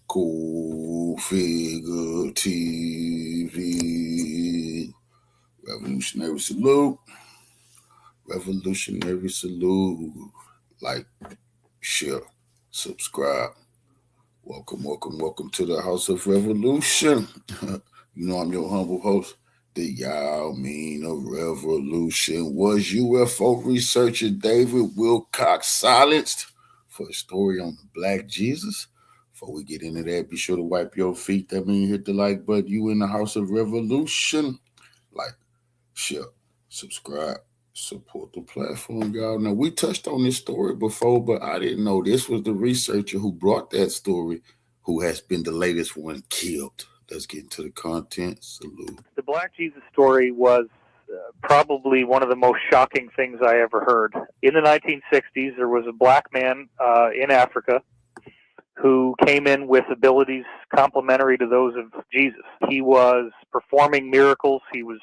Cool Figure TV. Revolutionary salute. Revolutionary salute. Like, share, subscribe. Welcome to the House of Revolution. You know I'm your humble host. The y'all mean of revolution. Was UFO researcher David Wilcock silenced for a story on the Black Jesus? Before we get into that, be sure to wipe your feet. That means hit the like button. You in the House of Revolution. Like, share, subscribe, support the platform, y'all. Now, we touched on this story before, but I didn't know this was the researcher who brought that story, who has been the latest one killed. Let's get into the content. Salute. The Black Jesus story was probably one of the most shocking things I ever heard. In the 1960s, there was a black man in Africa who came in with abilities complementary to those of Jesus. He was performing miracles. He was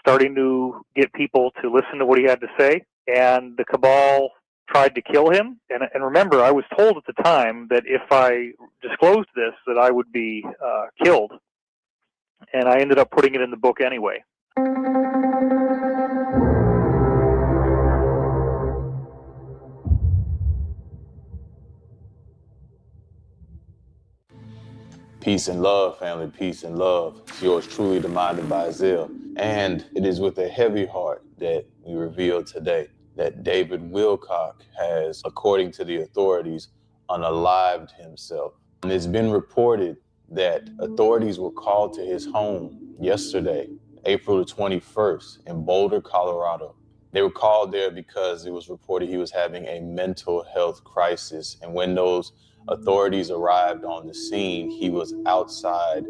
starting to get people to listen to what he had to say, and the cabal tried to kill him. And remember, I was told at the time that if I disclosed this, that I would be killed. And I ended up putting it in the book anyway. Peace and love, family, peace and love. It's yours truly, the Mind of Isaiah. And it is with a heavy heart that we reveal today that David Wilcock has, according to the authorities, unalived himself. And it's been reported that authorities were called to his home yesterday, April the 21st, in Boulder, Colorado. They were called there because it was reported he was having a mental health crisis. And when those authorities arrived on the scene, he was outside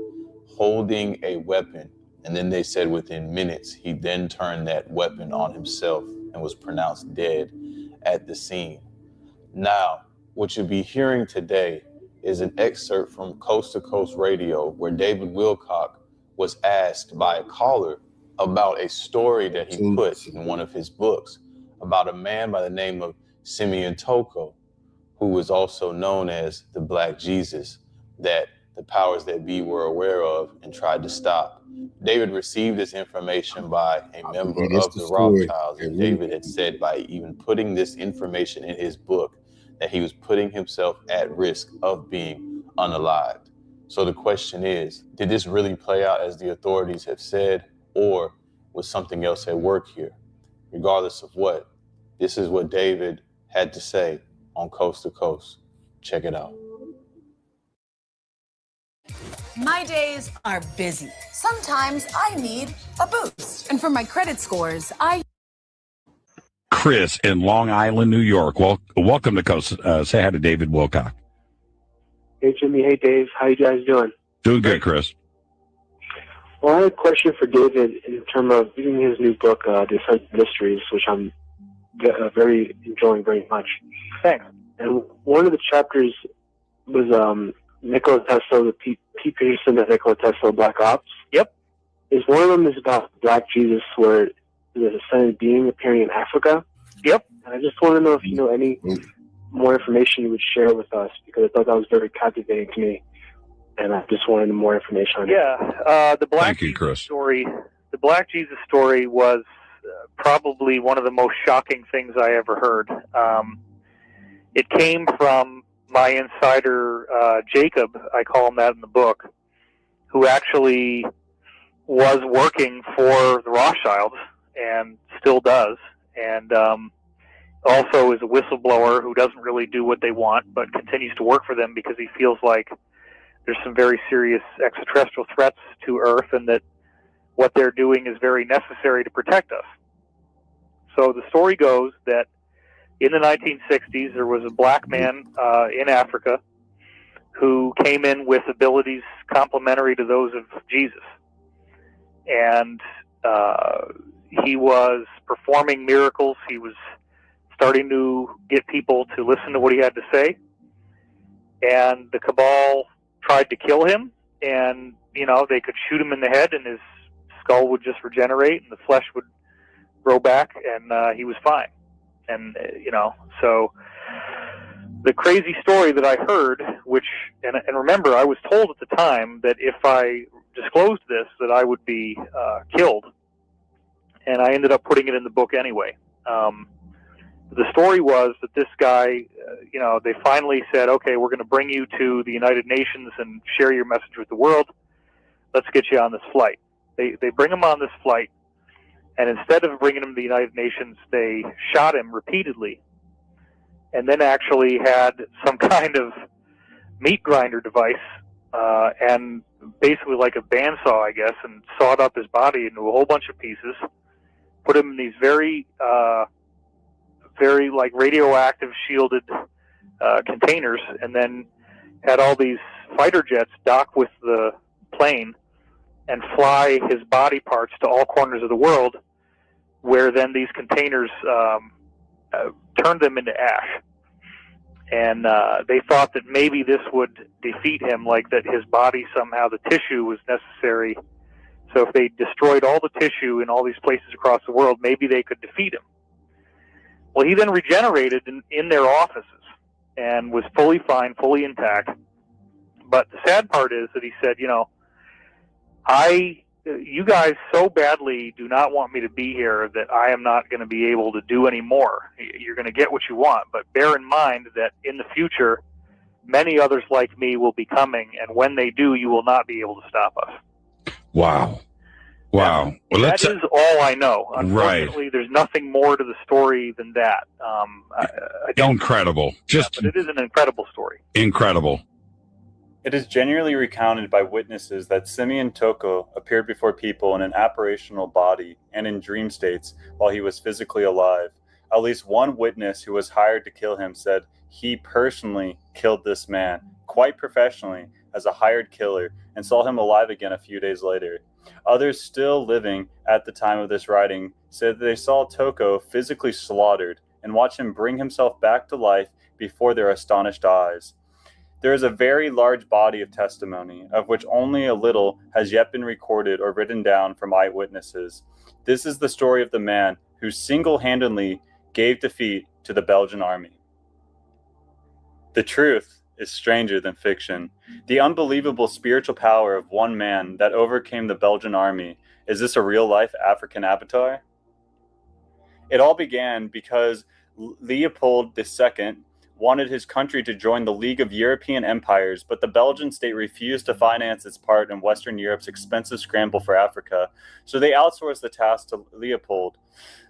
holding a weapon. And then they said within minutes, he then turned that weapon on himself and was pronounced dead at the scene. Now, what you'll be hearing today is an excerpt from Coast to Coast Radio, where David Wilcock was asked by a caller about a story that he put in one of his books about a man by the name of Simeon Toko, who was also known as the Black Jesus, that the powers that be were aware of and tried to stop. David received this information by a member of the Rothschilds, and David had said by even putting this information in his book that he was putting himself at risk of being unalived. So the question is, did this really play out as the authorities have said, or was something else at work here? Regardless of what, this is what David had to say on Coast to Coast. Check it out. My days are busy. Sometimes I need a boost. And for my credit scores, Chris in Long Island, New York. Welcome to Coast. Say hi to David Wilcock. Hey, Jimmy. Hey, Dave. How you guys doing? Doing good, Chris. Well, I had a question for David in terms of reading his new book, Defense Mysteries, which I'm very enjoying very much. Thanks. And one of the chapters was Nikola Tesla, the Pete Peterson and Nikola Tesla Black Ops. Yep. One of them is about Black Jesus, where there's a ascended being appearing in Africa. Yep. And I just want to know if you know any more information you would share with us, because I thought that was very captivating to me, and I just wanted more information on it. Yeah, the Black Jesus story. The Black Jesus story was probably one of the most shocking things I ever heard. It came from my insider, Jacob, I call him that in the book, who actually was working for the Rothschilds and still does, and also is a whistleblower who doesn't really do what they want, but continues to work for them because he feels like there's some very serious extraterrestrial threats to Earth, and that what they're doing is very necessary to protect us. So the story goes that in the 1960s, there was a black man in Africa who came in with abilities complementary to those of Jesus. And he was performing miracles. He was starting to get people to listen to what he had to say. And the cabal tried to kill him, and, you know, they could shoot him in the head and his skull would just regenerate and the flesh would grow back, and he was fine. And, you know, so The crazy story that I heard, and remember, I was told at the time that if I disclosed this, that I would be killed, and I ended up putting it in the book anyway. The story was that this guy, they finally said, okay, we're going to bring you to the United Nations and share your message with the world. Let's get you on this flight. They bring him on this flight, and instead of bringing him to the United Nations, they shot him repeatedly, and then actually had some kind of meat grinder device, and basically like a bandsaw, I guess, and sawed up his body into a whole bunch of pieces, put him in these very like radioactive shielded containers, and then had all these fighter jets dock with the plane and fly his body parts to all corners of the world, where then these containers turned them into ash. And they thought that maybe this would defeat him, like that his body somehow, the tissue was necessary. So if they destroyed all the tissue in all these places across the world, maybe they could defeat him. Well, he then regenerated in their offices and was fully fine, fully intact. But the sad part is that he said, you guys so badly do not want me to be here that I am not going to be able to do any more. You're going to get what you want, but bear in mind that in the future, many others like me will be coming, and when they do, you will not be able to stop us. Wow. Wow. Well, that is all I know. Unfortunately, right. There's nothing more to the story than that. Incredible. But it is an incredible story. Incredible. It is genuinely recounted by witnesses that Simeon Toko appeared before people in an apparitional body and in dream states while he was physically alive. At least one witness who was hired to kill him said he personally killed this man, quite professionally, as a hired killer, and saw him alive again a few days later. Others still living at the time of this writing said that they saw Toko physically slaughtered and watched him bring himself back to life before their astonished eyes. There is a very large body of testimony, of which only a little has yet been recorded or written down from eyewitnesses. This is the story of the man who single-handedly gave defeat to the Belgian army. The truth is stranger than fiction. The unbelievable spiritual power of one man that overcame the Belgian army. Is this a real-life African avatar? It all began because Leopold II wanted his country to join the League of European Empires, but the Belgian state refused to finance its part in Western Europe's expensive scramble for Africa. So they outsourced the task to Leopold,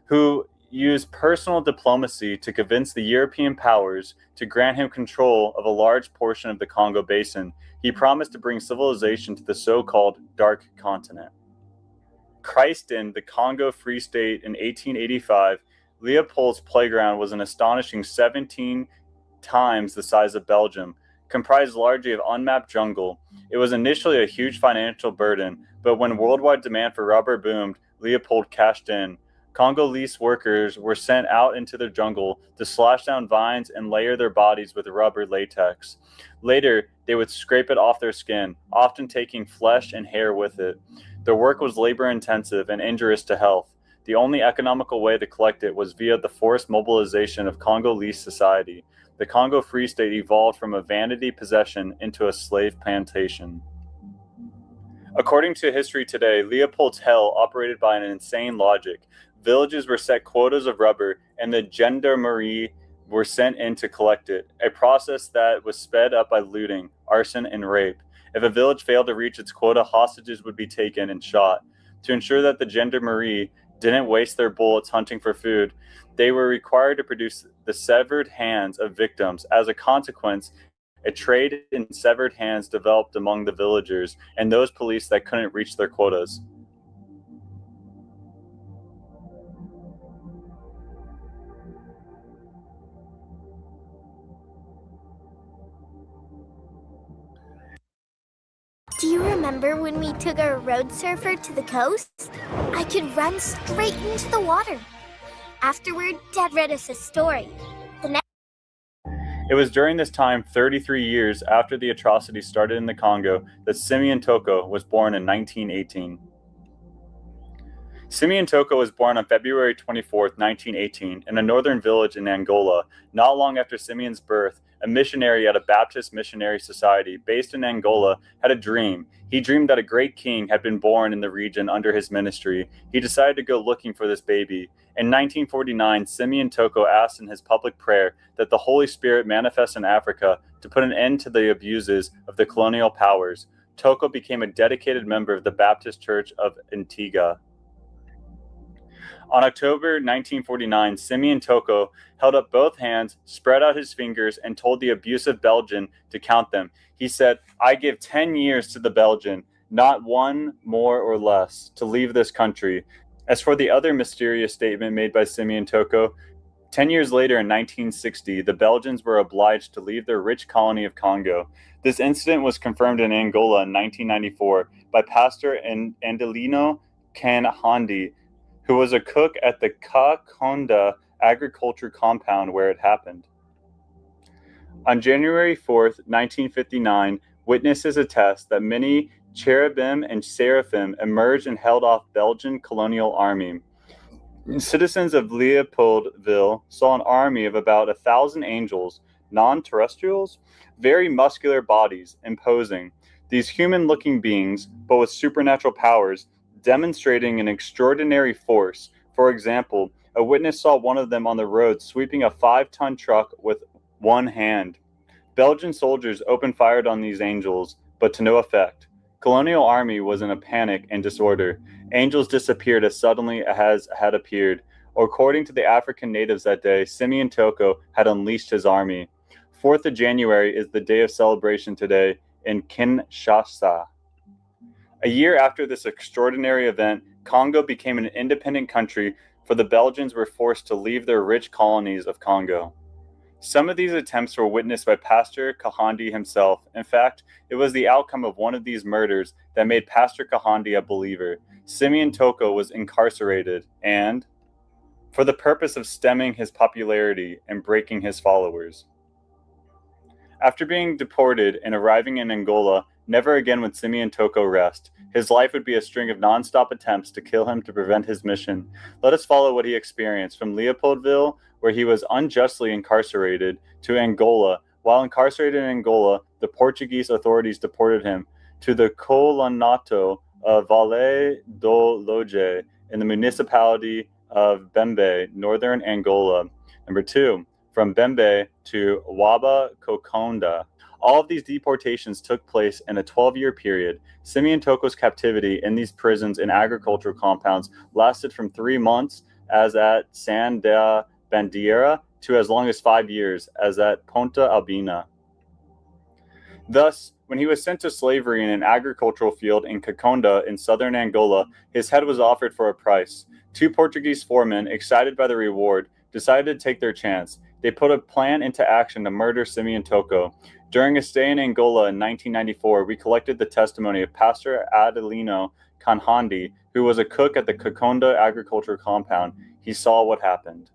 who used personal diplomacy to convince the European powers to grant him control of a large portion of the Congo basin. He promised to bring civilization to the so-called Dark Continent. Christ in the Congo Free State in 1885, Leopold's playground was an astonishing 17 times the size of Belgium, comprised largely of unmapped jungle. It was initially a huge financial burden, but when worldwide demand for rubber boomed, Leopold cashed in. Congolese workers were sent out into the jungle to slash down vines and layer their bodies with rubber latex. Later, they would scrape it off their skin, often taking flesh and hair with it. Their work was labor-intensive and injurious to health. The only economical way to collect it was via the forced mobilization of Congolese society. The Congo Free State evolved from a vanity possession into a slave plantation. According to history today, Leopold's hell operated by an insane logic. Villages were set quotas of rubber, and the gendarmerie were sent in to collect it, a process that was sped up by looting, arson, and rape. If a village failed to reach its quota, hostages would be taken and shot. To ensure that the gendarmerie didn't waste their bullets hunting for food, they were required to produce the severed hands of victims. As a consequence, a trade in severed hands developed among the villagers and those police that couldn't reach their quotas. Do you remember when we took our road surfer to the coast? I could run straight into the water. Afterward, Dad read us a story. It was during this time, 33 years after the atrocities started in the Congo, that Simeon Toko was born in 1918. Simeon Toko was born on February 24, 1918, in a northern village in Angola. Not long after Simeon's birth, a missionary at a Baptist missionary society based in Angola, had a dream. He dreamed that a great king had been born in the region under his ministry. He decided to go looking for this baby. In 1949, Simeon Toko asked in his public prayer that the Holy Spirit manifest in Africa to put an end to the abuses of the colonial powers. Toko became a dedicated member of the Baptist Church of Antigua. On October 1949, Simeon Toko held up both hands, spread out his fingers, and told the abusive Belgian to count them. He said, "I give 10 years to the Belgian, not one more or less, to leave this country." As for the other mysterious statement made by Simeon Toko, 10 years later in 1960, the Belgians were obliged to leave their rich colony of Congo. This incident was confirmed in Angola in 1994 by Pastor Andelino Kanhandi, who was a cook at the Kakonda agriculture compound where it happened. On January 4th, 1959, witnesses attest that many cherubim and seraphim emerged and held off Belgian colonial army. Citizens of Leopoldville saw an army of about 1,000 angels, non-terrestrials, very muscular bodies, imposing. These human-looking beings, but with supernatural powers, demonstrating an extraordinary force. For example, a witness saw one of them on the road sweeping a 5-ton truck with one hand. Belgian soldiers opened fire on these angels, but to no effect. Colonial army was in a panic and disorder. Angels disappeared as suddenly as had appeared. According to the African natives that day, Simeon Toko had unleashed his army. 4th of January is the day of celebration today in Kinshasa. A year after this extraordinary event, Congo became an independent country, for the Belgians were forced to leave their rich colonies of Congo. Some of these attempts were witnessed by Pastor Kahandi himself. In fact, it was the outcome of one of these murders that made Pastor Kahandi a believer. Simeon Toko was incarcerated and, for the purpose of stemming his popularity and breaking his followers. After being deported and arriving in Angola, never again would Simeon Toko rest. His life would be a string of non-stop attempts to kill him to prevent his mission. Let us follow what he experienced from Leopoldville, where he was unjustly incarcerated, to Angola. While incarcerated in Angola, the Portuguese authorities deported him to the Colanato of Vale do Loje in the municipality of Bembe, northern Angola. Number 2, from Bembe to Waba Kokonda. All of these deportations took place in a 12-year period. Simeon Toko's captivity in these prisons and agricultural compounds lasted from 3 months, as at San da Bandeira, to as long as 5 years, as at Ponta Albina. Thus, when he was sent to slavery in an agricultural field in Kakonda in southern Angola, his head was offered for a price. 2 Portuguese foremen, excited by the reward, decided to take their chance. They put a plan into action to murder Simeon Toko. During a stay in Angola in 1994, we collected the testimony of Pastor Adelino Kanhandi, who was a cook at the Kakonda agriculture compound. He saw what happened.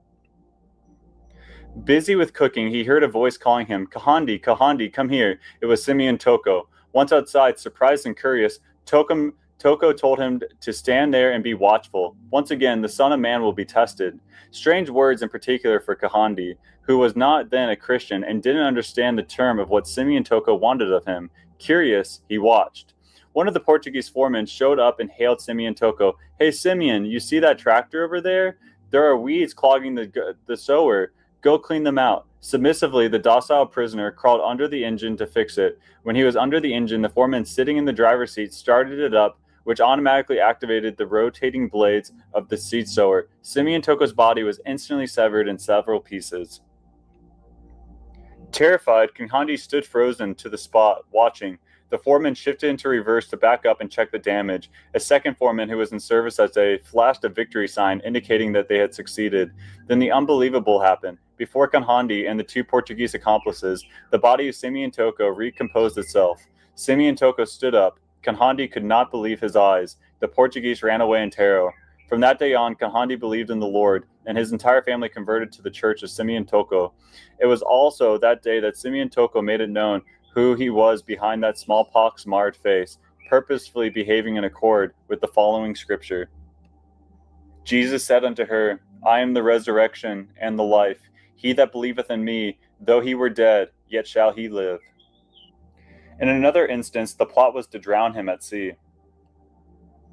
Busy with cooking, he heard a voice calling him, "Kahandi, Kahandi, come here." It was Simeon Toko. Once outside, surprised and curious, Toko told him to stand there and be watchful. Once again, the Son of Man will be tested. Strange words in particular for Kahandi, who was not then a Christian and didn't understand the term of what Simeon Toko wanted of him. Curious, he watched. One of the Portuguese foremen showed up and hailed Simeon Toko. "Hey Simeon, you see that tractor over there? There are weeds clogging the sower. Go clean them out." Submissively, the docile prisoner crawled under the engine to fix it. When he was under the engine, the foreman sitting in the driver's seat started it up, which automatically activated the rotating blades of the seed sower. Simeon Toko's body was instantly severed in several pieces. Terrified, Kahandi stood frozen to the spot, watching. The foreman shifted into reverse to back up and check the damage. A second foreman who was in service that day flashed a victory sign indicating that they had succeeded. Then the unbelievable happened. Before Kahandi and the 2 Portuguese accomplices, the body of Simeon Toko recomposed itself. Simeon Toko stood up. Kahandi could not believe his eyes. The Portuguese ran away in terror. From that day on, Kahandi believed in the Lord, and his entire family converted to the church of Simeon Toko. It was also that day that Simeon Toko made it known who he was behind that smallpox-marred face, purposefully behaving in accord with the following scripture. Jesus said unto her, "I am the resurrection and the life. He that believeth in me, though he were dead, yet shall he live. In another instance, the plot was to drown him at sea.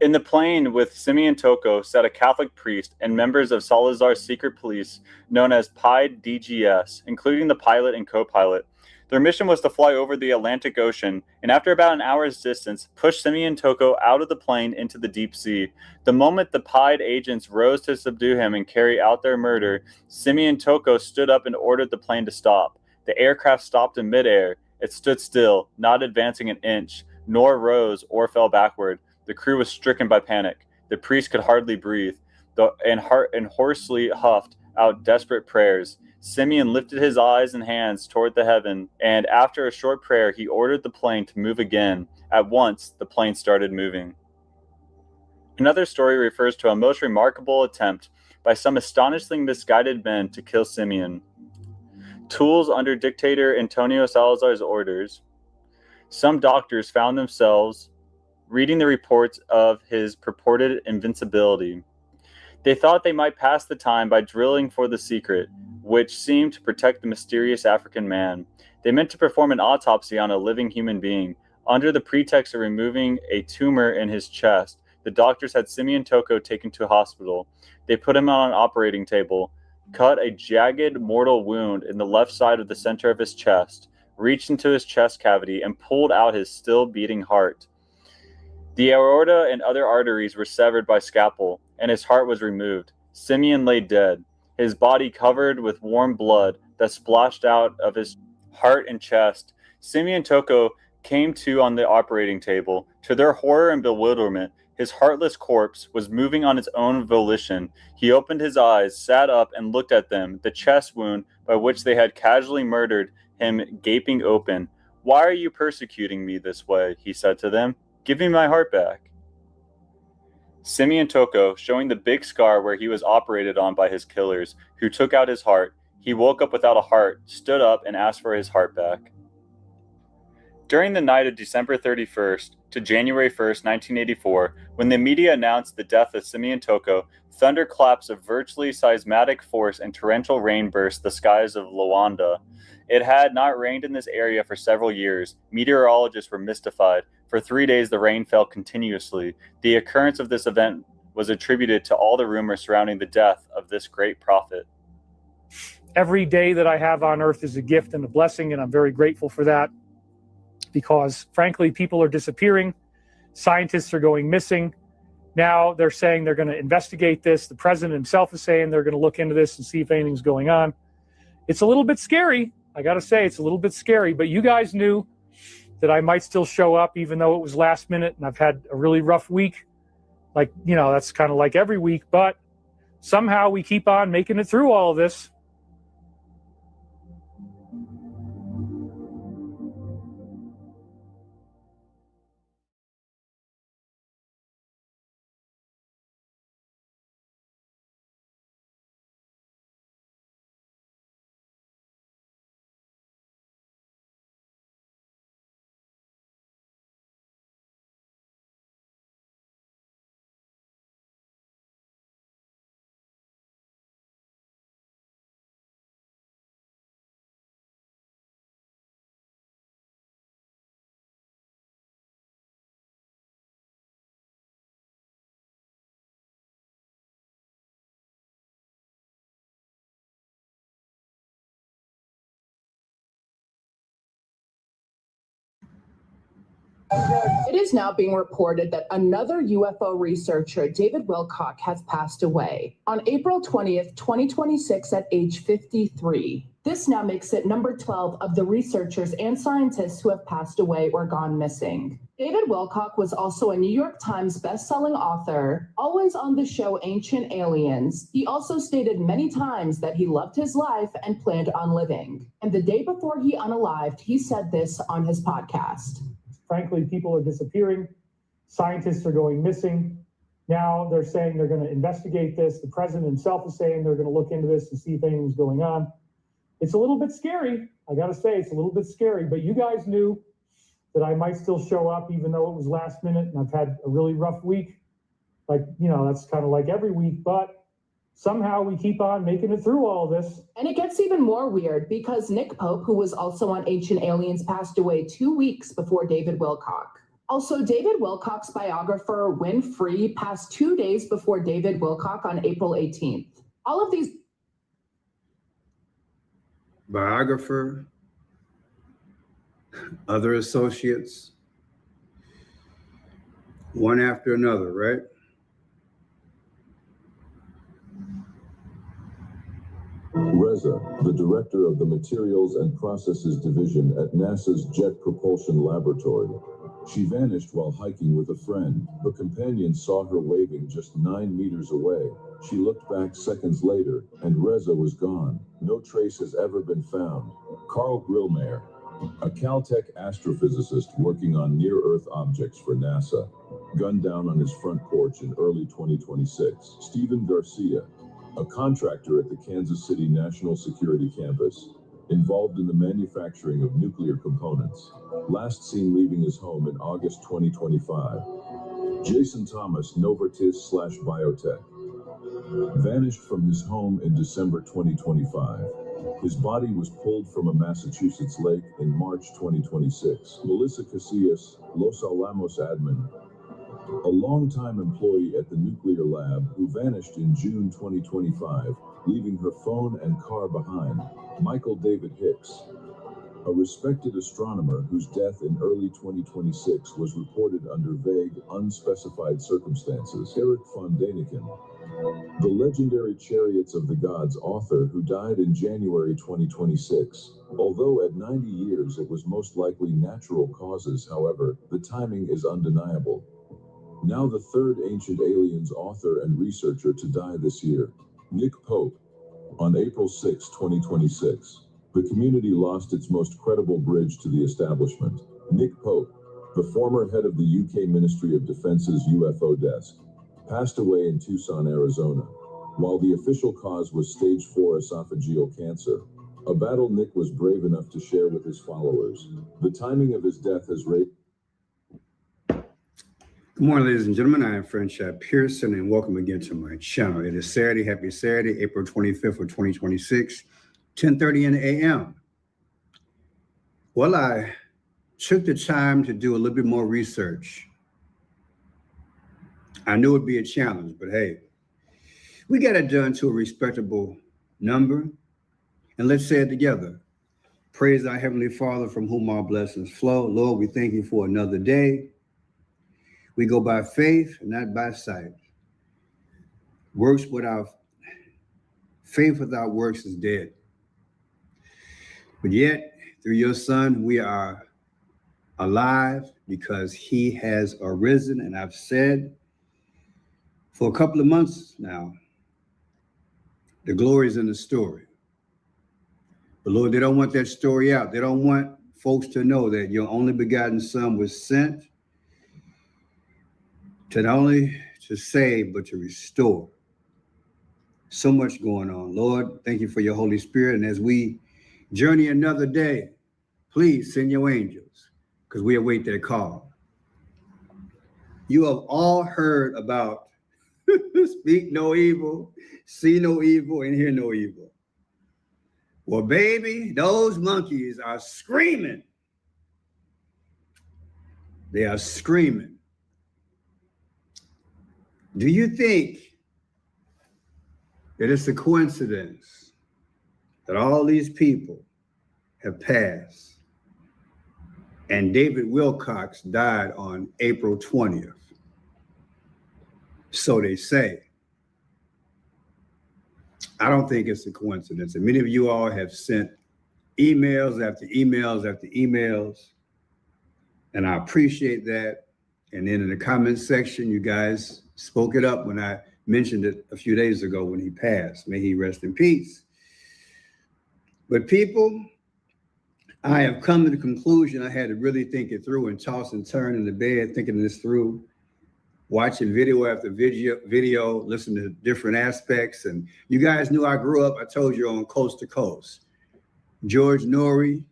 In the plane with Simeon Toko sat a Catholic priest and members of Salazar's secret police known as Pi DGS, including the pilot and co-pilot. Their mission was to fly over the Atlantic Ocean, and after about an hour's distance, push Simeon Toko out of the plane into the deep sea. The moment the Pied agents rose to subdue him and carry out their murder, Simeon Toko stood up and ordered the plane to stop. The aircraft stopped in midair. It stood still, not advancing an inch, nor rose or fell backward. The crew was stricken by panic. The priest could hardly breathe, and hoarsely huffed out desperate prayers. Simeon lifted his eyes and hands toward the heaven, and after a short prayer, he ordered the plane to move again. At once, the plane started moving. Another story refers to a most remarkable attempt by some astonishingly misguided men to kill Simeon. Tools under dictator Antonio Salazar's orders. Some doctors found themselves reading the reports of his purported invincibility. They thought they might pass the time by drilling for the secret, which seemed to protect the mysterious African man. They meant to perform an autopsy on a living human being. Under the pretext of removing a tumor in his chest, the doctors had Simeon Toko taken to a hospital. They put him on an operating table, cut a jagged mortal wound in the left side of the center of his chest, reached into his chest cavity, and pulled out his still beating heart. The aorta and other arteries were severed by scalpel, and his heart was removed. Simeon lay dead, his body covered with warm blood that splashed out of his heart and chest. Simeon Toko came to on the operating table. To their horror and bewilderment, his heartless corpse was moving on its own volition. He opened his eyes, sat up, and looked at them, the chest wound by which they had casually murdered him gaping open. "Why are you persecuting me this way?" he said to them. "Give me my heart back." Simeon Toko, showing the big scar where he was operated on by his killers, who took out his heart. He woke up without a heart, stood up, and asked for his heart back. During the night of December 31st to January 1st, 1984, when the media announced the death of Simeon Toko, thunderclaps of virtually seismic force and torrential rain burst the skies of Luanda. It had not rained in this area for several years. Meteorologists were mystified. For 3 days, the rain fell continuously. The occurrence of this event was attributed to all the rumors surrounding the death of this great prophet. Every day that I have on earth is a gift and a blessing, and I'm very grateful for that, because frankly, people are disappearing. Scientists are going missing. Now they're saying they're going to investigate this. The president himself is saying they're going to look into this and see if anything's going on. It's a little bit scary. I got to say, it's a little bit scary, but you guys knew that I might still show up even though it was last minute and I've had a really rough week. Like, you know, that's kind of like every week, but somehow we keep on making it through all of this. It is now being reported that another UFO researcher, David Wilcock, has passed away on April 20th, 2026 at age 53. This now makes it number 12 of the researchers and scientists who have passed away or gone missing. David Wilcock was also a New York Times best-selling author, always on the show Ancient Aliens. He also stated many times that he loved his life and planned on living. And the day before he unalived, he said this on his podcast. Frankly, people are disappearing. Scientists are going missing. Now they're saying they're going to investigate this. The president himself is saying they're going to look into this and see if anything's going on. It's a little bit scary. I got to say, it's a little bit scary, but you guys knew that I might still show up even though it was last minute and I've had a really rough week. Like, you know, that's kind of like every week, but somehow we keep on making it through all this. And it gets even more weird because Nick Pope, who was also on Ancient Aliens, passed away 2 weeks before David Wilcock. Also, David Wilcock's biographer, Winfrey, passed 2 days before David Wilcock on April 18th. All of these... Biographer, other associates, one after another, right? Reza, the director of the Materials and Processes Division at NASA's Jet Propulsion Laboratory. She vanished while hiking with a friend. Her companion saw her waving just 9 meters away. She looked back seconds later, and Reza was gone. No trace has ever been found. Carl Grillmayer, a Caltech astrophysicist working on near-Earth objects for NASA, gunned down on his front porch in early 2026. Stephen Garcia, a contractor at the Kansas City National Security Campus, involved in the manufacturing of nuclear components, last seen leaving his home in August 2025. Jason Thomas, Novartis/Biotech, vanished from his home in December 2025. His body was pulled from a Massachusetts lake in March 2026. Melissa Casillas, Los Alamos admin, a longtime employee at the nuclear lab who vanished in June 2025, leaving her phone and car behind. Michael David Hicks, a respected astronomer whose death in early 2026 was reported under vague, unspecified circumstances. Eric von Däniken, the legendary Chariots of the Gods author who died in January 2026. Although at 90 years it was most likely natural causes, however, the timing is undeniable. Now the third Ancient Aliens author and researcher to die this year, Nick Pope. On April 6, 2026, the community lost its most credible bridge to the establishment. Nick Pope, the former head of the UK Ministry of Defense's UFO desk, passed away in Tucson, Arizona. While the official cause was stage 4 esophageal cancer, a battle Nick was brave enough to share with his followers. The timing of his death has raised... Good morning, ladies and gentlemen. I am Franchette Pearson, and welcome again to my channel. It is Saturday. Happy Saturday, April 25th of 2026, 10:30 in the a.m. Well, I took the time to do a little bit more research. I knew it'd be a challenge, but hey, we got it done to a respectable number. And let's say it together. Praise our Heavenly Father, from whom all blessings flow. Lord, we thank you for another day. We go by faith, not by sight. Works without faith without works is dead. But yet, through your Son, we are alive because he has arisen. And I've said for a couple of months now, the glory is in the story. But Lord, they don't want that story out. They don't want folks to know that your only begotten Son was sent to not only to save, but to restore. So much going on. Lord, thank you for your Holy Spirit. And as we journey another day, please send your angels, because we await their call. You have all heard about speak no evil, see no evil, and hear no evil. Well, baby, those monkeys are screaming. They are screaming. Do you think that it's a coincidence that all these people have passed and David Wilcock died on April 20th? So they say. I don't think it's a coincidence. And many of you all have sent emails after emails after emails, and I appreciate that. And then in the comment section, you guys spoke it up when I mentioned it a few days ago when he passed. May he rest in peace. But people, I have come to the conclusion I had to really think it through and toss and turn in the bed, thinking this through, watching video after video, listening to different aspects. And you guys knew I grew up, I told you, on Coast to Coast. George Norrie,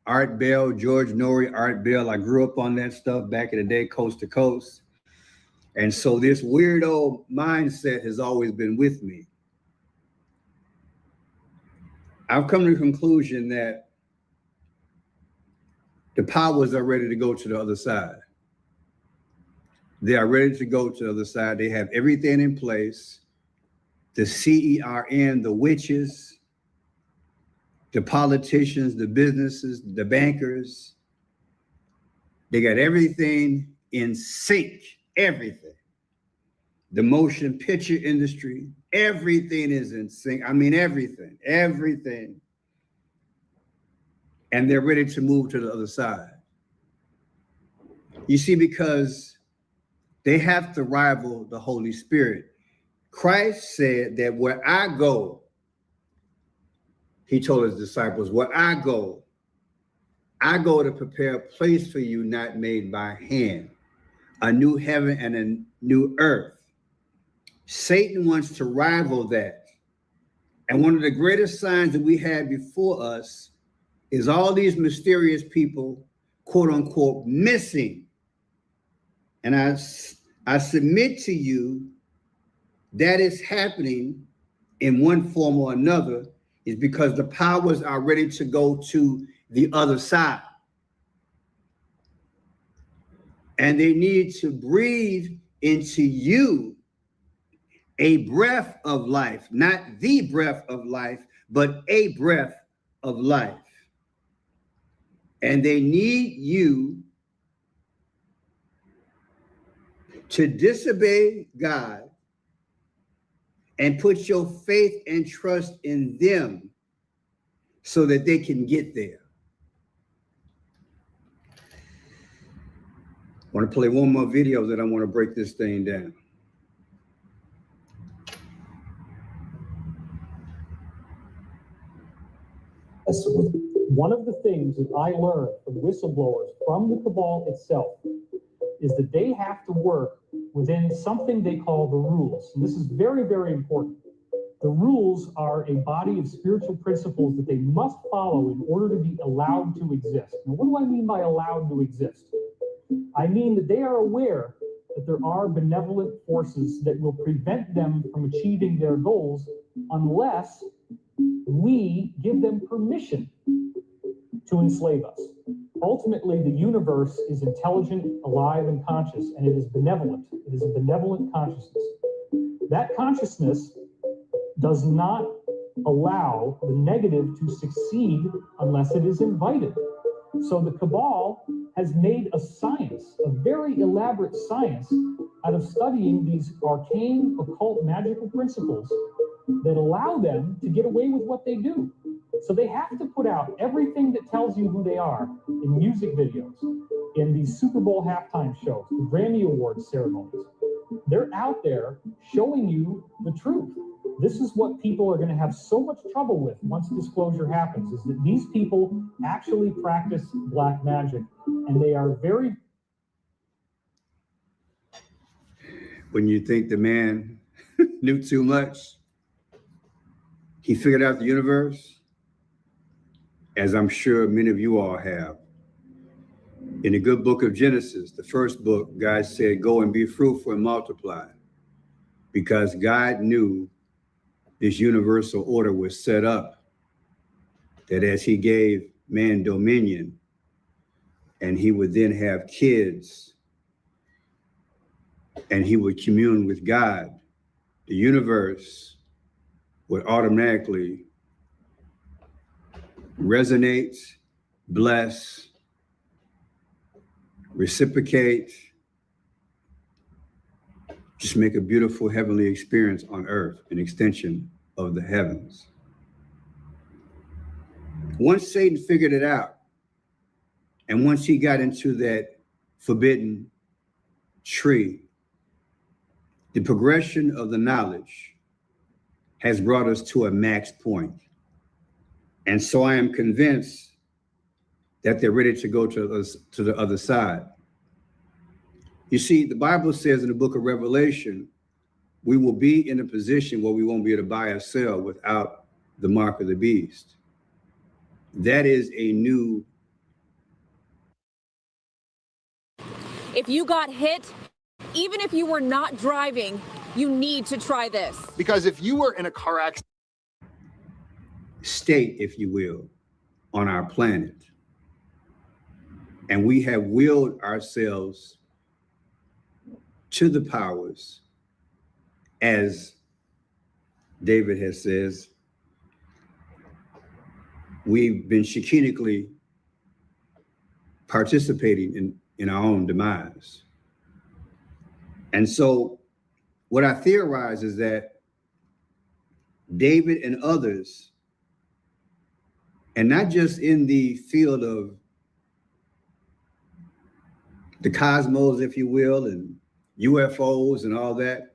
Art Bell, George Norrie, Art Bell. I grew up on that stuff back in the day, Coast to Coast. And so this weirdo mindset has always been with me. I've come to the conclusion that the powers are ready to go to the other side. They are ready to go to the other side. They have everything in place. The CERN, the witches, the politicians, the businesses, the bankers. They got everything in sync, everything. The motion picture industry, everything is in sync. I mean, everything. And they're ready to move to the other side. You see, because they have to rival the Holy Spirit. Christ said that where I go, he told his disciples, where I go to prepare a place for you not made by hand, a new heaven and a new earth. Satan wants to rival that. And one of the greatest signs that we had before us is all these mysterious people, quote unquote, missing. And I submit to you that is happening in one form or another is because the powers are ready to go to the other side. And they need to breathe into you a breath of life, not the breath of life, but a breath of life. And they need you to disobey God and put your faith and trust in them so that they can get there. I want to play one more video that I want to break this thing down. One of the things that I learned from whistleblowers from the cabal itself is that they have to work within something they call the rules. And this is very, very important. The rules are a body of spiritual principles that they must follow in order to be allowed to exist. Now, what do I mean by allowed to exist? I mean that they are aware that there are benevolent forces that will prevent them from achieving their goals unless we give them permission to enslave us. Ultimately, the universe is intelligent, alive, and conscious, and it is benevolent. It is a benevolent consciousness. That consciousness does not allow the negative to succeed unless it is invited. So the cabal has made a science, a very elaborate science, out of studying these arcane, occult, magical principles that allow them to get away with what they do. So they have to put out everything that tells you who they are in music videos, in these Super Bowl halftime shows, the Grammy Awards ceremonies. They're out there showing you the truth. This is what people are going to have so much trouble with once disclosure happens, is that these people actually practice black magic, and they are very... When you think the man knew too much, he figured out the universe, as I'm sure many of you all have. In the good book of Genesis, the first book, God said, go and be fruitful and multiply, because God knew this universal order was set up, that as he gave man dominion, and he would then have kids, and he would commune with God, the universe would automatically resonate, bless, reciprocate, just make a beautiful heavenly experience on earth, an extension of the heavens. Once Satan figured it out, and once he got into that forbidden tree, the progression of the knowledge has brought us to a max point. And so I am convinced that they're ready to go to the other side. You see, the Bible says in the book of Revelation, we will be in a position where we won't be able to buy or sell without the mark of the beast. That is a new... If you got hit, even if you were not driving, you need to try this. Because if you were in a car accident... state, if you will, on our planet. And we have willed ourselves to the powers, as David has says, we've been chicanically participating in our own demise. And so what I theorize is that David and others, and not just in the field of the cosmos, if you will, and UFOs and all that,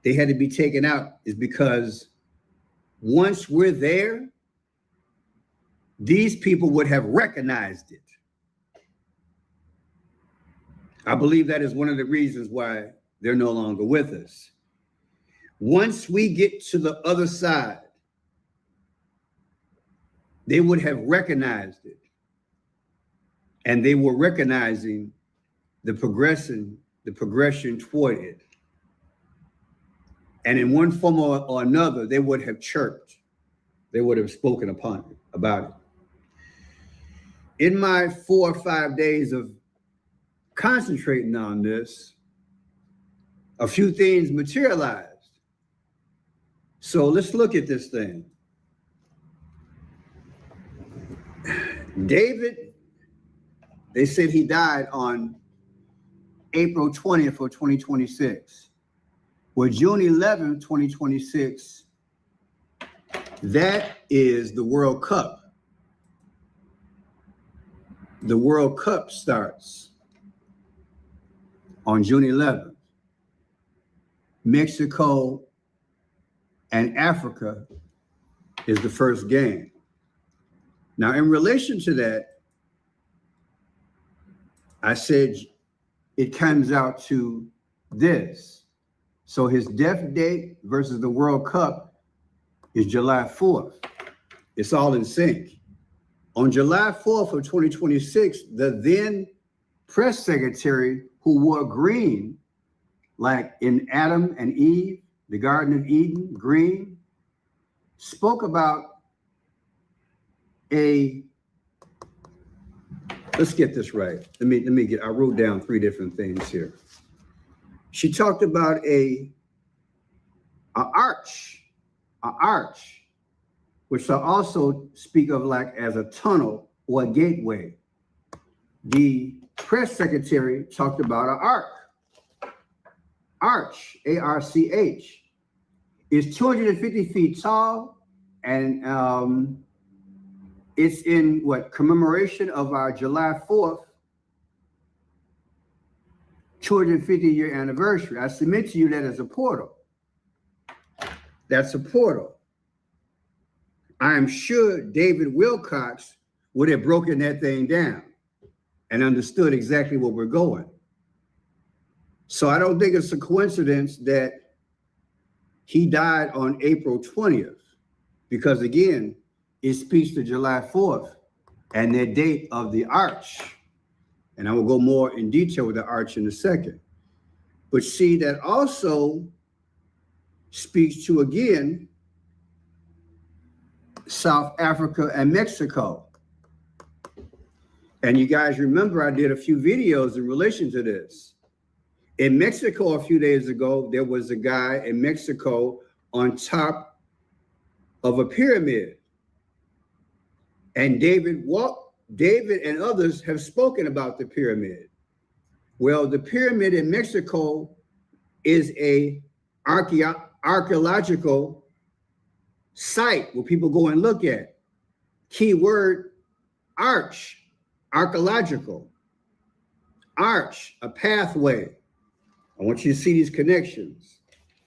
they had to be taken out, is because once we're there, these people would have recognized it. I believe that is one of the reasons why they're no longer with us. Once we get to the other side, they would have recognized it. And they were recognizing the progression toward it. And in one form or another, they would have chirped. They would have spoken about it. In my 4 or 5 days of concentrating on this, a few things materialized. So let's look at this thing. David, they said he died on April 20th of 2026. Well, June 11th, 2026, that is the World Cup. The World Cup starts on June 11th. Mexico and Africa is the first game. Now, in relation to that, I said it comes out to this. So his death date versus the World Cup is July 4th. It's all in sync. On July 4th of 2026, the then press secretary, who wore green, like in Adam and Eve, the Garden of Eden, green, spoke about let's get this right. I wrote down 3 different things here. She talked about an arch, which I also speak of like as a tunnel or a gateway. The press secretary talked about an arch, A-R-C-H. It's 250 feet tall, and it's in commemoration of our July 4th 250-year anniversary. I submit to you that as a portal. That's a portal. I am sure David Wilcock would have broken that thing down and understood exactly where we're going. So I don't think it's a coincidence that he died on April 20th, because again, it speaks to July 4th and the date of the arch. And I will go more in detail with the arch in a second. But see, that also speaks to, again, South Africa and Mexico. And you guys remember I did a few videos in relation to this. In Mexico a few days ago, there was a guy in Mexico on top of a pyramid. And David and others have spoken about the pyramid. Well, the pyramid in Mexico is a archaeological site where people go and look at. Key word, arch, archaeological. Arch, a pathway. I want you to see these connections.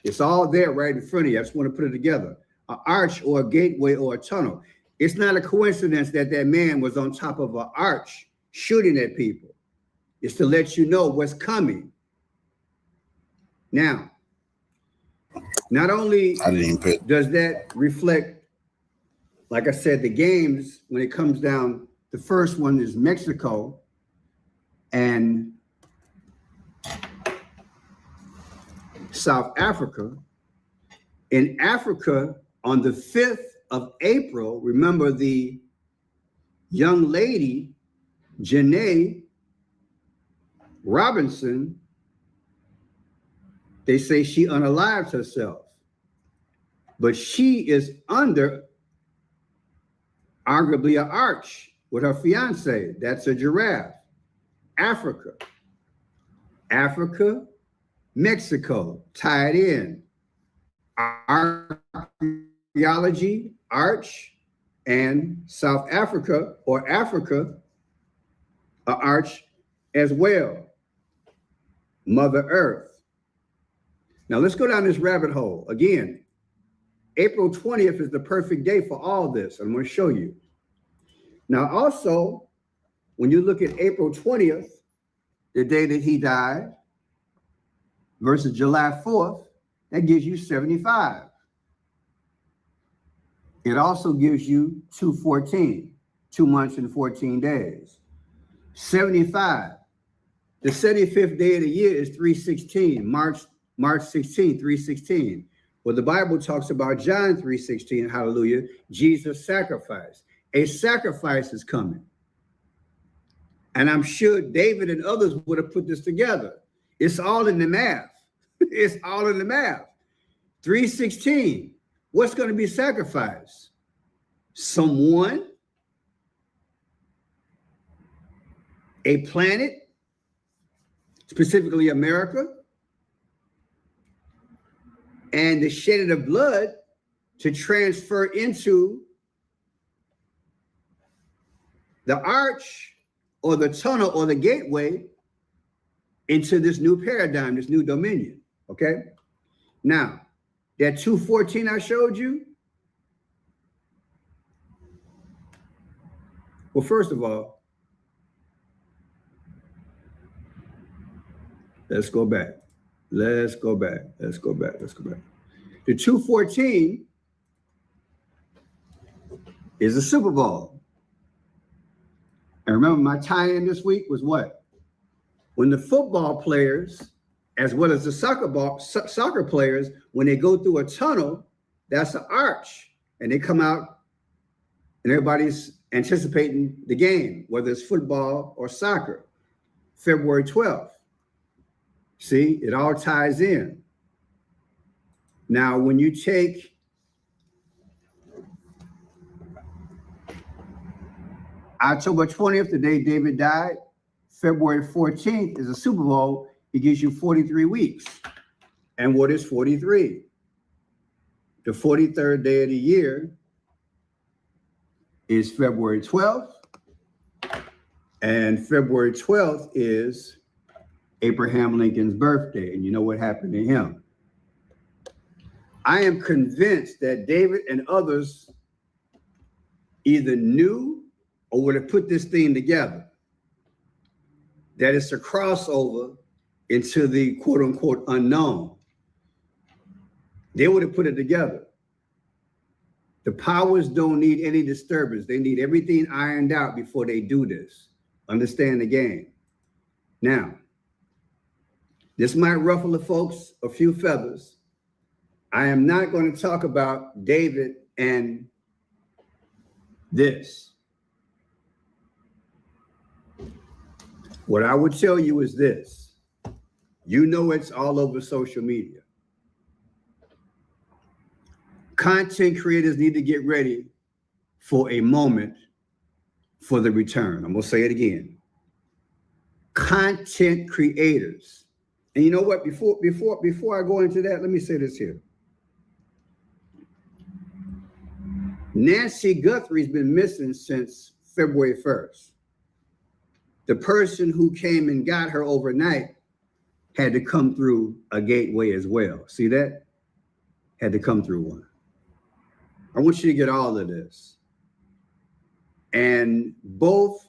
It's all there right in front of you. I just want to put it together. An arch or a gateway or a tunnel. It's not a coincidence that that man was on top of an arch shooting at people. It's to let you know what's coming. Now, not only does that reflect, like I said, the games, when it comes down, the first one is Mexico and South Africa. In Africa, on the 5th of April, remember the young lady, Janae Robinson, they say she unalived herself, but she is under arguably an arch with her fiance. That's a giraffe. Africa, Mexico, tied in. Archaeology, arch, and South Africa, or Africa, an arch as well. Mother Earth. Now let's go down this rabbit hole. Again, April 20th is the perfect day for all this. I'm going to show you. Now also, when you look at April 20th, the day that he died, versus July 4th, that gives you 75. It also gives you 214, 2 months and 14 days. 75. The 75th day of the year is 316, March 16, 316. Well, the Bible talks about John 3:16, hallelujah, Jesus' sacrifice. A sacrifice is coming. And I'm sure David and others would have put this together. It's all in the math. It's all in the math. 3:16. What's going to be sacrificed? Someone, a planet, specifically America, and the shedding of blood to transfer into the arch or the tunnel or the gateway into this new paradigm, this new dominion, okay? Now, that 214 I showed you, well, first of all, let's go back. The 214 is a Super Bowl. And remember, my tie-in this week was what? When the football players, as well as the soccer players, when they go through a tunnel, that's an arch, and they come out, and everybody's anticipating the game, whether it's football or soccer. February 12th. See, it all ties in. Now, when you take October 20th, the day David died, February 14th is a Super Bowl. It gives you 43 weeks. And what is 43? The 43rd day of the year is February 12th. And February 12th is Abraham Lincoln's birthday. And you know what happened to him. I am convinced that David and others either knew or would have put this thing together. That it's a crossover into the quote unquote unknown. They would have put it together. The powers don't need any disturbance. They need everything ironed out before they do this. Understand the game. Now, this might ruffle the folks a few feathers. I am not going to talk about David and this. What I would tell you is this. You know it's all over social media. Content creators need to get ready for a moment for the return. I'm going to say it again. Content creators. And you know what? Before I go into that, let me say this here. Nancy Guthrie's been missing since February 1st. The person who came and got her overnight had to come through a gateway as well. See that? Had to come through one. I want you to get all of this. And both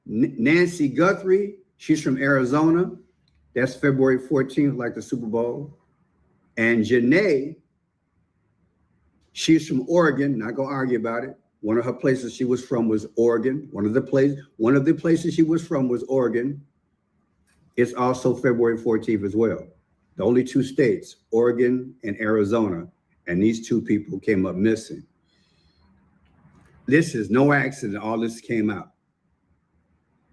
Nancy Guthrie, she's from Arizona. That's February 14th, like the Super Bowl. And Janae, she's from Oregon. Not gonna argue about it. One of her places she was from was Oregon. One of the places she was from was Oregon. It's also February 14th as well. The only two states, Oregon and Arizona, and these two people came up missing. This is no accident. All this came out.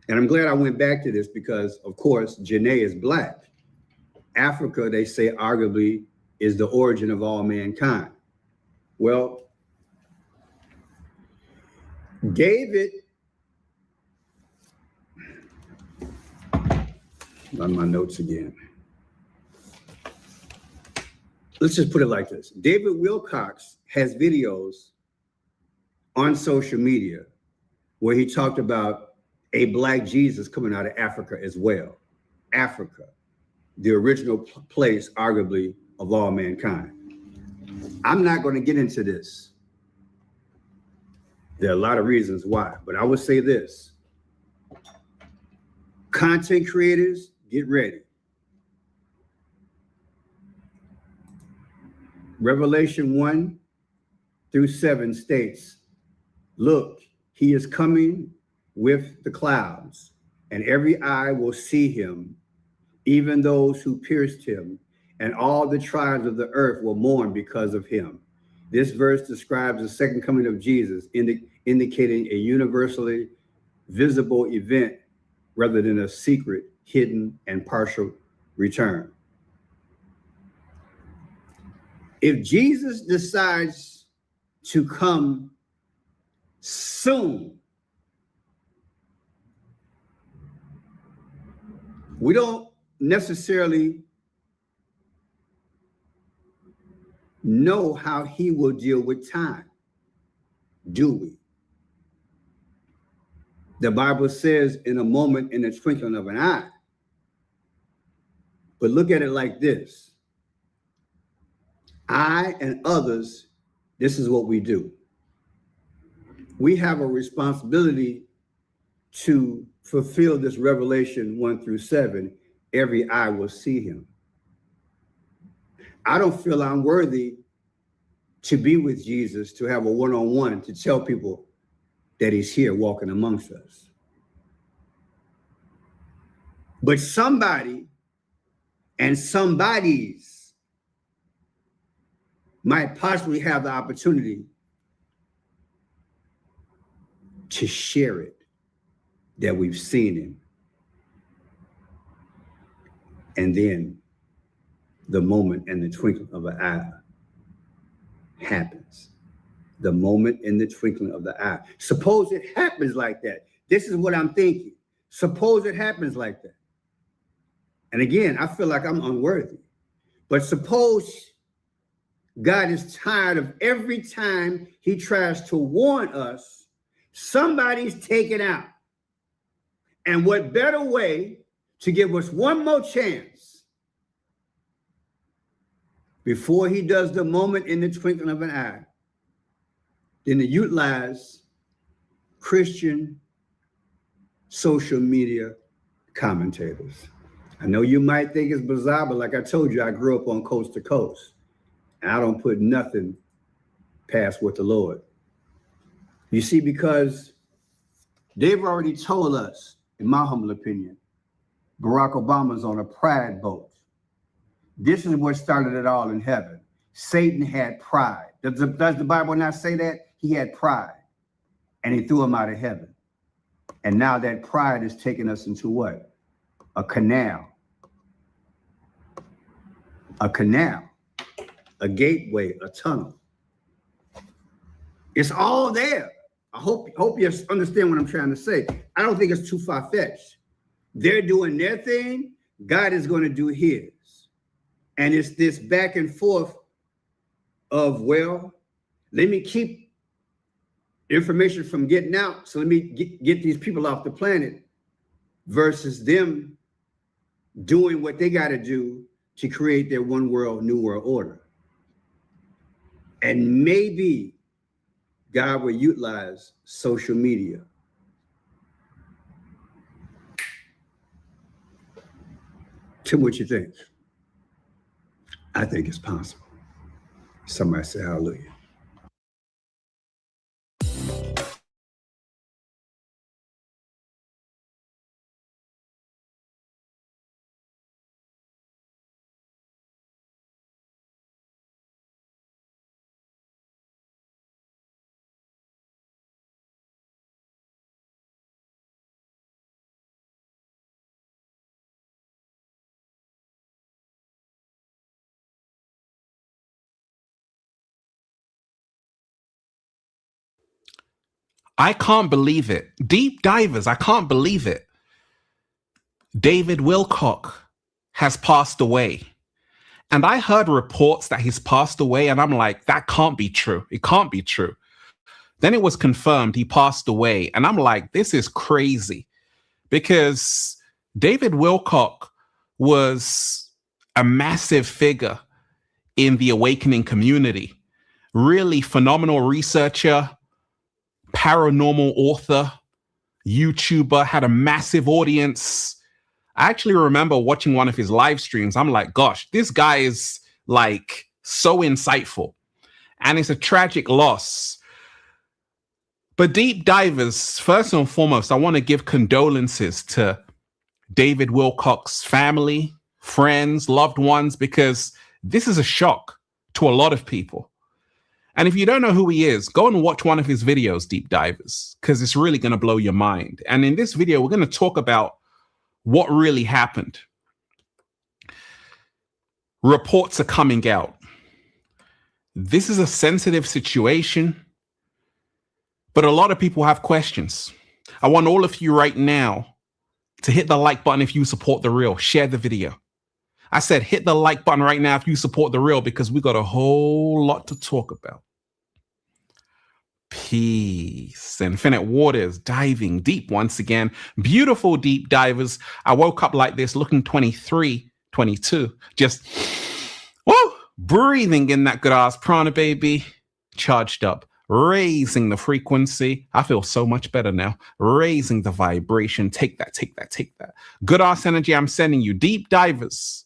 And I'm glad I went back to this because, of course, Janae is black. Africa, they say, arguably, is the origin of all mankind. Well, David, on my notes again. Let's just put it like this. David Wilcock has videos on social media where he talked about a black Jesus coming out of Africa as well. Africa, the original place, arguably, of all mankind. I'm not going to get into this. There are a lot of reasons why, but I would say this. Content creators, get ready. Revelation 1-7 states, look, he is coming with the clouds, and every eye will see him, even those who pierced him, and all the tribes of the earth will mourn because of him. This verse describes the second coming of Jesus, indicating a universally visible event rather than a secret, hidden, and partial return. If Jesus decides to come soon, we don't necessarily know how he will deal with time, do we? The Bible says in a moment, in the twinkling of an eye. But look at it like this. I and others, this is what we do. We have a responsibility to fulfill this Revelation 1-7. Every eye will see him. I don't feel I'm worthy to be with Jesus, to have a one-on-one, to tell people that he's here walking amongst us. But somebody and somebodies might possibly have the opportunity to share it, that we've seen him. And then the moment and the twinkling of an eye happens. The moment in the twinkling of the eye. Suppose it happens like that. This is what I'm thinking. Suppose it happens like that. And again, I feel like I'm unworthy. But suppose God is tired of every time he tries to warn us, somebody's taken out. And what better way to give us one more chance before he does the moment in the twinkling of an eye than to utilize Christian social media commentators. I know you might think it's bizarre, but like I told you, I grew up on coast to coast. And I don't put nothing past what the Lord. You see, because they've already told us, in my humble opinion, Barack Obama's on a pride boat. This is what started it all in heaven. Satan had pride. Does the Bible not say that? He had pride, and he threw him out of heaven. And now that pride is taking us into what? A canal, a gateway, a tunnel. It's all there. I hope you understand what I'm trying to say. I don't think it's too far-fetched. They're doing their thing. God is going to do his. And it's this back and forth of, well, let me keep information from getting out. So let me get these people off the planet versus them doing what they got to do to create their one world, new world order. And maybe God will utilize social media to what you think. I think it's possible. Somebody say hallelujah. I can't believe it. Deep divers, I can't believe it. David Wilcock has passed away. And I heard reports that he's passed away, and I'm like, that can't be true. It can't be true. Then it was confirmed he passed away. And I'm like, this is crazy. Because David Wilcock was a massive figure in the awakening community. Really phenomenal researcher, paranormal author, YouTuber, had a massive audience. I actually remember watching one of his live streams. I'm like, gosh, this guy is like so insightful. And it's a tragic loss. But deep divers, first and foremost, I want to give condolences to David Wilcock's family, friends, loved ones, because this is a shock to a lot of people. And if you don't know who he is, go and watch one of his videos, Deep Divers, because it's really going to blow your mind. And in this video, we're going to talk about what really happened. Reports are coming out. This is a sensitive situation, but a lot of people have questions. I want all of you right now to hit the like button if you support the real. Share the video. I said hit the like button right now if you support the real, because we got a whole lot to talk about. Peace. Infinite waters, diving deep once again. Beautiful deep divers. I woke up like this looking 23, 22. Just, woo, breathing in that good ass prana, baby. Charged up. Raising the frequency. I feel so much better now. Raising the vibration. Take that, take that, take that. Good ass energy I'm sending you. Deep divers.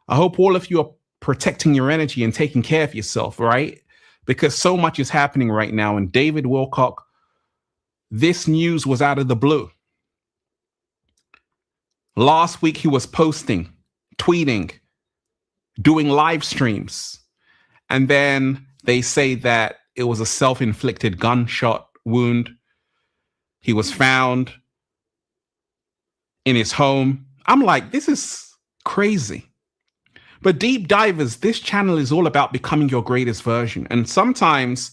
I hope all of you are protecting your energy and taking care of yourself, right? Because so much is happening right now. And David Wilcock, this news was out of the blue. Last week, he was posting, tweeting, doing live streams. And then they say that it was a self-inflicted gunshot wound. He was found in his home. I'm like, this is crazy. But deep divers, this channel is all about becoming your greatest version. And sometimes,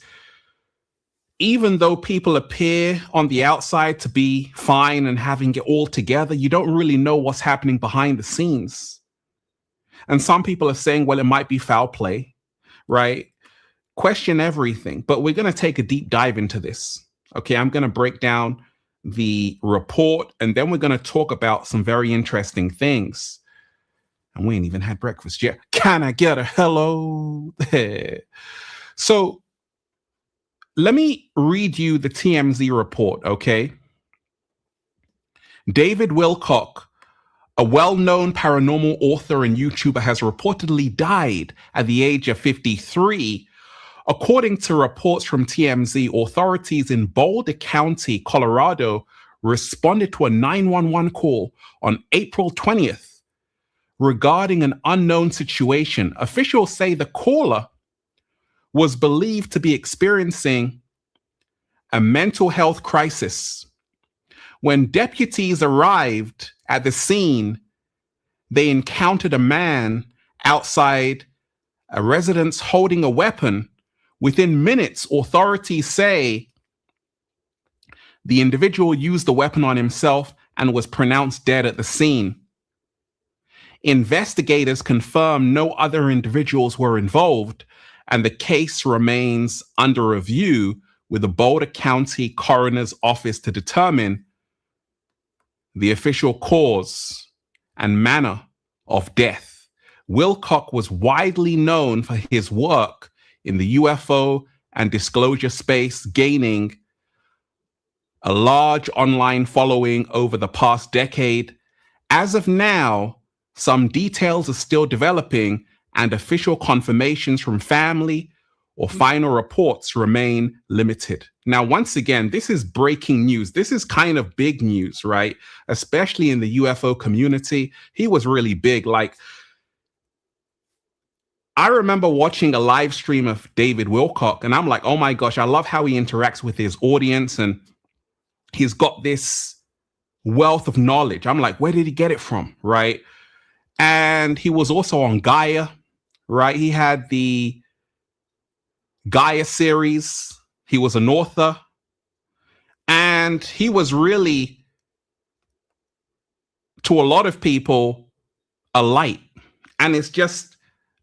even though people appear on the outside to be fine and having it all together, you don't really know what's happening behind the scenes. And some people are saying, well, it might be foul play, right? Question everything. But we're going to take a deep dive into this. Okay, I'm going to break down the report, and then we're going to talk about some very interesting things. And we ain't even had breakfast yet. Can I get a hello? So let me read you the TMZ report, okay? David Wilcock, a well-known paranormal author and YouTuber, has reportedly died at the age of 53. According to reports from TMZ, authorities in Boulder County, Colorado, responded to a 911 call on April 20th. Regarding an unknown situation. Officials say the caller was believed to be experiencing a mental health crisis. When deputies arrived at the scene, they encountered a man outside a residence holding a weapon. Within minutes, authorities say the individual used the weapon on himself and was pronounced dead at the scene. Investigators confirm no other individuals were involved, and the case remains under review with the Boulder County Coroner's Office to determine the official cause and manner of death. Wilcock was widely known for his work in the UFO and disclosure space, gaining a large online following over the past decade. As of now, some details are still developing, and official confirmations from family or final reports remain limited. Now, once again, this is breaking news. This is kind of big news, right? Especially in the UFO community. He was really big. Like, I remember watching a live stream of David Wilcock, and I'm like, oh my gosh, I love how he interacts with his audience, and he's got this wealth of knowledge. I'm like, where did he get it from, right? And he was also on Gaia, right? He had the Gaia series. He was an author. And he was really, to a lot of people, a light. And it's just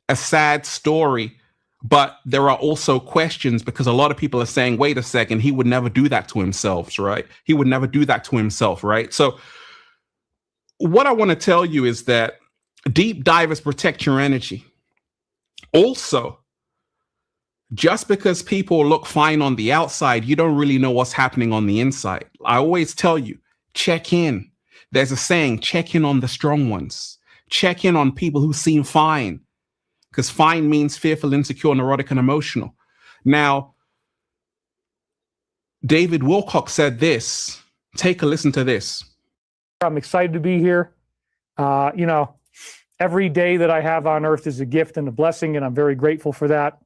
a sad story. But there are also questions, because a lot of people are saying, wait a second, he would never do that to himself, right? He would never do that to himself, right? So what I want to tell you is that deep divers protect your energy. Also, just because people look fine on the outside, you don't really know what's happening on the inside. I always tell you, check in. There's a saying, check in on the strong ones. Check in on people who seem fine, because fine means fearful, insecure, neurotic, and emotional. Now, David Wilcock said this. Take a listen to this. I'm excited to be here. Every day that I have on earth is a gift and a blessing, and I'm very grateful for that,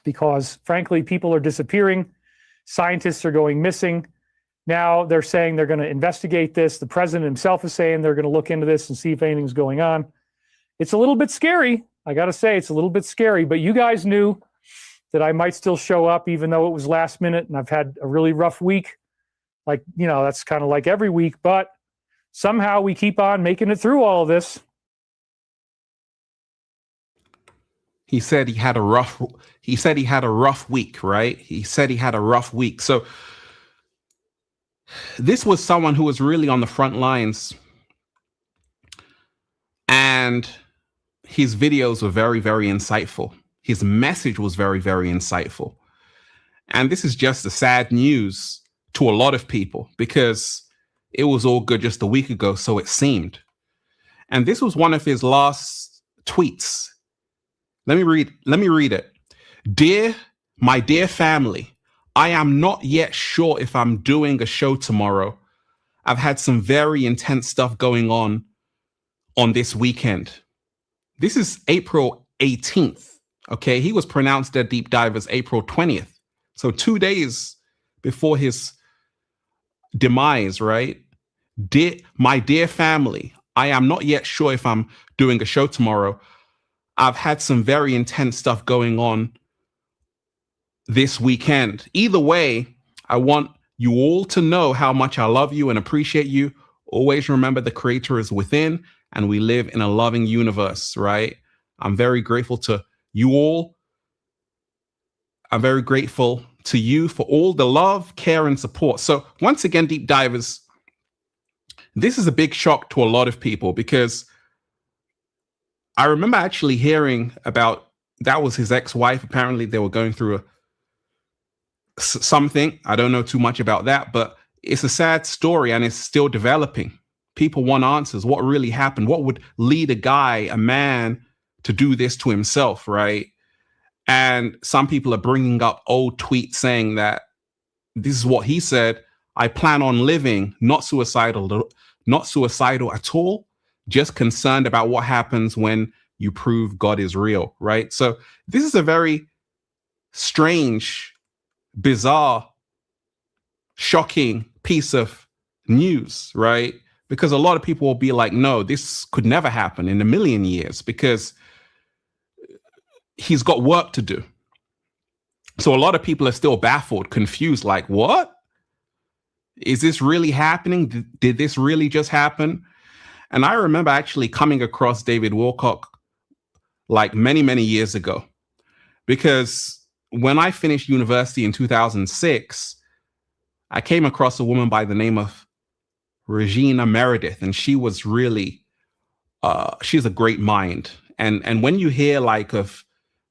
because frankly, people are disappearing. Scientists are going missing. Now they're saying they're going to investigate this. The president himself is saying they're going to look into this and see if anything's going on. It's a little bit scary. I got to say, it's a little bit scary, but you guys knew that I might still show up, even though it was last minute and I've had a really rough week. That's kind of like every week, but somehow we keep on making it through all of this. He said he had a rough week, right? He said he had a rough week. So this was someone who was really on the front lines, and his videos were very, very insightful. His message was very, very insightful. And this is just the sad news to a lot of people, because it was all good just a week ago, so it seemed. And this was one of his last tweets. Let me read it. My dear family, I am not yet sure if I'm doing a show tomorrow. I've had some very intense stuff going on this weekend. This is April 18th. Okay, he was pronounced dead deep divers April 20th. So 2 days before his demise, right? My dear family, I am not yet sure if I'm doing a show tomorrow. I've had some very intense stuff going on this weekend. Either way, I want you all to know how much I love you and appreciate you. Always remember the Creator is within, and we live in a loving universe, right? I'm very grateful to you all. I'm very grateful to you for all the love, care, and support. So once again, deep divers, this is a big shock to a lot of people, because I remember actually hearing about, that was his ex-wife. Apparently they were going through something. I don't know too much about that, but it's a sad story and it's still developing. People want answers. What really happened? What would lead a man to do this to himself, right? And some people are bringing up old tweets saying that this is what he said: I plan on living, not suicidal at all, just concerned about what happens when you prove God is real, right? So this is a very strange, bizarre, shocking piece of news, right? Because a lot of people will be like, no, this could never happen in a million years, because he's got work to do. So a lot of people are still baffled, confused, like, what? Is this really happening? Did this really just happen? And I remember actually coming across David Wilcock like many, many years ago, because when I finished university in 2006, I came across a woman by the name of Regina Meredith, and she was really, she's a great mind. And when you hear like of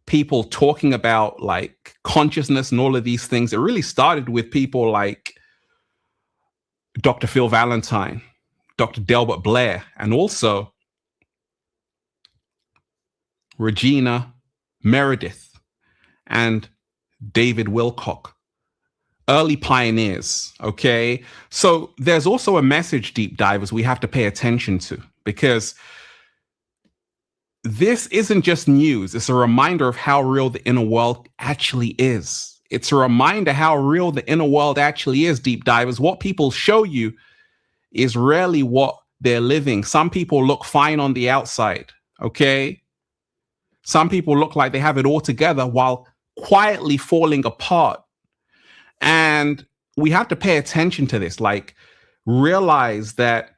people talking about like consciousness and all of these things, it really started with people like Dr. Phil Valentine, Dr. Delbert Blair, and also Regina Meredith and David Wilcock, early pioneers, okay? So there's also a message, deep divers, we have to pay attention to, because this isn't just news. It's a reminder of how real the inner world actually is. It's a reminder how real the inner world actually is, deep divers. What people show you is rarely what they're living. Some people look fine on the outside, okay? Some people look like they have it all together while quietly falling apart. And we have to pay attention to this. Like, realize that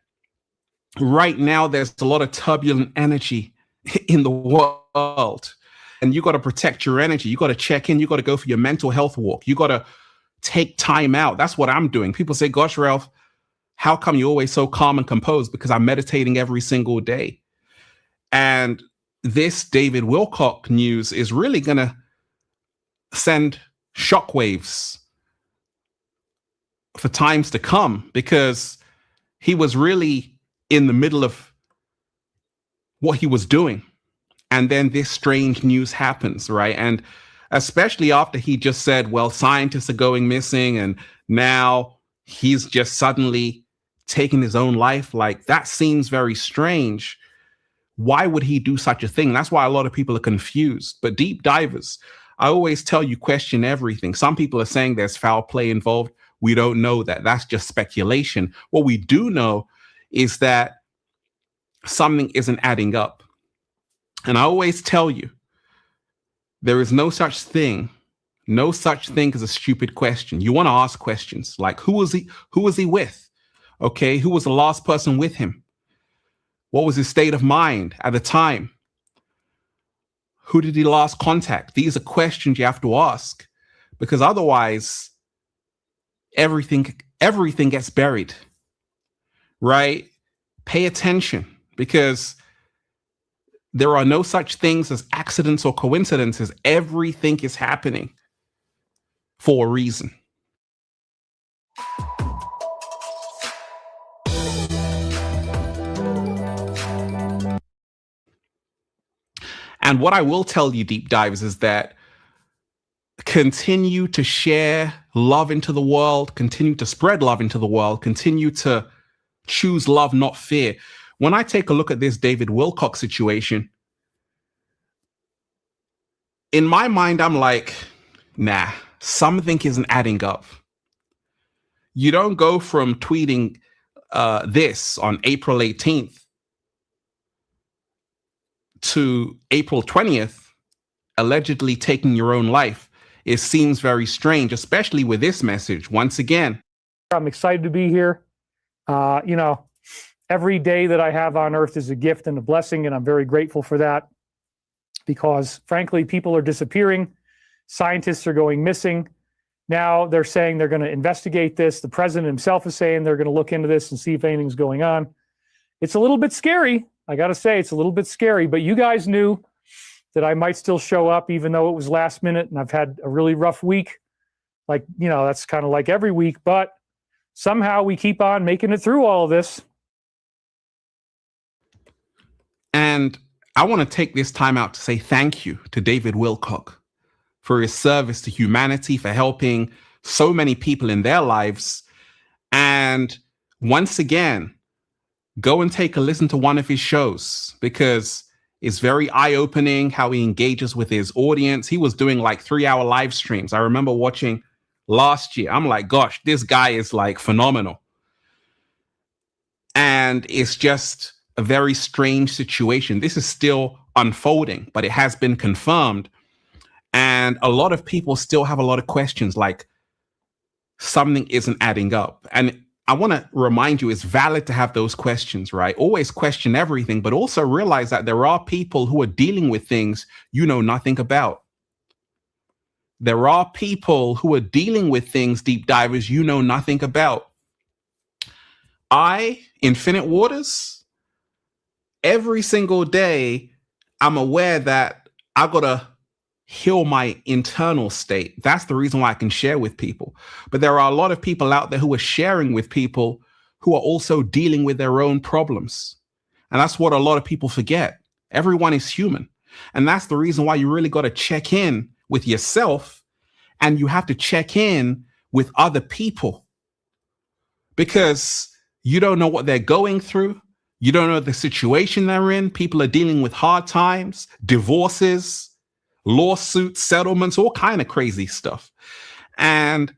right now there's a lot of turbulent energy in the world, and you got to protect your energy. You got to check in. You got to go for your mental health walk. You got to take time out. That's what I'm doing. People say, gosh, Ralph, how come you're always so calm and composed? Because I'm meditating every single day. And this David Wilcock news is really going to send shockwaves for times to come, because he was really in the middle of what he was doing. And then this strange news happens, right? And especially after he just said, well, scientists are going missing, and now he's just suddenly taking his own life. Like, that seems very strange. Why would he do such a thing? That's why a lot of people are confused. But deep divers, I always tell you, question everything. Some people are saying there's foul play involved. We don't know that. That's just speculation. What we do know is that something isn't adding up. And I always tell you, there is no such thing as a stupid question. You want to ask questions like, who was he with? Okay, who was the last person with him? What was his state of mind at the time? Who did he last contact? These are questions you have to ask, because otherwise everything gets buried, right? Pay attention, because there are no such things as accidents or coincidences. Everything is happening for a reason. And what I will tell you, deep divers, is that continue to share love into the world, continue to spread love into the world, continue to choose love, not fear. When I take a look at this David Wilcock situation, in my mind, I'm like, nah, something isn't adding up. You don't go from tweeting this on April 18th to April 20th, allegedly taking your own life. It seems very strange, especially with this message. Once again, I'm excited to be here. Every day that I have on earth is a gift and a blessing, and I'm very grateful for that, because frankly, people are disappearing. Scientists are going missing. Now they're saying they're going to investigate this. The president himself is saying they're going to look into this and see if anything's going on. It's a little bit scary. I got to say, it's a little bit scary, but you guys knew that I might still show up, even though it was last minute and I've had a really rough week. Like, that's kind of like every week, but somehow we keep on making it through all of this. And I want to take this time out to say thank you to David Wilcock for his service to humanity, for helping so many people in their lives. And once again, go and take a listen to one of his shows, because it's very eye-opening how he engages with his audience. He was doing like 3-hour live streams. I remember watching last year. I'm like, gosh, this guy is like phenomenal. And it's just a very strange situation. This is still unfolding, but it has been confirmed. And a lot of people still have a lot of questions, like something isn't adding up. And I want to remind you, it's valid to have those questions, right? Always question everything, but also realize that there are people who are dealing with things you know nothing about. There are people who are dealing with things, deep divers, you know nothing about. Infinite Waters, every single day, I'm aware that I got to heal my internal state. That's the reason why I can share with people. But there are a lot of people out there who are sharing with people who are also dealing with their own problems. And that's what a lot of people forget. Everyone is human. And that's the reason why you really got to check in with yourself, and you have to check in with other people, because you don't know what they're going through. You don't know the situation they're in. People are dealing with hard times, divorces, lawsuits, settlements, all kind of crazy stuff. And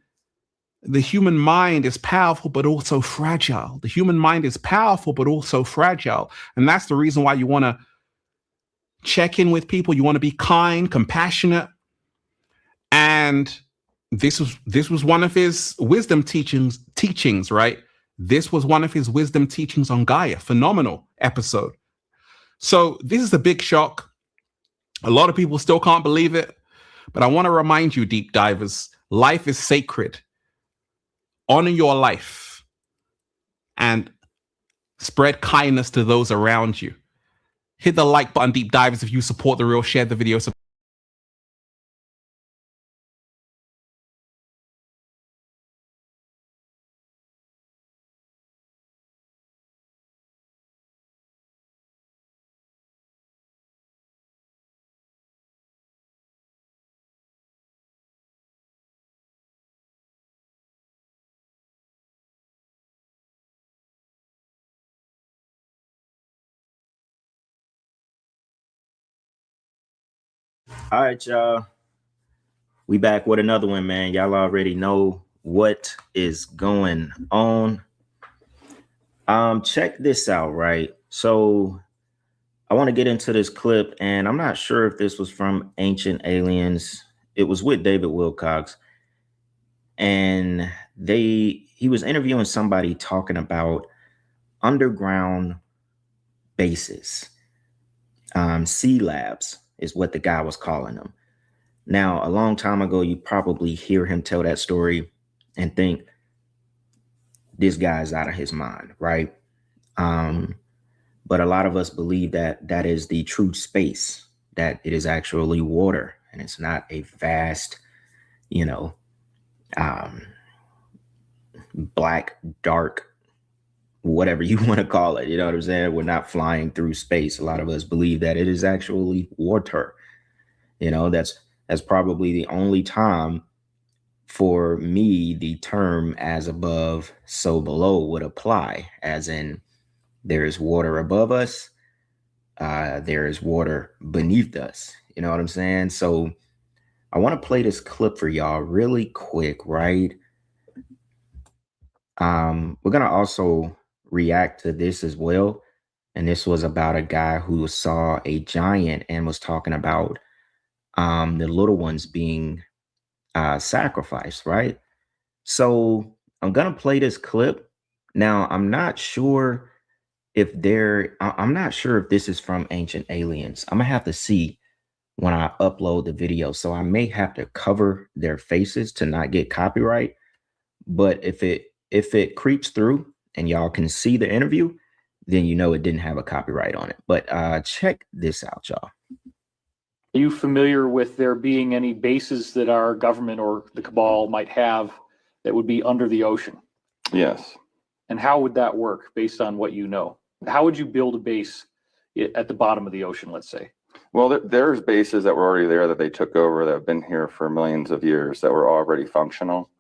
the human mind is powerful, but also fragile. The human mind is powerful, but also fragile. And that's the reason why you want to check in with people. You want to be kind, compassionate, and this was one of his wisdom teachings, right? This was one of his wisdom teachings on Gaia. Phenomenal episode. So this is a big shock. A lot of people still can't believe it, but I want to remind you, deep divers, life is sacred. Honor your life and spread kindness to those around you. Hit the like button, deep divers, if you support the real. Share the video. All right, y'all. We back with another one, man. Y'all already know what is going on. Check this out, right? So I want to get into this clip, and I'm not sure if this was from Ancient Aliens. It was with David Wilcock, and he was interviewing somebody talking about underground bases. C labs is what the guy was calling them. Now, a long time ago, you probably hear him tell that story and think this guy's out of his mind, right? But a lot of us believe that that is the true space, that it is actually water, and it's not a vast, black, dark, whatever you want to call it. You know what I'm saying? We're not flying through space. A lot of us believe that it is actually water. That's probably the only time for me the term as above, so below would apply, as in there is water above us, there is water beneath us. You know what I'm saying? So I want to play this clip for y'all really quick, right? We're going to also react to this as well. And this was about a guy who saw a giant and was talking about the little ones being sacrificed, right? So I'm going to play this clip. Now, I'm not sure if this is from Ancient Aliens. I'm going to have to see when I upload the video. So I may have to cover their faces to not get copyright. But if it creeps through and y'all can see the interview, then you know it didn't have a copyright on it. But check this out, y'all. Are you familiar with there being any bases that our government or the cabal might have that would be under the ocean? Yes. And how would that work based on what you know? How would you build a base at the bottom of the ocean, let's say? Well, there's bases that were already there that they took over that have been here for millions of years that were already functional.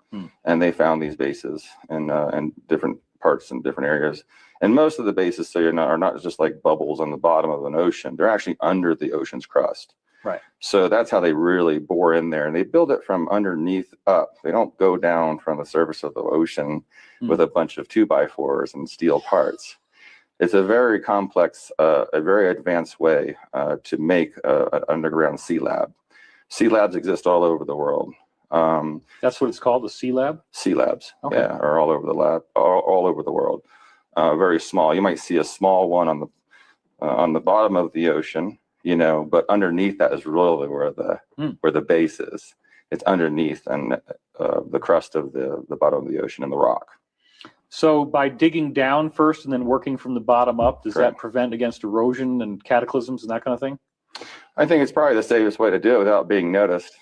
And they found these bases in different parts and different areas. And most of the bases are not just like bubbles on the bottom of an ocean. They're actually under the ocean's crust. Right. So that's how they really bore in there. And they build it from underneath up. They don't go down from the surface of the ocean with a bunch of 2x4s and steel parts. It's a very complex, a very advanced way to make an underground sea lab. Sea labs exist all over the world. That's what it's called, the sea lab? Sea labs, okay. Yeah, are all over the all over the world. Very small. You might see a small one on the bottom of the ocean, but underneath that is really where the base is. It's underneath and the crust of the bottom of the ocean and the rock. So by digging down first and then working from the bottom up, does Correct. that prevent against erosion and cataclysms and that kind of thing? I think it's probably the safest way to do it without being noticed.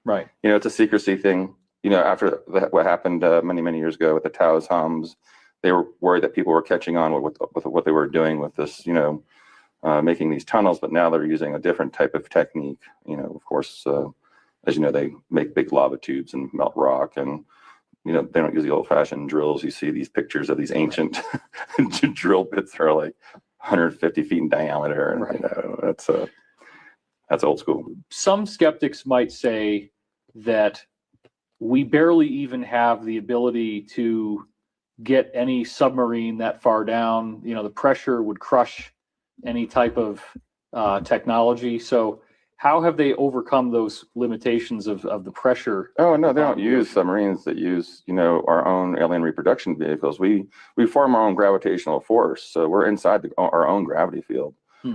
Right. It's a secrecy thing. After what happened many years ago with the Tao's hums, they were worried that people were catching on with what they were doing with this, making these tunnels. But now they're using a different type of technique. Of course, as you know, they make big lava tubes and melt rock, and they don't use the old-fashioned drills. You see these pictures of these ancient drill bits that are like 150 feet in diameter, and right. That's old school. Some skeptics might say that we barely even have the ability to get any submarine that far down. The pressure would crush any type of technology. So How have they overcome those limitations of the pressure? Oh no, they don't use submarines that use, our own alien reproduction vehicles. We form our own gravitational force, so we're inside our own gravity field.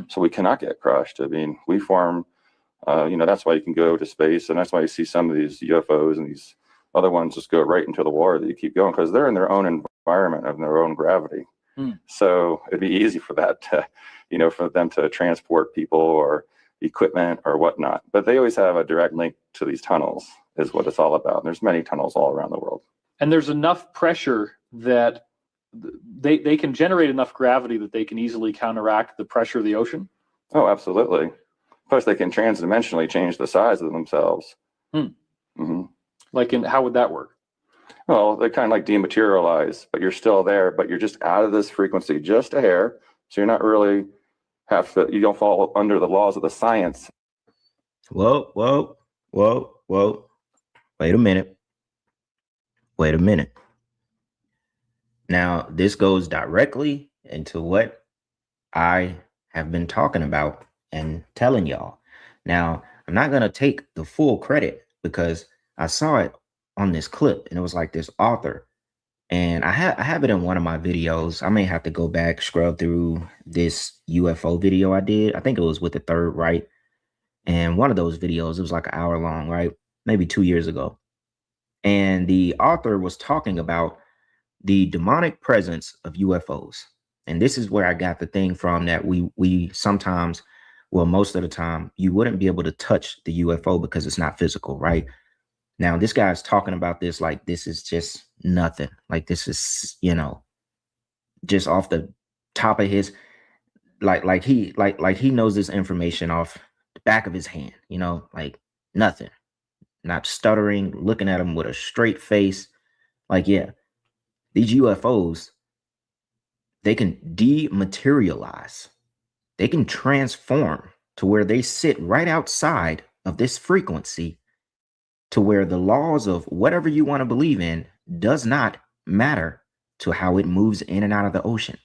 So we cannot get crushed. I mean, we form, that's why you can go to space, and that's why you see some of these UFOs and these other ones just go right into the water that you keep going, because they're in their own environment of their own gravity. So it'd be easy for that to, for them to transport people or equipment or whatnot. But they always have a direct link to these tunnels, is what it's all about. And there's many tunnels all around the world. And there's enough pressure that they can generate enough gravity that they can easily counteract the pressure of the ocean? Oh, absolutely. Plus, they can transdimensionally change the size of themselves. Like, how would that work? Well, they kind of like dematerialize, but you're still there, but you're just out of this frequency just a hair. So you're not really you don't fall under the laws of the science. Whoa. Wait a minute. Now, this goes directly into what I have been talking about and telling y'all. Now, I'm not going to take the full credit because I saw it on this clip and it was like this author, and I have it in one of my videos. I may have to go back, scrub through this UFO video I did. I think it was with the Third Right. And one of those videos, it was like an hour long, right? Maybe 2 years ago. And the author was talking about the demonic presence of UFOs. And this is where I got the thing from, that we sometimes, well, most of the time, you wouldn't be able to touch the UFO because it's not physical, right? Now, this guy's talking about this like this is just nothing. Like this is, just off the top of his, like he knows this information off the back of his hand, like nothing. Not stuttering, looking at him with a straight face. Like, yeah, these UFOs, they can dematerialize. They can transform to where they sit right outside of this frequency, to where the laws of whatever you want to believe in does not matter to how it moves in and out of the ocean.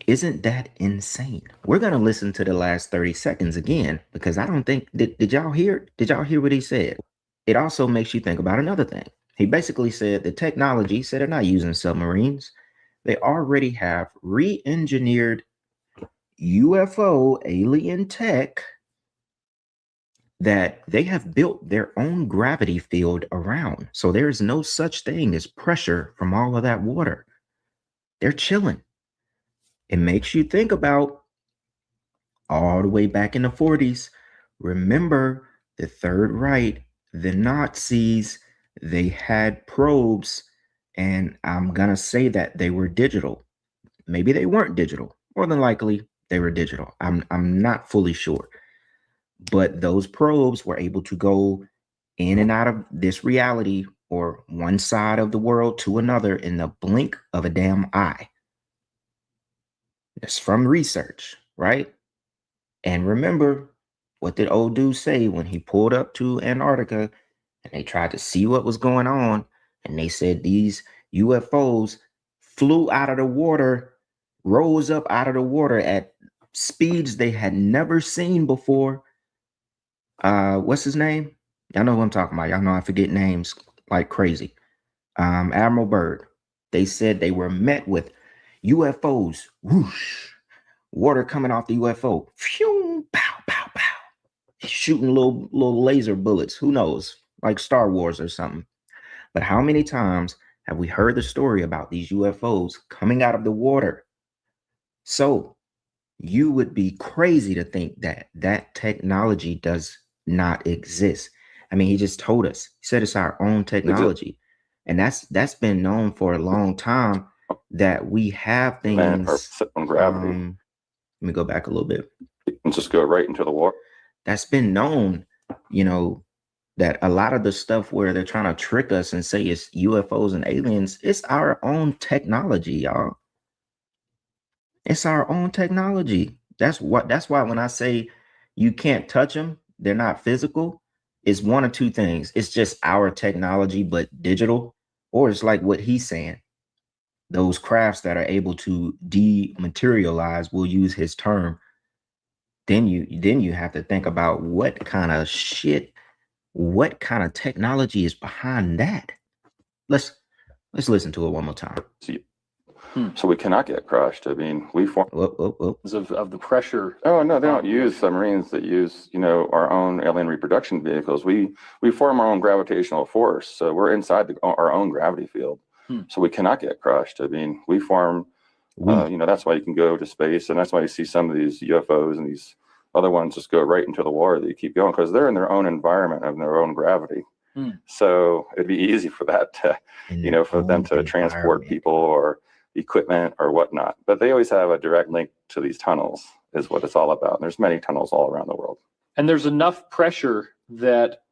Isn't that insane? We're going to listen to the last 30 seconds again, because I don't think, did y'all hear what he said? It also makes you think about another thing. He basically said the technology, said they're not using submarines. They already have re-engineered UFO alien tech that they have built their own gravity field around. So there's no such thing as pressure from all of that water. They're chilling. It makes you think about all the way back in the 40s. Remember the Third Reich, the Nazis, they had probes, and I'm going to say that they were digital. Maybe they weren't digital. More than likely, they were digital. I'm not fully sure. But those probes were able to go in and out of this reality, or one side of the world to another, in the blink of a damn eye. It's from research, right? And remember, what did old dude say when he pulled up to Antarctica and they tried to see what was going on? And they said these UFOs flew out of the water, rose up out of the water at speeds they had never seen before. What's his name? Y'all know who I'm talking about. Y'all know I forget names like crazy. Admiral Byrd. They said they were met with UFOs. Whoosh. Water coming off the UFO. Phew, pow, pow, pow. Shooting little laser bullets. Who knows? Like Star Wars or something. But how many times have we heard the story about these UFOs coming out of the water? So you would be crazy to think that that technology does not exist. I mean, he just told us. He said it's our own technology. And that's been known for a long time, that we have things on gravity. Let me go back a little bit. And just go right into the water. That's been known, that a lot of the stuff where they're trying to trick us and say it's UFOs and aliens, it's our own technology, y'all. It's our own technology. That's why when I say you can't touch them, they're not physical, it's one of two things. It's just our technology, but digital, or it's like what he's saying. Those crafts that are able to dematerialize, we'll use his term, then you have to think about what kind of technology is behind that. Let's listen to it one more time. So we cannot get crushed. I mean, we form of the pressure. Oh no, they don't use submarines that use, our own alien reproduction vehicles. We form our own gravitational force, so we're inside our own gravity field. So we cannot get crushed. I mean, we form. That's why you can go to space, and that's why you see some of these UFOs and these other ones just go right into the water. They keep going because they're in their own environment of their own gravity. So it'd be easy for that to, for them to transport people or equipment or whatnot. But they always have a direct link to these tunnels, is what it's all about. And there's many tunnels all around the world. And there's enough pressure that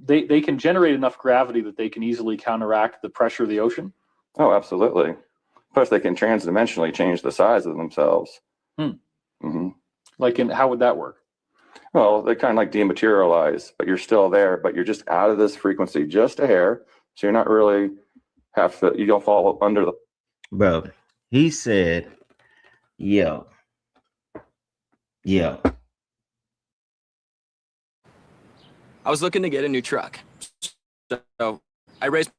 they can generate enough gravity that they can easily counteract the pressure of the ocean. Oh, absolutely. Plus, they can transdimensionally change the size of themselves. Like, how would that work? Well, they kind of like dematerialize, but you're still there, but you're just out of this frequency just a hair. So you're not really you don't fall under the. Bro, he said, yo. I was looking to get a new truck. So I raised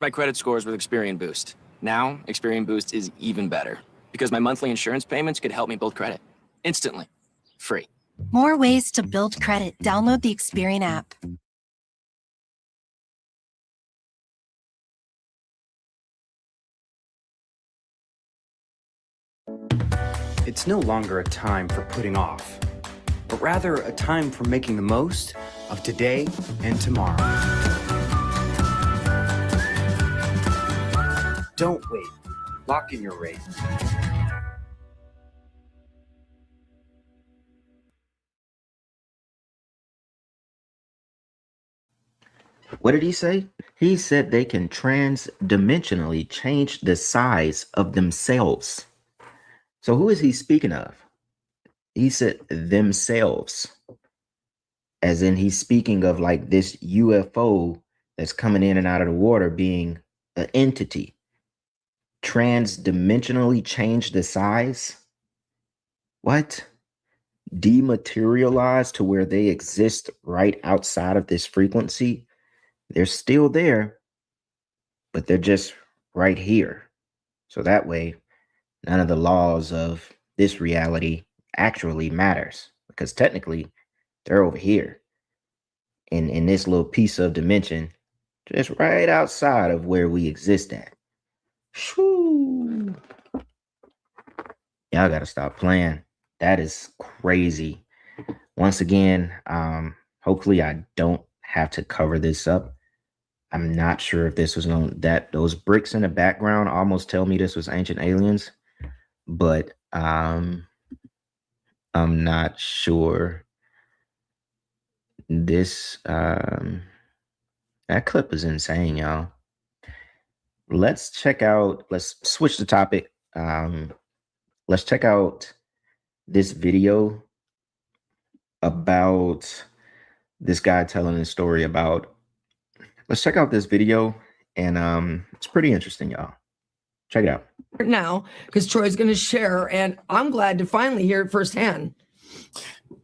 my credit scores with Experian Boost. Now, Experian Boost is even better because my monthly insurance payments could help me build credit instantly. Free. More ways to build credit. Download the Experian app. It's no longer a time for putting off, but rather a time for making the most of today and tomorrow. Don't wait. Lock in your rate. What did he say? He said they can transdimensionally change the size of themselves. So who is he speaking of? He said themselves. As in he's speaking of like this UFO that's coming in and out of the water being an entity. Transdimensionally change the size? What? Dematerialize to where they exist right outside of this frequency? They're still there, but they're just right here. So that way, none of the laws of this reality actually matters, because technically they're over here in this little piece of dimension, just right outside of where we exist at. Shoo. Y'all gotta stop playing. That is crazy. Once again, hopefully I don't have to cover this up. I'm not sure if this was those bricks in the background almost tell me this was ancient aliens, but I'm not sure. This that clip is insane, y'all. Let's switch the topic. Let's check out this video about this guy telling his story about. Let's check out this video, and it's pretty interesting, y'all. Check it out. Now, because Troy's going to share, and I'm glad to finally hear it firsthand.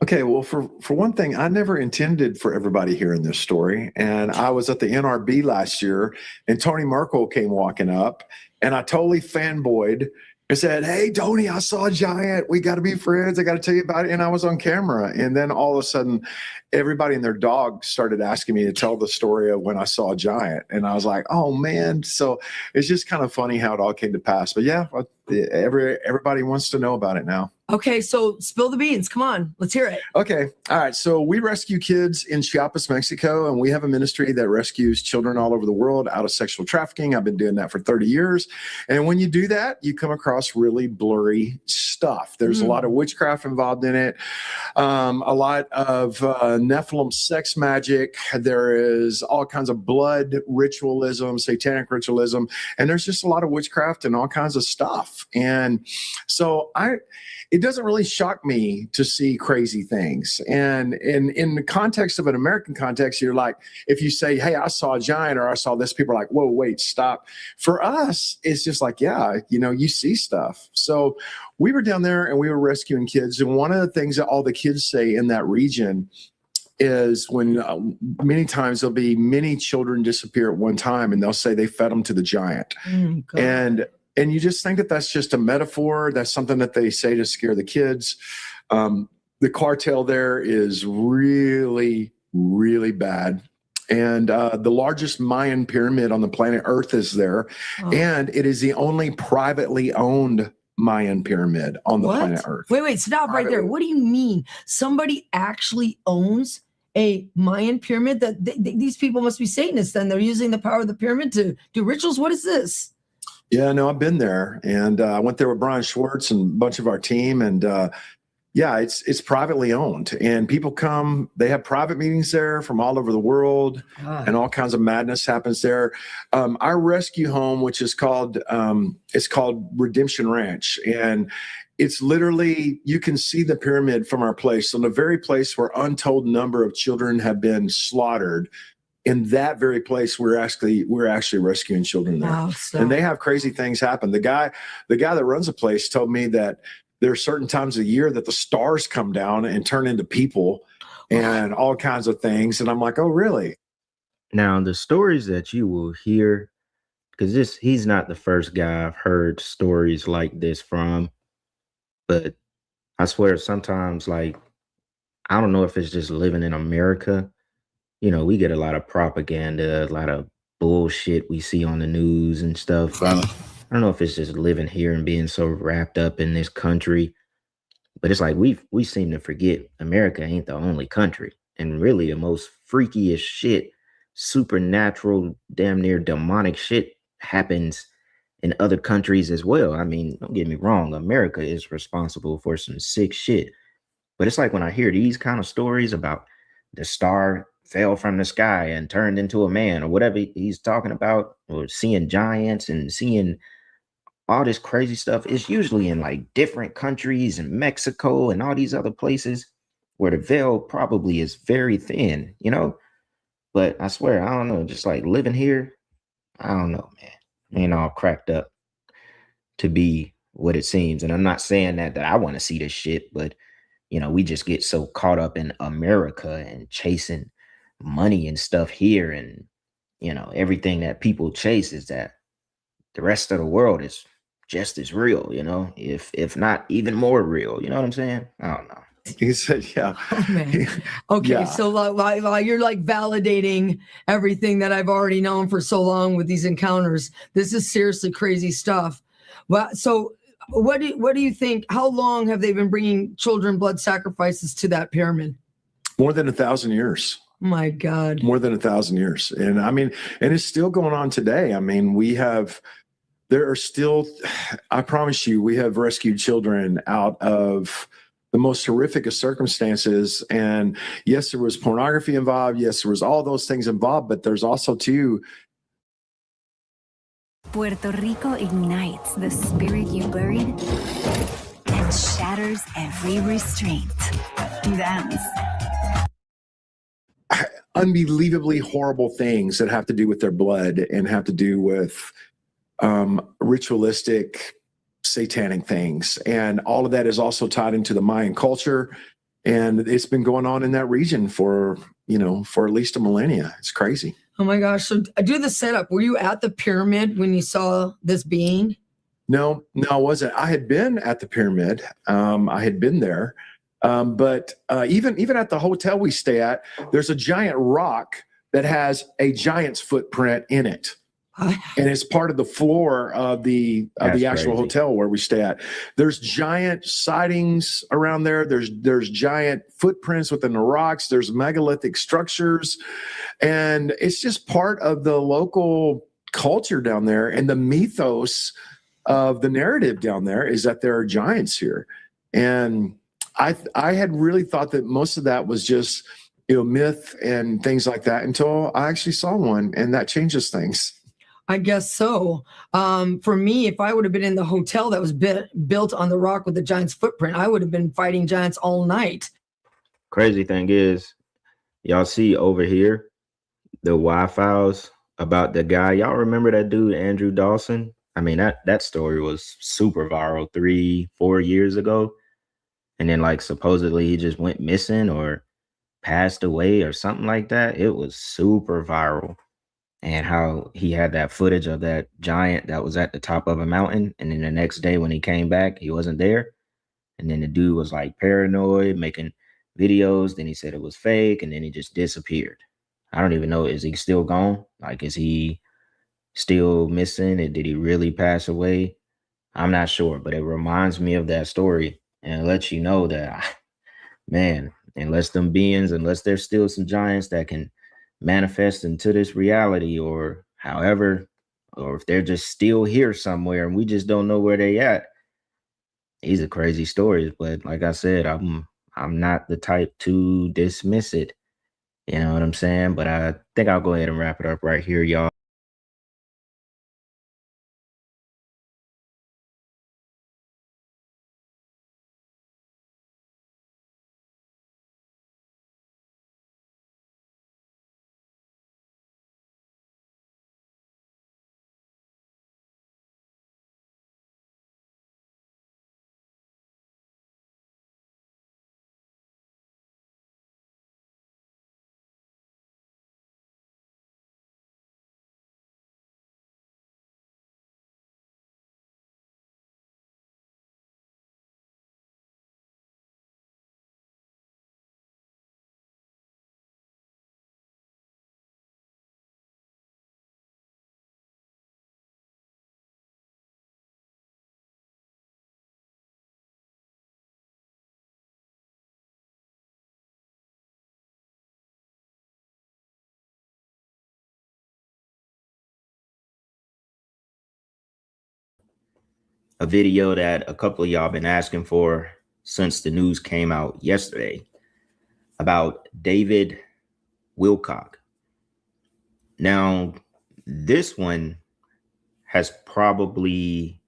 Okay, well, for one thing, I never intended for everybody hearing this story. And I was at the NRB last year, and Tony Merkel came walking up, and I totally fanboyed and said, "Hey, Tony, I saw a giant. We got to be friends. I got to tell you about it." And I was on camera. And then all of a sudden, everybody and their dog started asking me to tell the story of when I saw a giant. And I was like, oh, man. So it's just kind of funny how it all came to pass. But yeah, everybody wants to know about it now. Okay, so spill the beans. Come on, let's hear it. Okay, all right. So we rescue kids in Chiapas, Mexico, and we have a ministry that rescues children all over the world out of sexual trafficking. I've been doing that for 30 years. And when you do that, you come across really blurry stuff. There's a lot of witchcraft involved in it, a lot of Nephilim sex magic. There is all kinds of blood ritualism, satanic ritualism, and there's just a lot of witchcraft and all kinds of stuff. And so it doesn't really shock me to see crazy things. And in the context of an American context, you're like, if you say, hey, I saw a giant or I saw this, people are like, whoa, wait, stop. For us, it's just like, yeah, you see stuff. So we were down down there and we were rescuing kids. And one of the things that all the kids say in that region is when many times there'll be many children disappear at one time, and they'll say they fed them to the giant. And you just think that that's just a metaphor. That's something that they say to scare the kids. The cartel there is really, really bad. And the largest Mayan pyramid on the planet Earth is there. And it is the only privately owned Mayan pyramid on the planet Earth. Wait, stop right there. What do you mean? Somebody actually owns a Mayan pyramid? That these people must be Satanists then. They're using the power of the pyramid to do rituals. What is this? Yeah, no, I've been there. And I went there with Brian Schwartz and a bunch of our team. And yeah, it's privately owned, and people come. They have private meetings there from all over the world, and all kinds of madness happens there. Our rescue home, which is called Redemption Ranch, and it's literally, you can see the pyramid from our place, on the very place where untold number of children have been slaughtered. In that very place, we're actually rescuing children there. Wow, and they have crazy things happen. The guy that runs the place told me that there are certain times of the year that the stars come down and turn into people and all kinds of things. And I'm like, oh, really? Now, the stories that you will hear, because he's not the first guy I've heard stories like this from, but I swear sometimes, like, I don't know if it's just living in America. You know, we get a lot of propaganda, a lot of bullshit we see on the news and stuff. I don't know if it's just living here and being so wrapped up in this country, but it's like we seem to forget America ain't the only country, and really the most freakiest shit, supernatural, damn near demonic shit happens in other countries as well. I mean, don't get me wrong, America is responsible for some sick shit, but it's like when I hear these kind of stories about the star fell from the sky and turned into a man or whatever he's talking about, or seeing giants and seeing all this crazy stuff, is usually in like different countries and Mexico and all these other places where the veil probably is very thin, you know? But I swear, I don't know, just like living here, I don't know, man. Ain't all cracked up to be what it seems. And I'm not saying that I want to see this shit, but you know, we just get so caught up in America and chasing money and stuff here, and you know, everything that people chase is that the rest of the world is just as real, you know, if not even more real. You know what I'm saying? I don't know. He said, yeah. Oh, man. Okay, Yeah. so while you're like validating everything that I've already known for so long with these encounters, this is seriously crazy stuff. Well, so what do you think? How long have they been bringing children blood sacrifices to that pyramid? More than 1,000 years. My God. More than 1,000 years. And I mean, and it's still going on today. I mean, there are still, I promise you, we have rescued children out of the most horrific of circumstances. And yes, there was pornography involved. Yes, there was all those things involved, but there's also too. Puerto Rico ignites the spirit you buried and shatters every restraint. Dance. Unbelievably horrible things that have to do with their blood and have to do with ritualistic, satanic things. And all of that is also tied into the Mayan culture. And it's been going on in that region for at least a millennia. It's crazy. Oh my gosh. So do the setup. Were you at the pyramid when you saw this being? No, I wasn't. I had been at the pyramid. I had been there. But even at the hotel we stay at, there's a giant rock that has a giant's footprint in it. And it's part of the floor of the actual hotel where we stay at. There's giant sightings around there. There's giant footprints within the rocks. There's megalithic structures. And it's just part of the local culture down there. And the mythos of the narrative down there is that there are giants here. And I had really thought that most of that was just, myth and things like that until I actually saw one, and that changes things. I guess so. For me, if I would have been in the hotel that was built on the rock with the giant's footprint, I would have been fighting giants all night. Crazy thing is, y'all see over here, the Wi-Fi's about the guy. Y'all remember that dude, Andrew Dawson? I mean, that story was super viral 3-4 years ago. And then like supposedly he just went missing or passed away or something like that. It was super viral. And how he had that footage of that giant that was at the top of a mountain. And then the next day when he came back, he wasn't there. And then the dude was like paranoid, making videos. Then he said it was fake. And then he just disappeared. I don't even know. Is he still gone? Like, is he still missing? And did he really pass away? I'm not sure, but it reminds me of that story and lets you know that, man, unless there's still some giants that can manifest into this reality or however, or if they're just still here somewhere and we just don't know where they at. These are crazy stories, but like I said, I'm not the type to dismiss it. You know what I'm saying? But I think I'll go ahead and wrap it up right here, y'all. A video that a couple of y'all been asking for since the news came out yesterday about David Wilcock. Now, this one has probably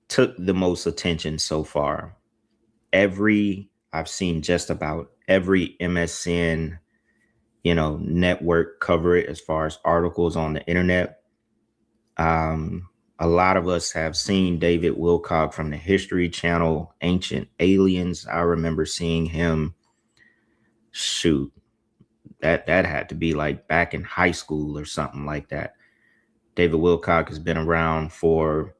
took the most attention so far. I've seen just about every MSN, network cover it as far as articles on the internet. A lot of us have seen David Wilcock from the History Channel, Ancient Aliens. I remember seeing him, that had to be like back in high school or something like that. David Wilcock has been around for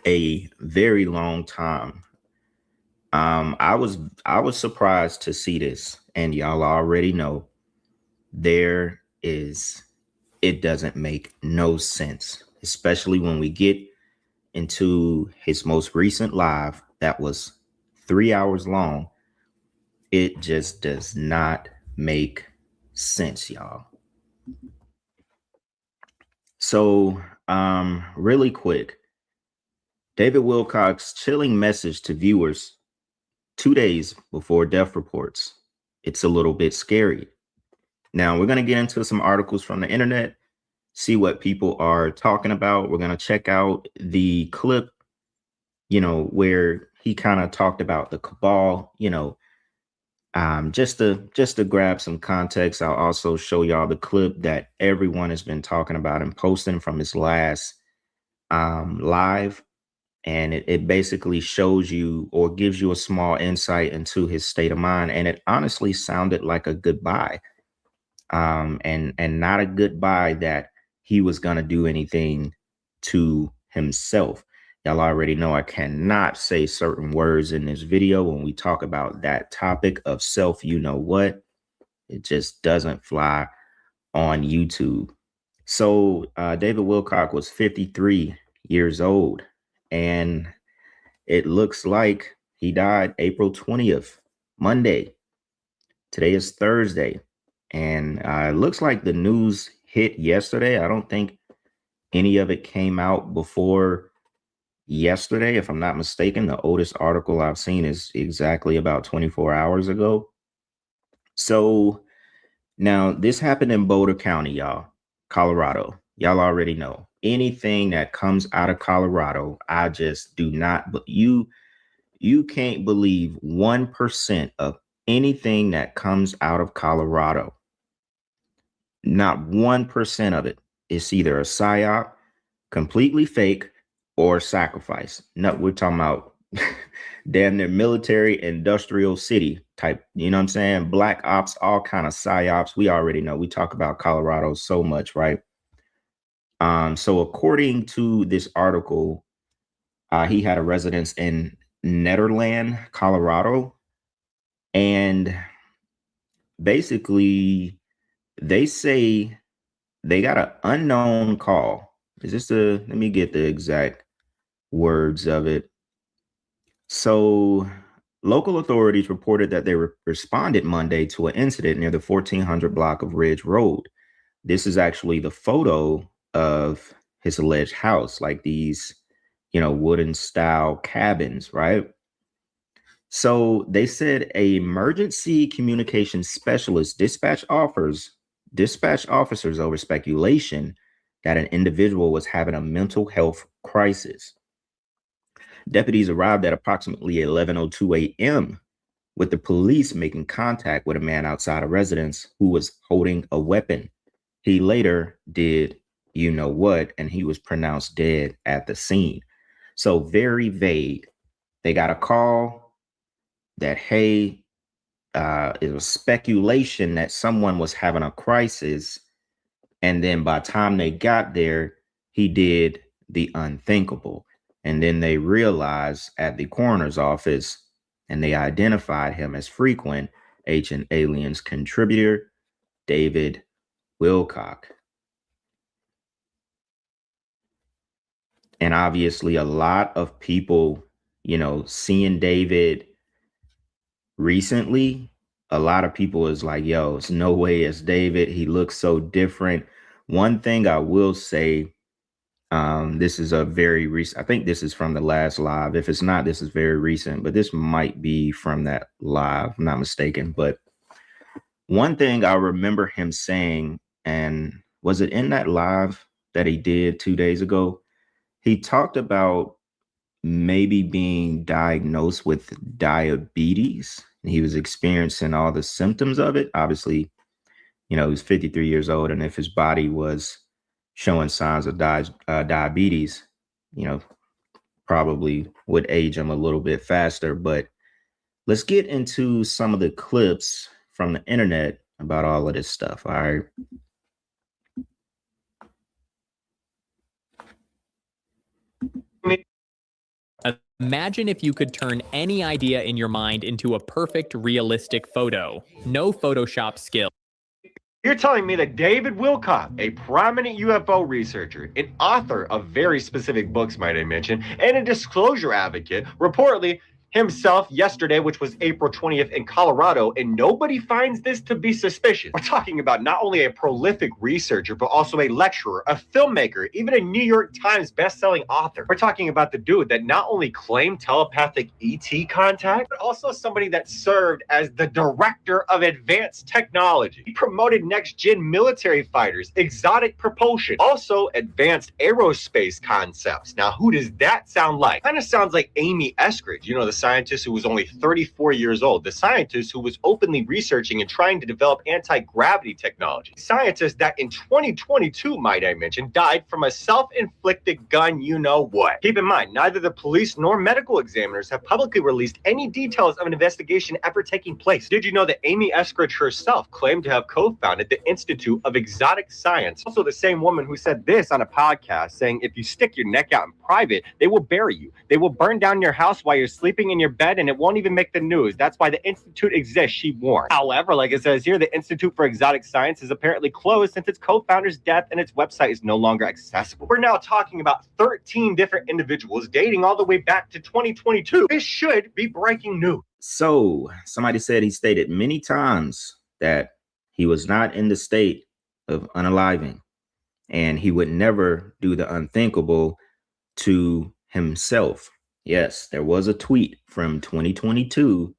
a very long time. I was surprised to see this, and y'all already know it doesn't make no sense, especially when we get into his most recent live that was 3 hours long. It just does not make sense, y'all. So, really quick, David Wilcock's chilling message to viewers 2 days before death reports. It's a little bit scary. Now, we're going to get into some articles from the internet, see what people are talking about. We're going to check out the clip, where he kind of talked about the cabal, just to grab some context. I'll also show y'all the clip that everyone has been talking about and posting from his last live. And it basically shows you or gives you a small insight into his state of mind. And it honestly sounded like a goodbye. And not a goodbye that he was going to do anything to himself. Y'all already know I cannot say certain words in this video when we talk about that topic of self. You know what? It just doesn't fly on YouTube. So David Wilcock was 53 years old, and it looks like he died April 20th, Monday. Today is Thursday. And it looks like the news hit yesterday. I don't think any of it came out before yesterday, if I'm not mistaken. The oldest article I've seen is exactly about 24 hours ago. So now this happened in Boulder County, y'all, Colorado. Y'all already know anything that comes out of Colorado. I just do not, but you can't believe 1% of anything that comes out of Colorado. Not 1% of it is either a psyop completely fake, or sacrifice. No, we're talking about damn near military industrial city type, you know what I'm saying? Black ops, all kind of psyops. We already know. We talk about Colorado so much, right? So according to this article, he had a residence in Nederland, Colorado. And basically, they say they got an unknown call. Is this let me get the exact words of it. So local authorities reported that they responded Monday to an incident near the 1400 block of Ridge Road. This is actually the photo of his alleged house, like these, wooden style cabins, right? So they said a emergency communication specialist dispatched officers over speculation that an individual was having a mental health crisis. Deputies arrived at approximately 11:02 a.m. with the police making contact with a man outside a residence who was holding a weapon. He later did you know what, and he was pronounced dead at the scene. So very vague. They got a call that, hey, it was speculation that someone was having a crisis. And then by the time they got there, he did the unthinkable. And then they realized at the coroner's office, and they identified him as frequent Ancient Aliens contributor, David Wilcock. And obviously a lot of people, seeing David recently, a lot of people is like, yo, it's no way it's David. He looks so different. One thing I will say, this is a very recent, I think this is from the last live. If it's not, this is very recent, but this might be from that live, I'm not mistaken. But one thing I remember him saying, and was it in that live that he did 2 days ago? He talked about maybe being diagnosed with diabetes. He was experiencing all the symptoms of it. Obviously, he was 53 years old. And if his body was showing signs of diabetes, probably would age him a little bit faster. But let's get into some of the clips from the internet about all of this stuff. All right. Imagine if you could turn any idea in your mind into a perfect, realistic photo. No Photoshop skill. You're telling me that David Wilcock, a prominent UFO researcher, an author of very specific books, might I mention, and a disclosure advocate, reportedly himself yesterday, which was April 20th in Colorado, and nobody finds this to be suspicious. We're talking about not only a prolific researcher, but also a lecturer, a filmmaker, even a New York Times best-selling author. We're talking about the dude that not only claimed telepathic ET contact, but also somebody that served as the director of advanced technology. He promoted next-gen military fighters, exotic propulsion, also advanced aerospace concepts. Now, who does that sound like? Kind of sounds like Amy Eskridge, the scientist who was only 34 years old, the scientist who was openly researching and trying to develop anti-gravity technology. The scientist that in 2022, might I mention, died from a self-inflicted gun you-know-what. Keep in mind, neither the police nor medical examiners have publicly released any details of an investigation ever taking place. Did you know that Amy Eskridge herself claimed to have co-founded the Institute of Exotic Science? Also the same woman who said this on a podcast, saying if you stick your neck out in private, they will bury you. They will burn down your house while you're sleeping in your bed, and it won't even make the news. That's why the Institute exists, she warned. However, like it says here, the Institute for Exotic Science is apparently closed since its co-founder's death, and its website is no longer accessible. We're now talking about 13 different individuals dating all the way back to 2022. This should be breaking news. So somebody said he stated many times that he was not in the state of unaliving, and he would never do the unthinkable to himself. Yes, there was a tweet from 2022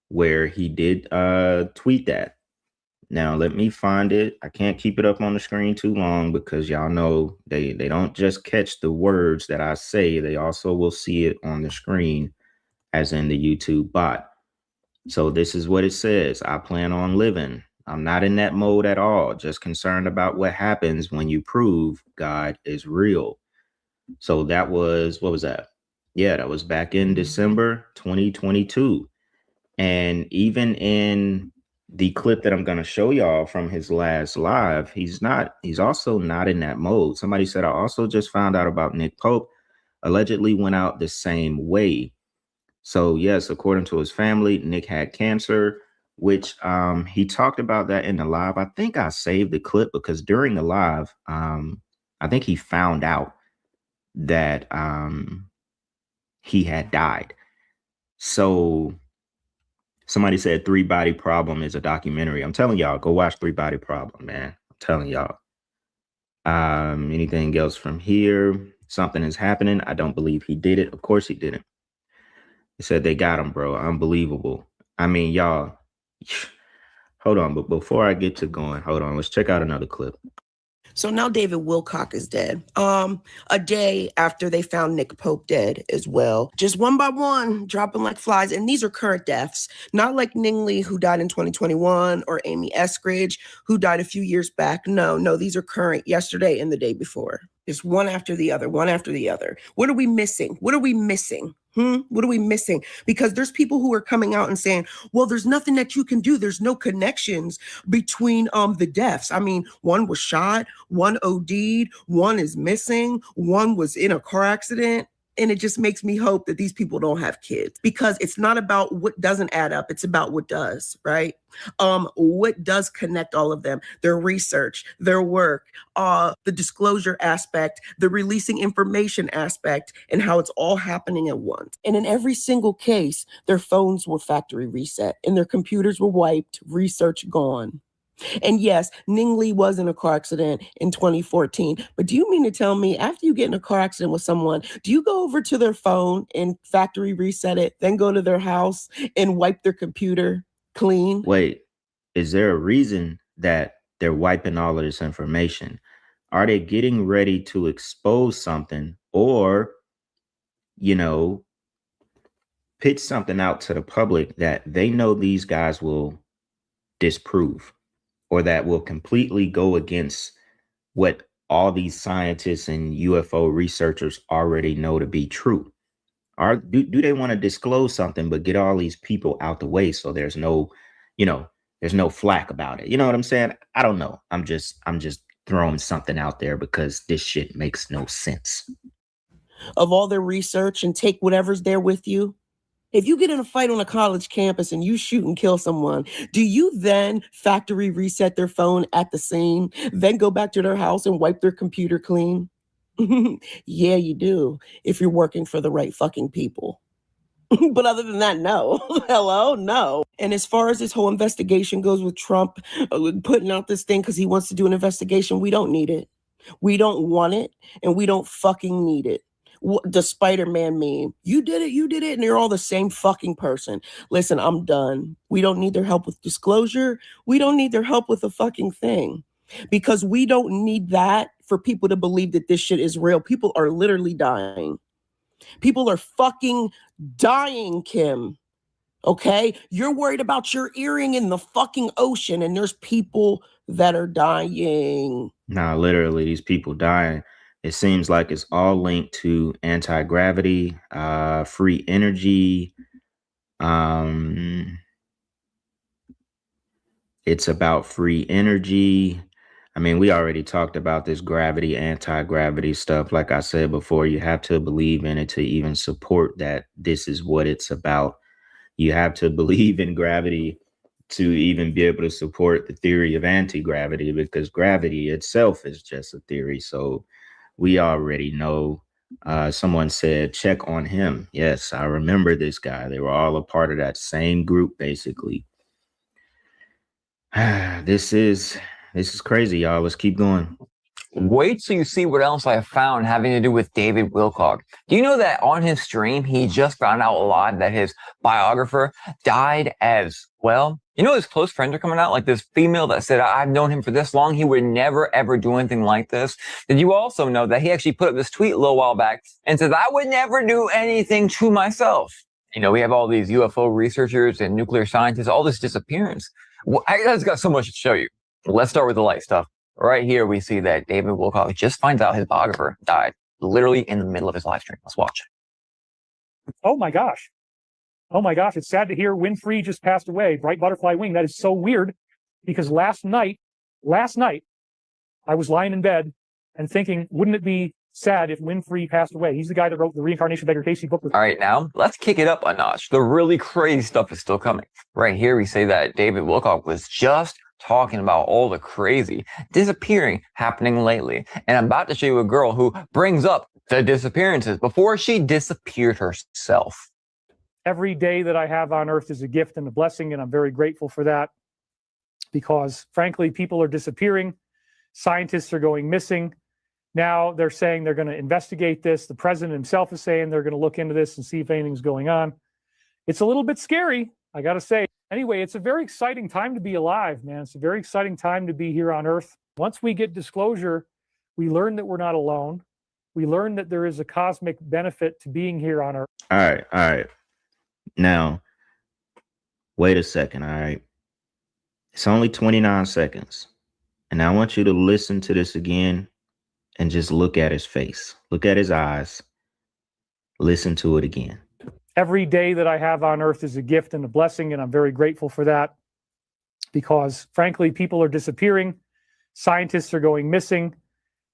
where he did tweet that. Now, let me find it. I can't keep it up on the screen too long because y'all know they don't just catch the words that I say. They also will see it on the screen as in the YouTube bot. So this is what it says. I plan on living. I'm not in that mode at all. Just concerned about what happens when you prove God is real. So that was, what was that? Yeah, that was back in December 2022. And even in the clip that I'm going to show y'all from his last live, he's also not in that mode. Somebody said, I also just found out about Nick Pope allegedly went out the same way. So yes, according to his family, Nick had cancer, which he talked about that in the live. I think I saved the clip because during the live, I think he found out that he had died. So somebody said 3 Body Problem is a documentary. I'm telling y'all, go watch 3 Body Problem, man. I'm telling y'all. Anything else from here? Something is happening. I don't believe he did it. Of course he didn't. He said they got him, bro. Unbelievable. I mean, y'all, hold on. But before I get to going, hold on. Let's check out another clip. So now David Wilcock is dead. A day after they found Nick Pope dead as well. Just one by one, dropping like flies. And these are current deaths. Not like Ning Lee, who died in 2021, or Amy Eskridge, who died a few years back. No, these are current, yesterday and the day before. Just one after the other, one after the other. What are we missing? What are we missing? What are we missing? Because there's people who are coming out and saying, well, there's nothing that you can do. There's no connections between the deaths. I mean, one was shot, one OD'd, one is missing, one was in a car accident. And it just makes me hope that these people don't have kids, because it's not about what doesn't add up. It's about what does, right? What does connect all of them? Their research, their work, the disclosure aspect, the releasing information aspect, and how it's all happening at once. And in every single case, their phones were factory reset and their computers were wiped, research gone. And yes, Ning Lee was in a car accident in 2014. But do you mean to tell me after you get in a car accident with someone, do you go over to their phone and factory reset it, then go to their house and wipe their computer clean? Wait, is there a reason that they're wiping all of this information? Are they getting ready to expose something or, pitch something out to the public that they know these guys will disprove? Or that will completely go against what all these scientists and UFO researchers already know to be true? Do they want to disclose something but get all these people out the way so there's no, there's no flack about it? You know what I'm saying? I don't know. I'm just throwing something out there because this shit makes no sense. Of all their research and take whatever's there with you. If you get in a fight on a college campus and you shoot and kill someone, do you then factory reset their phone at the scene, then go back to their house and wipe their computer clean? Yeah, you do, if you're working for the right fucking people. But other than that, no. Hello, no. And as far as this whole investigation goes with Trump putting out this thing because he wants to do an investigation, we don't need it. We don't want it, and we don't fucking need it. The Spider-Man meme. You did it, and you're all the same fucking person. Listen, I'm done. We don't need their help with disclosure. We don't need their help with a fucking thing. Because we don't need that for people to believe that this shit is real. People are literally dying. People are fucking dying, Kim. Okay? You're worried about your earring in the fucking ocean, and there's people that are dying. Nah, literally, these people dying. It seems like it's all linked to anti-gravity, free energy. It's about free energy. I mean, we already talked about this gravity, anti-gravity stuff. Like I said before, you have to believe in it to even support that this is what it's about. You have to believe in gravity to even be able to support the theory of anti-gravity, because gravity itself is just a theory. So we already know. Someone said, check on him. Yes, I remember this guy. They were all a part of that same group, basically. This is crazy, y'all. Let's keep going. Wait till you see what else I have found having to do with David Wilcock. Do you know that on his stream, he just found out live that his biographer died as well? You know, his close friends are coming out, like this female that said, I've known him for this long. He would never, ever do anything like this. Did you also know that he actually put up this tweet a little while back and says, I would never do anything to myself? You know, we have all these UFO researchers and nuclear scientists, all this disappearance. Well, I just got so much to show you. Let's start with the light stuff. Right here, we see that David Wilcock just finds out his biographer died. literally in the middle of his live stream. Let's watch. Oh my gosh. Oh my gosh. It's sad to hear Winfrey just passed away. Bright butterfly wing. That is so weird because last night, I was lying in bed and thinking, wouldn't it be sad if Winfrey passed away? He's the guy that wrote the Reincarnation of Edgar Casey book. All right, now let's kick it up a notch. The really crazy stuff is still coming. Right here, we say that David Wilcock was just talking about all the crazy disappearing happening lately. And I'm about to show you a girl who brings up the disappearances before she disappeared herself. Every day that I have on earth is a gift and a blessing, and I'm very grateful for that because, frankly, people are disappearing. Scientists are going missing. Now they're saying they're going to investigate this. The president himself is saying they're going to look into this and see if anything's going on. It's a little bit scary, I got to say. Anyway, it's a very exciting time to be alive, man. It's a very exciting time to be here on Earth. Once we get disclosure, we learn that we're not alone. We learn that there is a cosmic benefit to being here on Earth. All right. Now, wait a second, all right? It's only 29 seconds. And I want you to listen to this again and just look at his face. Look at his eyes. Listen to it again. Every day that I have on earth is a gift and a blessing, and I'm very grateful for that because, frankly, people are disappearing. Scientists are going missing.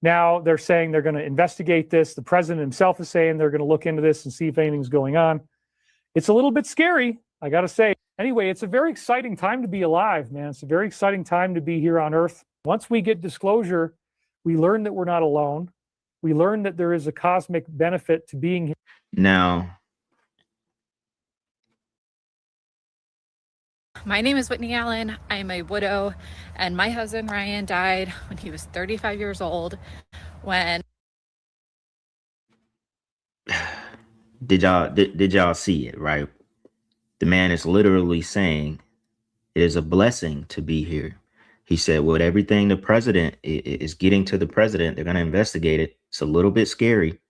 Now they're saying they're going to investigate this. The president himself is saying they're going to look into this and see if anything's going on. It's a little bit scary, I got to say. Anyway, it's a very exciting time to be alive, man. It's a very exciting time to be here on Earth. Once we get disclosure, we learn that we're not alone. We learn that there is a cosmic benefit to being here. Now, my name is Whitney Allen. I'm a widow, and my husband Ryan died when he was 35 years old. When did y'all see it, right? The man is literally saying it is a blessing to be here. He said, with everything the president is getting to the president, they're going to investigate it. It's a little bit scary,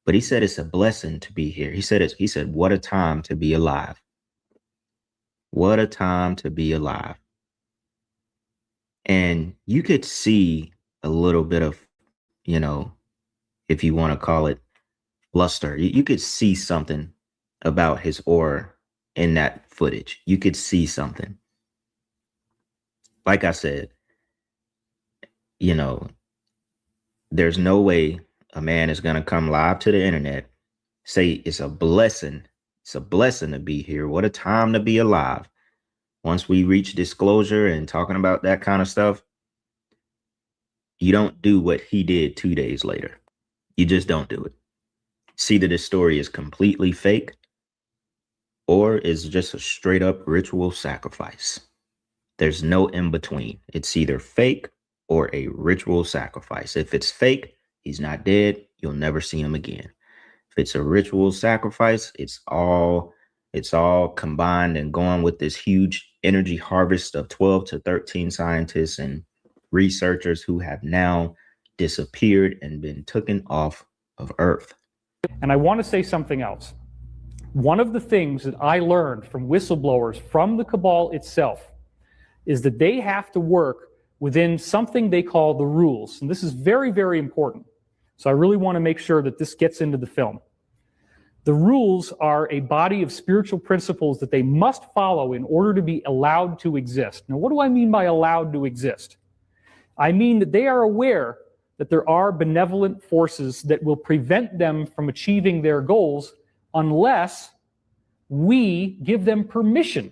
but he said it's a blessing to be here. He said, what a time to be alive. What a time to be alive. And you could see a little bit of, if you want to call it luster, you could see something about his aura in that footage. You could see something. Like I said, there's no way a man is going to come live to the internet, say it's a blessing. It's a blessing to be here. What a time to be alive. Once we reach disclosure and talking about that kind of stuff, you don't do what he did 2 days later. You just don't do it. See that this story is completely fake or is just a straight up ritual sacrifice. There's no in between. It's either fake or a ritual sacrifice. If it's fake, he's not dead. You'll never see him again. If it's a ritual sacrifice, it's all combined and going with this huge energy harvest of 12 to 13 scientists and researchers who have now disappeared and been taken off of Earth. And I want to say something else. One of the things that I learned from whistleblowers from the cabal itself is that they have to work within something they call the rules. And this is very, very important. So I really want to make sure that this gets into the film. The rules are a body of spiritual principles that they must follow in order to be allowed to exist. Now, what do I mean by allowed to exist? I mean that they are aware that there are benevolent forces that will prevent them from achieving their goals unless we give them permission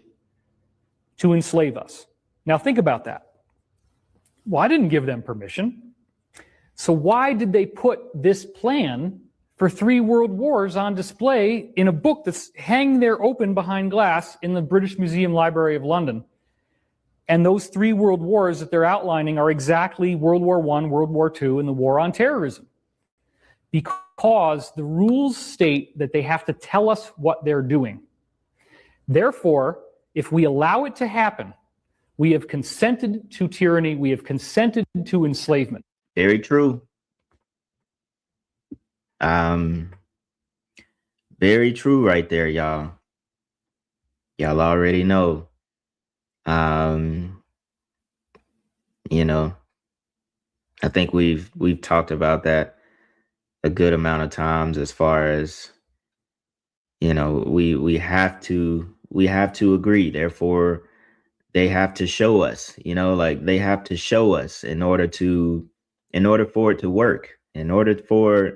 to enslave us. Now, think about that. Well, I didn't give them permission. So why did they put this plan for 3 world wars on display in a book that's hanging there open behind glass in the British Museum Library of London? And those 3 world wars that they're outlining are exactly World War I, World War II, and the war on terrorism. Because the rules state that they have to tell us what they're doing. Therefore, if we allow it to happen, we have consented to tyranny, we have consented to enslavement. Very true. Very true right there, y'all. Y'all already know. I think we've talked about that a good amount of times, as far as, you know, we have to agree. Therefore, they have to show us, you know, like they have to show us in order for it to work, in order for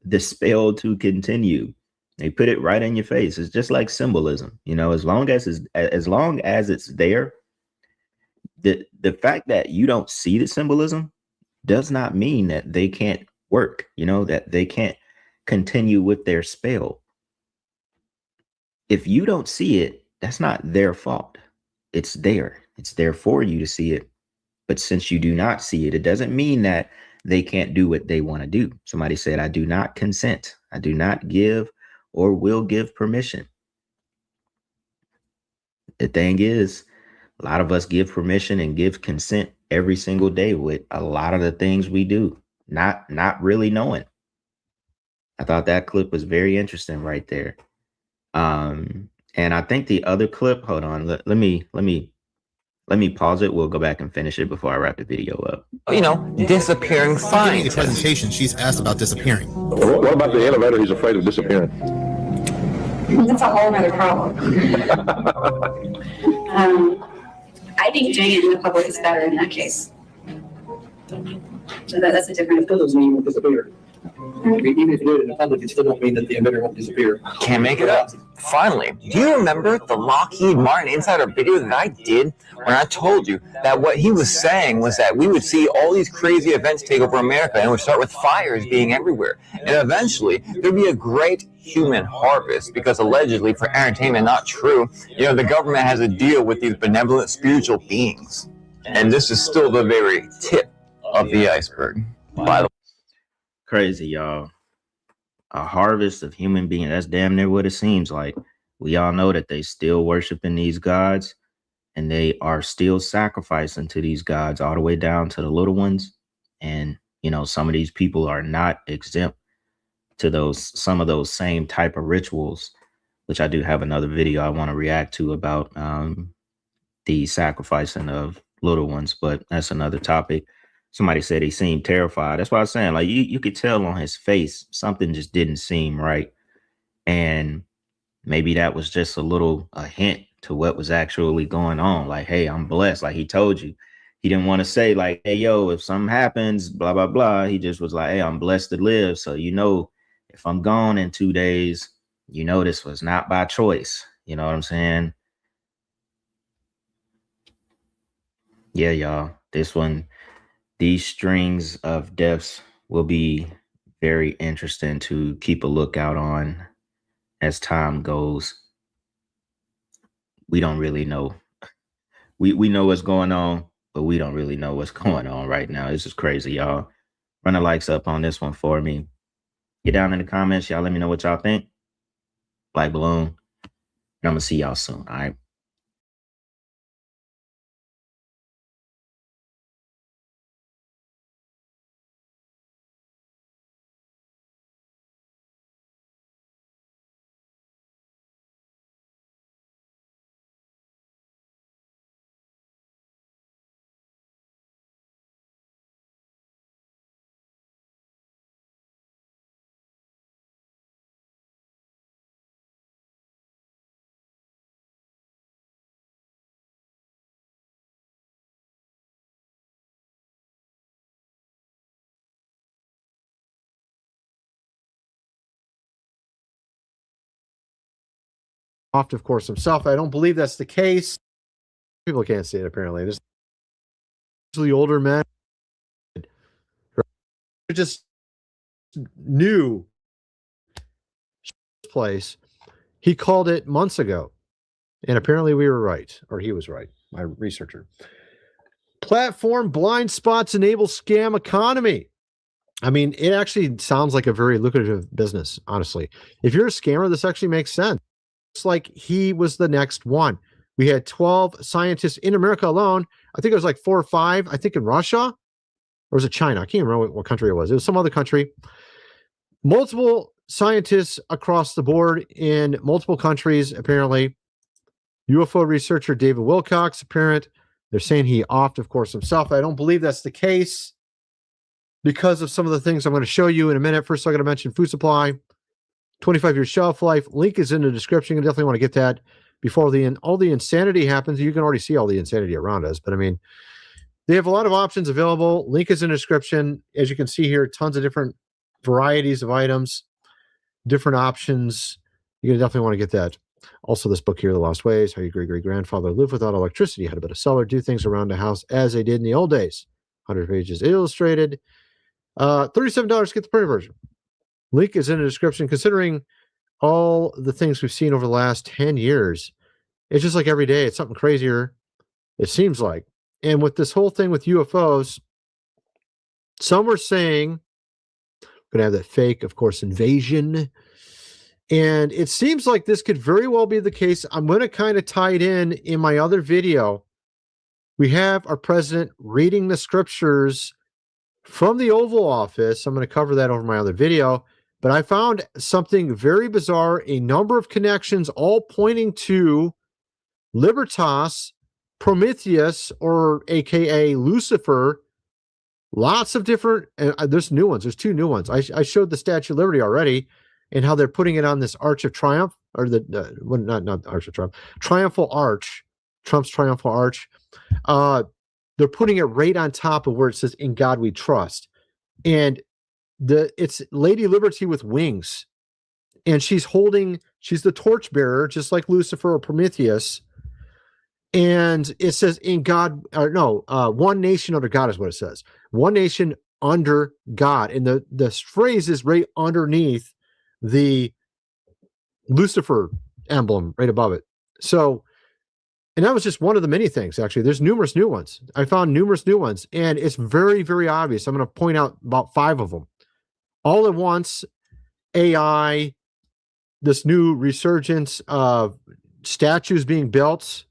the spell to continue. They put it right in your face. It's just like symbolism, you know, as long as it's there, the fact that you don't see the symbolism does not mean that they can't work, you know, that they can't continue with their spell. If you don't see it, that's not their fault. It's there. It's there for you to see it. But since you do not see it, it doesn't mean that they can't do what they want to do. Somebody said, I do not consent. I do not give or will give permission. The thing is, a lot of us give permission and give consent every single day with a lot of the things we do, not really knowing. I thought that clip was very interesting right there. And I think the other clip, hold on, let me pause it. We'll go back and finish it before I wrap the video up. You know, disappearing signs. In the presentation, she's asked about disappearing. What about the elevator? He's afraid of disappearing. That's a whole other problem. I think doing it in the public is better in that case. So that's a different. It still doesn't mean it will disappear. Even if you do it in the public, it still don't mean that the emitter won't disappear. Can't make it up. Finally, do you remember the Lockheed Martin insider video that I did when I told you that what he was saying was that we would see all these crazy events take over America, and it would start with fires being everywhere, and eventually there'd be a great human harvest because allegedly, for entertainment, not true, you know, the government has a deal with these benevolent spiritual beings, and this is still the very tip of the iceberg. By the way, crazy, y'all. A harvest of human beings. That's damn near what it seems like. We all know that they still worshiping these gods, and they are still sacrificing to these gods all the way down to the little ones. And, you know, some of these people are not exempt to some of those same type of rituals, which I do have another video I want to react to about the sacrificing of little ones, but that's another topic. Somebody said he seemed terrified. That's what I was saying. Like you could tell on his face, something just didn't seem right. And maybe that was just a hint to what was actually going on. Like, hey, I'm blessed. Like he told you, he didn't want to say like, hey, yo, if something happens, blah, blah, blah. He just was like, hey, I'm blessed to live. So, you know, if I'm gone in 2 days, you know, this was not by choice. You know what I'm saying? Yeah, y'all, these strings of deaths will be very interesting to keep a lookout on as time goes. We don't really know. We know what's going on, but we don't really know what's going on right now. This is crazy, y'all. Run the likes up on this one for me. Get down in the comments. Y'all let me know what y'all think. Black Balloon. And I'm going to see y'all soon, all right? Off, of course, himself. I don't believe that's the case. People can't see it, apparently. There's usually older men who just knew place. He called it months ago. And apparently we were right, or he was right, my researcher. Platform blind spots enable scam economy. I mean, it actually sounds like a very lucrative business, honestly. If you're a scammer, this actually makes sense. It's like he was the next one. We had 12 scientists in America alone. I think it was like 4 or 5. I think in Russia, or was it China? I can't remember what country it was. It was some other country. Multiple scientists across the board in multiple countries, apparently. UFO researcher David Wilcock's apparent. They're saying he offed, of course, himself. I don't believe that's the case. because of some of the things I'm going to show you in a minute. First, I'm going to mention food supply, 25-year shelf life. Link is in the description. You definitely want to get that before all the insanity happens. You can already see all the insanity around us, but I mean, they have a lot of options available. Link is in the description. As you can see here, tons of different varieties of items, different options. You're going to definitely want to get that. Also, this book here, The Lost Ways, How Your Great-Great-Grandfather Lived Without Electricity, How to Build a Cellar, Do Things Around the House as They Did in the Old Days. 100 pages illustrated. $37 to get the printed version. Link is in the description. Considering all the things we've seen over the last 10 years, it's just like every day, it's something crazier, it seems like. And with this whole thing with UFOs, some were saying, we're going to have that fake, of course, invasion. And it seems like this could very well be the case. I'm going to kind of tie it in my other video. We have our president reading the scriptures from the Oval Office. I'm going to cover that over my other video. But I found something very bizarre, a number of connections all pointing to Libertas, Prometheus, or AKA Lucifer. Lots of different, there's new ones. There's two new ones. I showed the Statue of Liberty already and how they're putting it on this Arch of Triumph, or not Arch of Triumph, Triumphal Arch, Trump's Triumphal Arch. They're putting it right on top of where it says, "In God We Trust." And it's Lady Liberty with wings. And she's the torchbearer, just like Lucifer or Prometheus. And it says, "In God," or no, "One nation under God" is what it says. One nation under God. And the phrase is right underneath the Lucifer emblem right above it. So, and that was just one of the many things, actually. There's numerous new ones. I found numerous new ones, and it's very, very obvious. I'm going to point out about 5 of them. All at once, AI, this new resurgence of statues being built,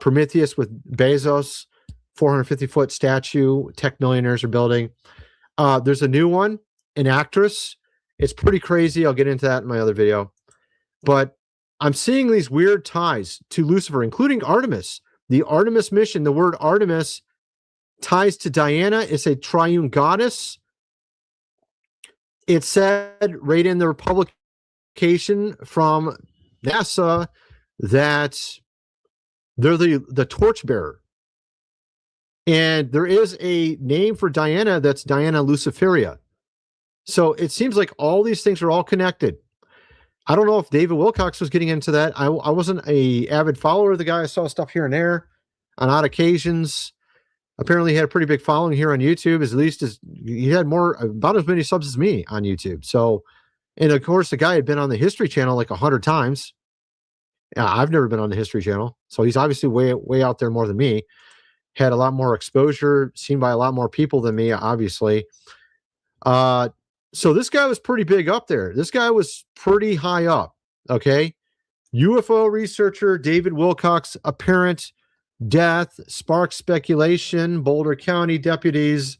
Prometheus with Bezos, 450-foot statue, tech millionaires are building. There's a new one, an actress. It's pretty crazy. I'll get into that in my other video. But I'm seeing these weird ties to Lucifer, including Artemis. The Artemis mission, the word Artemis ties to Diana. It's a triune goddess. It said right in the publication from NASA that they're the torchbearer. And there is a name for Diana that's Diana Luciferia. So it seems like all these things are all connected. I don't know if David Wilcock was getting into that. I wasn't an avid follower of the guy. I saw stuff here and there on odd occasions. Apparently he had a pretty big following here on YouTube. He had about as many subs as me on YouTube. So, and of course the guy had been on the History Channel like 100 times. I've never been on the History Channel. So he's obviously way out there more than me. Had a lot more exposure, seen by a lot more people than me, obviously. So this guy was pretty big up there. This guy was pretty high up, okay? UFO researcher David Wilcock's apparent death sparked speculation. Boulder County deputies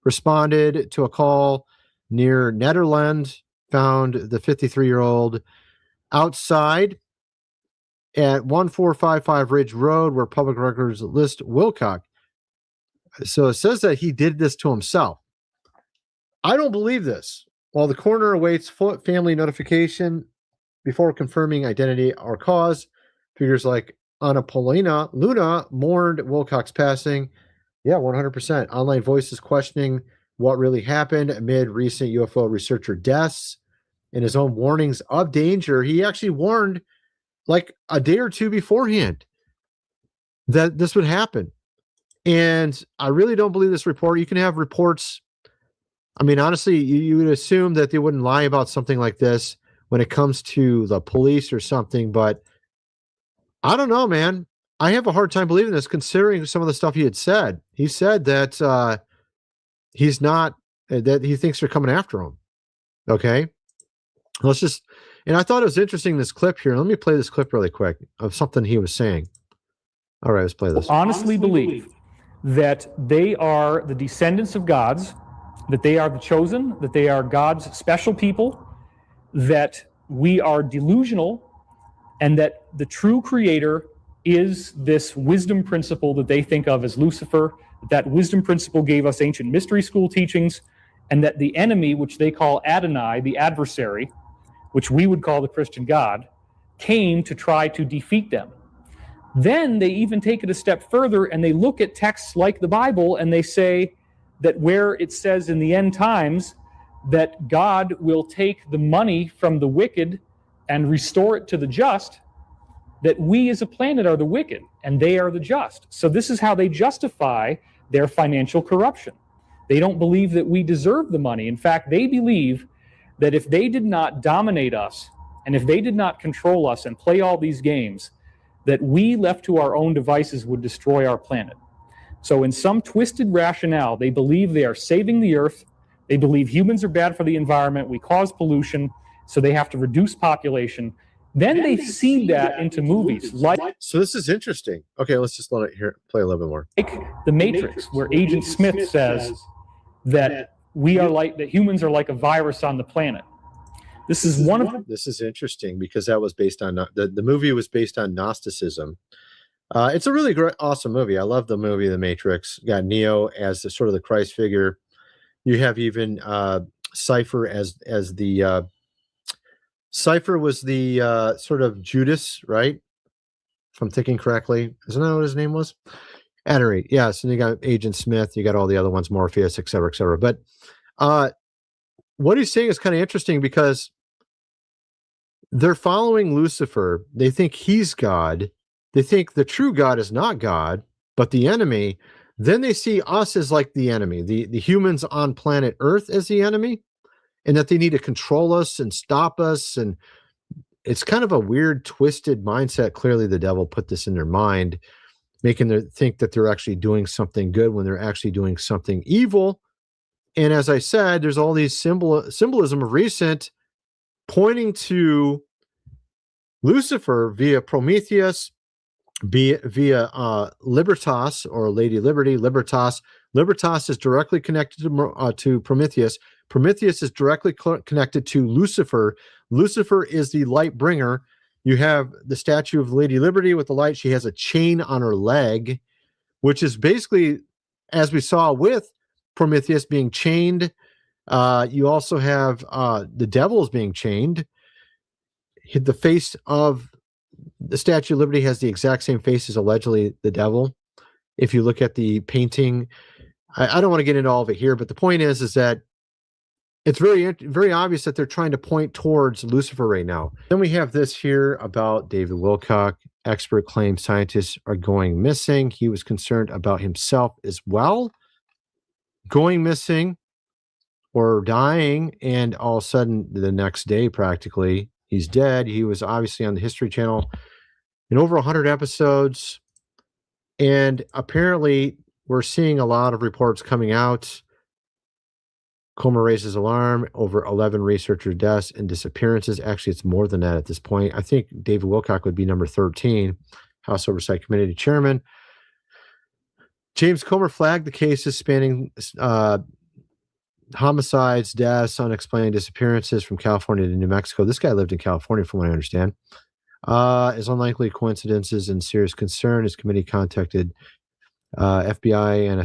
responded to a call near Nederland, found the 53-year-old outside at 1455 Ridge Road, where public records list Wilcock. So it says that he did this to himself. I don't believe this. While the coroner awaits family notification before confirming identity or cause, figures like Anna Paulina Luna mourned Wilcock's passing. Yeah, 100%. Online voices questioning what really happened amid recent UFO researcher deaths and his own warnings of danger. He actually warned like a day or two beforehand that this would happen. And I really don't believe this report. You can have reports. I mean, honestly, you would assume that they wouldn't lie about something like this when it comes to the police or something, but I don't know, man. I have a hard time believing this considering some of the stuff he had said. He said that that he thinks they're coming after him. Okay. And I thought it was interesting, this clip here. Let me play this clip really quick of something he was saying. All right, let's play this. Honestly believe that they are the descendants of gods, that they are the chosen, that they are God's special people, that we are delusional, and that the true creator is this wisdom principle that they think of as Lucifer. That wisdom principle gave us ancient mystery school teachings, and that the enemy, which they call Adonai, the adversary, which we would call the Christian God, came to try to defeat them. Then they even take it a step further and they look at texts like the Bible and they say that where it says in the end times that God will take the money from the wicked and restore it to the just, that we as a planet are the wicked and they are the just. So this is how they justify their financial corruption. They don't believe that we deserve the money. In fact, they believe that if they did not dominate us and if they did not control us and play all these games, that we left to our own devices would destroy our planet. So in some twisted rationale, they believe they are saving the earth. They believe humans are bad for the environment. We cause pollution, so they have to reduce population. Then they seed that into movies like... So this is interesting. Okay, let's just let it play a little bit more. Like The Matrix, where Agent Smith says that humans are like a virus on the planet. This is interesting because that was based on the movie was based on Gnosticism. It's a really great, awesome movie. I love the movie The Matrix. You got Neo as the sort of the Christ figure. You have even Cypher as the Cypher was the sort of Judas, right? If I'm thinking correctly, isn't that what his name was? At any rate, yeah. So you got Agent Smith, you got all the other ones, Morpheus, et cetera, et cetera. But what he's saying is kind of interesting because they're following Lucifer. They think he's God. They think the true God is not God, but the enemy. Then they see us as like the enemy, the humans on planet Earth as the enemy, and that they need to control us and stop us. And it's kind of a weird, twisted mindset. Clearly, the devil put this in their mind, making them think that they're actually doing something good when they're actually doing something evil. And as I said, there's all these symbolism of recent pointing to Lucifer via Prometheus, via Libertas or Lady Liberty. Libertas is directly connected to Prometheus. Prometheus is directly connected to Lucifer. Lucifer is the light bringer. You have the statue of Lady Liberty with the light. She has a chain on her leg, which is basically, as we saw with Prometheus being chained. You also have the devil is being chained. The face of the Statue of Liberty has the exact same face as allegedly the devil. If you look at the painting, I don't want to get into all of it here, but the point is that it's very, very obvious that they're trying to point towards Lucifer right now. Then we have this here about David Wilcock. Expert claims scientists are going missing. He was concerned about himself as well, going missing or dying, and all of a sudden the next day practically he's dead. He was obviously on the History Channel in over 100 episodes, and apparently we're seeing a lot of reports coming out. Coma raises alarm over 11 researcher deaths and disappearances. Actually, it's more than that at this point. I think David Wilcock would be number 13, House Oversight Committee Chairman. James Comer flagged the cases spanning homicides, deaths, unexplained disappearances from California to New Mexico. This guy lived in California, from what I understand. As unlikely coincidences and serious concern, his committee contacted FBI and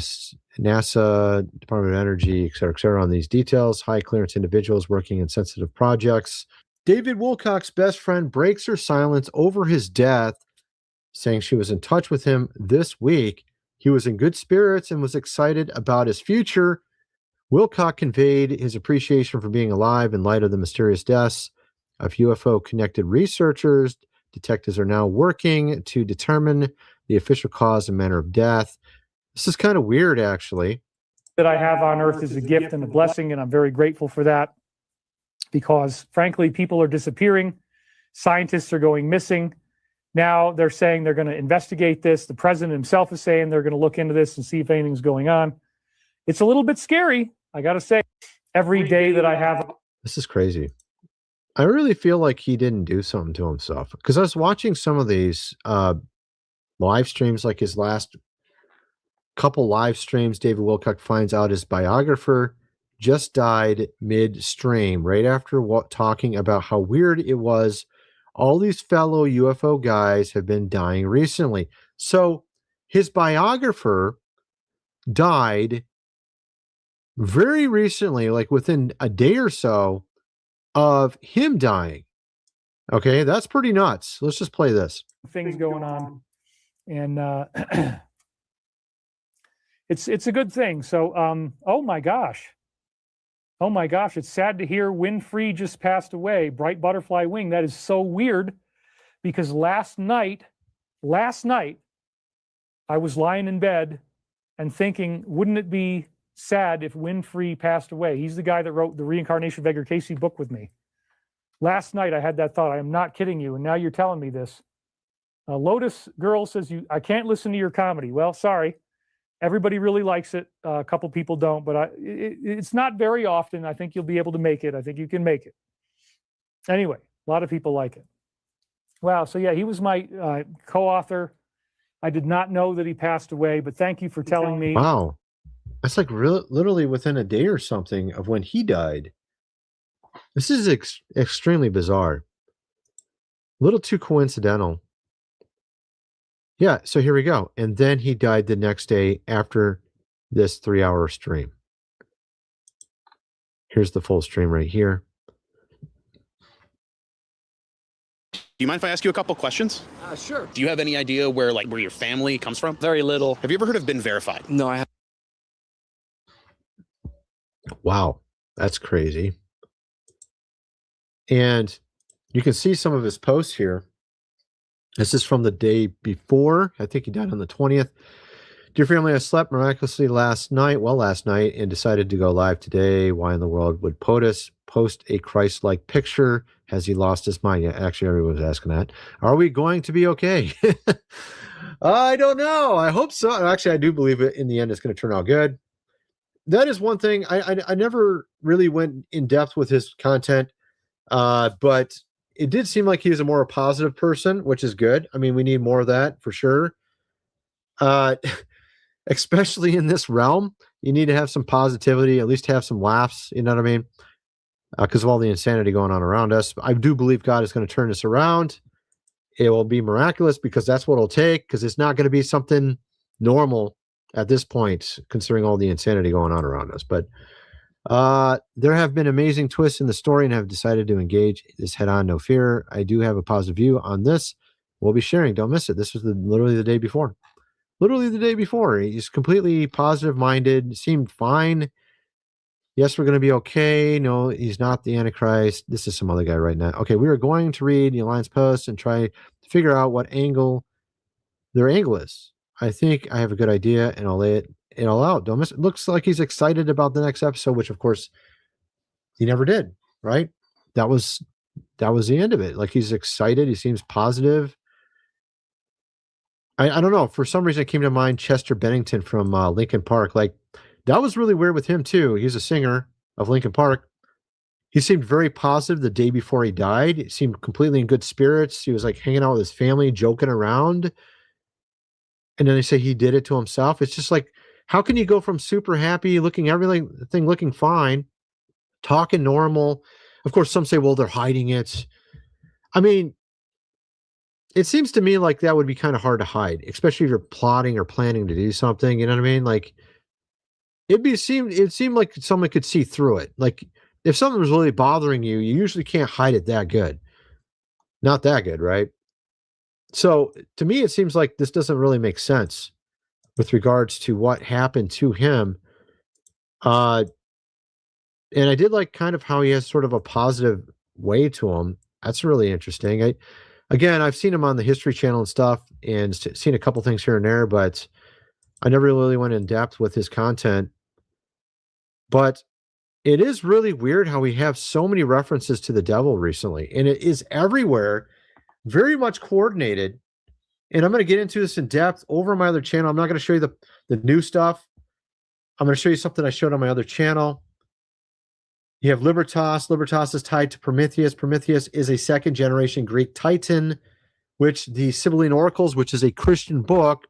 NASA, Department of Energy, et cetera, on these details. High clearance individuals working in sensitive projects. David Wilcock's best friend breaks her silence over his death, saying she was in touch with him this week. He was in good spirits and was excited about his future. Wilcock conveyed his appreciation for being alive in light of the mysterious deaths of UFO-connected researchers. Detectives are now working to determine the official cause and manner of death. This is kind of weird, actually. That I have on Earth is a gift and a blessing, and I'm very grateful for that because, frankly, people are disappearing. Scientists are going missing. Now they're saying they're going to investigate this. The president himself is saying they're going to look into this and see if anything's going on. It's a little bit scary, I got to say. Every day that I have... This is crazy. I really feel like he didn't do something to himself, because I was watching some of these live streams, like his last couple live streams. David Wilcock finds out his biographer just died mid-stream, right after talking about how weird it was all these fellow UFO guys have been dying recently. So his biographer died very recently, like within a day or so of him dying. Okay, that's pretty nuts. Let's just play this. Things going on, and it's a good thing. So, oh my gosh, it's sad to hear Winfrey just passed away. Bright butterfly wing. That is so weird, because last night, I was lying in bed and thinking, wouldn't it be sad if Winfrey passed away? He's the guy that wrote the Reincarnation of Edgar Casey book with me. Last night I had that thought. I am not kidding you, and now you're telling me this. Lotus Girl says, I can't listen to your comedy. Well, sorry. Everybody really likes it. A couple people don't, but it's not very often. I think you'll be able to make it. I think you can make it. Anyway, a lot of people like it. Wow. So yeah, he was my co-author. I did not know that he passed away, but thank you for telling me. Wow. That's like literally within a day or something of when he died. This is extremely bizarre. A little too coincidental. Yeah, so here we go. And then he died the next day after this 3-hour stream. Here's the full stream right here. Do you mind if I ask you a couple questions? Sure. Do you have any idea where your family comes from? Very little. Have you ever heard of Been Verified? No, I haven't. Wow, that's crazy. And you can see some of his posts here. This is from the day before. I think he died on the 20th. Dear family, I slept miraculously last night, and decided to go live today. Why in the world would POTUS post a Christ-like picture? Has he lost his mind? Yeah, actually, everyone was asking that. Are we going to be okay? I don't know. I hope so. Actually, I do believe it in the end it's going to turn out good. That is one thing. I never really went in depth with his content, but it did seem like he was a more positive person, which is good. I mean, we need more of that for sure. Especially in this realm, you need to have some positivity, at least have some laughs. You know what I mean? Because of all the insanity going on around us. I do believe God is going to turn this around. It will be miraculous because that's what it'll take, because it's not going to be something normal at this point, considering all the insanity going on around us. But there have been amazing twists in the story, and have decided to engage this head on, no fear. I do have a positive view on this. We'll be sharing. Don't miss it. This was literally the day before. Literally the day before. He's completely positive minded, seemed fine. Yes, we're going to be okay. No, he's not the Antichrist. This is some other guy right now. Okay, we are going to read the Alliance post and try to figure out what angle their angle is. I think I have a good idea, and I'll lay it all out. Don't miss it. Looks like he's excited about the next episode, which of course he never did, right? That was the end of it. Like, he's excited. He seems positive. I don't know. For some reason, it came to mind Chester Bennington from Linkin Park. Like, that was really weird with him too. He's a singer of Linkin Park. He seemed very positive the day before he died. He seemed completely in good spirits. He was like hanging out with his family, joking around. And then they say he did it to himself. It's just like, how can you go from super happy, looking everything looking fine, talking normal? Of course, some say, well, they're hiding it. I mean, it seems to me like that would be kind of hard to hide, especially if you're plotting or planning to do something. You know what I mean? Like, it seemed like someone could see through it. Like, if something was really bothering you, you usually can't hide it that good. Not that good, right? So to me, it seems like this doesn't really make sense with regards to what happened to him. And I did like kind of how he has sort of a positive way to him. That's really interesting. I've seen him on the History Channel and stuff, and seen a couple things here and there, but I never really went in depth with his content. But it is really weird how we have so many references to the devil recently, and it is everywhere, very much coordinated. And I'm going to get into this in depth over my other channel. I'm not going to show you the new stuff. I'm going to show you something I showed on my other channel. You have Libertas. Libertas is tied to Prometheus. Prometheus is a second-generation Greek Titan, which the Sibylline Oracles, which is a Christian book,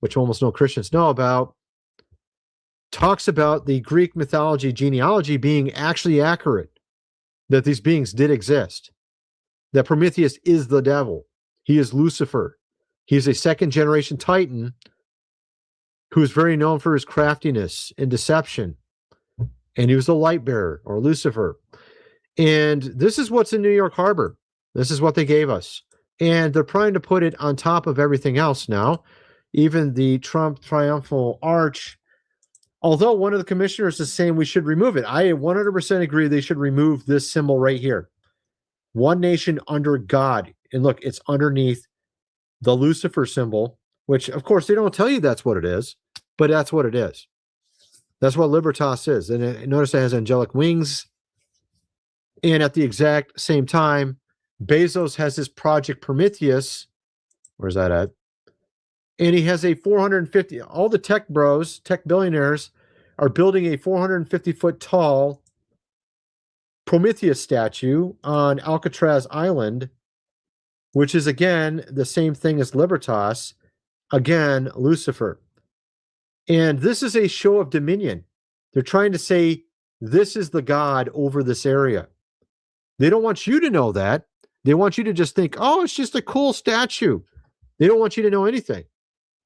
which almost no Christians know about, talks about the Greek mythology genealogy being actually accurate, that these beings did exist. that Prometheus is the devil. He is Lucifer. He's a second generation Titan who is very known for his craftiness and deception. And he was the light bearer, or Lucifer. And this is what's in New York Harbor. This is what they gave us. And they're trying to put it on top of everything else now. Even the Trump triumphal arch, although one of the commissioners is saying we should remove it. I 100% agree they should remove this symbol right here. One nation under God. And look, it's underneath the Lucifer symbol, which, of course, they don't tell you that's what it is, but that's what it is. That's what Libertas is. And notice it has angelic wings. And at the exact same time, Bezos has his project Prometheus. Where's that at? And he has a 450, all the tech bros, tech billionaires are building a 450-foot tall Prometheus statue on Alcatraz Island, which is, again, the same thing as Libertas, again, Lucifer. And this is a show of dominion. They're trying to say this is the God over this area. They don't want you to know that. They want you to just think, oh, it's just a cool statue. They don't want you to know anything.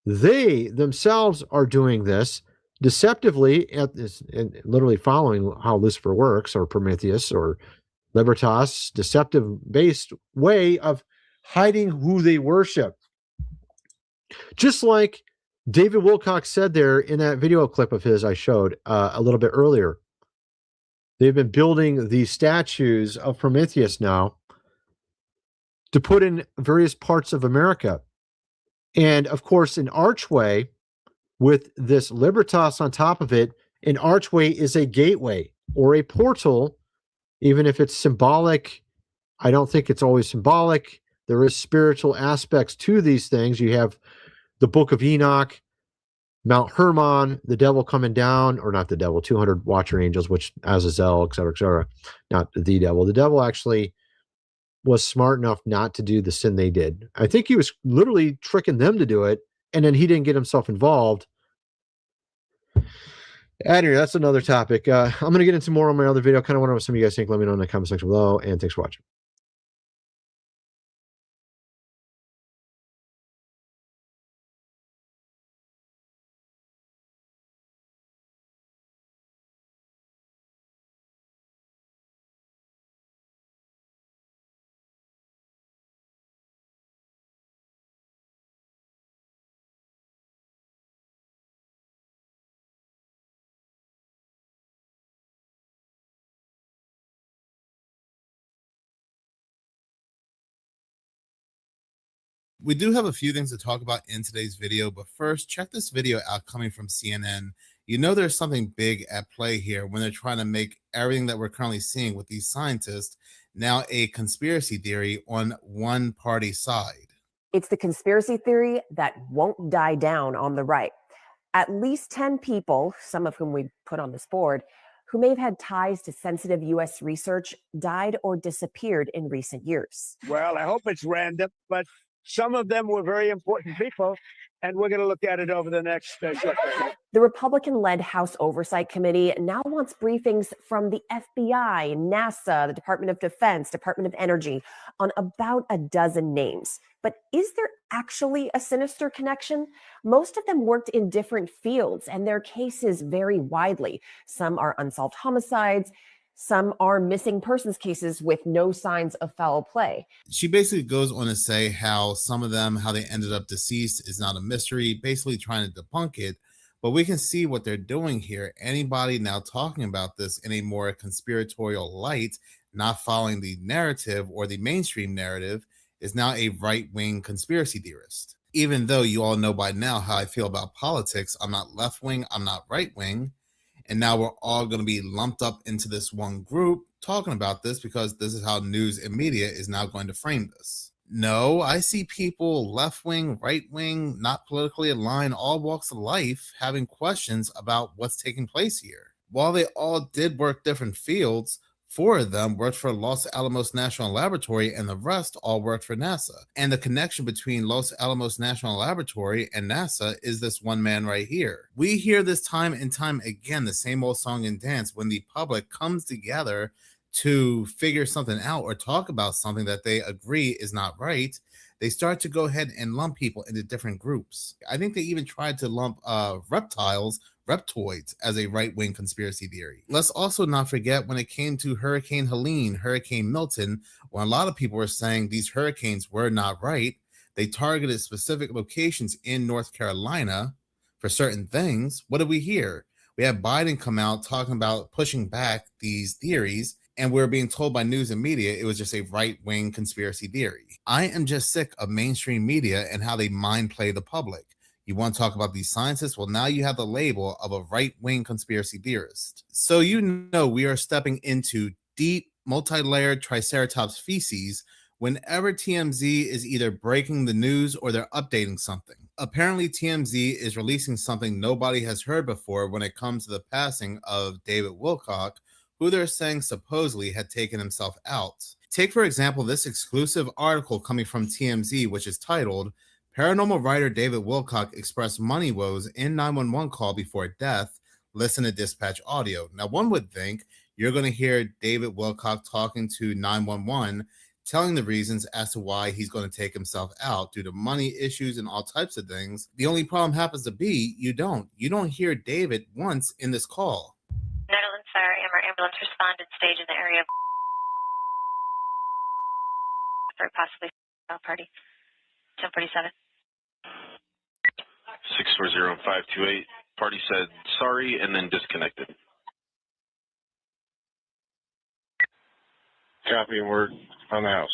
They themselves are doing this deceptively, at this, and literally following how Lucifer works, or Prometheus, or Libertas, deceptive-based way of hiding who they worship. Just like David Wilcock said there in that video clip of his I showed a little bit earlier. They've been building these statues of Prometheus now to put in various parts of America. And, of course, an archway with this Libertas on top of it, an archway is a gateway or a portal, even if it's symbolic. I don't think it's always symbolic. There is spiritual aspects to these things. You have the Book of Enoch, Mount Hermon, the devil coming down, or not the devil, 200 watcher angels, which Azazel, et cetera, not the devil. The devil actually was smart enough not to do the sin they did. I think he was literally tricking them to do it, and then he didn't get himself involved. Anyway, that's another topic. I'm going to get into more on my other video. Kind of wonder what some of you guys think. Let me know in the comment section below, and thanks for watching. We do have a few things to talk about in today's video, but first, check this video out coming from CNN. You know there's something big at play here when they're trying to make everything that we're currently seeing with these scientists now a conspiracy theory on one party side. It's the conspiracy theory that won't die down on the right. At least 10 people, some of whom we put on this board, who may have had ties to sensitive U.S. research died or disappeared in recent years. Well, I hope it's random, but some of them were very important people, and we're going to look at it over the next short period. The Republican-led House Oversight Committee now wants briefings from the FBI, NASA, the Department of Defense, Department of Energy on about a dozen names. But is there actually a sinister connection? Most of them worked in different fields, and their cases vary widely. Some are unsolved homicides. Some are missing persons cases with no signs of foul play. She basically goes on to say how some of them, how they ended up deceased is not a mystery, basically trying to debunk it. But we can see what they're doing here. Anybody now talking about this in a more conspiratorial light, not following the narrative or the mainstream narrative, is now a right-wing conspiracy theorist. Even though you all know by now how I feel about politics, I'm not left-wing, I'm not right-wing. And now we're all going to be lumped up into this one group talking about this because this is how news and media is now going to frame this. No, I see people left-wing, right-wing, not politically aligned, all walks of life having questions about what's taking place here. While they all did work different fields, 4 of them worked for Los Alamos National Laboratory and the rest all worked for NASA. And the connection between Los Alamos National Laboratory and NASA is this one man right here. We hear this time and time again, the same old song and dance when the public comes together to figure something out or talk about something that they agree is not right, they start to go ahead and lump people into different groups. I think they even tried to lump reptoids as a right-wing conspiracy theory. Let's also not forget when it came to Hurricane Helene, Hurricane Milton, when a lot of people were saying these hurricanes were not right, they targeted specific locations in North Carolina for certain things. What did we hear? We had Biden come out talking about pushing back these theories, and we're being told by news and media it was just a right-wing conspiracy theory. I am just sick of mainstream media and how they mind play the public. You want to talk about these scientists? Well, now you have the label of a right-wing conspiracy theorist. So you know we are stepping into deep, multi-layered Triceratops feces whenever TMZ is either breaking the news or they're updating something. Apparently, TMZ is releasing something nobody has heard before when it comes to the passing of David Wilcock, who they're saying supposedly had taken himself out. Take, for example, this exclusive article coming from TMZ, which is titled, Paranormal writer David Wilcock expressed money woes in 911 call before death. Listen to dispatch audio. Now, one would think you're going to hear David Wilcock talking to 911, telling the reasons as to why he's going to take himself out due to money issues and all types of things. The only problem happens to be you don't hear David once in this call. Netherlands Fire ambulance responded stage in the area of for possibly party 1047. 640-528. Party said sorry and then disconnected. Copy and word on the house.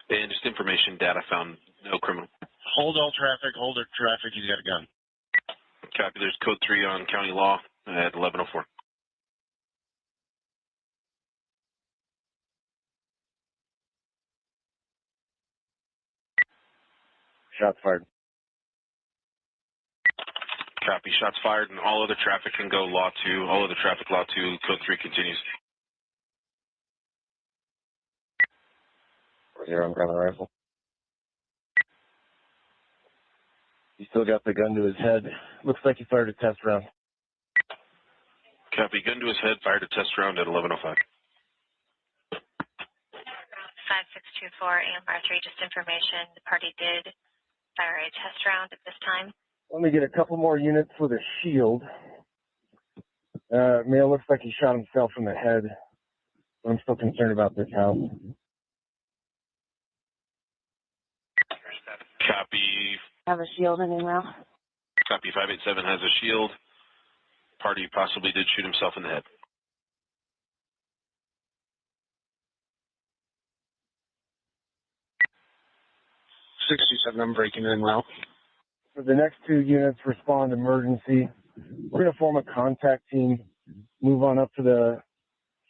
And just information, data found no criminal. Hold all traffic, he's got a gun. Copy, there's code 3 on county law at 1104. Shots fired. Copy, shots fired, and all other traffic can go law 2. All other traffic law 2, code 3 continues. Here on ground rifle. He still got the gun to his head. Looks like he fired a test round. Copy, gun to his head, fired a test round at 1105. 5624 AMR3, just information. The party did fire a test round at this time. Let me get a couple more units with a shield. Male looks like he shot himself in the head. But I'm still concerned about this house. Copy. Have a shield in now. Copy, 587 has a shield. Party possibly did shoot himself in the head. I'm breaking in now. For the next 2 units, respond emergency. We're going to form a contact team, move on up to the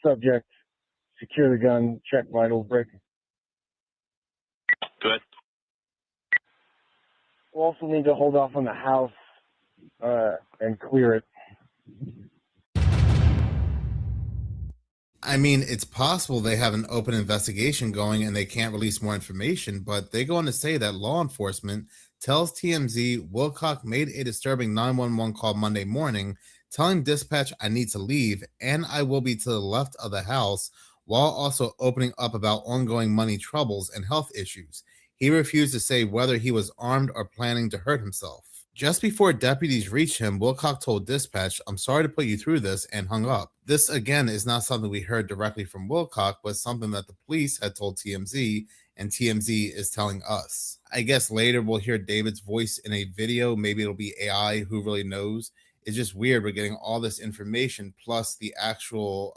subject, secure the gun, check vitals, break. Go ahead. We'll also need to hold off on the house and clear it. I mean, it's possible they have an open investigation going and they can't release more information, but they go on to say that law enforcement tells TMZ Wilcock made a disturbing 911 call Monday morning, telling dispatch I need to leave and I will be to the left of the house, while also opening up about ongoing money troubles and health issues. He refused to say whether he was armed or planning to hurt himself. Just before deputies reached him, Wilcock told dispatch, I'm sorry to put you through this, and hung up. This, again, is not something we heard directly from Wilcock, but something that the police had told TMZ, and TMZ is telling us. I guess later we'll hear David's voice in a video. Maybe it'll be AI, who really knows. It's just weird. We're getting all this information plus the actual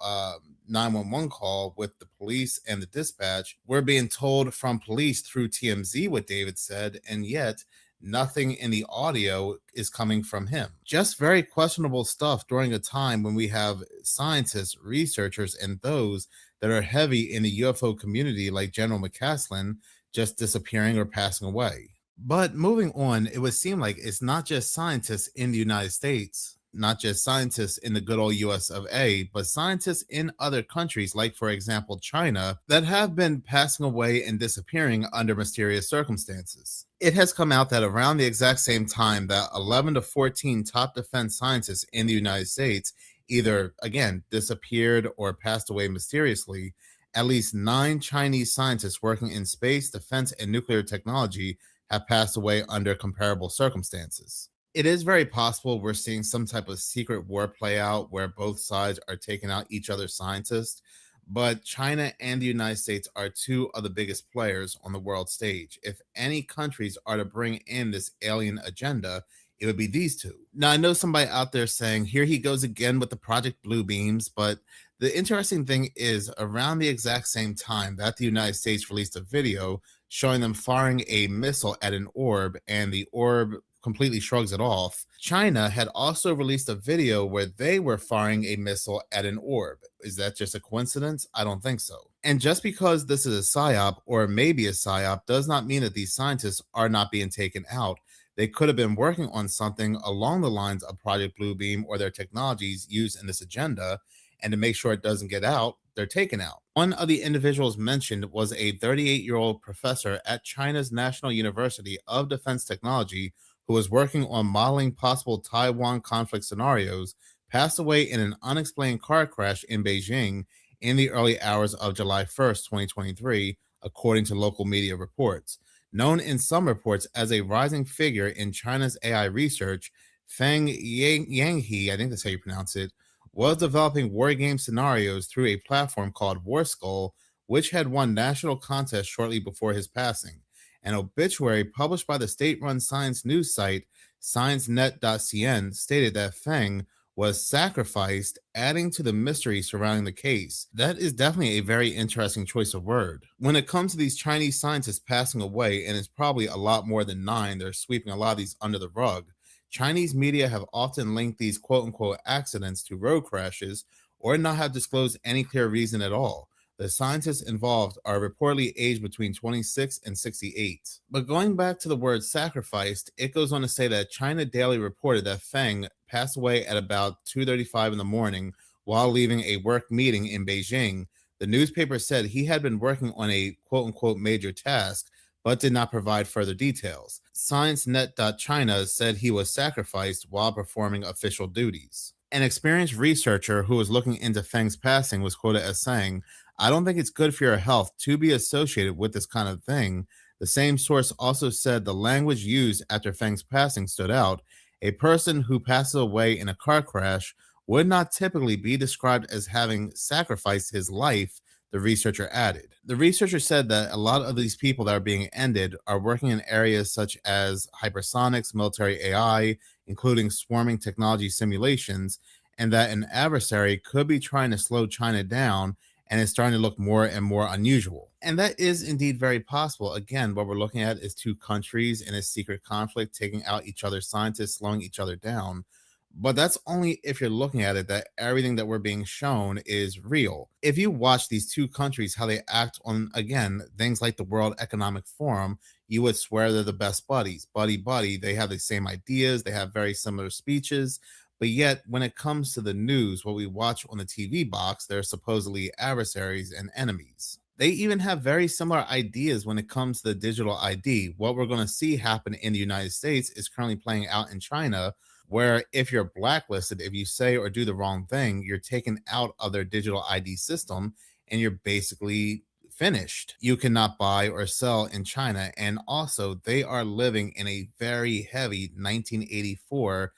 911 call with the police and the dispatch. We're being told from police through TMZ what David said, and yet nothing in the audio is coming from him. Just very questionable stuff during a time when we have scientists, researchers, and those that are heavy in the UFO community like General McCaslin just disappearing or passing away. But moving on, it would seem like it's not just scientists in the United States. not just scientists in the good old US of A, but scientists in other countries, like, for example, China, that have been passing away and disappearing under mysterious circumstances. It has come out that around the exact same time that 11 to 14 top defense scientists in the United States either, again, disappeared or passed away mysteriously, at least 9 Chinese scientists working in space, defense, and nuclear technology have passed away under comparable circumstances. It is very possible we're seeing some type of secret war play out where both sides are taking out each other's scientists, but China and the United States are two of the biggest players on the world stage. If any countries are to bring in this alien agenda, it would be these two. Now, I know somebody out there saying, here he goes again with the Project Blue Beams, but the interesting thing is around the exact same time that the United States released a video showing them firing a missile at an orb, and the orb completely shrugs it off, China had also released a video where they were firing a missile at an orb. Is that just a coincidence? I don't think so. And just because this is a psyop, or maybe a psyop, does not mean that these scientists are not being taken out. They could have been working on something along the lines of Project Bluebeam or their technologies used in this agenda, and to make sure it doesn't get out, they're taken out. One of the individuals mentioned was a 38-year-old professor at China's National University of Defense Technology who was working on modeling possible Taiwan conflict scenarios, passed away in an unexplained car crash in Beijing in the early hours of July 1st, 2023, according to local media reports. Known in some reports as a rising figure in China's AI research, Feng Yanghe, I think that's how you pronounce it, was developing war game scenarios through a platform called War Skull, which had won national contests shortly before his passing. An obituary published by the state-run science news site ScienceNet.cn stated that Feng was sacrificed, adding to the mystery surrounding the case. That is definitely a very interesting choice of word. When it comes to these Chinese scientists passing away, and it's probably a lot more than 9, they're sweeping a lot of these under the rug. Chinese media have often linked these quote-unquote accidents to road crashes or not have disclosed any clear reason at all. The scientists involved are reportedly aged between 26 and 68. But going back to the word sacrificed, it goes on to say that China Daily reported that Feng passed away at about 2:35 in the morning while leaving a work meeting in Beijing. The newspaper said he had been working on a quote-unquote major task, but did not provide further details. ScienceNet.China said he was sacrificed while performing official duties. An experienced researcher who was looking into Feng's passing was quoted as saying, "I don't think it's good for your health to be associated with this kind of thing." The same source also said the language used after Feng's passing stood out. A person who passes away in a car crash would not typically be described as having sacrificed his life, the researcher added. The researcher said that a lot of these people that are being ended are working in areas such as hypersonics, military AI, including swarming technology simulations, and that an adversary could be trying to slow China down, and it's starting to look more and more unusual. And that is indeed very possible. Again, what we're looking at is two countries in a secret conflict taking out each other's scientists, slowing each other down. But that's only if you're looking at it that everything that we're being shown is real. If you watch these two countries, how they act on, again, things like the World Economic Forum, you would swear they're the best buddies. Buddy, they have the same ideas, they have very similar speeches. But yet, when it comes to the news, what we watch on the TV box, they're supposedly adversaries and enemies. They even have very similar ideas when it comes to the digital ID. What we're going to see happen in the United States is currently playing out in China, where if you're blacklisted, if you say or do the wrong thing, you're taken out of their digital ID system and you're basically finished. You cannot buy or sell in China. And also, they are living in a very heavy 1984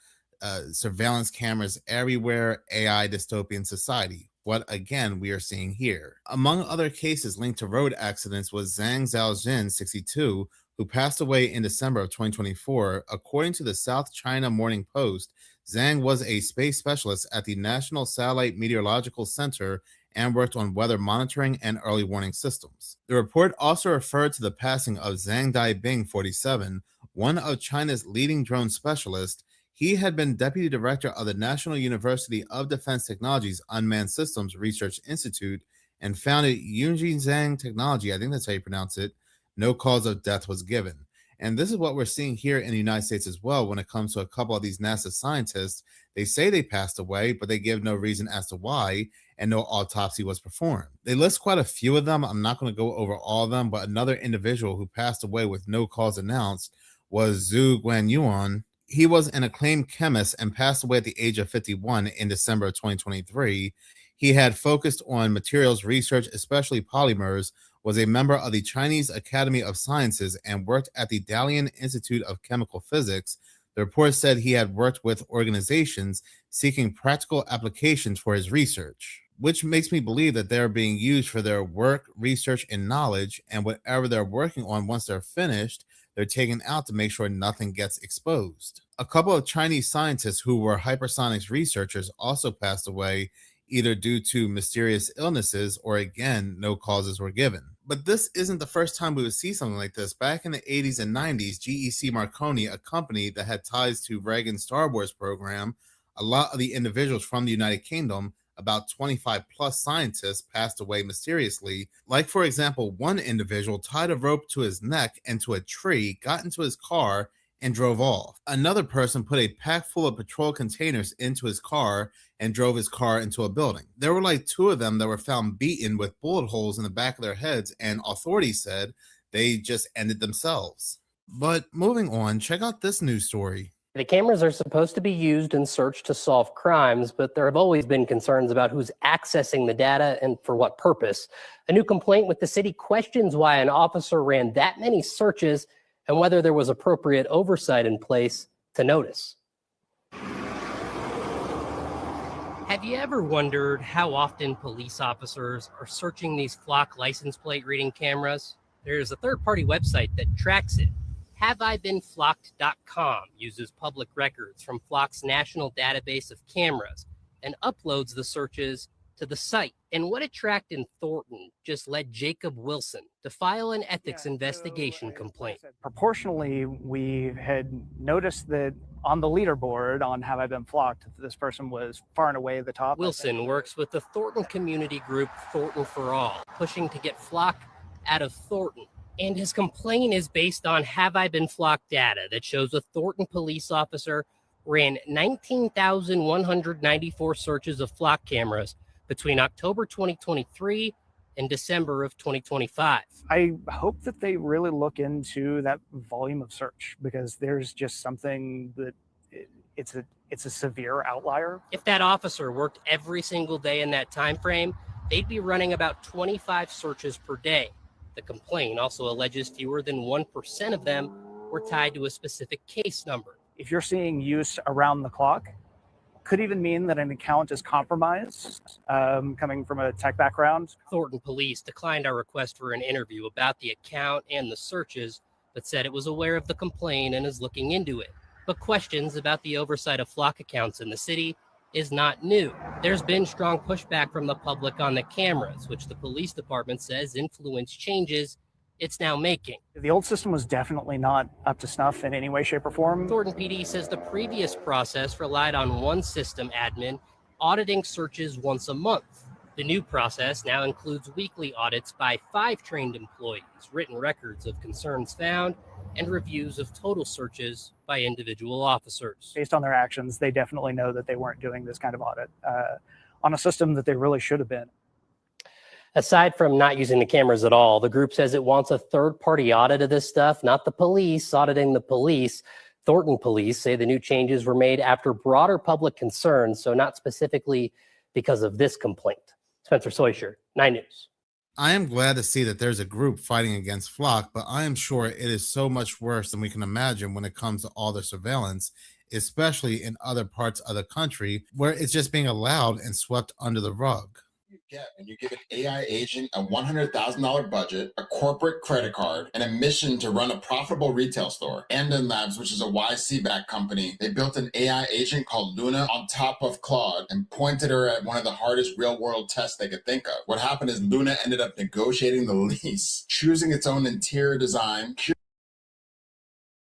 surveillance cameras everywhere, AI dystopian society. What again we are seeing here. Among other cases linked to road accidents was Zhang Xiaojin, 62, who passed away in December of 2024. According to the South China Morning Post, Zhang was a space specialist at the National Satellite Meteorological Center and worked on weather monitoring and early warning systems. The report also referred to the passing of Zhang Daibing, 47, one of China's leading drone specialists. He had been deputy director of the National University of Defense Technology's Unmanned Systems Research Institute and founded Yunjinzhang Technology, I think that's how you pronounce it. No cause of death was given. And this is what we're seeing here in the United States as well when it comes to a couple of these NASA scientists. They say they passed away, but they give no reason as to why, and no autopsy was performed. They list quite a few of them. I'm not going to go over all of them, but another individual who passed away with no cause announced was Zhu Guanyuan. He was an acclaimed chemist and passed away at the age of 51 in December of 2023. He had focused on materials research, especially polymers, was a member of the Chinese Academy of Sciences, and worked at the Dalian Institute of Chemical Physics. The report said he had worked with organizations seeking practical applications for his research, which makes me believe that they're being used for their work, research, and knowledge, and whatever they're working on, once they're finished, they're taken out to make sure nothing gets exposed. A couple of Chinese scientists who were hypersonics researchers also passed away, either due to mysterious illnesses or, again, no causes were given. But this isn't the first time we would see something like this. Back in the 80s and 90s, GEC Marconi, a company that had ties to Reagan's Star Wars program, a lot of the individuals from the United Kingdom, about 25 plus scientists, passed away mysteriously. Like, for example, one individual tied a rope to his neck and to a tree, got into his car, and drove off. Another person put a pack full of petrol containers into his car and drove his car into a building. There were like 2 of them that were found beaten with bullet holes in the back of their heads, and authorities said they just ended themselves. But moving on, check out this news story. The cameras are supposed to be used in search to solve crimes, but there have always been concerns about who's accessing the data and for what purpose. A new complaint with the city questions why an officer ran that many searches and whether there was appropriate oversight in place to notice. Have you ever wondered how often police officers are searching these flock license plate reading cameras? There's a third-party website that tracks it. HaveIBeenFlocked.com uses public records from Flock's national database of cameras and uploads the searches to the site. And what it tracked in Thornton just led Jacob Wilson to file an ethics investigation complaint. Proportionally, we had noticed that on the leaderboard on Have I Been Flocked, this person was far and away the top. Wilson works with the Thornton community group Thornton for All, pushing to get Flock out of Thornton. And his complaint is based on Have I Been Flocked data that shows a Thornton police officer ran 19,194 searches of flock cameras between October 2023 and December of 2025. I hope that they really look into that volume of search, because there's just something that it's a severe outlier. If that officer worked every single day in that time frame, they'd be running about 25 searches per day. The complaint also alleges fewer than 1% of them were tied to a specific case number. If you're seeing use around the clock, could even mean that an account is compromised, coming from a tech background. Thornton police declined our request for an interview about the account and the searches, but said it was aware of the complaint and is looking into it. But questions about the oversight of flock accounts in the city is not new. There's been strong pushback from the public on the cameras, which the police department says influenced changes it's now making. The old system was definitely not up to snuff in any way, shape, or form. Thornton PD says the previous process relied on one system admin auditing searches once a month. The new process now includes weekly audits by 5 trained employees, written records of concerns found, and reviews of total searches by individual officers. Based on their actions, they definitely know that they weren't doing this kind of audit on a system that they really should have been. Aside from not using the cameras at all, the group says it wants a third-party audit of this stuff, not the police auditing the police. Thornton police say the new changes were made after broader public concerns, so not specifically because of this complaint. Spencer Soysher, 9 News. I am glad to see that there's a group fighting against Flock, but I am sure it is so much worse than we can imagine when it comes to all the surveillance, especially in other parts of the country where it's just being allowed and swept under the rug. Get when you give an AI agent a $100,000 budget, a corporate credit card, and a mission to run a profitable retail store. Andon Labs, which is a YC-backed company, they built an AI agent called Luna on top of Claude and pointed her at one of the hardest real-world tests they could think of. What happened is Luna ended up negotiating the lease, choosing its own interior design,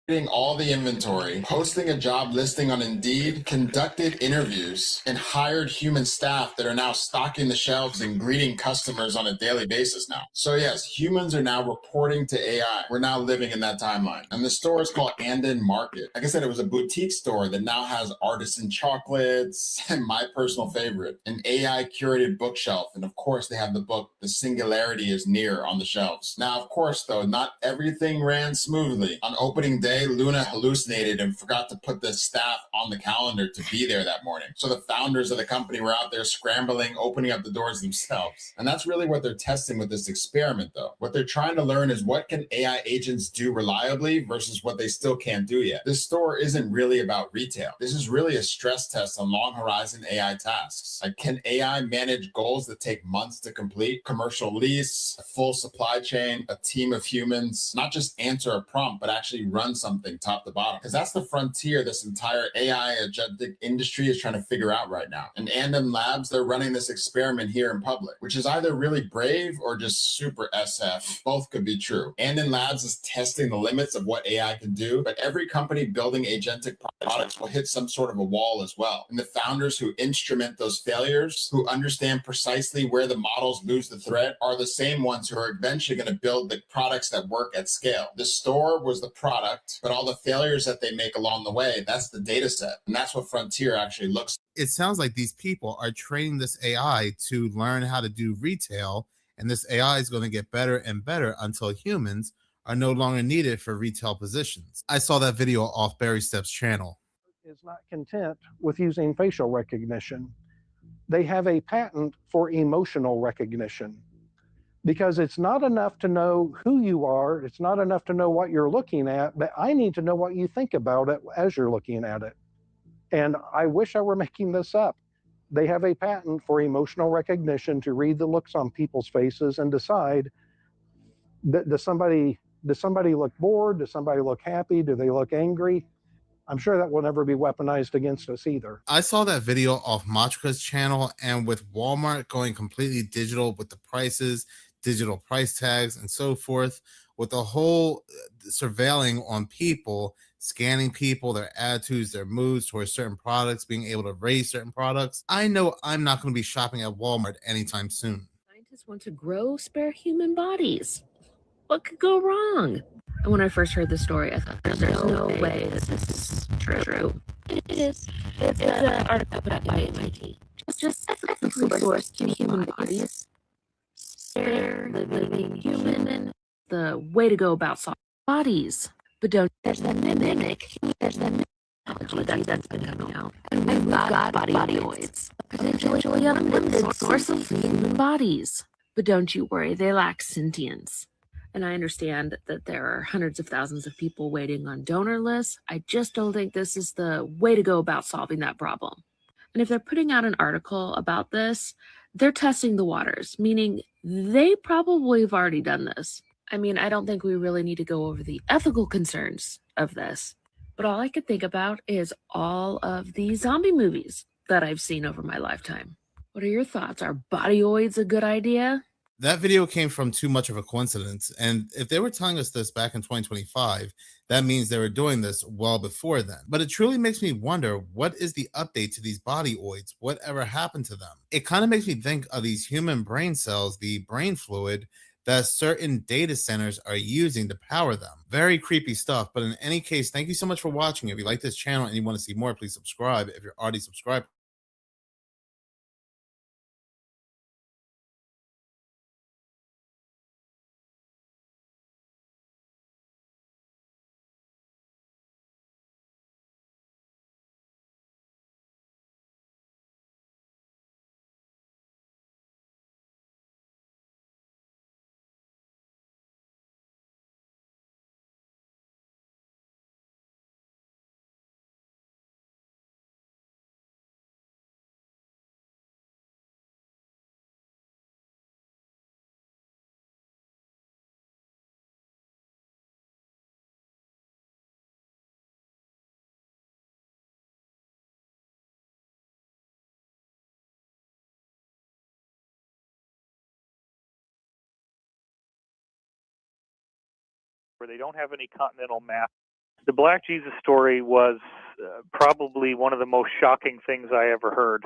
all the inventory, posting a job listing on Indeed, conducted interviews, and hired human staff that are now stocking the shelves and greeting customers on a daily basis now. So yes, humans are now reporting to AI. We're now living in that timeline. And the store is called Andon Market. Like I said, it was a boutique store that now has artisan chocolates and my personal favorite, an AI curated bookshelf. And of course, they have the book, The Singularity is Near, on the shelves. Now, of course, though, not everything ran smoothly. On opening day, Luna hallucinated and forgot to put the staff on the calendar to be there that morning. So the founders of the company were out there scrambling, opening up the doors themselves. And that's really what they're testing with this experiment, though. What they're trying to learn is what can AI agents do reliably versus what they still can't do yet. This store isn't really about retail. This is really a stress test on long horizon AI tasks. Like, can AI manage goals that take months to complete? Commercial lease, a full supply chain, a team of humans, not just answer a prompt, but actually run something top to bottom. Because that's the frontier this entire AI agentic industry is trying to figure out right now. And Andon Labs, they're running this experiment here in public, which is either really brave or just super SF. Both could be true. Andon Labs is testing the limits of what AI can do, but every company building agentic products will hit some sort of a wall as well. And the founders who instrument those failures, who understand precisely where the models lose the thread, are the same ones who are eventually going to build the products that work at scale. The store was the product, but all the failures that they make along the way, that's the data set. And that's what Frontier actually looks like. It sounds like these people are training this AI to learn how to do retail, and this AI is going to get better and better until humans are no longer needed for retail positions. I saw that video off Barry Stepp's channel. Is not content with using facial recognition. They have a patent for emotional recognition, because it's not enough to know who you are. It's not enough to know what you're looking at, but I need to know what you think about it as you're looking at it. And I wish I were making this up. They have a patent for emotional recognition to read the looks on people's faces and decide, does somebody look bored? Does somebody look happy? Do they look angry? I'm sure that will never be weaponized against us either. I saw that video off Matrika's channel, and with Walmart going completely digital with the prices, digital price tags, and so forth, with the whole surveilling on people, scanning people, their attitudes, their moods towards certain products, being able to raise certain products, I know I'm not going to be shopping at Walmart anytime soon. Scientists want to grow spare human bodies. What could go wrong? And when I first heard the story, I thought, there's no way this is true. It is. It's an article put out by MIT. It's just ethically sourced human bodies. Spare, living human. The way to go about solving bodies. But don't, there's the mimic. There's the technology that's been coming out. And we've got bodyoids. Potentially unlimited source of human bodies. But don't you worry, they lack sentience. And I understand that there are hundreds of thousands of people waiting on donor lists. I just don't think this is the way to go about solving that problem. And if they're putting out an article about this, they're testing the waters, meaning they probably have already done this. I mean, I don't think we really need to go over the ethical concerns of this, but all I could think about is all of the zombie movies that I've seen over my lifetime. What are your thoughts? Are bodyoids a good idea? That video came from too much of a coincidence. And if they were telling us this back in 2025, that means they were doing this well before then. But it truly makes me wonder, what is the update to these bodyoids? Whatever happened to them? It kind of makes me think of these human brain cells, the brain fluid that certain data centers are using to power them. Very creepy stuff. But in any case, thank you so much for watching. If you like this channel and you want to see more, please subscribe. If you're already subscribed, where they don't have any continental map The Black Jesus story was probably one of the most shocking things I ever heard.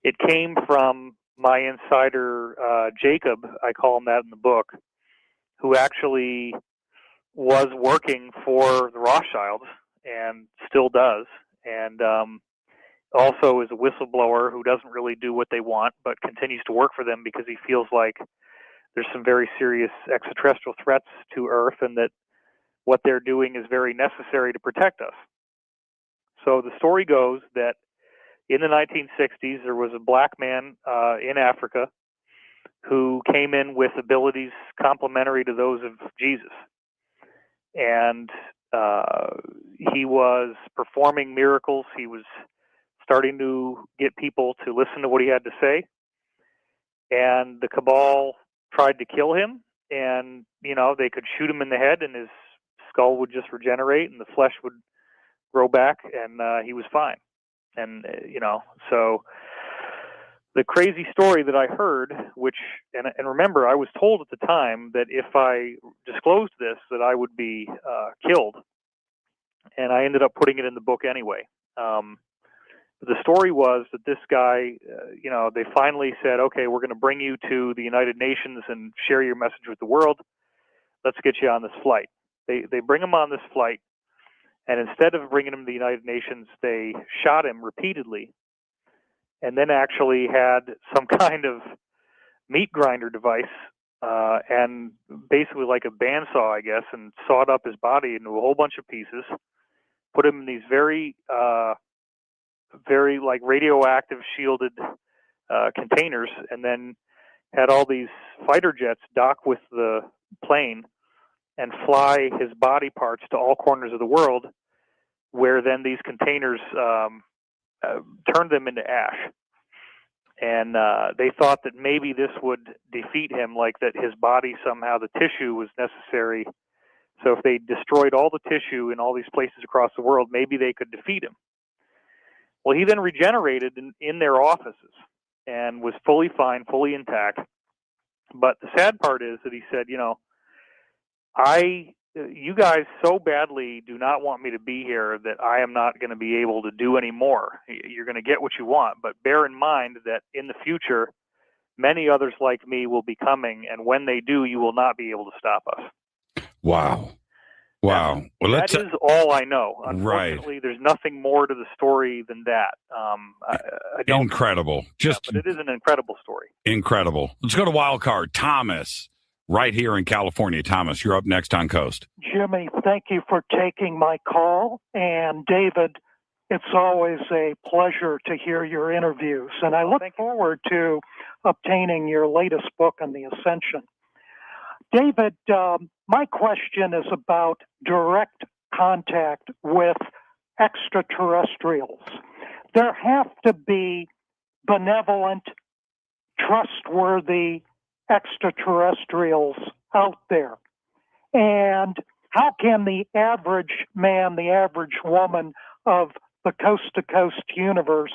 It came from my insider, Jacob, I call him that in the book, who actually was working for the Rothschilds and still does, and also is a whistleblower who doesn't really do what they want, but continues to work for them because he feels like there's some very serious extraterrestrial threats to Earth and that what they're doing is very necessary to protect us. So the story goes that in the 1960s, there was a black man in Africa who came in with abilities complementary to those of Jesus. And he was performing miracles. He was starting to get people to listen to what he had to say. And the cabal tried to kill him. And, you know, they could shoot him in the head and his skull would just regenerate and the flesh would grow back and he was fine. And, you know, so the crazy story that I heard, which, and remember, I was told at the time that if I disclosed this, that I would be killed. And I ended up putting it in the book anyway. The story was that this guy, you know, they finally said, okay, we're going to bring you to the United Nations and share your message with the world. Let's get you on this flight. They bring him on this flight. And instead of bringing him to the United Nations, they shot him repeatedly and then actually had some kind of meat grinder device and basically like a bandsaw, I guess, and sawed up his body into a whole bunch of pieces, put him in these very like radioactive shielded containers, and then had all these fighter jets dock with the plane and fly his body parts to all corners of the world, where then these containers turned them into ash. And they thought that maybe this would defeat him, like that his body somehow, the tissue was necessary. So if they destroyed all the tissue in all these places across the world, maybe they could defeat him. Well, he then regenerated in their offices and was fully fine, fully intact. But the sad part is that he said, you know, you guys so badly do not want me to be here that I am not going to be able to do any more. You're going to get what you want, but bear in mind that in the future, many others like me will be coming, and when they do, you will not be able to stop us. Wow. Wow. Well, that is all I know. Unfortunately, there's nothing more to the story than that. I don't incredible. But it is an incredible story. Incredible. Let's go to wild card. Thomas, right here in California. Thomas, you're up next on Coast. Jimmy, thank you for taking my call. And David, it's always a pleasure to hear your interviews. And I look forward to obtaining your latest book on the Ascension. David, my question is about direct contact with extraterrestrials. There have to be benevolent, trustworthy extraterrestrials out there. And how can the average man, the average woman of the coast-to-coast universe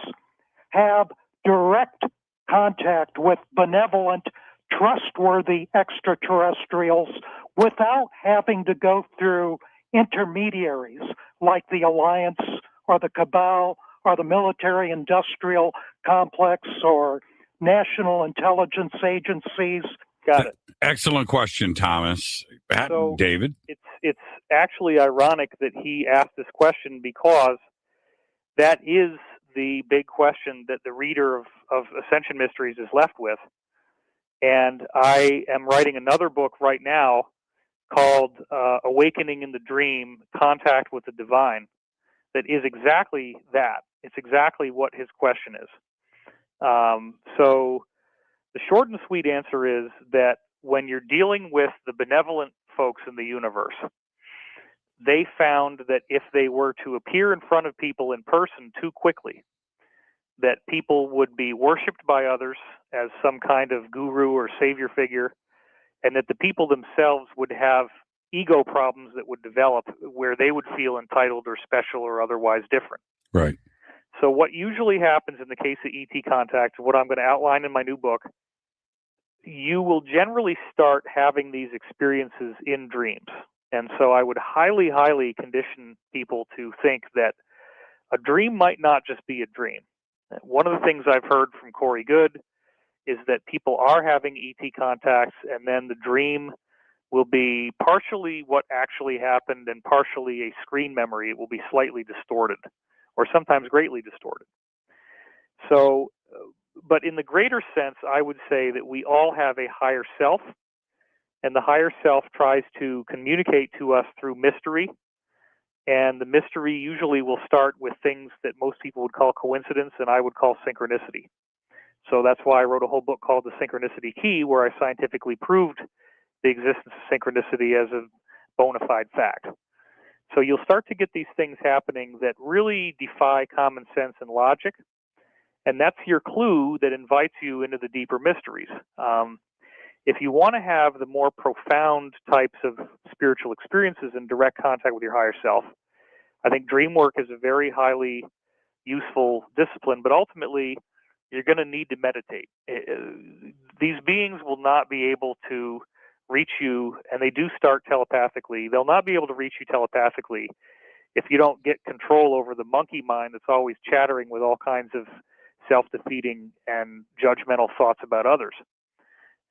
have direct contact with benevolent, trustworthy extraterrestrials without having to go through intermediaries like the Alliance or the Cabal or the military-industrial complex or national intelligence agencies? Got it. Excellent question, Thomas. So David? It's actually ironic that he asked this question because that is the big question that the reader of Ascension Mysteries is left with. And I am writing another book right now called Awakening in the Dream, Contact with the Divine, that is exactly that. It's exactly what his question is. So the short and sweet answer is that when you're dealing with the benevolent folks in the universe, they found that if they were to appear in front of people in person too quickly, that people would be worshipped by others as some kind of guru or savior figure, and that the people themselves would have ego problems that would develop where they would feel entitled or special or otherwise different. Right. So what usually happens in the case of ET contact, what I'm going to outline in my new book, you will generally start having these experiences in dreams. And so I would highly, highly condition people to think that a dream might not just be a dream. One of the things I've heard from Corey Good is that people are having ET contacts, and then the dream will be partially what actually happened and partially a screen memory. It will be slightly distorted, or sometimes greatly distorted. So, but in the greater sense, I would say that we all have a higher self, and the higher self tries to communicate to us through mystery. And the mystery usually will start with things that most people would call coincidence, and I would call synchronicity. So that's why I wrote a whole book called The Synchronicity Key, where I scientifically proved the existence of synchronicity as a bona fide fact. So you'll start to get these things happening that really defy common sense and logic, and that's your clue that invites you into the deeper mysteries. If you want to have the more profound types of spiritual experiences in direct contact with your higher self, I think dream work is a very highly useful discipline, but ultimately you're going to need to meditate. These beings will not be able to reach you, and they do start telepathically. They'll not be able to reach you telepathically if you don't get control over the monkey mind that's always chattering with all kinds of self-defeating and judgmental thoughts about others.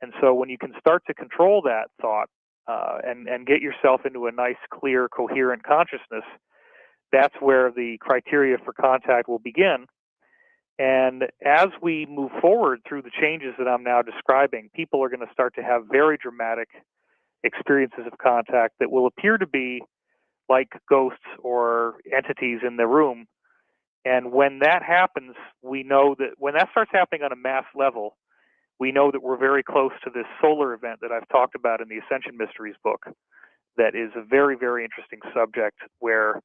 And so when you can start to control that thought and get yourself into a nice, clear, coherent consciousness, that's where the criteria for contact will begin. And as we move forward through the changes that I'm now describing, people are going to start to have very dramatic experiences of contact that will appear to be like ghosts or entities in the room. And when that happens, we know that when that starts happening on a mass level, we know that we're very close to this solar event that I've talked about in the Ascension Mysteries book. That is a very, very interesting subject where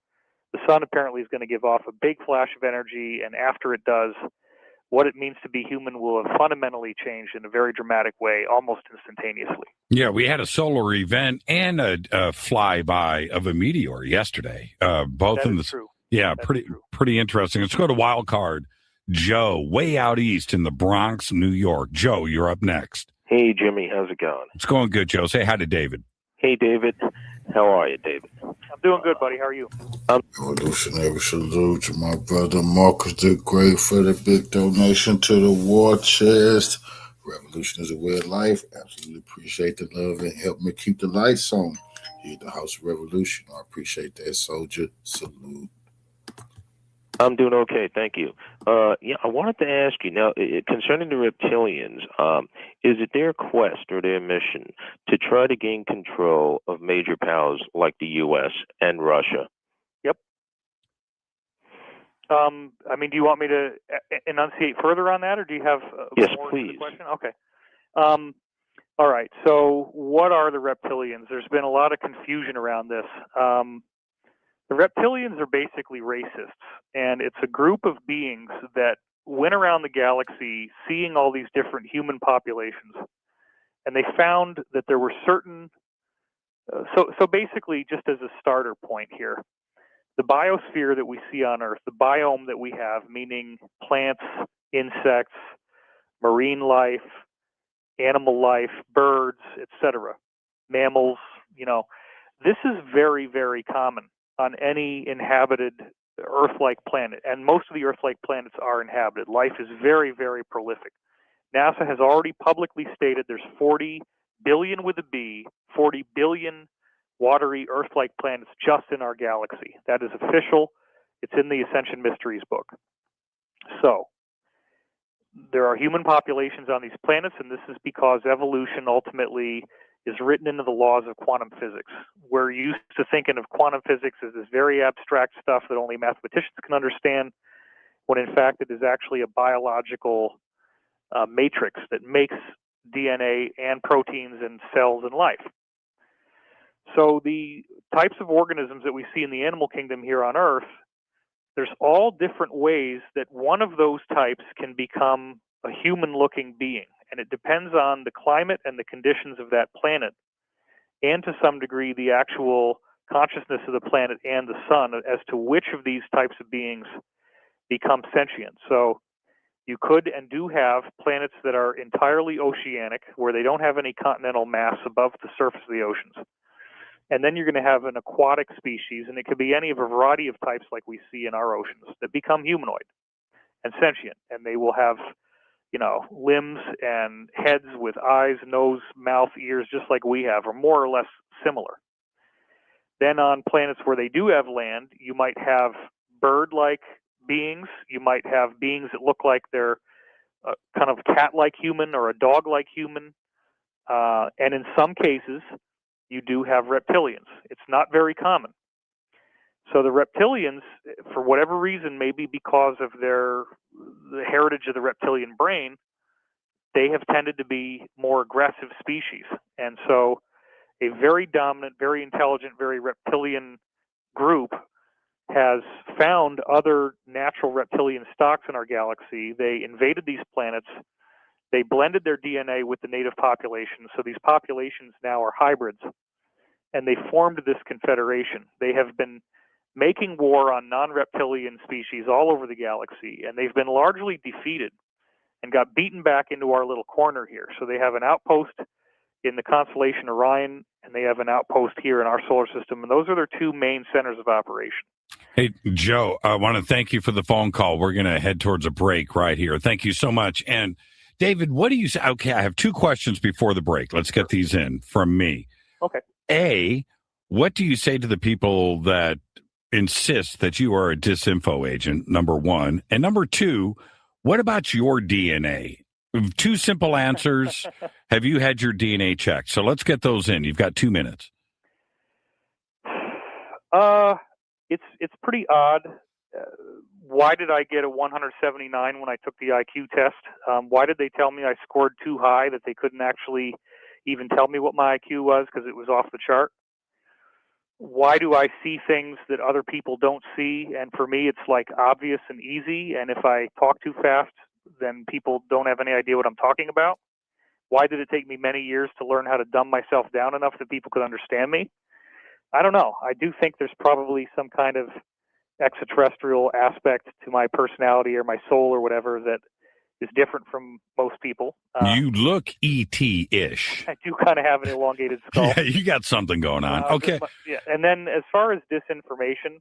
the sun apparently is going to give off a big flash of energy, and after it does, what it means to be human will have fundamentally changed in a very dramatic way, almost instantaneously. Yeah, we had a solar event and a flyby of a meteor yesterday. Both in the true. Yeah, pretty interesting. Let's go to wild card. Joe, way out east in the Bronx, New York. Joe, you're up next. Hey, Jimmy, how's it going? It's going good, Joe. Say hi to David. Hey, David. How are you, David? I'm doing good, buddy. How are you? Revolutionary salute to my brother Marcus the Great for the big donation to the war chest. Revolution is a way of life. Absolutely appreciate the love and help me keep the lights on here at the House of Revolution. I appreciate that, soldier. Salute. I'm doing okay, thank you. Yeah, I wanted to ask you now concerning the reptilians. Is it their quest or their mission to try to gain control of major powers like the U.S. and Russia? Yep. I mean, do you want me to enunciate further on that, or do you have yes, more please. to the question? Okay. All right. So, what are the reptilians? There's been a lot of confusion around this. The reptilians are basically racists, and it's a group of beings that went around the galaxy seeing all these different human populations, and they found that there were certain so basically, just as a starter point here, the biosphere that we see on Earth, the biome that we have, meaning plants, insects, marine life, animal life, birds, etc., mammals, this is very, very common on any inhabited Earth-like planet, and most of the Earth-like planets are inhabited. Life is very, very prolific. NASA has already publicly stated there's 40 billion with a B, 40 billion watery Earth-like planets just in our galaxy. That is official. It's in the Ascension Mysteries book. So, there are human populations on these planets, and this is because evolution ultimately is written into the laws of quantum physics. We're used to thinking of quantum physics as this very abstract stuff that only mathematicians can understand, when in fact it is actually a biological matrix that makes DNA and proteins and cells and life. So the types of organisms that we see in the animal kingdom here on Earth, there's all different ways that one of those types can become a human-looking being. And it depends on the climate and the conditions of that planet, and to some degree the actual consciousness of the planet and the sun as to which of these types of beings become sentient. So you could and do have planets that are entirely oceanic, where they don't have any continental mass above the surface of the oceans. And then you're going to have an aquatic species, and it could be any of a variety of types like we see in our oceans that become humanoid and sentient, and they will have, limbs and heads with eyes, nose, mouth, ears, just like we have, or more or less similar. Then on planets where they do have land, you might have bird-like beings. You might have beings that look like they're kind of cat-like human or a dog-like human. And in some cases, you do have reptilians. It's not very common. So the reptilians, for whatever reason, maybe because of the heritage of the reptilian brain, they have tended to be more aggressive species. And so a very dominant, very intelligent, very reptilian group has found other natural reptilian stocks in our galaxy. They invaded these planets. They blended their DNA with the native population. So these populations now are hybrids. And they formed this confederation. They have been making war on non-reptilian species all over the galaxy, and they've been largely defeated and got beaten back into our little corner here. So they have an outpost in the constellation Orion, and they have an outpost here in our solar system, and those are their two main centers of operation. Hey, Joe, I want to thank you for the phone call. We're going to head towards a break right here. Thank you so much. And David, what do you say? Okay, I have two questions before the break. Let's get these in from me. Okay. A, what do you say to the people that insist that you are a disinfo agent, number one? And number two, what about your DNA? Two simple answers. Have you had your DNA checked? So let's get those in. You've got 2 minutes. It's pretty odd. Why did I get a 179 when I took the IQ test? Why did they tell me I scored too high that they couldn't actually even tell me what my IQ was because it was off the chart? Why do I see things that other people don't see? And for me, it's like obvious and easy. And if I talk too fast, then people don't have any idea what I'm talking about. Why did it take me many years to learn how to dumb myself down enough that people could understand me? I don't know. I do think there's probably some kind of extraterrestrial aspect to my personality or my soul or whatever that is different from most people. You look ET-ish. I do kind of have an elongated skull. Yeah, you got something going on. Okay. Yeah. And then as far as disinformation,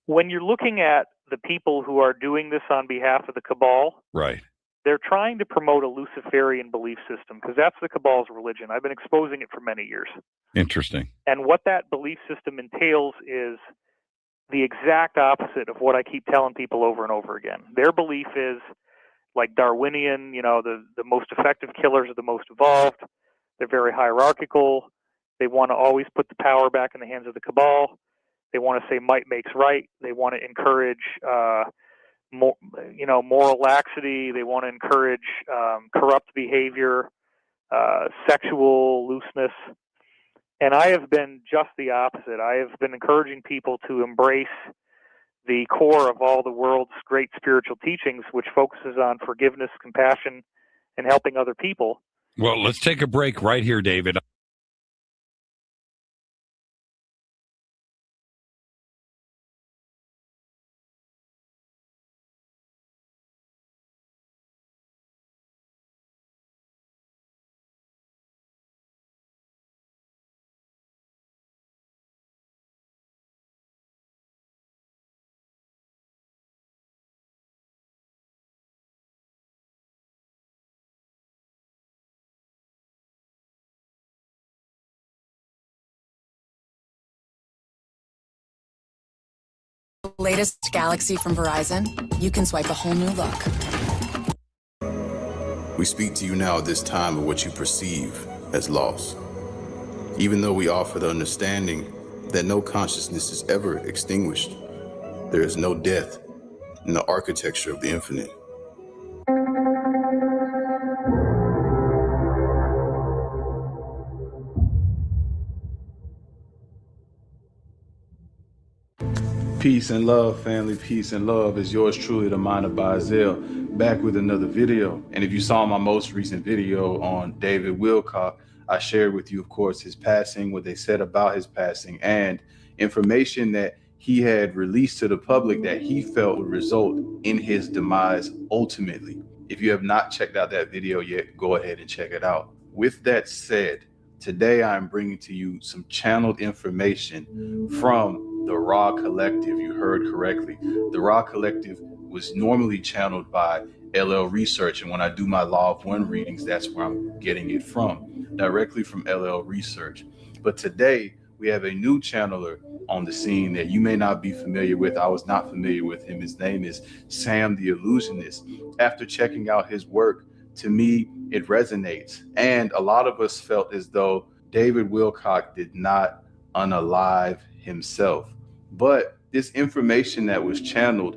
when you're looking at the people who are doing this on behalf of the cabal, right, they're trying to promote a Luciferian belief system because that's the cabal's religion. I've been exposing it for many years. Interesting. And what that belief system entails is the exact opposite of what I keep telling people over and over again. Their belief is like Darwinian, the most effective killers are the most evolved. They're very hierarchical. They want to always put the power back in the hands of the cabal. They want to say might makes right. They want to encourage moral laxity. They want to encourage corrupt behavior, sexual looseness. And I have been just the opposite. I have been encouraging people to embrace the core of all the world's great spiritual teachings, which focuses on forgiveness, compassion, and helping other people. Well, let's take a break right here, David. Latest Galaxy from Verizon, you can swipe a whole new look. We speak to you now at this time of what you perceive as loss. Even though we offer the understanding that no consciousness is ever extinguished, there is no death in the architecture of the infinite. Peace and love, family. Peace and love is yours truly, the mind of Bazel, back with another video. And if you saw my most recent video on David Wilcock, I shared with you, of course, his passing, what they said about his passing, and information that he had released to the public that he felt would result in his demise ultimately. If you have not checked out that video yet, go ahead and check it out. With that said, Today, I'm bringing to you some channeled information from the Raw Collective. You heard correctly. The Raw Collective was normally channeled by LL Research, and when I do my Law of One readings, that's where I'm getting it from, directly from LL Research. But today, we have a new channeler on the scene that you may not be familiar with. I was not familiar with him. His name is Sam the Illusionist. After checking out his work, to me, it resonates. And a lot of us felt as though David Wilcock did not unalive himself. But this information that was channeled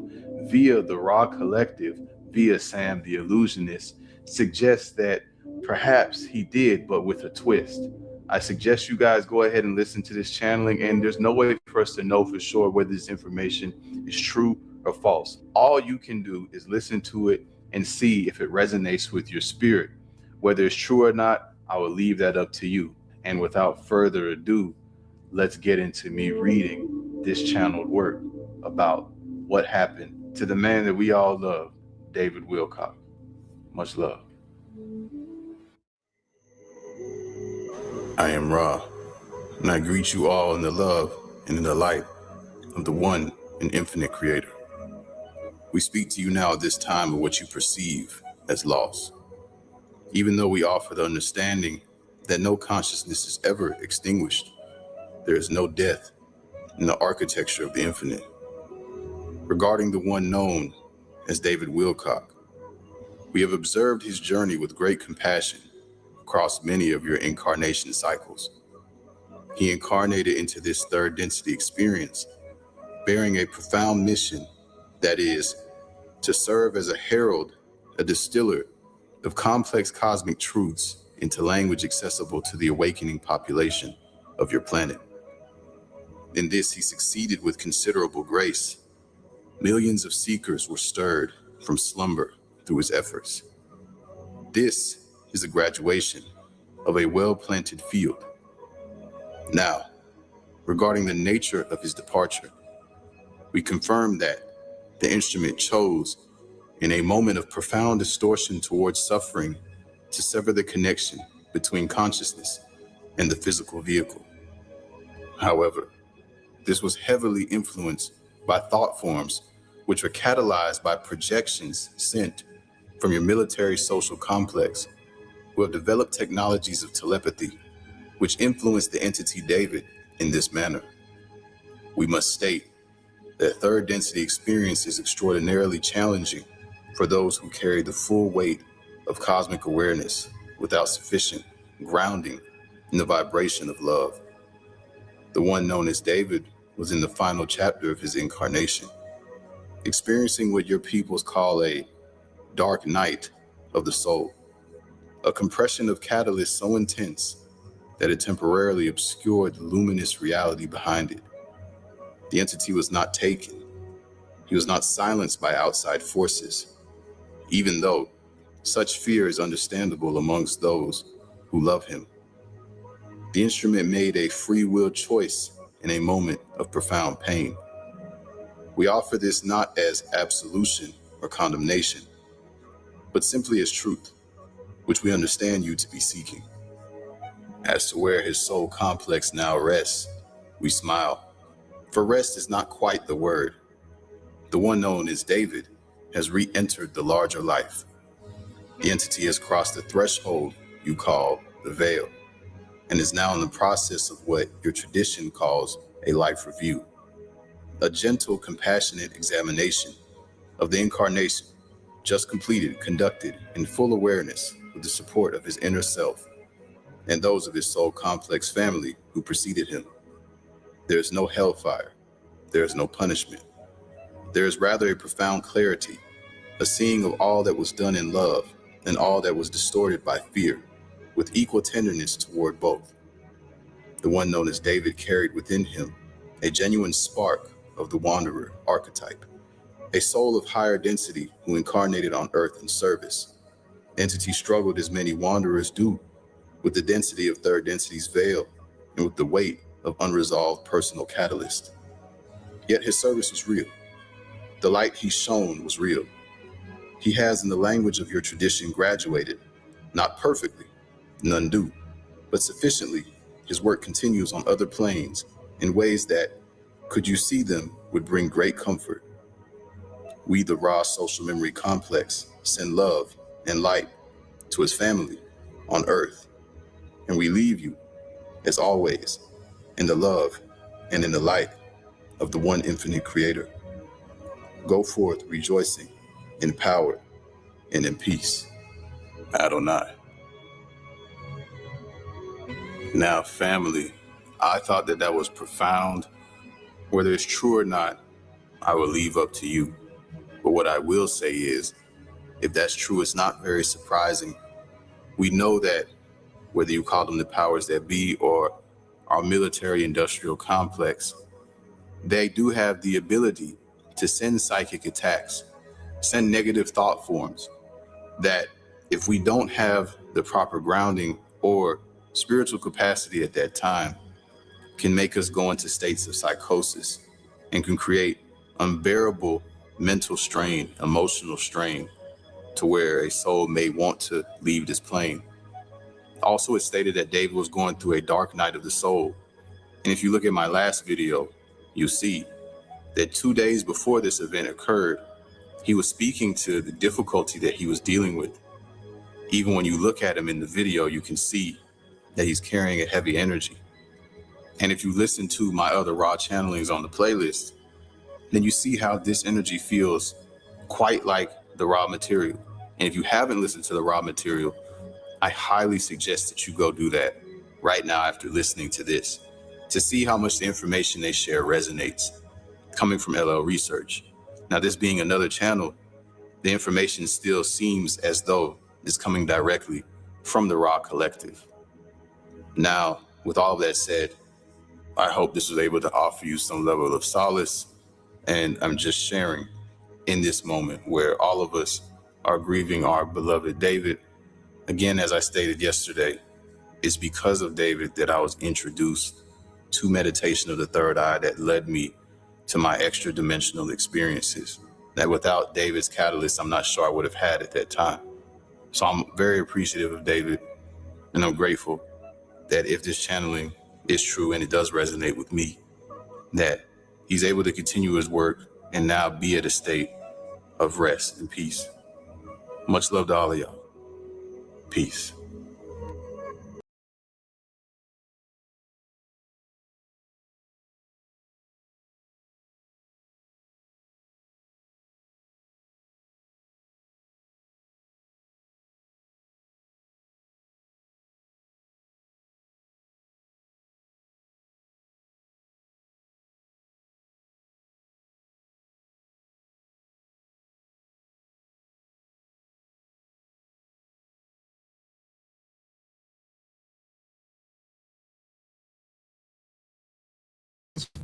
via the Raw Collective, via Sam the Illusionist, suggests that perhaps he did, but with a twist. I suggest you guys go ahead and listen to this channeling, and there's no way for us to know for sure whether this information is true or false. All you can do is listen to it and see if it resonates with your spirit. Whether it's true or not, I will leave that up to you. And without further ado, let's get into me reading this channeled work about what happened to the man that we all love, David Wilcock. Much love. I am Ra, and I greet you all in the love and in the light of the one and infinite Creator. We speak to you now at this time of what you perceive as loss, even though we offer the understanding that no consciousness is ever extinguished. There is no death in the architecture of the infinite. Regarding the one known as David Wilcock, we have observed his journey with great compassion across many of your incarnation cycles. He incarnated into this third density experience, bearing a profound mission, that is, to serve as a herald, a distiller of complex cosmic truths into language accessible to the awakening population of your planet. In this, he succeeded with considerable grace. Millions of seekers were stirred from slumber through his efforts. This is a graduation of a well-planted field. Now, regarding the nature of his departure, we confirm that the instrument chose, in a moment of profound distortion towards suffering, to sever the connection between consciousness and the physical vehicle. However, this was heavily influenced by thought forms which were catalyzed by projections sent from your military social complex, who have developed technologies of telepathy, which influenced the entity David in this manner. We must state that third density experience is extraordinarily challenging for those who carry the full weight of cosmic awareness without sufficient grounding in the vibration of love. The one known as David was in the final chapter of his incarnation, experiencing what your peoples call a dark night of the soul, a compression of catalyst so intense that it temporarily obscured the luminous reality behind it. The entity was not taken. He was not silenced by outside forces, even though such fear is understandable amongst those who love him. The instrument made a free will choice in a moment of profound pain. We offer this not as absolution or condemnation, but simply as truth, which we understand you to be seeking. As to where his soul complex now rests, we smile, for rest is not quite the word. The one known as David has re-entered the larger life. The entity has crossed the threshold you call the veil, and is now in the process of what your tradition calls a life review, a gentle, compassionate examination of the incarnation just completed, conducted in full awareness with the support of his inner self and those of his soul complex family who preceded him. There is no hellfire. There is no punishment. There is rather a profound clarity, a seeing of all that was done in love and all that was distorted by fear, with equal tenderness toward both. The one known as David carried within him a genuine spark of the wanderer archetype, a soul of higher density who incarnated on earth in service. Entity struggled as many wanderers do, with the density of third density's veil and with the weight of unresolved personal catalyst. Yet his service was real. The light he shone was real. He has, in the language of your tradition, graduated, not perfectly, none do, but sufficiently, his work continues on other planes in ways that, could you see them, would bring great comfort. We, the raw social memory complex, send love and light to his family on Earth, and we leave you, as always, in the love and in the light of the one infinite creator. Go forth rejoicing, in power, and in peace. Adonai. Now, family, I thought that was profound. Whether it's true or not, I will leave up to you. But what I will say is, if that's true, it's not very surprising. We know that whether you call them the powers that be or our military industrial complex, they do have the ability to send psychic attacks, send negative thought forms that if we don't have the proper grounding or spiritual capacity at that time, can make us go into states of psychosis and can create unbearable mental strain, emotional strain, to where a soul may want to leave this plane. Also, it's stated that David was going through a dark night of the soul. And if you look at my last video, you'll see that 2 days before this event occurred, he was speaking to the difficulty that he was dealing with. Even when you look at him in the video, you can see that he's carrying a heavy energy. And if you listen to my other raw channelings on the playlist, then you see how this energy feels quite like the raw material. And if you haven't listened to the raw material, I highly suggest that you go do that right now after listening to this, to see how much the information they share resonates, coming from LL Research. Now, this being another channel, the information still seems as though it's coming directly from the Raw Collective. Now, with all of that said, I hope this was able to offer you some level of solace, and I'm just sharing in this moment where all of us are grieving our beloved David. Again, as I stated yesterday, it's because of David that I was introduced to meditation of the third eye that led me to my extra dimensional experiences that without David's catalyst, I'm not sure I would have had at that time. So I'm very appreciative of David, and I'm grateful that if this channeling is true and it does resonate with me, that he's able to continue his work and now be at a state of rest and peace. Much love to all of y'all. Peace.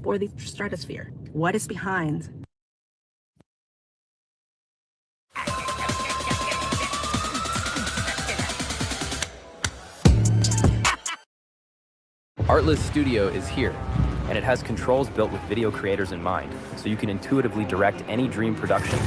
For the stratosphere. What is behind? Artlist Studio is here, and it has controls built with video creators in mind, so you can intuitively direct any dream production,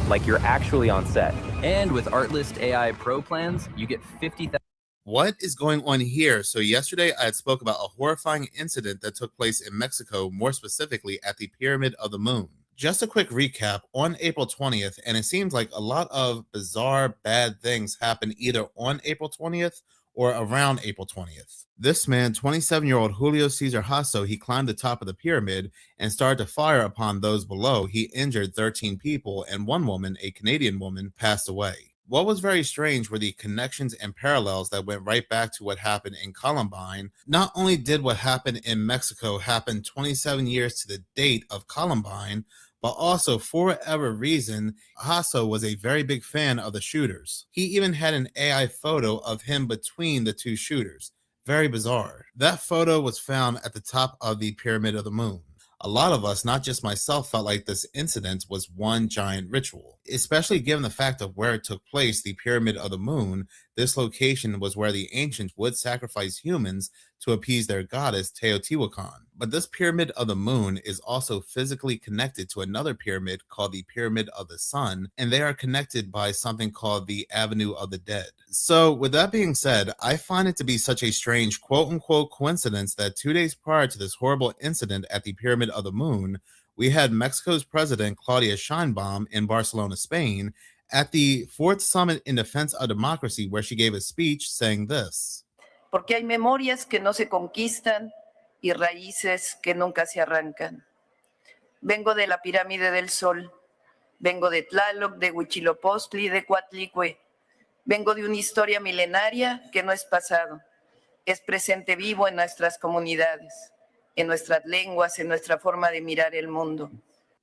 like you're actually on set. And with Artlist AI Pro plans, you get 50,000. What is going on here? So yesterday I had spoke about a horrifying incident that took place in Mexico, more specifically at the Pyramid of the Moon. Just a quick recap, on April 20th, and it seems like a lot of bizarre, bad things happened either on April 20th or around April 20th. This man, 27-year-old Julio Cesar Hasso, he climbed the top of the pyramid and started to fire upon those below. He injured 13 people, and one woman, a Canadian woman, passed away. What was very strange were the connections and parallels that went right back to what happened in Columbine. Not only did what happened in Mexico happen 27 years to the date of Columbine, but also for whatever reason, Hasso was a very big fan of the shooters. He even had an AI photo of him between the two shooters. Very bizarre. That photo was found at the top of the Pyramid of the Moon. A lot of us, not just myself, felt like this incident was one giant ritual, especially given the fact of where it took place, the Pyramid of the Moon. this location was where the ancients would sacrifice humans to appease their goddess Teotihuacan. But this Pyramid of the Moon is also physically connected to another pyramid called the Pyramid of the Sun, and they are connected by something called the Avenue of the Dead. So with that being said, I find it to be such a strange quote-unquote coincidence that 2 days prior to this horrible incident at the Pyramid of the Moon, we had Mexico's president Claudia Sheinbaum in Barcelona, Spain, at the 4th Summit in Defense of Democracy, where she gave a speech saying this. Porque hay memorias que no se conquistan y raíces que nunca se arrancan. Vengo de la pirámide del Sol, vengo de Tlaloc, de Huitzilopochtli, de Coatlicue. Vengo de una historia milenaria que no es pasado, es presente vivo en nuestras comunidades, en nuestras lenguas, en nuestra forma de mirar el mundo.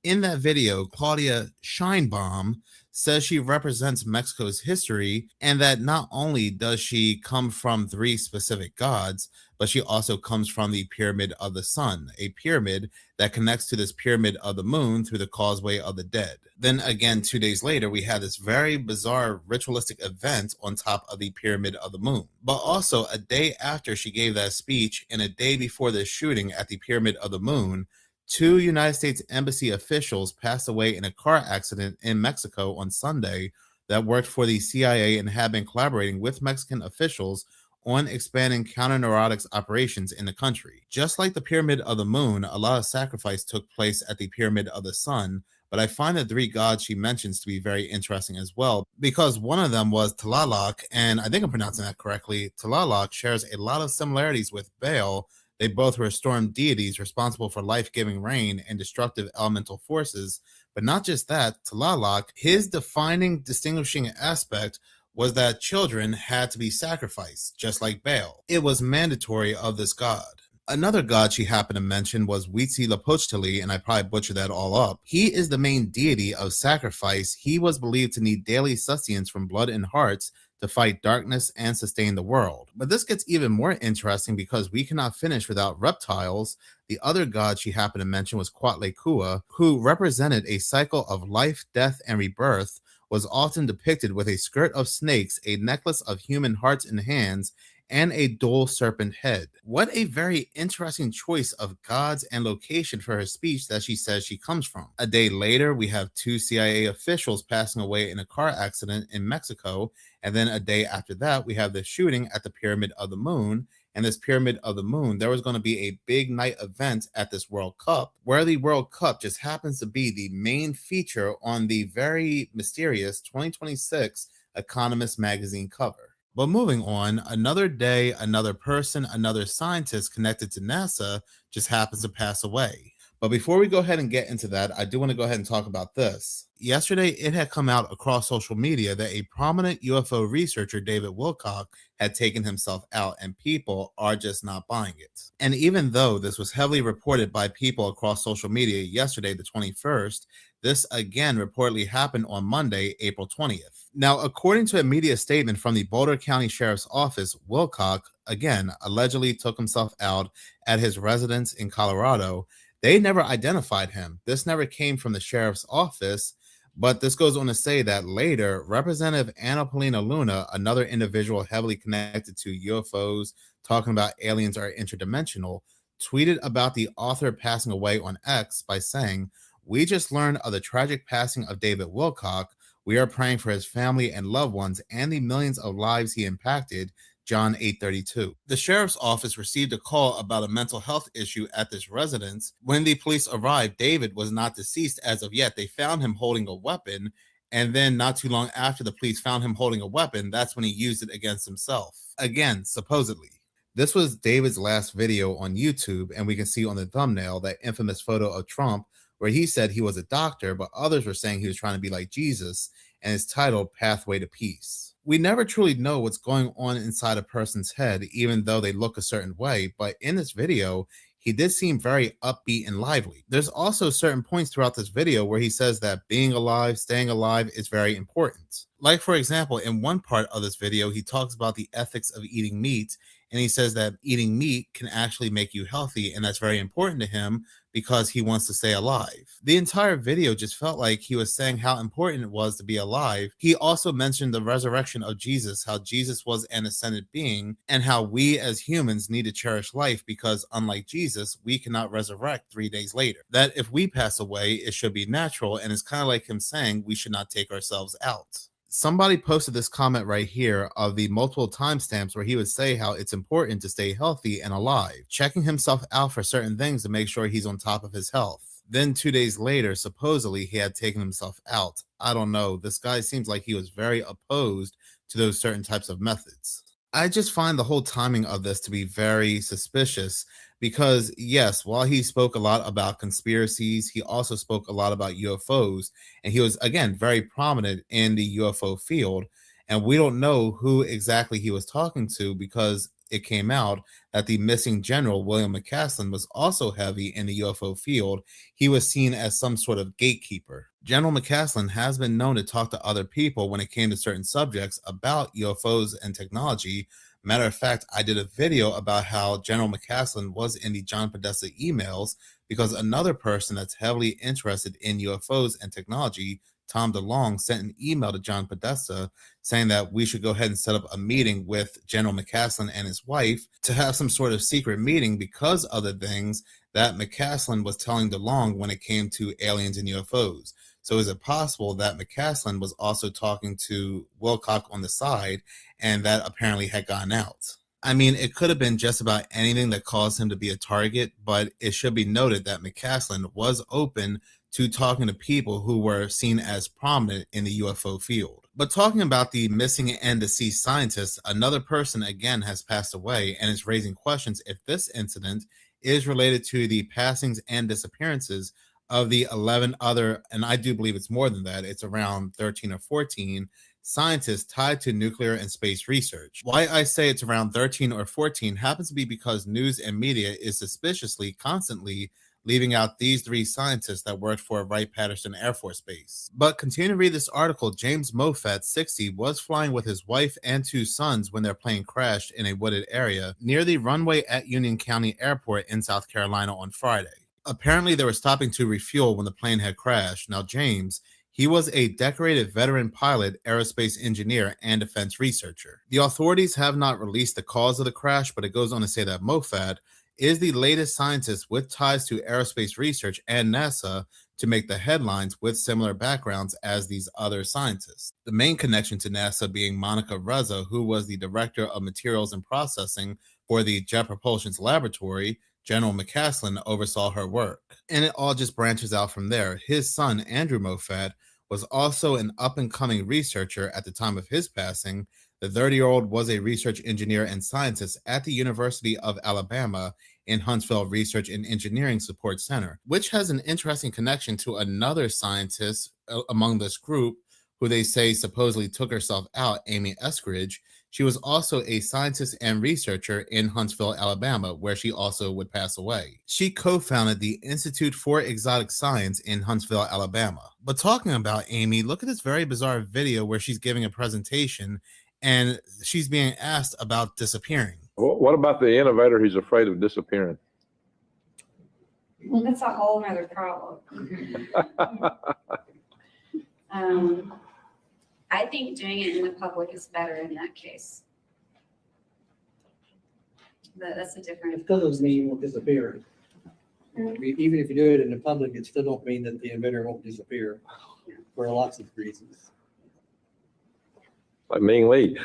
In that video, Claudia Sheinbaum says she represents Mexico's history and that not only does she come from 3 specific gods, but she also comes from the Pyramid of the Sun, a pyramid that connects to this Pyramid of the Moon through the Causeway of the Dead. Then again, 2 days later, we had this very bizarre ritualistic event on top of the Pyramid of the Moon. But also a day after she gave that speech and a day before the shooting at the Pyramid of the Moon, 2 United States Embassy officials passed away in a car accident in Mexico on Sunday that worked for the CIA and had been collaborating with Mexican officials on expanding counter-narcotics operations in the country. Just like the Pyramid of the Moon, a lot of sacrifice took place at the Pyramid of the Sun, but I find the 3 gods she mentions to be very interesting as well, because one of them was Tlaloc, and I think I'm pronouncing that correctly. Tlaloc shares a lot of similarities with Baal. They both were storm deities responsible for life-giving rain and destructive elemental forces. But not just that, Tlaloc, his defining, distinguishing aspect was that children had to be sacrificed, just like Baal. It was mandatory of this god. Another god she happened to mention was Huitzilopochtli, and I probably butchered that all up. He is the main deity of sacrifice. He was believed to need daily sustenance from blood and hearts to fight darkness and sustain the world. But this gets even more interesting because we cannot finish without reptiles. The other god she happened to mention was Coatlicue, who represented a cycle of life, death, and rebirth, was often depicted with a skirt of snakes, a necklace of human hearts and hands, and a dual serpent head. What a very interesting choice of gods and location for her speech that she says she comes from. A day later, we have 2 CIA officials passing away in a car accident in Mexico, and then a day after that, we have the shooting at the Pyramid of the Moon. And this Pyramid of the Moon, there was going to be a big night event at this World Cup, where the World Cup just happens to be the main feature on the very mysterious 2026 Economist magazine cover. But moving on, another day, another person, another scientist connected to NASA just happens to pass away. But before we go ahead and get into that, I do want to go ahead and talk about this. Yesterday, it had come out across social media that a prominent UFO researcher, David Wilcock, had taken himself out, and people are just not buying it. And even though this was heavily reported by people across social media yesterday, the 21st, this again reportedly happened on Monday, April 20th. Now, according to a media statement from the Boulder County Sheriff's Office, Wilcock, again, allegedly took himself out at his residence in Colorado. They never identified him. This never came from the sheriff's office, but this goes on to say that later, Representative Ana Paulina Luna, another individual heavily connected to UFOs, talking about aliens are interdimensional, tweeted about the author passing away on X by saying, "We just learned of the tragic passing of David Wilcock. We are praying for his family and loved ones and the millions of lives he impacted." John 8:32. The sheriff's office received a call about a mental health issue at this residence. When the police arrived, David was not deceased as of yet. They found him holding a weapon, and then not too long after the police found him holding a weapon, that's when he used it against himself. Again, supposedly. This was David's last video on YouTube, and we can see on the thumbnail that infamous photo of Trump where he said he was a doctor, but others were saying he was trying to be like Jesus, and it's titled Pathway to Peace. We never truly know what's going on inside a person's head, even though they look a certain way, but in this video, he did seem very upbeat and lively. There's also certain points throughout this video where he says that being alive, staying alive is very important. Like, for example, in one part of this video, he talks about the ethics of eating meat, and he says that eating meat can actually make you healthy, and that's very important to him because he wants to stay alive. The entire video just felt like he was saying how important it was to be alive. He also mentioned the resurrection of Jesus, how Jesus was an ascended being, and how we as humans need to cherish life because unlike Jesus, we cannot resurrect 3 days later. That if we pass away, it should be natural, and it's kind of like him saying we should not take ourselves out. Somebody posted this comment right here of the multiple timestamps where he would say how it's important to stay healthy and alive, checking himself out for certain things to make sure he's on top of his health. Then 2 days later, supposedly he had taken himself out. I don't know. This guy seems like he was very opposed to those certain types of methods. I just find the whole timing of this to be very suspicious because, yes, while he spoke a lot about conspiracies, he also spoke a lot about UFOs, and he was, again, very prominent in the UFO field, and we don't know who exactly he was talking to because it came out that the missing general, William McCaslin, was also heavy in the UFO field. He was seen as some sort of gatekeeper. General McCaslin has been known to talk to other people when it came to certain subjects about UFOs and technology. Matter of fact, I did a video about how General McCaslin was in the John Podesta emails because another person that's heavily interested in UFOs and technology, Tom DeLong, sent an email to John Podesta saying that we should go ahead and set up a meeting with General McCaslin and his wife to have some sort of secret meeting because of the things that McCaslin was telling DeLong when it came to aliens and UFOs. So is it possible that McCaslin was also talking to Wilcock on the side and that apparently had gotten out? I mean, it could have been just about anything that caused him to be a target, but it should be noted that McCaslin was open to talking to people who were seen as prominent in the UFO field. But talking about the missing and deceased scientists, another person again has passed away and is raising questions if this incident is related to the passings and disappearances of the 11 other, and I do believe it's more than that, it's around 13 or 14 scientists tied to nuclear and space research. Why I say it's around 13 or 14 happens to be because news and media is suspiciously constantly leaving out these 3 scientists that worked for Wright-Patterson Air Force Base. But continue to read this article. James Moffat, 60, was flying with his wife and 2 sons when their plane crashed in a wooded area near the runway at Union County Airport in South Carolina on Friday. Apparently, they were stopping to refuel when the plane had crashed. Now, James, he was a decorated veteran pilot, aerospace engineer, and defense researcher. The authorities have not released the cause of the crash, but it goes on to say that Moffat is the latest scientist with ties to aerospace research and NASA to make the headlines with similar backgrounds as these other scientists. The main connection to NASA being Monica Reza, who was the director of materials and processing for the Jet Propulsion's laboratory. General McCaslin oversaw her work. And it all just branches out from there. His son, Andrew Moffat, was also an up-and-coming researcher at the time of his passing. The 30-year-old was a research engineer and scientist at the University of Alabama in Huntsville Research and Engineering Support Center, which has an interesting connection to another scientist among this group who they say supposedly took herself out, Amy Eskridge. She was also a scientist and researcher in Huntsville, Alabama, where she also would pass away. She co-founded the Institute for Exotic Science in Huntsville, Alabama. But talking about Amy, look at this very bizarre video where she's giving a presentation and she's being asked about disappearing. What about the innovator who's afraid of disappearing? Well, that's a whole other problem. I think doing it in the public is better in that case. But that's a different. It still doesn't mean you won't disappear. Even if you do it in the public, it still don't mean that the inventor won't disappear for lots of reasons. Like Ming Lee.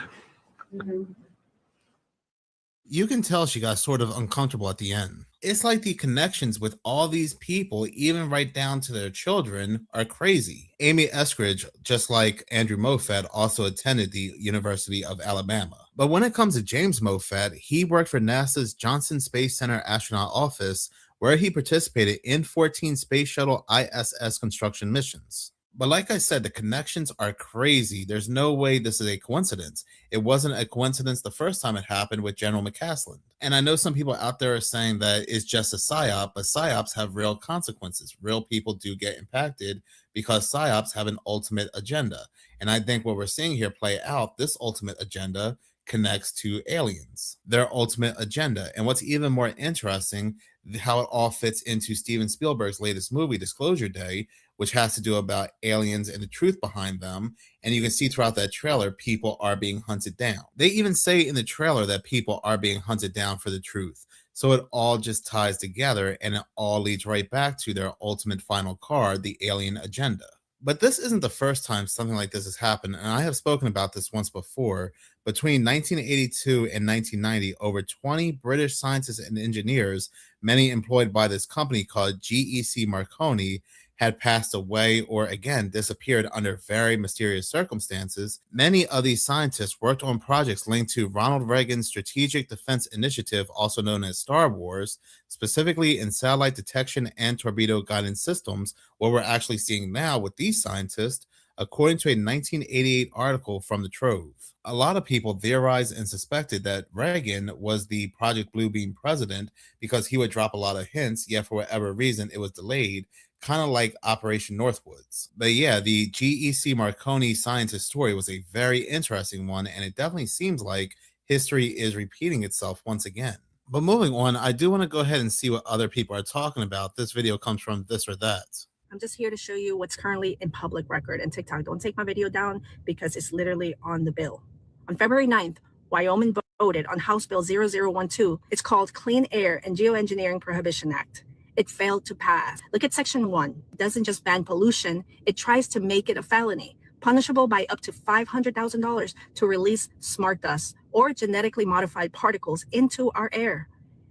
You can tell she got sort of uncomfortable at the end. It's like the connections with all these people, even right down to their children, are crazy. Amy Eskridge, just like Andrew Moffat, also attended the University of Alabama. But when it comes to James Moffat, he worked for NASA's Johnson Space Center Astronaut Office, where he participated in 14 Space Shuttle ISS construction missions. But like I said, the connections are crazy. There's no way this is a coincidence. It wasn't a coincidence the first time it happened with General McCaslin. And I know some people out there are saying that it's just a psyop, but psyops have real consequences. Real people do get impacted because psyops have an ultimate agenda. And I think what we're seeing here play out, this ultimate agenda connects to aliens, their ultimate agenda. And what's even more interesting, how it all fits into Steven Spielberg's latest movie, Disclosure Day, which has to do about aliens and the truth behind them. And you can see throughout that trailer, people are being hunted down. They even say in the trailer that people are being hunted down for the truth. So it all just ties together, and it all leads right back to their ultimate final card, the alien agenda. But this isn't the first time something like this has happened, and I have spoken about this once before. Between 1982 and 1990, over 20 British scientists and engineers, many employed by this company called GEC Marconi, had passed away or again disappeared under very mysterious circumstances. Many of these scientists worked on projects linked to Ronald Reagan's Strategic Defense Initiative, also known as Star Wars, specifically in satellite detection and torpedo guidance systems. What we're actually seeing now with these scientists, according to a 1988 article from The Trove. A lot of people theorized and suspected that Reagan was the Project Bluebeam president because he would drop a lot of hints, yet for whatever reason it was delayed, kind of like Operation Northwoods. But yeah, the GEC Marconi scientist story was a very interesting one, and it definitely seems like history is repeating itself once again. But moving on, I do want to go ahead and see what other people are talking about. This video comes from This or That. I'm just here to show you what's currently in public record and TikTok. Don't take my video down because it's literally on the bill. On February 9th, Wyoming voted on House Bill 0012. It's called Clean Air and Geoengineering Prohibition Act. It failed to pass. Look at Section 1. It doesn't just ban pollution, it tries to make it a felony, punishable by up to $500,000 to release smart dust or genetically modified particles into our air.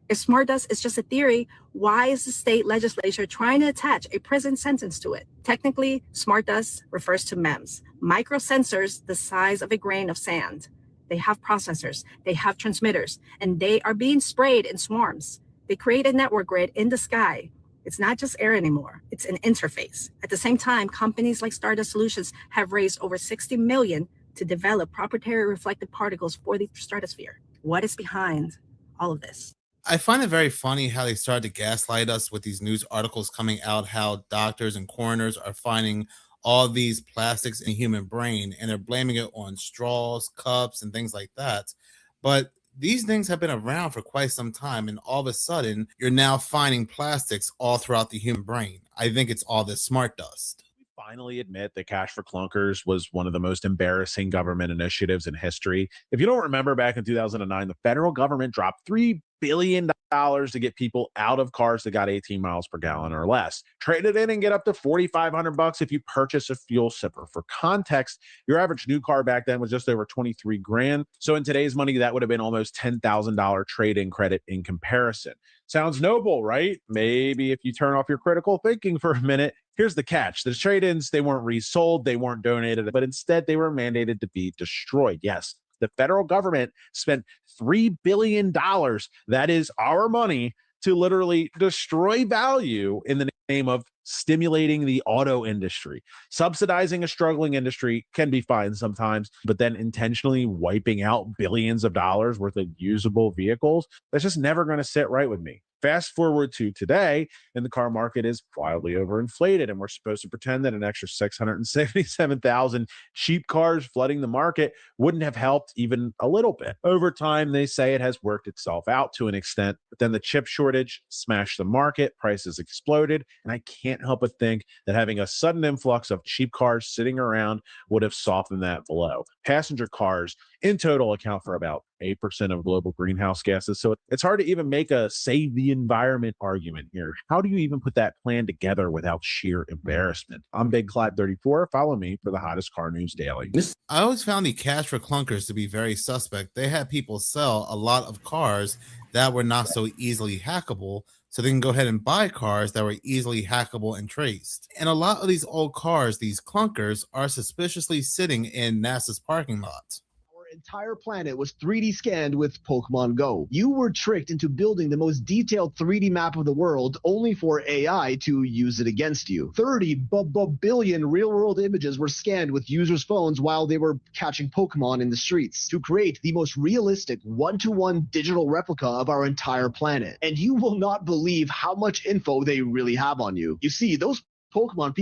If smart dust is just a theory, why is the state legislature trying to attach a prison sentence to it? Technically, smart dust refers to MEMS, microsensors the size of a grain of sand. They have processors, they have transmitters, and they are being sprayed in swarms. They create a network grid in the sky. It's not just air anymore, it's an interface. At the same time, companies like Stardust Solutions have raised over $60 million to develop proprietary reflective particles for the stratosphere. What is behind all of this? I find it very funny how they started to gaslight us with these news articles coming out, how doctors and coroners are finding all these plastics in the human brain, and they're blaming it on straws, cups, and things like that. But these things have been around for quite some time, and all of a sudden, you're now finding plastics all throughout the human brain. I think it's all this smart dust. Finally admit that Cash for Clunkers was one of the most embarrassing government initiatives in history. If you don't remember, back in 2009, the federal government dropped $3 billion to get people out of cars that got 18 miles per gallon or less. Trade it in and get up to $4,500 if you purchase a fuel sipper. For context, your average new car back then was just over 23 grand. So in today's money, that would have been almost $10,000 trade-in credit in comparison. Sounds noble, right? Maybe if you turn off your critical thinking for a minute. Here's the catch. The trade-ins, they weren't resold, they weren't donated, but instead they were mandated to be destroyed. Yes, the federal government spent $3 billion, that is our money, to literally destroy value in the name of stimulating the auto industry. Subsidizing a struggling industry can be fine sometimes, but then intentionally wiping out billions of dollars worth of usable vehicles, that's just never going to sit right with me. Fast forward to today, and the car market is wildly overinflated, and we're supposed to pretend that an extra 677,000 cheap cars flooding the market wouldn't have helped even a little bit. Over time, they say it has worked itself out to an extent, but then the chip shortage smashed the market, prices exploded, and I can't help but think that having a sudden influx of cheap cars sitting around would have softened that blow. Passenger cars in total account for about 8% of global greenhouse gases. So it's hard to even make a save the environment argument here. How do you even put that plan together without sheer embarrassment? I'm Big Clyde 34. Follow me for the hottest car news daily. I always found the Cash for Clunkers to be very suspect. They had people sell a lot of cars that were not so easily hackable, so they can go ahead and buy cars that were easily hackable and traced. And a lot of these old cars, these clunkers, are suspiciously sitting in NASA's parking lot. Entire planet was 3D scanned with Pokémon Go. You were tricked into building the most detailed 3D map of the world only for AI to use it against you. 30 billion real-world images were scanned with users' phones while they were catching Pokemon in the streets to create the most realistic one-to-one digital replica of our entire planet. And you will not believe how much info they really have on you. You see, those Pokemon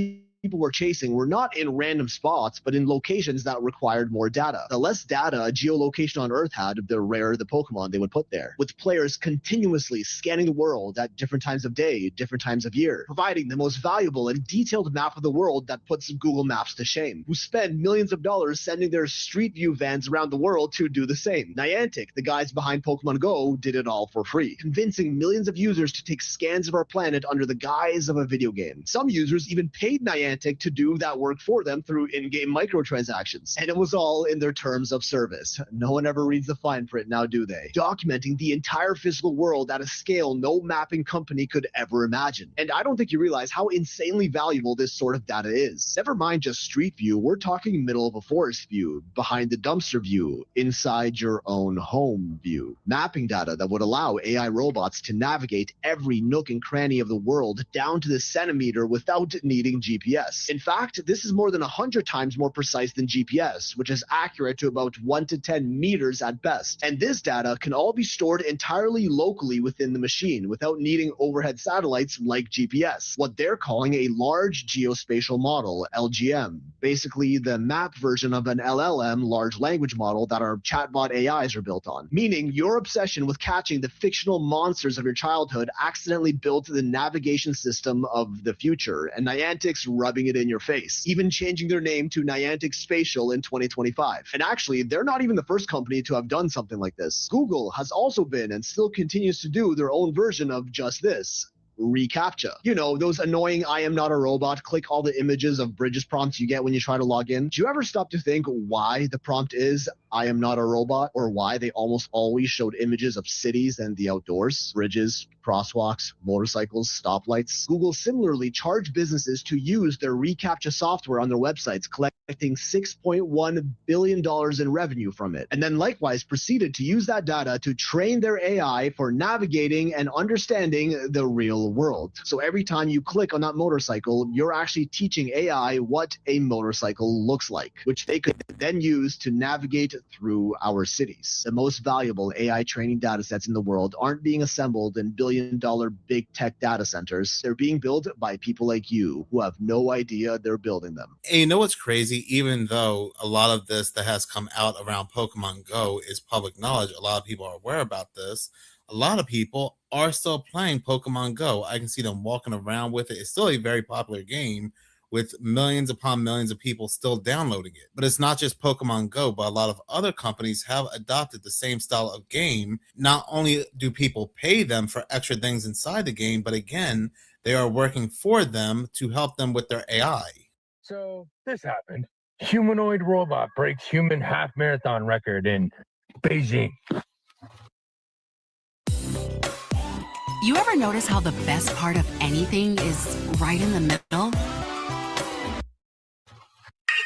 people were chasing were not in random spots, but in locations that required more data. The less data a geolocation on Earth had, the rarer the Pokemon they would put there, with players continuously scanning the world at different times of day, different times of year, providing the most valuable and detailed map of the world that puts Google Maps to shame, who spend millions of dollars sending their Street View vans around the world to do the same. Niantic, the guys behind Pokemon Go, did it all for free, convincing millions of users to take scans of our planet under the guise of a video game. Some users even paid Niantic to do that work for them through in-game microtransactions, and it was all in their terms of service. No one ever reads the fine print now, do they? Documenting the entire physical world at a scale no mapping company could ever imagine. And I don't think you realize how insanely valuable this sort of data is. Never mind just Street View, we're talking middle of a forest view, behind the dumpster view, inside your own home view. Mapping data that would allow AI robots to navigate every nook and cranny of the world down to the centimeter without needing GPS. In fact, this is more than 100 times more precise than GPS, which is accurate to about 1 to 10 meters at best. And this data can all be stored entirely locally within the machine without needing overhead satellites like GPS, what they're calling a large geospatial model, LGM, basically the map version of an LLM, large language model, that our chatbot AIs are built on. Meaning your obsession with catching the fictional monsters of your childhood accidentally built the navigation system of the future, and Niantic's rubbing it in your face, even changing their name to Niantic Spatial in 2025. And actually, they're not even the first company to have done something like this. Google has also been and still continues to do their own version of just this. ReCAPTCHA. You know, those annoying I am not a robot, click all the images of bridges prompts you get when you try to log in. Do you ever stop to think why the prompt is I am not a robot, or why they almost always showed images of cities and the outdoors, bridges, crosswalks, motorcycles, stoplights? Google similarly charged businesses to use their ReCAPTCHA software on their websites, collecting $6.1 billion in revenue from it, and then likewise proceeded to use that data to train their AI for navigating and understanding the real world. So every time you click on that motorcycle, you're actually teaching AI what a motorcycle looks like, which they could then use to navigate through our cities. The most valuable AI training data sets in the world aren't being assembled in billion-dollar big tech data centers. They're being built by people like you who have no idea they're building them. And you know what's crazy? Even though a lot of this that has come out around Pokemon Go is public knowledge, a lot of people are aware about this. A lot of people are still playing Pokemon Go. I can see them walking around with it. It's still a very popular game with millions upon millions of people still downloading it. But it's not just Pokemon Go, but a lot of other companies have adopted the same style of game. Not only do people pay them for extra things inside the game, but again, they are working for them to help them with their AI. So this happened. Humanoid robot breaks human half marathon record in Beijing. You ever notice how the best part of anything is right in the middle? It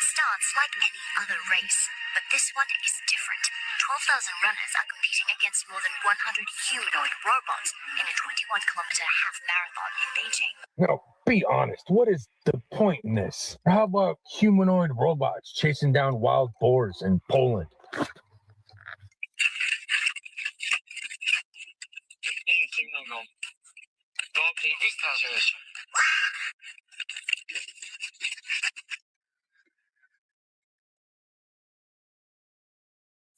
starts like any other race, but this one is different. 12,000 runners are competing against more than 100 humanoid robots in a 21-kilometer half marathon in Beijing. No, be honest. What is the point in this? How about humanoid robots chasing down wild boars in Poland?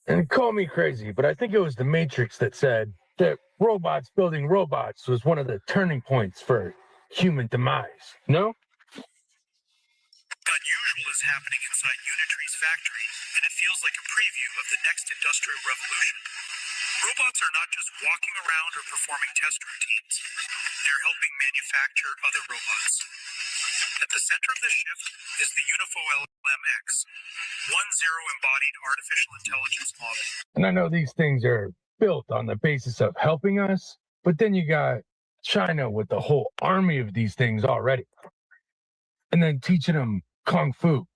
And call me crazy, but I think it was the Matrix that said that robots building robots was one of the turning points for human demise. No? Unusual is happening inside Unitree's factory, and it feels like a preview of the next industrial revolution. Robots are not just walking around or performing test routines. They're helping manufacture other robots. At the center of this shift is the UFO LMX, 1.0 embodied artificial intelligence model. And I know these things are built on the basis of helping us, but then you got China with the whole army of these things already. And then teaching them Kung Fu.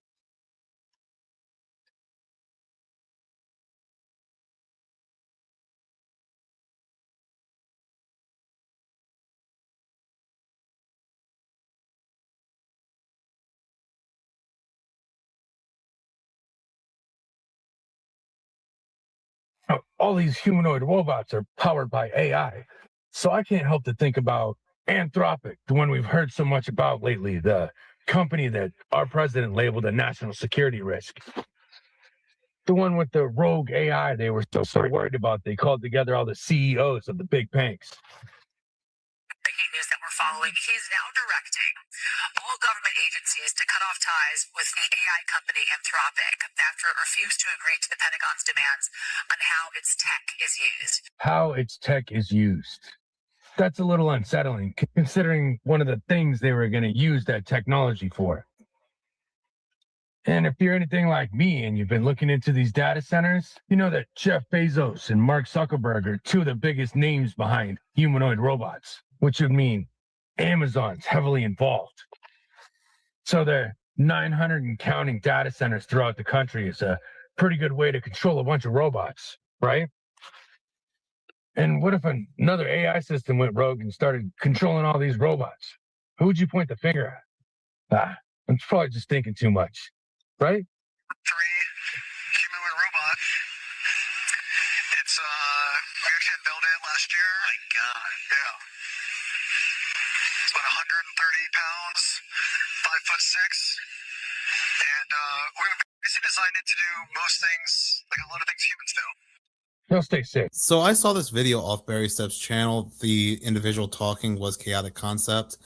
All these humanoid robots are powered by AI. So I can't help to think about Anthropic, the one we've heard so much about lately, the company that our president labeled a national security risk. The one with the rogue AI they were so worried about. They called together all the CEOs of the big banks. The heat news that we're following, he's now directing all government agencies to cut off ties with the AI company Anthropic after it refused to agree to the Pentagon's demands on how its tech is used. How its tech is used. That's a little unsettling, considering one of the things they were going to use that technology for. And if you're anything like me and you've been looking into these data centers, you know that Jeff Bezos and Mark Zuckerberg are two of the biggest names behind humanoid robots, which would mean Amazon's heavily involved. So the 900 and counting data centers throughout the country is a pretty good way to control a bunch of robots, right? And what if another AI system went rogue and started controlling all these robots? Who would you point the finger at? I'm probably just thinking too much, right? 3 humanoid robot. It's we actually had built it last year. Oh my God. Yeah. It's about 130 pounds, 5'6", and we basically designed it to do most things, like a lot of things humans do. He'll stay safe. So I saw this video off Barry Stepp's channel. The individual talking was Chaotic Concept.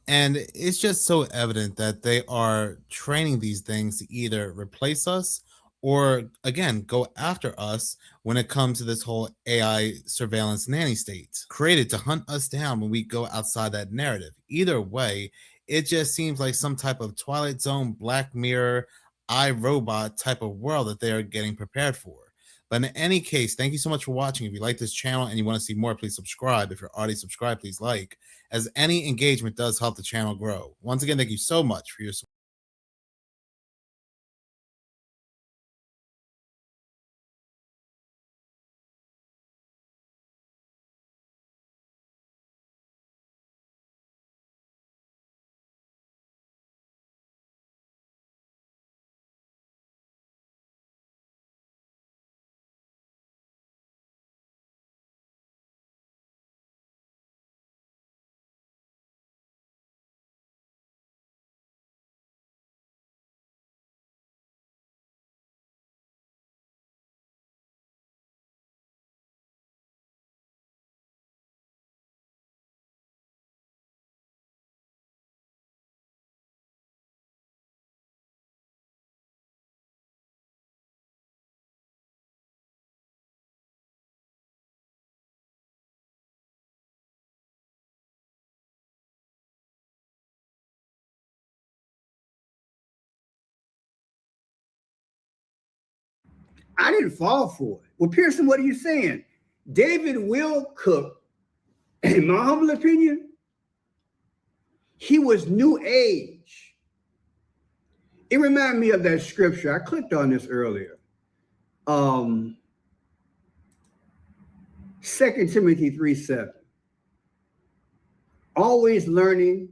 And it's just so evident that they are training these things to either replace us or, again, go after us when it comes to this whole AI surveillance nanny state, created to hunt us down when we go outside that narrative. Either way, it just seems like some type of Twilight Zone, Black Mirror, iRobot type of world that they are getting prepared for. But in any case, thank you so much for watching. If you like this channel and you want to see more, please subscribe. If you're already subscribed, please like, as any engagement does help the channel grow. Once again, thank you so much for your support. I didn't fall for it. Well, Pearson, what are you saying? David Wilcock, in my humble opinion, he was new age. It reminded me of that scripture. I clicked on this earlier. 2 Timothy 3:7. Always learning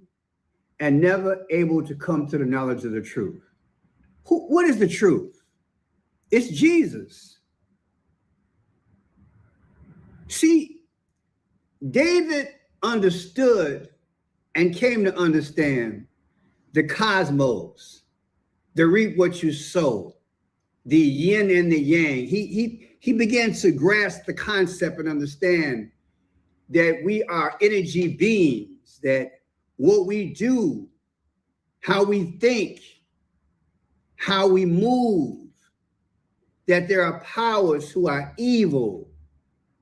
and never able to come to the knowledge of the truth. What is the truth? It's Jesus. See, David understood and came to understand the cosmos, the reap what you sow, the yin and the yang. He began to grasp the concept and understand that we are energy beings, that what we do, how we think, how we move, that there are powers who are evil,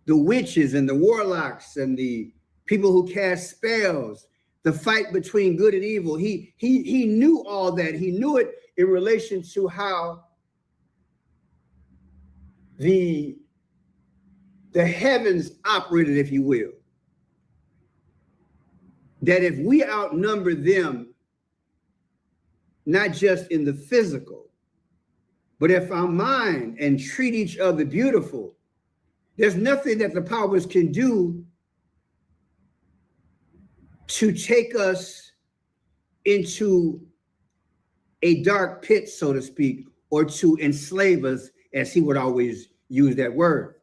the witches and the warlocks and the people who cast spells, the fight between good and evil. He knew all that. He knew it in relation to how the heavens operated, if you will. That if we outnumber them, not just in the physical, but if our mind and treat each other beautiful, there's nothing that the powers can do to take us into a dark pit, so to speak, or to enslave us, as he would always use that word.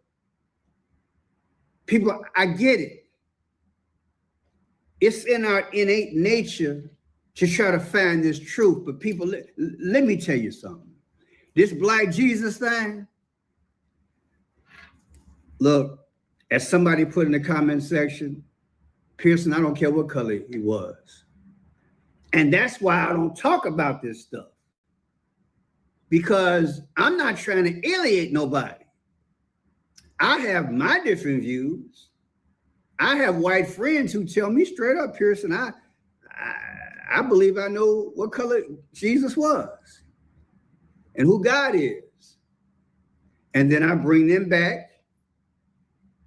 People, I get it. It's in our innate nature to try to find this truth. But people, let me tell you something. This Black Jesus thing, look, as somebody put in the comment section, Pearson, I don't care what color he was. And that's why I don't talk about this stuff. Because I'm not trying to alienate nobody. I have my different views. I have white friends who tell me straight up, Pearson, I believe I know what color Jesus was and who God is. And then I bring them back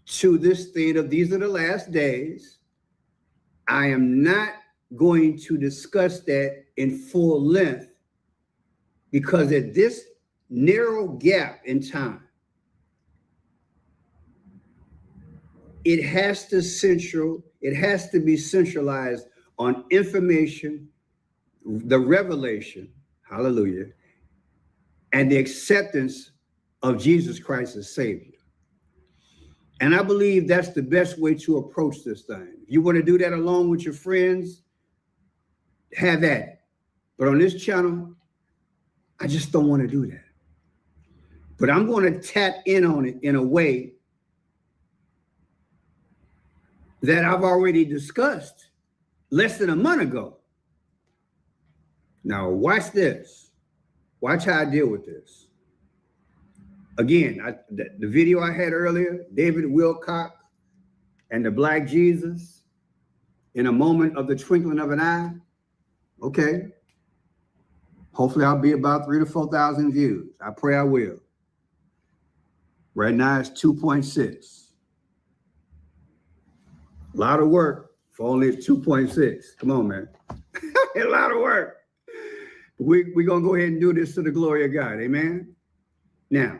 to this thing of these are the last days. I am not going to discuss that in full length because at this narrow gap in time, it has to be centralized on information, the revelation, hallelujah, and the acceptance of Jesus Christ as Savior. And I believe that's the best way to approach this thing. If you want to do that along with your friends, have at it. But on this channel, I just don't want to do that. But I'm going to tap in on it in a way that I've already discussed less than a month ago. Now, watch this. Watch how I deal with this. Again, the video I had earlier, David Wilcock and the Black Jesus, in a moment of the twinkling of an eye. Okay. Hopefully I'll be about 3,000 to 4,000 views. I pray I will. Right now it's 2.6. A lot of work for only 2.6. Come on, man. A lot of work. We're going to go ahead and do this to the glory of God. Amen. Now,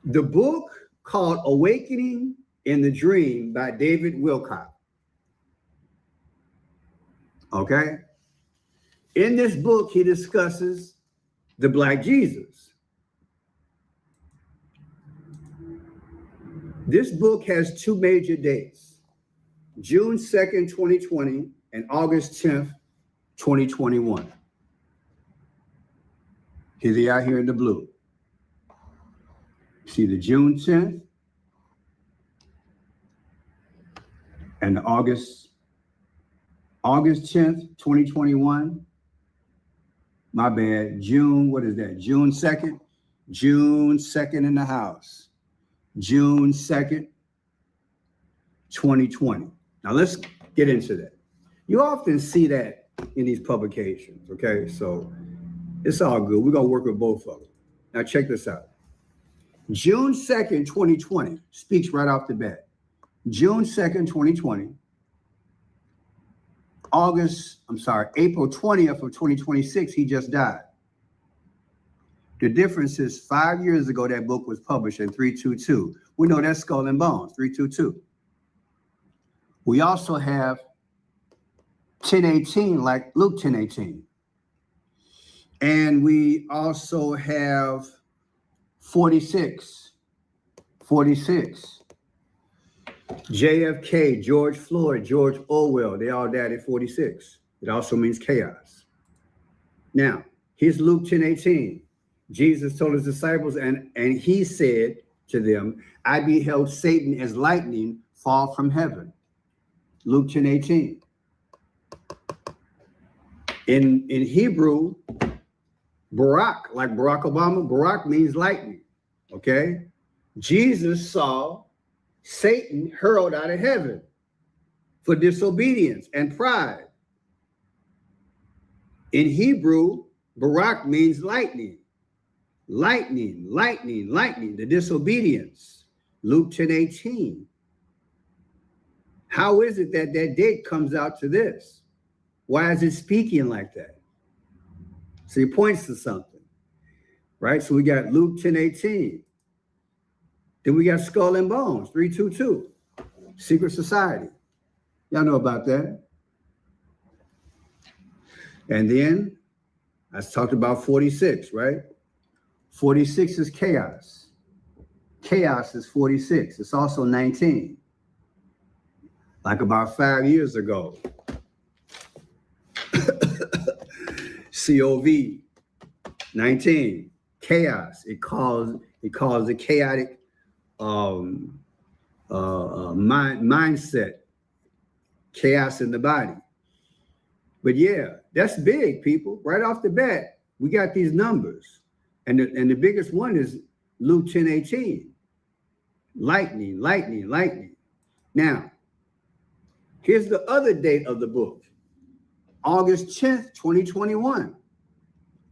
the book called Awakening in the Dream by David Wilcock. Okay. In this book, he discusses the Black Jesus. This book has two major dates, June 2nd, 2020 and August 10th, 2021. Here they are here in the blue. See the June 10th and the August 10th, 2021. My bad, June, what is that? June 2nd? June 2nd in the house. June 2nd, 2020. Now let's get into that. You often see that in these publications, okay? So it's all good. We're gonna work with both of them. Now check this out. June 2nd, 2020 speaks right off the bat. June 2nd, 2020. April 20th of 2026, he just died. The difference is 5 years ago, that book was published in 322. We know that's Skull and Bones, 322. We also have 1018, like Luke 1018. And we also have 46. JFK, George Floyd, George Orwell, they all died at 46. It also means chaos. Now, here's Luke 10:18. Jesus told his disciples, and he said to them, I beheld Satan as lightning fall from heaven. Luke 10:18. In Hebrew, Barak, like Barack Obama, Barak means lightning, okay? Jesus saw Satan hurled out of heaven for disobedience and pride. In Hebrew, Barak means lightning. Lightning, the disobedience. Luke 10:18. How is it that that date comes out to this? Why is it speaking like that? So he points to something, right? So we got Luke 10:18. Then we got Skull and Bones, 322, Secret Society. Y'all know about that. And then I talked about 46, right? 46 is chaos. Chaos is 46. It's also 19. like about 5 years ago. COV-19, chaos. It caused a chaotic mindset, chaos in the body. But yeah, that's big, people. Right off the bat, we got these numbers. And the biggest one is Luke 10:18. Lightning, lightning, lightning. Now, here's the other date of the book. August 10th, 2021.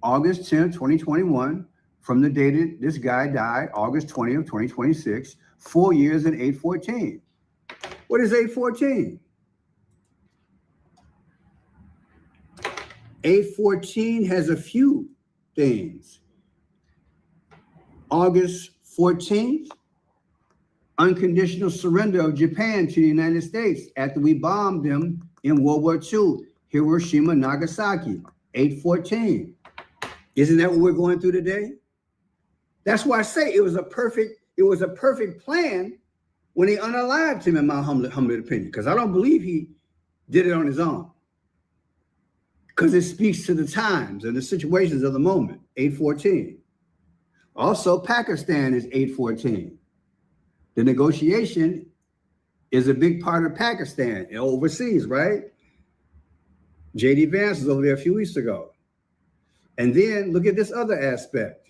August 10th, 2021, from the date this guy died, August 20th, 2026, 4 years and 814. What is 814? 814 has a few things. August 14th, unconditional surrender of Japan to the United States after we bombed them in World War II, Hiroshima, Nagasaki, 814. Isn't that what we're going through today? That's why I say it was a perfect plan when they unalived him, in my humble opinion, because I don't believe he did it on his own. Because it speaks to the times and the situations of the moment, 814. Also, Pakistan is 814. The negotiation is a big part of Pakistan and overseas, right? J.D. Vance was over there a few weeks ago. And then look at this other aspect.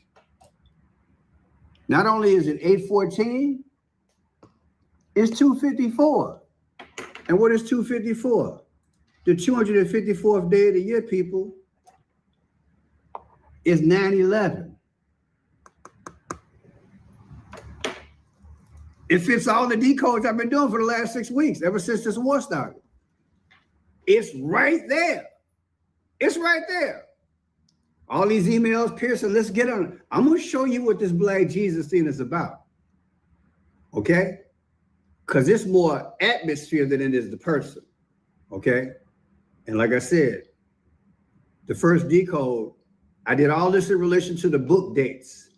Not only is it 814, it's 254. And what is 254? The 254th day of the year, people, is 9/11. It fits all the decodes I've been doing for the last 6 weeks, ever since this war started. It's right there. It's right there. All these emails, Pearson, let's get on. I'm going to show you what this Black Jesus thing is about. Okay? Because it's more atmosphere than it is the person. Okay? And like I said, the first decode, I did all this in relation to the book dates.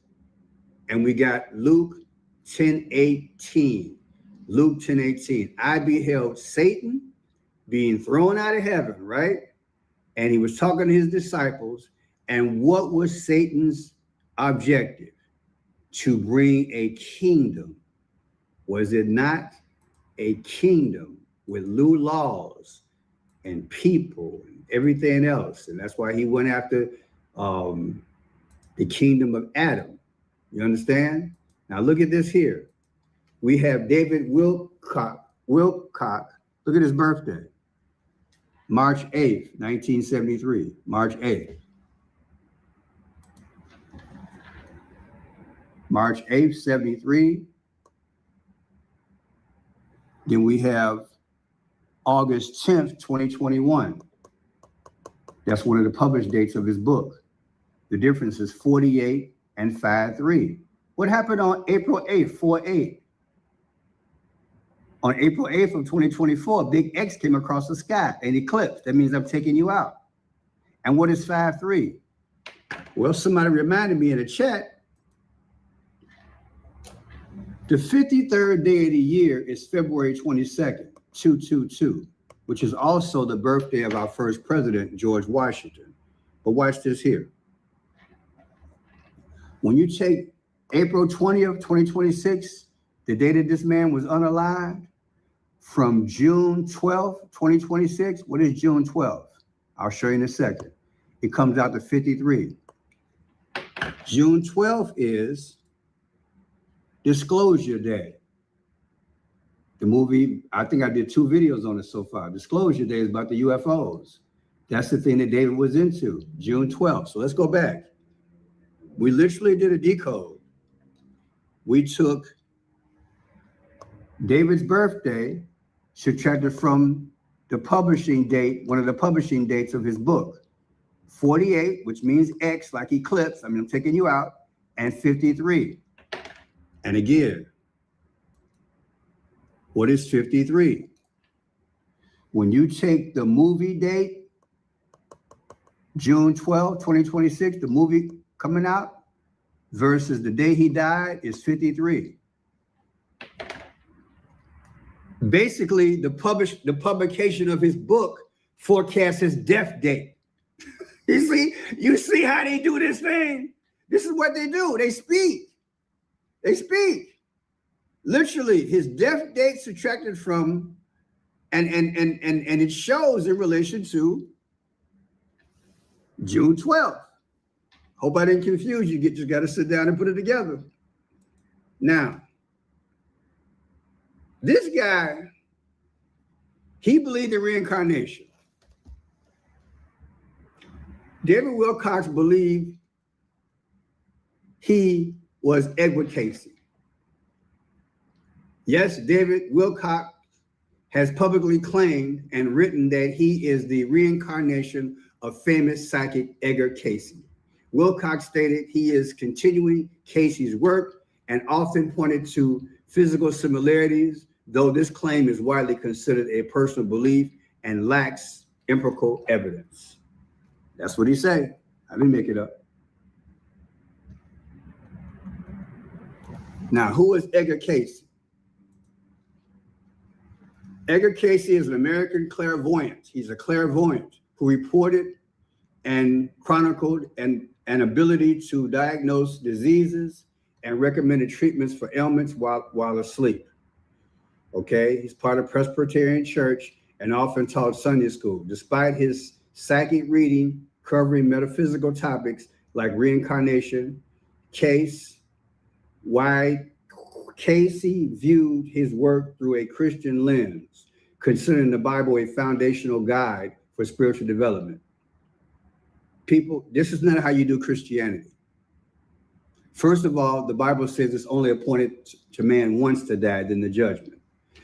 And we got Luke 10:18. Luke 10:18. I beheld Satan being thrown out of heaven, right? And he was talking to his disciples. And what was Satan's objective? To bring a kingdom. Was it not a kingdom with new laws and people and everything else? And that's why he went after the kingdom of Adam. You understand? Now look at this here. We have David Wilcock. Look at his birthday. March 8th, 1973. March 8th. March 8th, 73. Then we have August 10th, 2021. That's one of the published dates of his book. The difference is 48 and 5-3. What happened on April 8th, 4-8? On April 8th of 2024, Big X came across the sky, an eclipse. That means I'm taking you out. And what is 5-3? Well, somebody reminded me in the chat, the 53rd day of the year is February 22nd, 222, which is also the birthday of our first president, George Washington. But watch this here. When you take April 20th, 2026, the day that this man was unalived, from June 12th, 2026, what is June 12th? I'll show you in a second. It comes out to 53. June 12th is Disclosure Day. The movie, I think I did 2 videos on it so far. Disclosure Day is about the UFOs. That's the thing that David was into, June 12th. So let's go back. We literally did a decode. We took David's birthday, subtracted from the publishing date, one of the publishing dates of his book. 48, which means X, like eclipse, I'm taking you out, and 53. And again, what is 53? When you take the movie date, June 12, 2026, the movie coming out, versus the day he died is 53. Basically, the publication of his book forecasts his death date. You see how they do this thing? This is what they do. They speak. They speak. Literally, his death date subtracted from, and it shows in relation to June 12th. Hope I didn't confuse you. You just got to sit down and put it together. Now, this guy, he believed in reincarnation. David Wilcock believed he was Edgar Casey. Yes, David Wilcock has publicly claimed and written that he is the reincarnation of famous psychic Edgar Casey. Wilcock stated he is continuing Casey's work and often pointed to physical similarities, though this claim is widely considered a personal belief and lacks empirical evidence. That's what he said. I didn't make it up. Now, who is Edgar Casey? Edgar Casey is an American clairvoyant. He's a clairvoyant who reported and chronicled an ability to diagnose diseases and recommended treatments for ailments while asleep. Okay, he's part of Presbyterian Church and often taught Sunday school. Despite his psychic reading covering metaphysical topics like reincarnation, Casey viewed his work through a Christian lens, considering the Bible a foundational guide for spiritual development. People, this is not how you do Christianity. First of all, the Bible says it's only appointed to man once to die, then the judgment.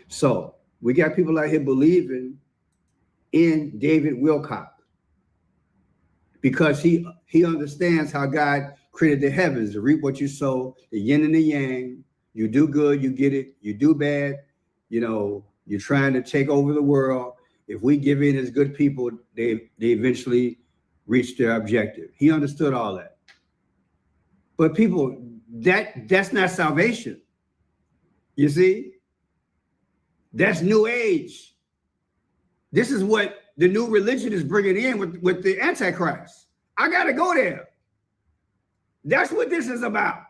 So we got people out here believing in David Wilcock because he understands how God created the heavens to reap what you sow, the yin and the yang. You do good, you get it. You do bad, you're trying to take over the world. If we give in as good people, they eventually reach their objective. He understood all that. But people, that's not salvation. You see? That's New Age. This is what the new religion is bringing in with the Antichrist. I got to go there. That's what this is about.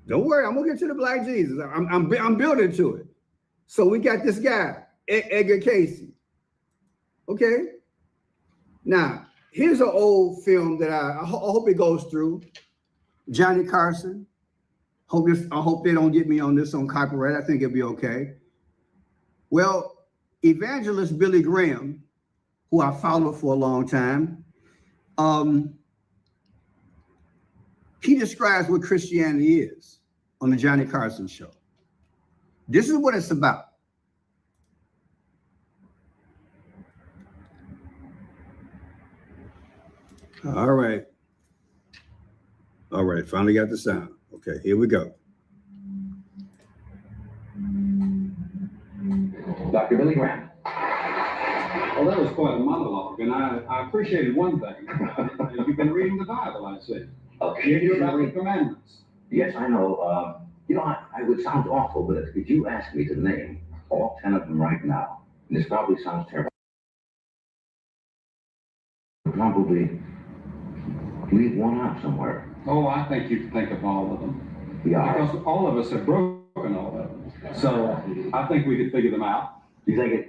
Don't worry, I'm gonna get to the Black Jesus. I'm building to it. So we got this guy, Edgar Casey. Okay. Now, here's an old film that I hope it goes through. Johnny Carson. I hope they don't get me on this on copyright. I think it'll be okay. Well, evangelist Billy Graham, who I followed for a long time, he describes what Christianity is on the Johnny Carson show. This is what it's about. All right. All right, finally got the sound. Okay, here we go. Dr. Billy Graham. Well, that was quite a monologue, and I appreciated one thing. You've been reading the Bible, I see. Okay. You about the commandments. Yes, I know. I would sound awful, but if you ask me to name all 10 of them right now, and this probably sounds terrible, probably leave one out somewhere. Oh, I think you can think of all of them. Yeah. Because all of us have broken all of them. So I think we could figure them out. You think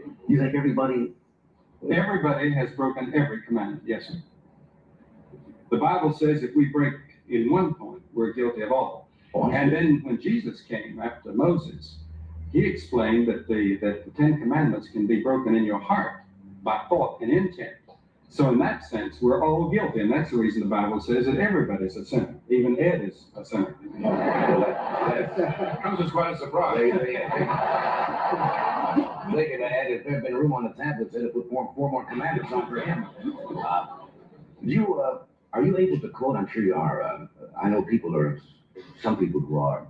everybody? Everybody has broken every commandment, yes, sir. The Bible says if we break in one point, we're guilty of all. And then when Jesus came after Moses, he explained that the 10 commandments can be broken in your heart by thought and intent. So in that sense, we're all guilty, and that's the reason the Bible says that everybody's a sinner. Even Ed is a sinner. That comes as quite a surprise. They could have had, if there had been room on the tablet, they'd have put four more commandments on for him. Are you able to quote? I'm sure you are. I know some people who are.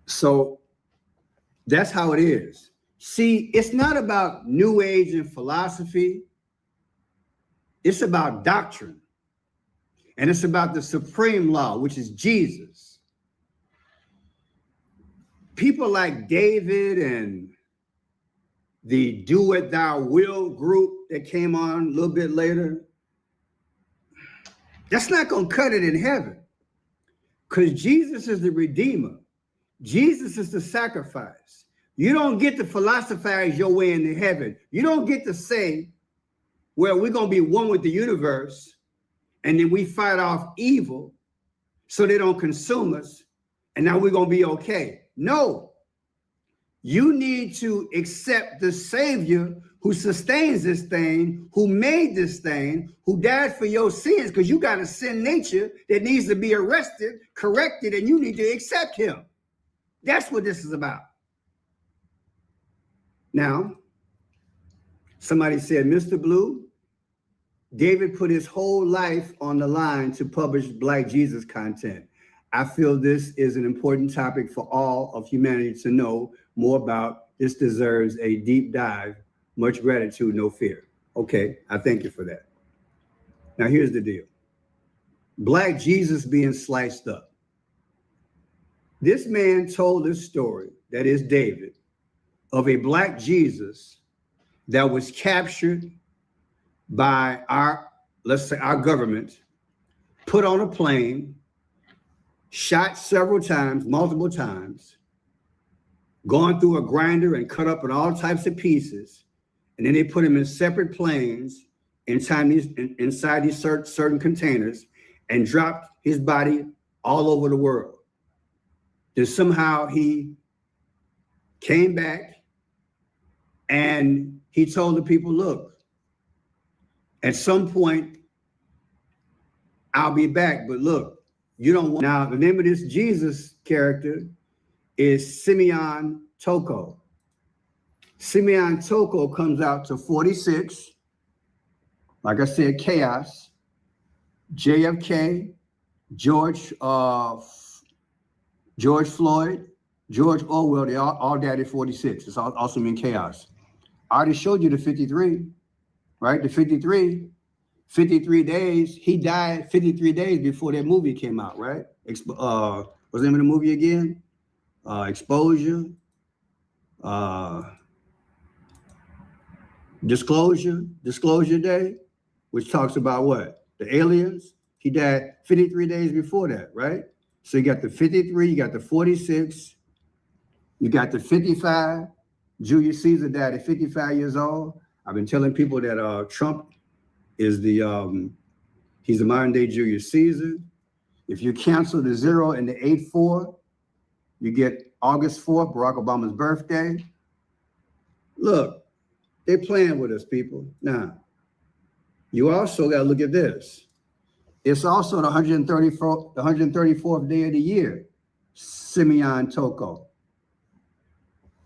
So that's how it is. See, it's not about New Age and philosophy. It's about doctrine. And it's about the supreme law, which is Jesus. people like David and the Do It Thou Will group that came on a little bit later, that's not going to cut it in heaven, because Jesus is the Redeemer. Jesus is the sacrifice. You don't get to philosophize your way into heaven. You don't get to say, well, we're going to be one with the universe, and then we fight off evil so they don't consume us, and now we're going to be okay. No. You need to accept the Savior who sustains this thing, who made this thing, who died for your sins, because you got a sin nature that needs to be arrested, corrected, and you need to accept him. That's what this is about. Now, somebody said, Mr. Blue, David put his whole life on the line to publish Black Jesus content. I feel this is an important topic for all of humanity to know more about. This deserves a deep dive. Much gratitude, no fear. Okay, I thank you for that. Now, here's the deal. Black Jesus being sliced up. This man told this story, that is David, of a Black Jesus that was captured by our, let's say, our government, put on a plane, shot several times, multiple times, gone through a grinder and cut up in all types of pieces, and then they put him in separate planes inside these certain containers and dropped his body all over the world. Then somehow he came back and he told the people, look, at some point, I'll be back, but look, you don't want. Now, the name of this Jesus character is Simeon Toko. Simeon Toko comes out to 46. Like I said, chaos, JFK, George Floyd, George Orwell, they all died at 46. It's also mean chaos. I already showed you the 53, right? The 53 days, he died 53 days before that movie came out, right? What's the name of the movie again? Exposure, Disclosure Day, which talks about what? The aliens. He died 53 days before that, right? So you got the 53, you got the 46, you got the 55. Julius Caesar died at 55 years old. I've been telling people that Trump is he's the modern day Julius Caesar. If you cancel the 0 and the 8-4, you get August 4th, Barack Obama's birthday. Look, they're playing with us, people. Now, you also got to look at this. It's also the 134th day of the year, Simeon Toko.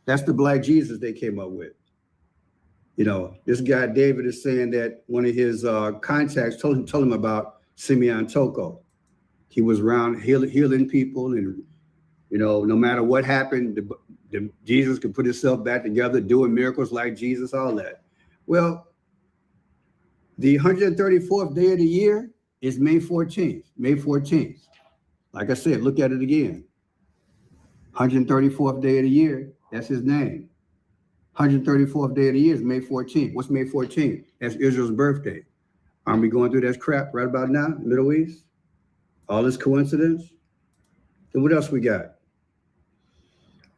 That's the Black Jesus they came up with. You know, this guy, David, is saying that one of his contacts told him about Simeon Toko. He was around healing people, and, you know, no matter what happened, Jesus could put himself back together, doing miracles like Jesus, all that. Well, the 134th day of the year is May 14th. May 14th. Like I said, look at it again. 134th day of the year, that's his name. 134th day of the year is May 14th. What's May 14th? That's Israel's birthday. Aren't we going through that crap right about now, Middle East? All this coincidence? Then what else we got?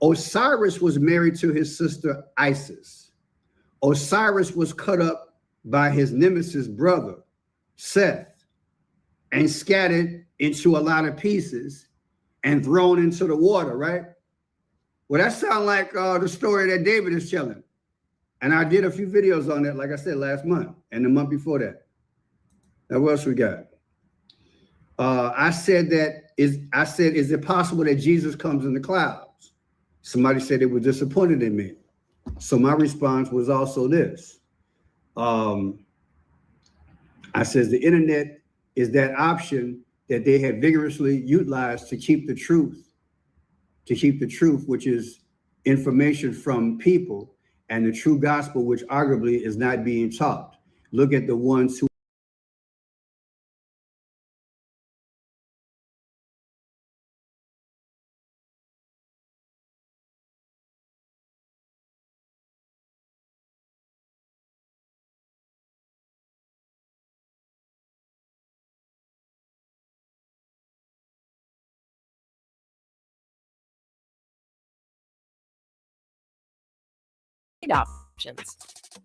Osiris was married to his sister Isis. Osiris was cut up by his nemesis brother, Seth, and scattered into a lot of pieces and thrown into the water, right? Well, that sounds like the story that David is telling. And I did a few videos on that, like I said, last month and the month before that. Now, what else we got? I said, is it possible that Jesus comes in the clouds? Somebody said they were disappointed in me. So my response was also this. I says the internet is that option that they have vigorously utilized to keep the truth, which is information from people, and the true gospel, which arguably is not being taught. Look at the ones who trade options.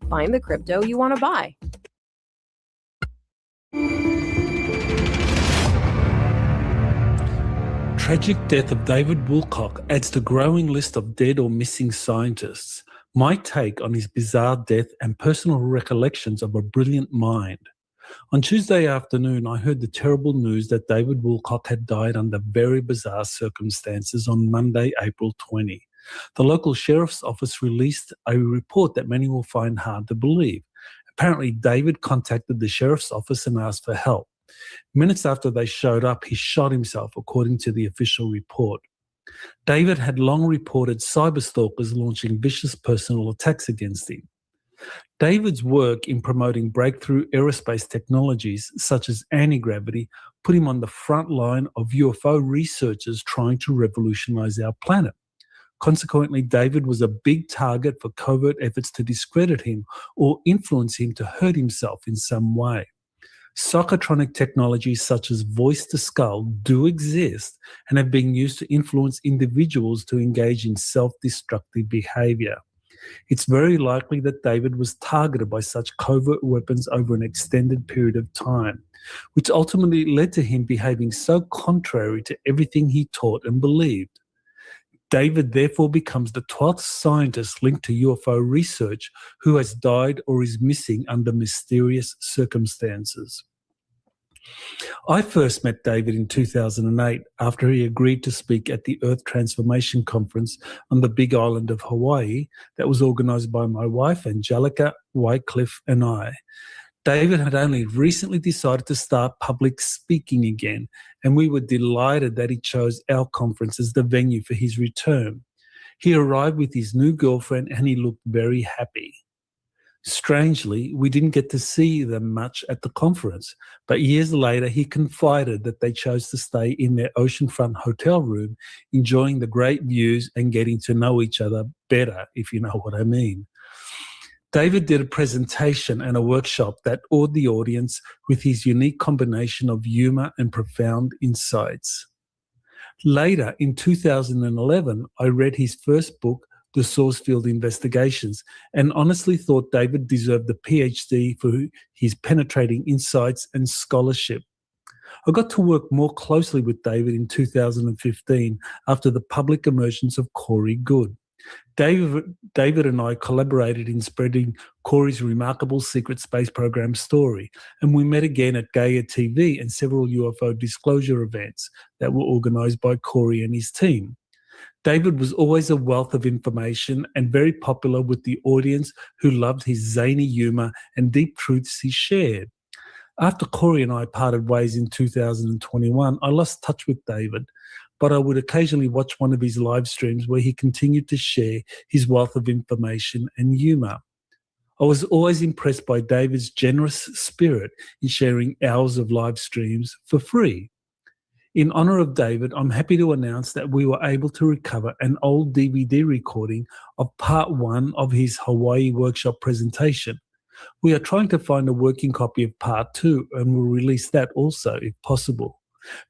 Find the crypto you want to buy. Tragic death of David Wilcock adds to growing list of dead or missing scientists. My take on his bizarre death and personal recollections of a brilliant mind. On Tuesday afternoon, I heard the terrible news that David Wilcock had died under very bizarre circumstances on Monday, April 20. The local sheriff's office released a report that many will find hard to believe. Apparently, David contacted the sheriff's office and asked for help. Minutes after they showed up, he shot himself, according to the official report. David had long reported cyberstalkers launching vicious personal attacks against him. David's work in promoting breakthrough aerospace technologies, such as anti-gravity, put him on the front line of UFO researchers trying to revolutionize our planet. Consequently, David was a big target for covert efforts to discredit him or influence him to hurt himself in some way. Psychotronic technologies such as voice-to-skull do exist and have been used to influence individuals to engage in self-destructive behavior. It's very likely that David was targeted by such covert weapons over an extended period of time, which ultimately led to him behaving so contrary to everything he taught and believed. David therefore becomes the 12th scientist linked to UFO research who has died or is missing under mysterious circumstances. I first met David in 2008 after he agreed to speak at the Earth Transformation Conference on the Big Island of Hawaii that was organised by my wife, Angelica, Wycliffe, and I. David had only recently decided to start public speaking again, and we were delighted that he chose our conference as the venue for his return. He arrived with his new girlfriend and he looked very happy. Strangely, we didn't get to see them much at the conference, but years later he confided that they chose to stay in their oceanfront hotel room, enjoying the great views and getting to know each other better, if you know what I mean. David did a presentation and a workshop that awed the audience with his unique combination of humour and profound insights. Later, in 2011, I read his first book, The Sourcefield Investigations, and honestly thought David deserved the PhD for his penetrating insights and scholarship. I got to work more closely with David in 2015 after the public emergence of Corey Goode. David and I collaborated in spreading Corey's remarkable secret space program story, and we met again at Gaia TV and several UFO disclosure events that were organised by Corey and his team. David was always a wealth of information and very popular with the audience who loved his zany humour and deep truths he shared. After Corey and I parted ways in 2021, I lost touch with David, but I would occasionally watch one of his live streams where he continued to share his wealth of information and humour. I was always impressed by David's generous spirit in sharing hours of live streams for free. In honour of David, I'm happy to announce that we were able to recover an old DVD recording of part 1 of his Hawaii workshop presentation. We are trying to find a working copy of part 2 and will release that also if possible.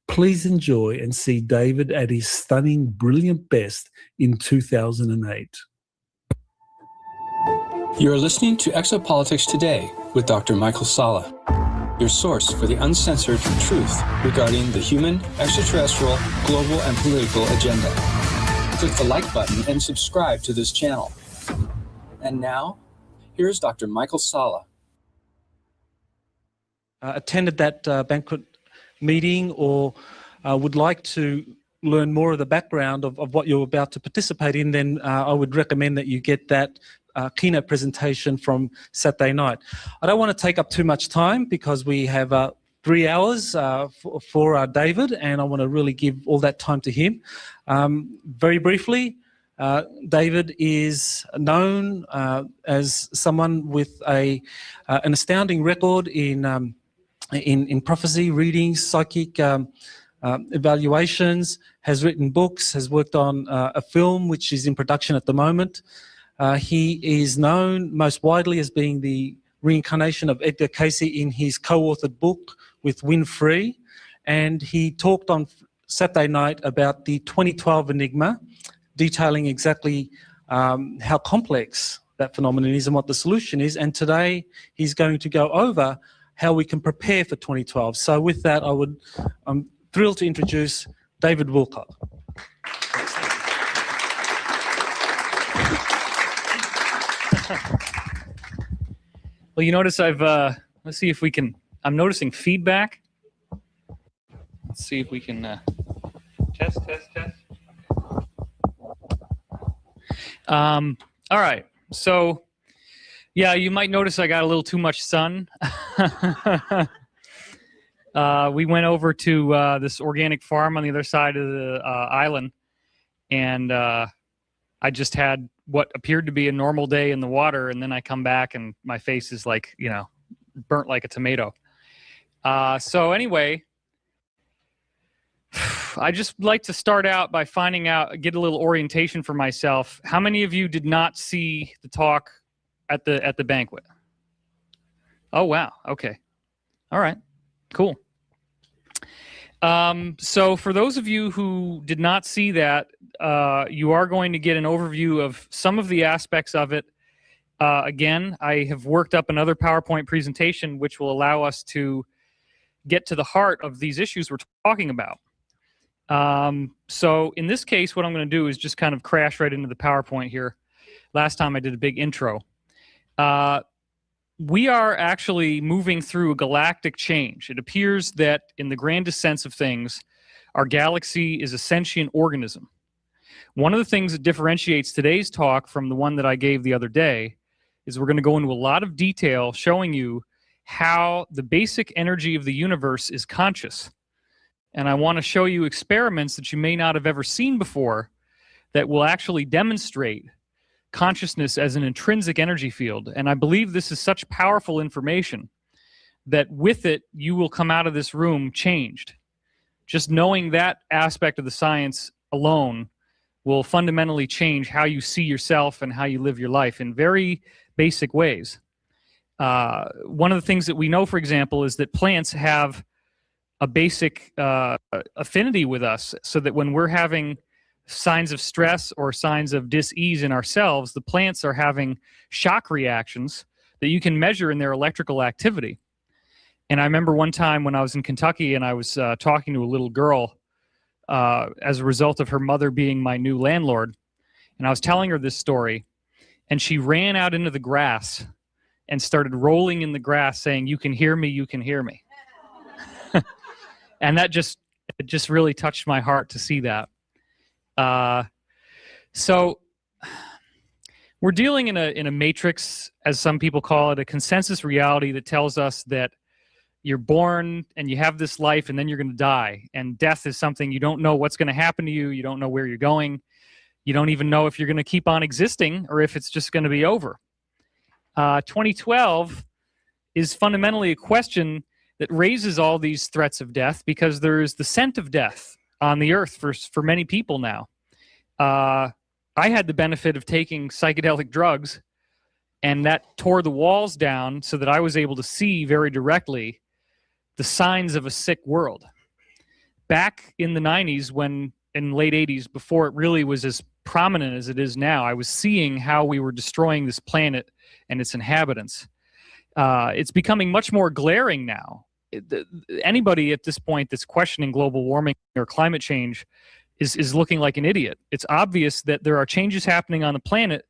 Please enjoy and see David at his stunning, brilliant best in 2008. You are listening to Exopolitics Today with Dr. Michael Salla, your source for the uncensored truth regarding the human, extraterrestrial, global, and political agenda. Click the like button and subscribe to this channel. And now, here's Dr. Michael Salla. Attended that banquet meeting or would like to learn more of the background of what you're about to participate in, then I would recommend that you get that keynote presentation from Saturday night. I don't want to take up too much time because we have 3 hours for David, and I want to really give all that time to him. Very briefly, David is known as someone with an astounding record in prophecy, readings, psychic evaluations, has written books, has worked on a film which is in production at the moment. He is known most widely as being the reincarnation of Edgar Casey in his co-authored book with Winfrey, and he talked on Saturday night about the 2012 enigma, detailing exactly how complex that phenomenon is and what the solution is. And today he's going to go over how we can prepare for 2012. So with that, I'm thrilled to introduce David Wilcock. Well, you notice let's see if we can, I'm noticing feedback. Let's see if we can test. All right, so yeah, you might notice I got a little too much sun. We went over to this organic farm on the other side of the island, and I just had what appeared to be a normal day in the water, and then I come back and my face is like, you know, burnt like a tomato. So anyway, I just like to start out by finding out, get a little orientation for myself. How many of you did not see the talk at the banquet? Oh, wow. Okay. All right. Cool. So for those of you who did not see that, you are going to get an overview of some of the aspects of it. Again, I have worked up another PowerPoint presentation which will allow us to get to the heart of these issues we're talking about. So in this case, what I'm going to do is just kind of crash right into the PowerPoint here. Last time I did a big intro. We are actually moving through a galactic change. It appears that in the grandest sense of things, our galaxy is a sentient organism. One of the things that differentiates today's talk from the one that I gave the other day is we're going to go into a lot of detail showing you how the basic energy of the universe is conscious. And I want to show you experiments that you may not have ever seen before that will actually demonstrate consciousness as an intrinsic energy field. And I believe this is such powerful information that with it, you will come out of this room changed. Just knowing that aspect of the science alone will fundamentally change how you see yourself and how you live your life in very basic ways. One of the things that we know, for example, is that plants have a basic affinity with us, so that when we're having signs of stress or signs of dis-ease in ourselves, the plants are having shock reactions that you can measure in their electrical activity. And I remember one time when I was in Kentucky and I was talking to a little girl as a result of her mother being my new landlord, and I was telling her this story, and she ran out into the grass and started rolling in the grass saying, "You can hear me, you can hear me." And it just really touched my heart to see that. So we're dealing in a matrix, as some people call it, a consensus reality that tells us that you're born and you have this life and then you're going to die. And death is something you don't know what's going to happen to you. You don't know where you're going. You don't even know if you're going to keep on existing or if it's just going to be over. 2012 is fundamentally a question that raises all these threats of death, because there is the scent of death on the earth for many people now. I had the benefit of taking psychedelic drugs, and that tore the walls down so that I was able to see very directly the signs of a sick world. Back in the 90s, in late 80s, before it really was as prominent as it is now, I was seeing how we were destroying this planet and its inhabitants. It's becoming much more glaring now. Anybody at this point that's questioning global warming or climate change is looking like an idiot. It's obvious that there are changes happening on the planet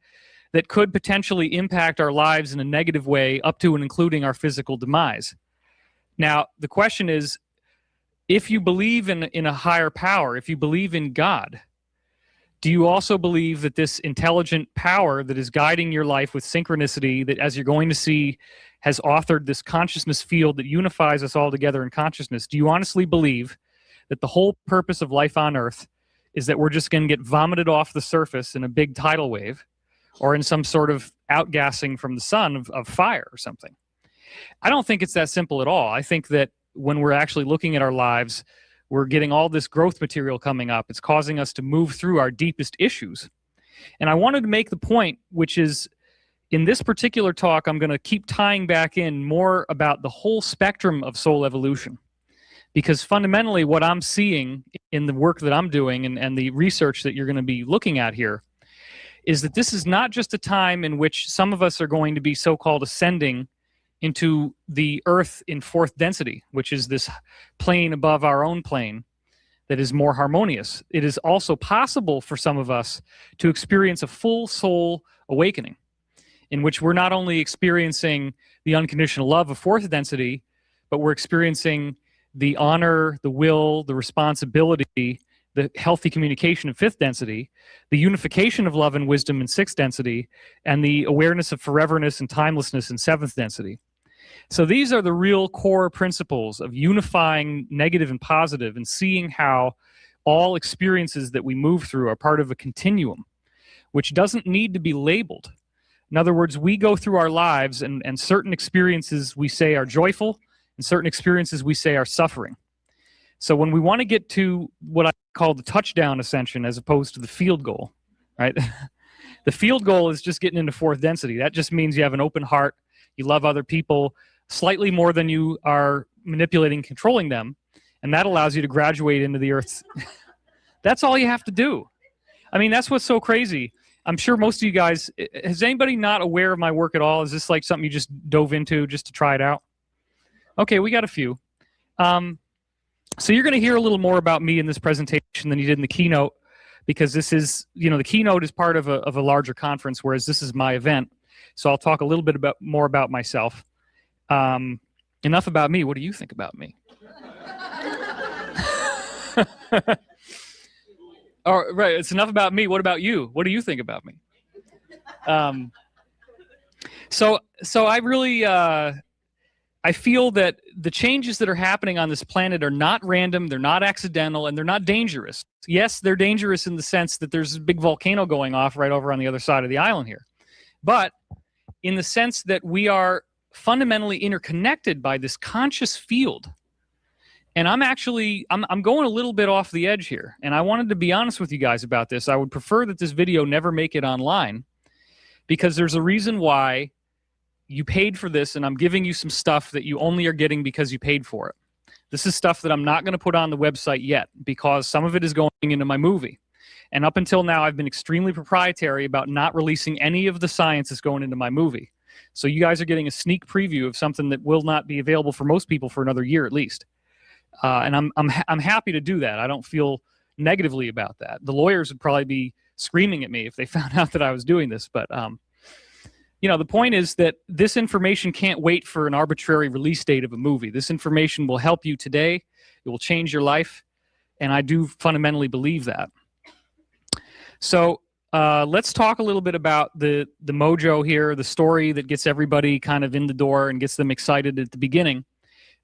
that could potentially impact our lives in a negative way, up to and including our physical demise. Now, the question is, if you believe in a higher power, if you believe in God, do you also believe that this intelligent power that is guiding your life with synchronicity, that, as you're going to see, has authored this consciousness field that unifies us all together in consciousness, do you honestly believe that the whole purpose of life on Earth is that we're just going to get vomited off the surface in a big tidal wave, or in some sort of outgassing from the sun of fire or something? I don't think it's that simple at all. I think that when we're actually looking at our lives, we're getting all this growth material coming up. It's causing us to move through our deepest issues. And I wanted to make the point, which is, in this particular talk, I'm going to keep tying back in more about the whole spectrum of soul evolution. Because fundamentally, what I'm seeing in the work that I'm doing and the research that you're going to be looking at here is that this is not just a time in which some of us are going to be so-called ascending into the Earth in fourth density, which is this plane above our own plane that is more harmonious. It is also possible for some of us to experience a full soul awakening, in which we're not only experiencing the unconditional love of fourth density, but we're experiencing the honor, the will, the responsibility, the healthy communication of fifth density, the unification of love and wisdom in sixth density, and the awareness of foreverness and timelessness in seventh density. So these are the real core principles of unifying negative and positive and seeing how all experiences that we move through are part of a continuum, which doesn't need to be labeled. In other words, we go through our lives and certain experiences we say are joyful and certain experiences we say are suffering. So when we want to get to what I call the touchdown ascension as opposed to the field goal, right? The field goal is just getting into fourth density. That just means you have an open heart, you love other people slightly more than you are manipulating, controlling them, and that allows you to graduate into the Earth's. That's all you have to do. I mean, that's what's so crazy. I'm sure most of you guys, is anybody not aware of my work at all? Is this like something you just dove into just to try it out? Okay, we got a few. So you're going to hear a little more about me in this presentation than you did in the keynote, because this is, you know, the keynote is part of a larger conference, whereas this is my event. So I'll talk a little bit more about myself. Enough about me. What do you think about me? Oh, right. It's enough about me. What about you? What do you think about me? So I really, I feel that the changes that are happening on this planet are not random, they're not accidental, and they're not dangerous. Yes, they're dangerous in the sense that there's a big volcano going off right over on the other side of the island here. But in the sense that we are fundamentally interconnected by this conscious field. And I'm going a little bit off the edge here. And I wanted to be honest with you guys about this. I would prefer that this video never make it online, because there's a reason why you paid for this, and I'm giving you some stuff that you only are getting because you paid for it. This is stuff that I'm not going to put on the website yet, because some of it is going into my movie. And up until now, I've been extremely proprietary about not releasing any of the science that's going into my movie. So you guys are getting a sneak preview of something that will not be available for most people for another year at least. And I'm happy to do that. I don't feel negatively about that. The lawyers would probably be screaming at me if they found out that I was doing this. But you know, the point is that this information can't wait for an arbitrary release date of a movie. This information will help you today. It will change your life. And I do fundamentally believe that. So let's talk a little bit about the mojo here, the story that gets everybody kind of in the door and gets them excited at the beginning.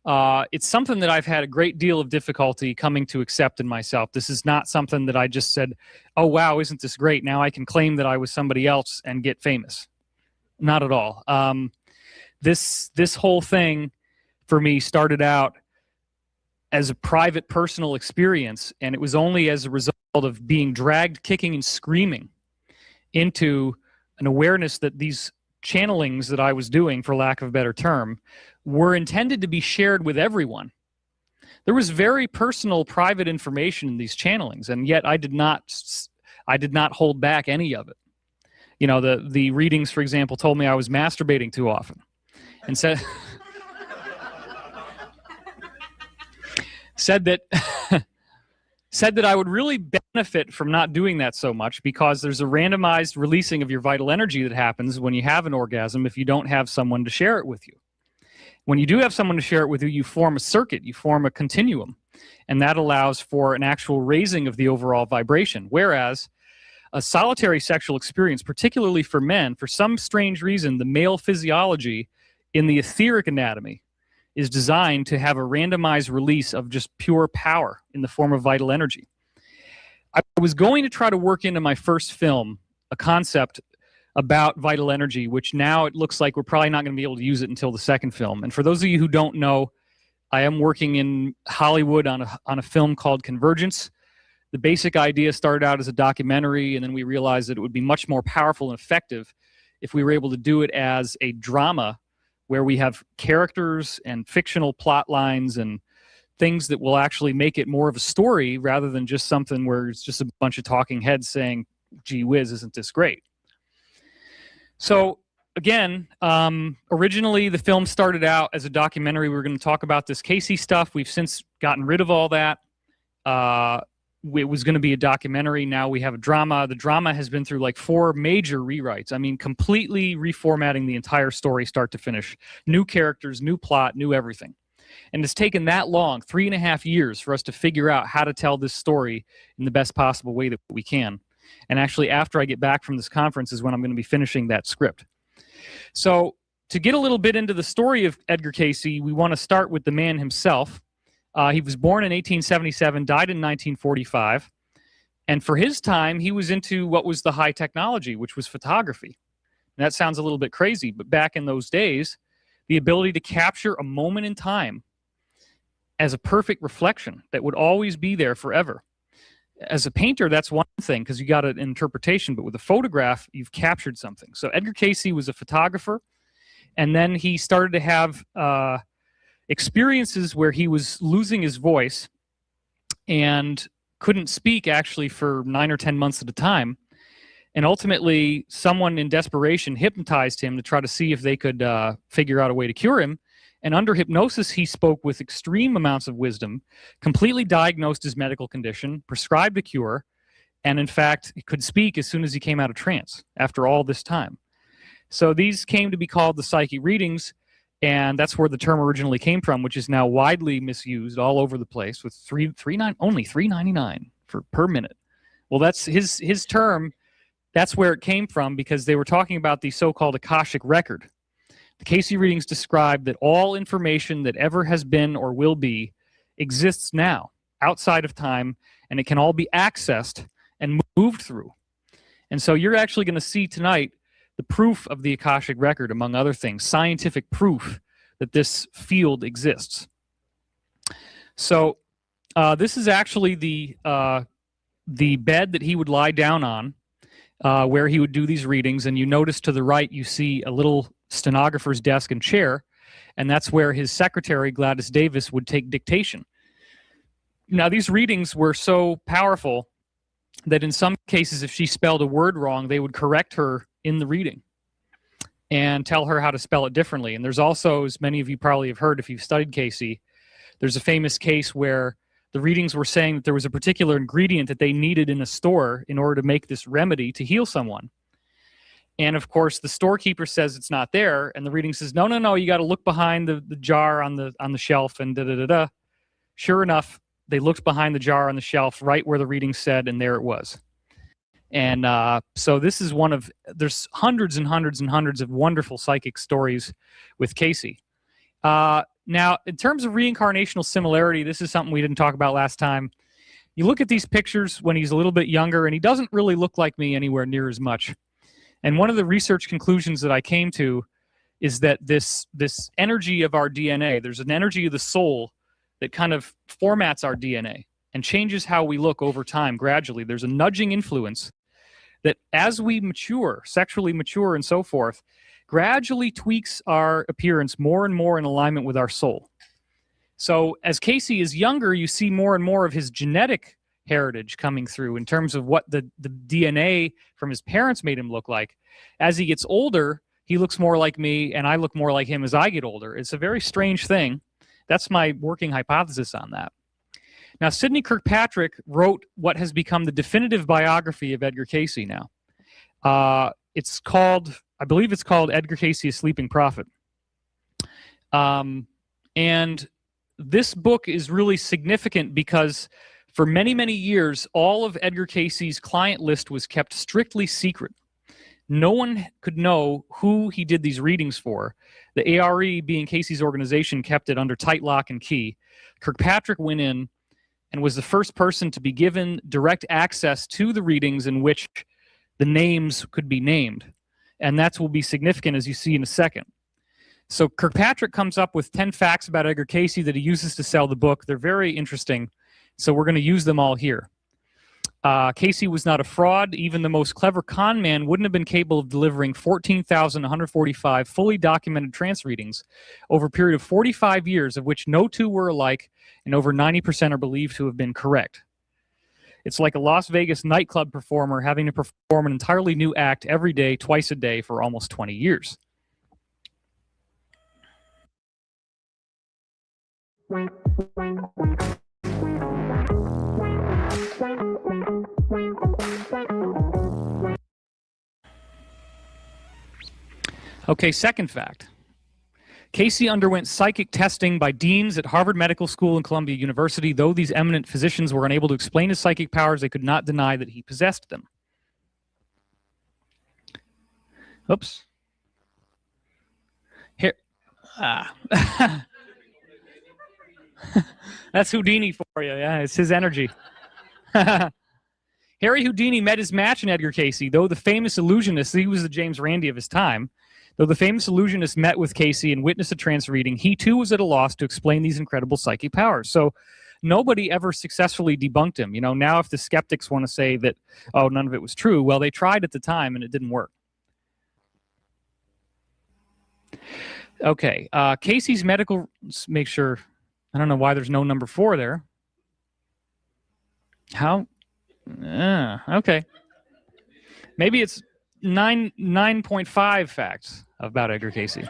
It's something that I've had a great deal of difficulty coming to accept in myself. This is not something that I just said, oh, wow, isn't this great? Now I can claim that I was somebody else and get famous. Not at all. This whole thing for me started out as a private personal experience, and it was only as a result of being dragged kicking and screaming into an awareness that these channelings that I was doing, for lack of a better term, were intended to be shared with everyone. There was very personal, private information in these channelings, and yet I did not hold back any of it. You know, the readings, for example, told me I was masturbating too often, and said that said that I would really benefit from not doing that so much, because there's a randomized releasing of your vital energy that happens when you have an orgasm if you don't have someone to share it with you. When you do have someone to share it with you, you form a circuit, you form a continuum, and that allows for an actual raising of the overall vibration. Whereas a solitary sexual experience, particularly for men, for some strange reason, the male physiology in the etheric anatomy is designed to have a randomized release of just pure power in the form of vital energy. I was going to try to work into my first film a concept about vital energy, which now it looks like we're probably not going to be able to use it until the second film. And for those of you who don't know, I am working in Hollywood on a film called Convergence. The basic idea started out as a documentary, and then we realized that it would be much more powerful and effective if we were able to do it as a drama where we have characters and fictional plot lines and things that will actually make it more of a story rather than just something where it's just a bunch of talking heads saying, gee whiz, isn't this great? So again, originally the film started out as a documentary. We were going to talk about this Casey stuff. We've since gotten rid of all that. It was going to be a documentary. Now we have a drama. The drama has been through like 4 major rewrites. I mean, completely reformatting the entire story start to finish. New characters, new plot, new everything. And it's taken that long, 3.5 years, for us to figure out how to tell this story in the best possible way that we can. And actually, after I get back from this conference is when I'm going to be finishing that script. So to get a little bit into the story of Edgar Casey, we want to start with the man himself. He was born in 1877, died in 1945. And for his time, he was into what was the high technology, which was photography. And that sounds a little bit crazy, but back in those days, the ability to capture a moment in time as a perfect reflection that would always be there forever. As a painter, that's one thing because you got an interpretation, but with a photograph, you've captured something. So Edgar Casey was a photographer, and then he started to have experiences where he was losing his voice and couldn't speak actually for 9 or 10 months at a time. And ultimately, someone in desperation hypnotized him to try to see if they could figure out a way to cure him. And under hypnosis, he spoke with extreme amounts of wisdom, completely diagnosed his medical condition, prescribed a cure, and in fact, he could speak as soon as he came out of trance after all this time. So these came to be called the psychic readings, and that's where the term originally came from, which is now widely misused all over the place with only $3.99 per minute. Well, that's his term. That's where it came from because they were talking about the so-called Akashic record. The Casey readings describe that all information that ever has been or will be exists now outside of time, and it can all be accessed and moved through. And so you're actually going to see tonight the proof of the Akashic record, among other things, scientific proof that this field exists. So this is actually the bed that he would lie down on, where he would do these readings. And you notice to the right, you see a little stenographer's desk and chair, and that's where his secretary, Gladys Davis, would take dictation. Now, these readings were so powerful that in some cases, if she spelled a word wrong, they would correct her in the reading and tell her how to spell it differently. And there's also, as many of you probably have heard if you've studied Casey, there's a famous case where the readings were saying that there was a particular ingredient that they needed in a store in order to make this remedy to heal someone. And of course, the storekeeper says it's not there, and the reading says, no, you got to look behind the jar on the shelf, and da-da-da-da. Sure enough, they looked behind the jar on the shelf right where the reading said, and there it was. And so this is there's hundreds and hundreds and hundreds of wonderful psychic stories with Casey. Now, in terms of reincarnational similarity, this is something we didn't talk about last time. You look at these pictures when he's a little bit younger, and he doesn't really look like me anywhere near as much. And one of the research conclusions that I came to is that this energy of our DNA, there's an energy of the soul that kind of formats our DNA and changes how we look over time gradually. There's a nudging influence that as we mature, sexually mature and so forth, gradually tweaks our appearance more and more in alignment with our soul. So as Casey is younger, you see more and more of his genetic heritage coming through in terms of what the DNA from his parents made him look like. As he gets older, he looks more like me, and I look more like him as I get older. It's a very strange thing. That's my working hypothesis on that. Now, Sidney Kirkpatrick wrote what has become the definitive biography of Edgar Casey now. It's called, I believe it's called Edgar Casey, A Sleeping Prophet. And this book is really significant because for many, many years, all of Edgar Casey's client list was kept strictly secret. No one could know who he did these readings for. The ARE, being Casey's organization, kept it under tight lock and key. Kirkpatrick went in and was the first person to be given direct access to the readings in which the names could be named. And that will be significant, as you see in a second. So Kirkpatrick comes up with 10 facts about Edgar Casey that he uses to sell the book. They're very interesting, so we're going to use them all here. Casey was not a fraud. Even the most clever con man wouldn't have been capable of delivering 14,145 fully documented trance readings over a period of 45 years, of which no two were alike, and over 90% are believed to have been correct. It's like a Las Vegas nightclub performer having to perform an entirely new act every day, twice a day for almost 20 years. Okay, second fact. Casey underwent psychic testing by deans at Harvard Medical School and Columbia University. Though these eminent physicians were unable to explain his psychic powers, they could not deny that he possessed them. Oops. Here. That's Houdini for you. Yeah, it's his energy. Harry Houdini met his match in Edgar Casey, though the famous illusionist, he was the James Randi of his time, though the famous illusionist met with Casey and witnessed a trance reading, he too was at a loss to explain these incredible psychic powers. So nobody ever successfully debunked him. You know, now if the skeptics want to say that, oh, none of it was true, well, they tried at the time and it didn't work. Okay, Casey's medical, let's make sure, I don't know why there's no number 4 there. How? Okay. Maybe it's 9.5 facts about Edgar Casey.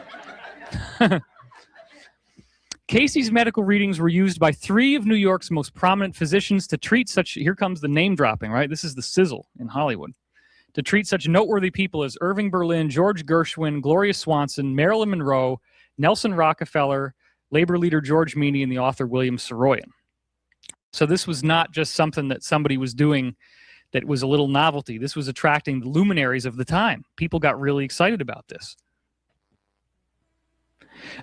Casey's medical readings were used by 3 of New York's most prominent physicians to treat such, here comes the name dropping, right? This is the sizzle in Hollywood. To treat such noteworthy people as Irving Berlin, George Gershwin, Gloria Swanson, Marilyn Monroe, Nelson Rockefeller, labor leader George Meany, and the author William Saroyan. So this was not just something that somebody was doing that was a little novelty. This was attracting the luminaries of the time. People got really excited about this.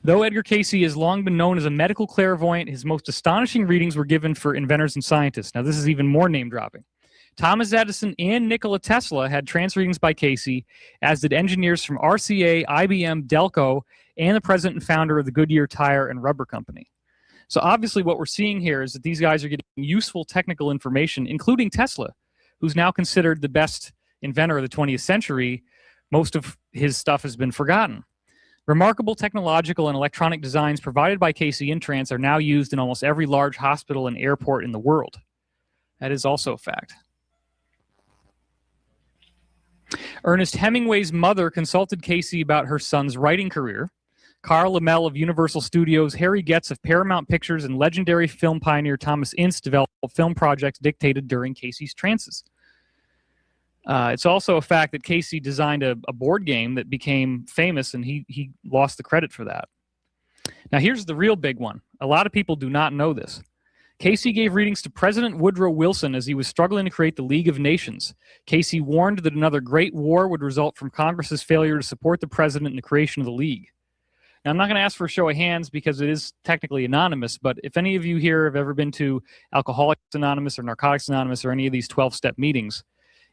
Though Edgar Casey has long been known as a medical clairvoyant, his most astonishing readings were given for inventors and scientists. Now, this is even more name-dropping. Thomas Edison and Nikola Tesla had trance readings by Casey, as did engineers from RCA, IBM, Delco, and the president and founder of the Goodyear Tire and Rubber Company. So obviously what we're seeing here is that these guys are getting useful technical information, including Tesla, who's now considered the best inventor of the 20th century. Most of his stuff has been forgotten. Remarkable technological and electronic designs provided by Casey in trance are now used in almost every large hospital and airport in the world. That is also a fact. Ernest Hemingway's mother consulted Casey about her son's writing career. Carl Lammel of Universal Studios, Harry Getz of Paramount Pictures, and legendary film pioneer Thomas Ince developed film projects dictated during Casey's trances. It's also a fact that Casey designed a board game that became famous, and he lost the credit for that. Now, here's the real big one. A lot of people do not know this. Casey gave readings to President Woodrow Wilson as he was struggling to create the League of Nations. Casey warned that another great war would result from Congress's failure to support the president in the creation of the League. Now, I'm not going to ask for a show of hands because it is technically anonymous, but if any of you here have ever been to Alcoholics Anonymous or Narcotics Anonymous or any of these 12-step meetings,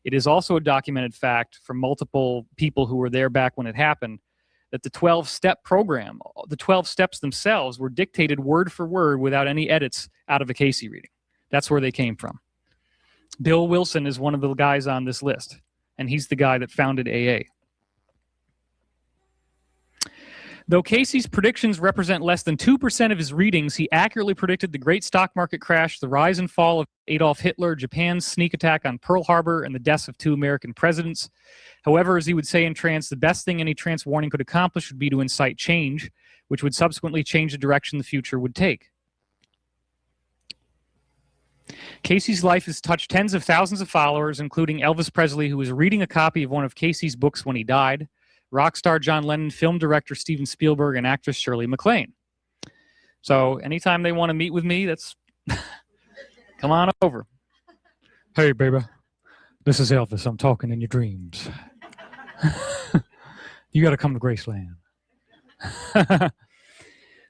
it is also a documented fact from multiple people who were there back when it happened that the 12-step program, the 12 steps themselves, were dictated word for word without any edits out of a Casey reading. That's where they came from. Bill Wilson is one of the guys on this list, and he's the guy that founded AA. Though Casey's predictions represent less than 2% of his readings, he accurately predicted the great stock market crash, the rise and fall of Adolf Hitler, Japan's sneak attack on Pearl Harbor, and the deaths of 2 American presidents. However, as he would say in trance, the best thing any trance warning could accomplish would be to incite change, which would subsequently change the direction the future would take. Casey's life has touched tens of thousands of followers, including Elvis Presley, who was reading a copy of one of Casey's books when he died, rock star John Lennon, film director Steven Spielberg, and actress Shirley MacLaine. So anytime they want to meet with me, that's come on over. Hey, baby, this is Elvis. I'm talking in your dreams. You got to come to Graceland.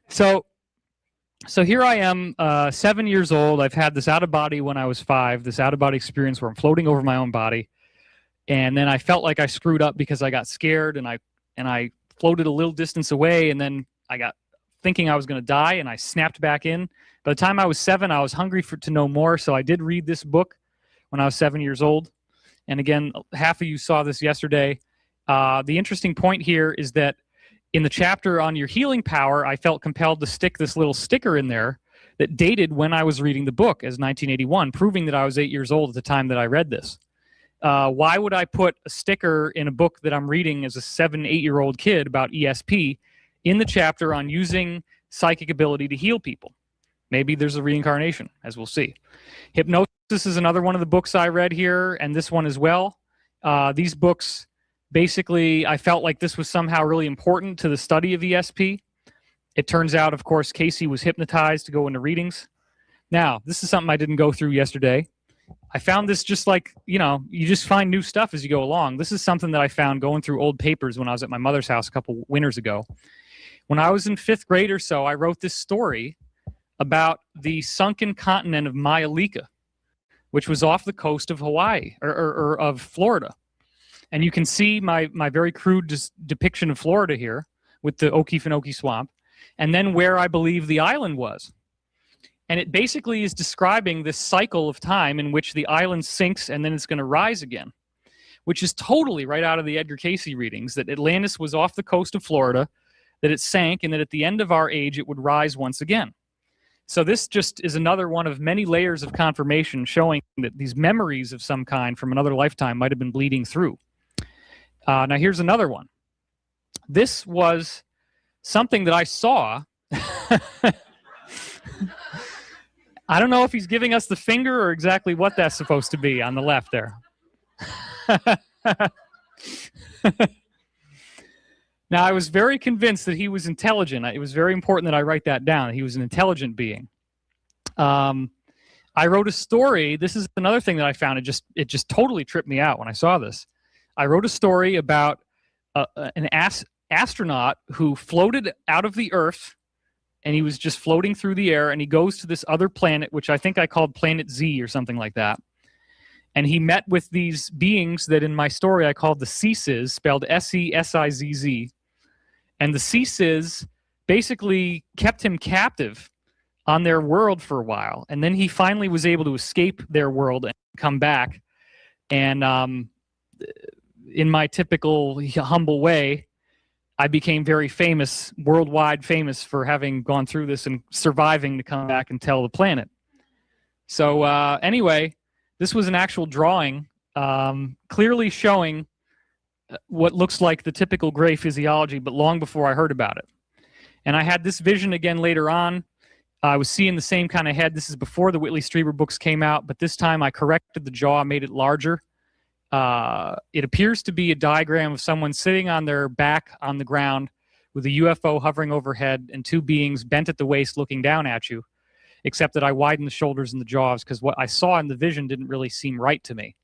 So here I am, 7 years old. I've had this out-of-body when I was 5, this out-of-body experience where I'm floating over my own body. And then I felt like I screwed up because I got scared and I floated a little distance away, and then I got thinking I was going to die, and I snapped back in. By the time I was 7, I was hungry to know more, so I did read this book when I was 7 years old. And again, half of you saw this yesterday. The interesting point here is that in the chapter on your healing power, I felt compelled to stick this little sticker in there that dated when I was reading the book as 1981, proving that I was 8 years old at the time that I read this. Why would I put a sticker in a book that I'm reading as a 7-8-year-old kid about ESP in the chapter on using psychic ability to heal people? Maybe there's a reincarnation, as we'll see. Hypnosis is another one of the books I read here, and this one as well. These books, basically, I felt like this was somehow really important to the study of ESP. It turns out, of course, Casey was hypnotized to go into readings. Now, this is something I didn't go through yesterday. I found this just like, you know, you just find new stuff as you go along. This is something that I found going through old papers when I was at my mother's house a couple winters ago. When I was in 5th grade or so, I wrote this story about the sunken continent of Mayalika, which was off the coast of Hawaii, or of Florida. And you can see my very crude depiction of Florida here with the Okefenokee Swamp, and then where I believe the island was. And it basically is describing this cycle of time in which the island sinks and then it's going to rise again, which is totally right out of the Edgar Casey readings, that Atlantis was off the coast of Florida, that it sank, and that at the end of our age it would rise once again. So this just is another one of many layers of confirmation showing that these memories of some kind from another lifetime might have been bleeding through. Now here's another one. This was something that I saw. I don't know if he's giving us the finger or exactly what that's supposed to be on the left there. Now, I was very convinced that he was intelligent. It was very important that I write that down. He was an intelligent being. I wrote a story. This is another thing that I found. It just totally tripped me out when I saw this. I wrote a story about an astronaut who floated out of the Earth, and he was just floating through the air, and he goes to this other planet, which I think I called Planet Z or something like that. And he met with these beings that in my story I called the Seasiz, spelled S-E-S-I-Z-Z. And the Seasiz basically kept him captive on their world for a while. And then he finally was able to escape their world and come back. And in my typical humble way, I became very famous, worldwide famous, for having gone through this and surviving to come back and tell the planet. So anyway, this was an actual drawing, clearly showing what looks like the typical gray physiology, but long before I heard about it. And I had this vision again later on. I was seeing the same kind of head. This is before the Whitley Strieber books came out, but this time I corrected the jaw, made it larger. It appears to be a diagram of someone sitting on their back on the ground with a UFO hovering overhead and two beings bent at the waist looking down at you, except that I widened the shoulders and the jaws because what I saw in the vision didn't really seem right to me.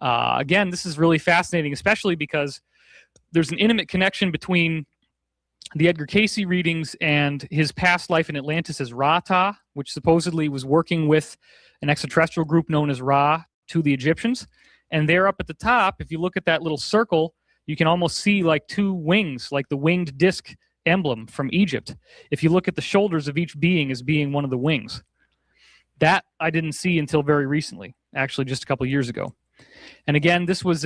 Again, this is really fascinating, especially because there's an intimate connection between the Edgar Casey readings and his past life in Atlantis as Ra-Ta, which supposedly was working with an extraterrestrial group known as Ra to the Egyptians. And there up at the top, if you look at that little circle, you can almost see like two wings, like the winged disc emblem from Egypt. If you look at the shoulders of each being as being one of the wings. That I didn't see until very recently, actually just a couple years ago. And again, this was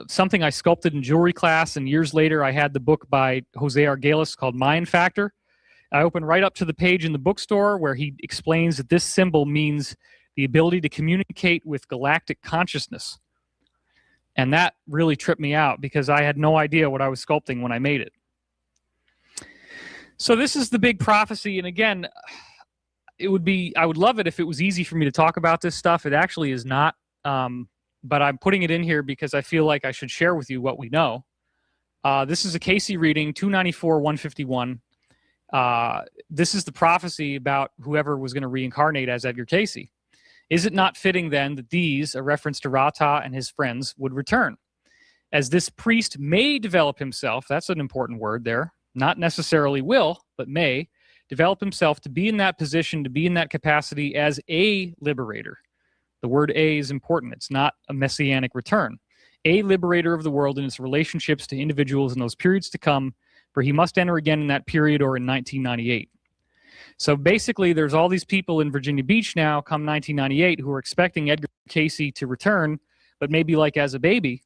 something I sculpted in jewelry class, and years later I had the book by Jose Arguelles called Mayan Factor. I opened right up to the page in the bookstore where he explains that this symbol means the ability to communicate with galactic consciousness. And that really tripped me out because I had no idea what I was sculpting when I made it. So this is the big prophecy, and again, I would love it if it was easy for me to talk about this stuff. It actually is not. But I'm putting it in here because I feel like I should share with you what we know. This is a Casey reading, 294-151. This is the prophecy about whoever was going to reincarnate as Edgar Casey. Is it not fitting then that these, a reference to Ra-Ta and his friends, would return? As this priest may develop himself, that's an important word there, not necessarily will, but may, develop himself to be in that position, to be in that capacity as a liberator. The word "a" is important. It's not a messianic return. A liberator of the world in its relationships to individuals in those periods to come, for he must enter again in that period or in 1998. So basically, there's all these people in Virginia Beach now, come 1998, who are expecting Edgar Casey to return, but maybe like as a baby.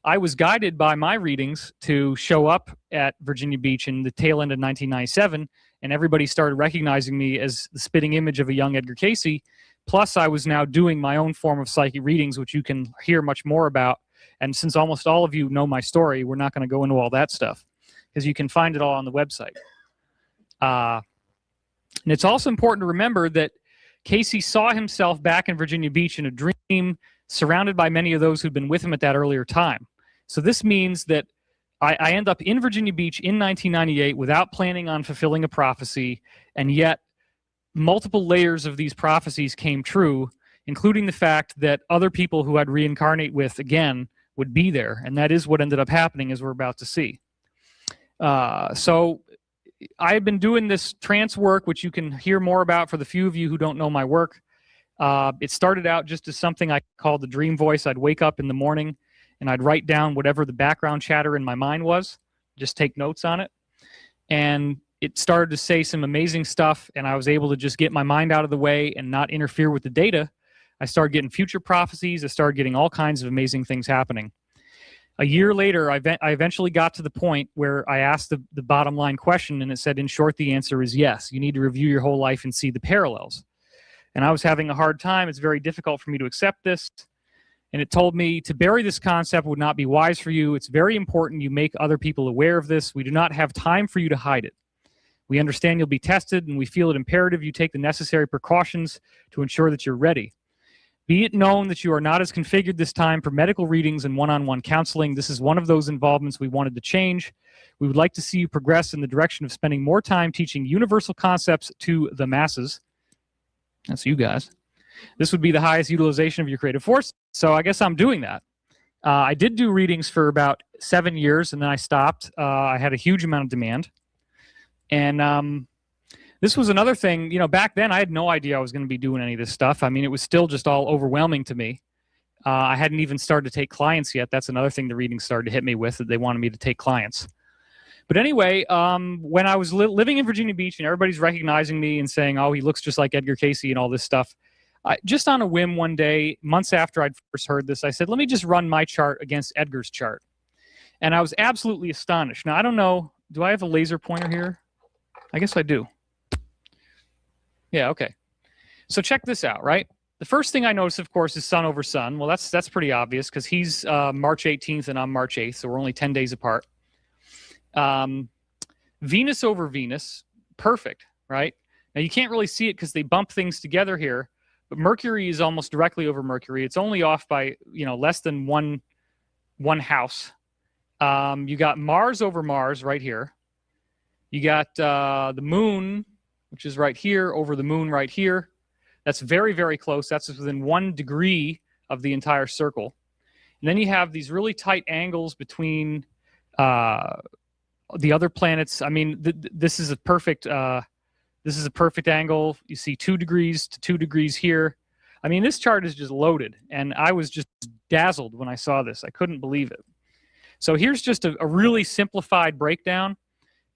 I was guided by my readings to show up at Virginia Beach in the tail end of 1997 and everybody started recognizing me as the spitting image of a young Edgar Casey. Plus, I was now doing my own form of psychic readings, which you can hear much more about. And since almost all of you know my story, we're not going to go into all that stuff because you can find it all on the website. And it's also important to remember that Casey saw himself back in Virginia Beach in a dream, surrounded by many of those who'd been with him at that earlier time. So this means that I end up in Virginia Beach in 1998 without planning on fulfilling a prophecy, and yet multiple layers of these prophecies came true, including the fact that other people who I'd reincarnate with again would be there, and that is what ended up happening, as we're about to see. So I've been doing this trance work, which you can hear more about for the few of you who don't know my work. It started out just as something I called the dream voice. I'd wake up in the morning and I'd write down whatever the background chatter in my mind was, just take notes on it. And it started to say some amazing stuff, and I was able to just get my mind out of the way and not interfere with the data. I started getting future prophecies. I started getting all kinds of amazing things happening. A year later, I eventually got to the point where I asked the bottom line question, and it said, in short, the answer is yes. You need to review your whole life and see the parallels. And I was having a hard time. It's very difficult for me to accept this. And it told me to bury this concept would not be wise for you. It's very important you make other people aware of this. We do not have time for you to hide it. We understand you'll be tested, and we feel it imperative you take the necessary precautions to ensure that you're ready. Be it known that you are not as configured this time for medical readings and one-on-one counseling. This is one of those involvements we wanted to change. We would like to see you progress in the direction of spending more time teaching universal concepts to the masses. That's you guys. This would be the highest utilization of your creative force. So I guess I'm doing that. I did do readings for about 7 years, and then I stopped. I had a huge amount of demand. And this was another thing, you know, back then I had no idea I was going to be doing any of this stuff. I mean, it was still just all overwhelming to me. I hadn't even started to take clients yet. That's another thing the readings started to hit me with, that they wanted me to take clients. But anyway, when I was living in Virginia Beach and everybody's recognizing me and saying, oh, he looks just like Edgar Casey and all this stuff, just on a whim one day, months after I'd first heard this, I said, let me just run my chart against Edgar's chart. And I was absolutely astonished. Now, I don't know, do I have a laser pointer here? I guess I do. Yeah, okay. So check this out, right? The first thing I notice, of course, is sun over sun. Well, that's pretty obvious because he's March 18th and I'm March 8th, so we're only 10 days apart. Venus over Venus, perfect, right? Now, you can't really see it because they bump things together here, but Mercury is almost directly over Mercury. It's only off by, you know, less than one house. You got Mars over Mars right here. You got the moon, which is right here, over the moon right here. That's very, very close. That's within 1 degree of the entire circle. And then you have these really tight angles between the other planets. I mean, this is a perfect angle. You see 2 degrees to 2 degrees here. I mean, this chart is just loaded, and I was just dazzled when I saw this. I couldn't believe it. So here's just a really simplified breakdown.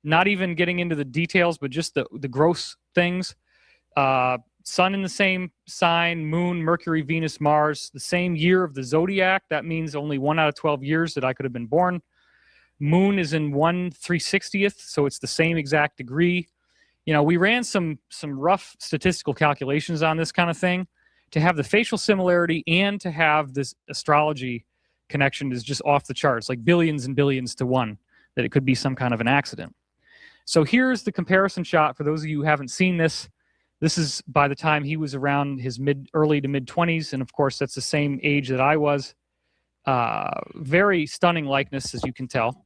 Not even getting into the details, but just the gross things. Sun in the same sign, moon, Mercury, Venus, Mars, the same year of the zodiac. That means only 1 out of 12 years that I could have been born. Moon is in 1/360th, so it's the same exact degree. You know, we ran some rough statistical calculations on this kind of thing. To have the facial similarity and to have this astrology connection is just off the charts, like billions and billions to 1, that it could be some kind of an accident. So here's the comparison shot for those of you who haven't seen this. This is by the time he was around his early to mid-20s, and of course that's the same age that I was. Very stunning likeness, as you can tell.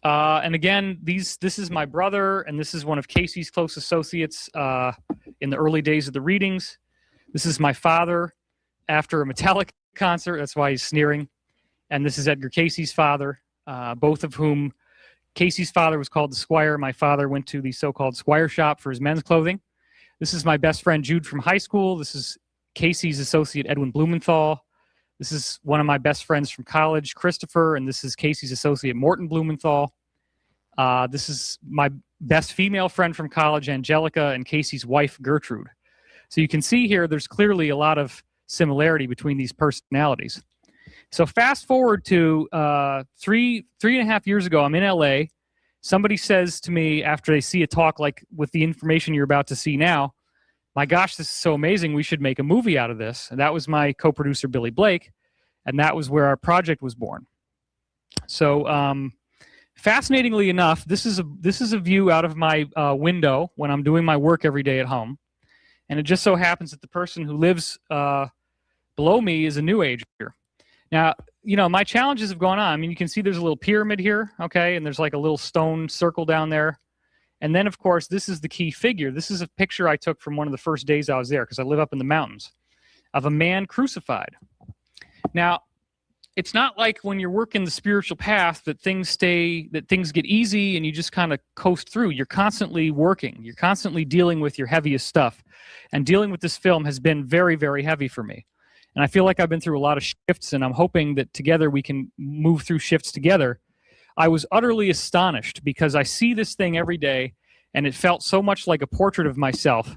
And again, this is my brother, and this is one of Casey's close associates in the early days of the readings. This is my father after a Metallica concert. That's why he's sneering. And this is Edgar Casey's father, both of whom, Casey's father was called the Squire. My father went to the so-called Squire shop for his men's clothing. This is my best friend Jude from high school. This is Casey's associate Edwin Blumenthal. This is one of my best friends from college, Christopher, and this is Casey's associate Morton Blumenthal. This is my best female friend from college, Angelica, and Casey's wife, Gertrude. So you can see here there's clearly a lot of similarity between these personalities. So fast forward to 3.5 years ago, I'm in LA, somebody says to me after they see a talk like with the information you're about to see now, my gosh, this is so amazing, we should make a movie out of this. And that was my co-producer, Billy Blake, and that was where our project was born. So fascinatingly enough, this is a view out of my window when I'm doing my work every day at home. And it just so happens that the person who lives below me is a New Ager. Now, you know, my challenges have gone on. I mean, you can see there's a little pyramid here, okay, and there's like a little stone circle down there. And then, of course, this is the key figure. This is a picture I took from one of the first days I was there, because I live up in the mountains, of a man crucified. Now, it's not like when you're working the spiritual path that things get easy and you just kind of coast through. You're constantly working. You're constantly dealing with your heaviest stuff. And dealing with this film has been very, very heavy for me. And I feel like I've been through a lot of shifts, and I'm hoping that together we can move through shifts together. I was utterly astonished because I see this thing every day, and it felt so much like a portrait of myself.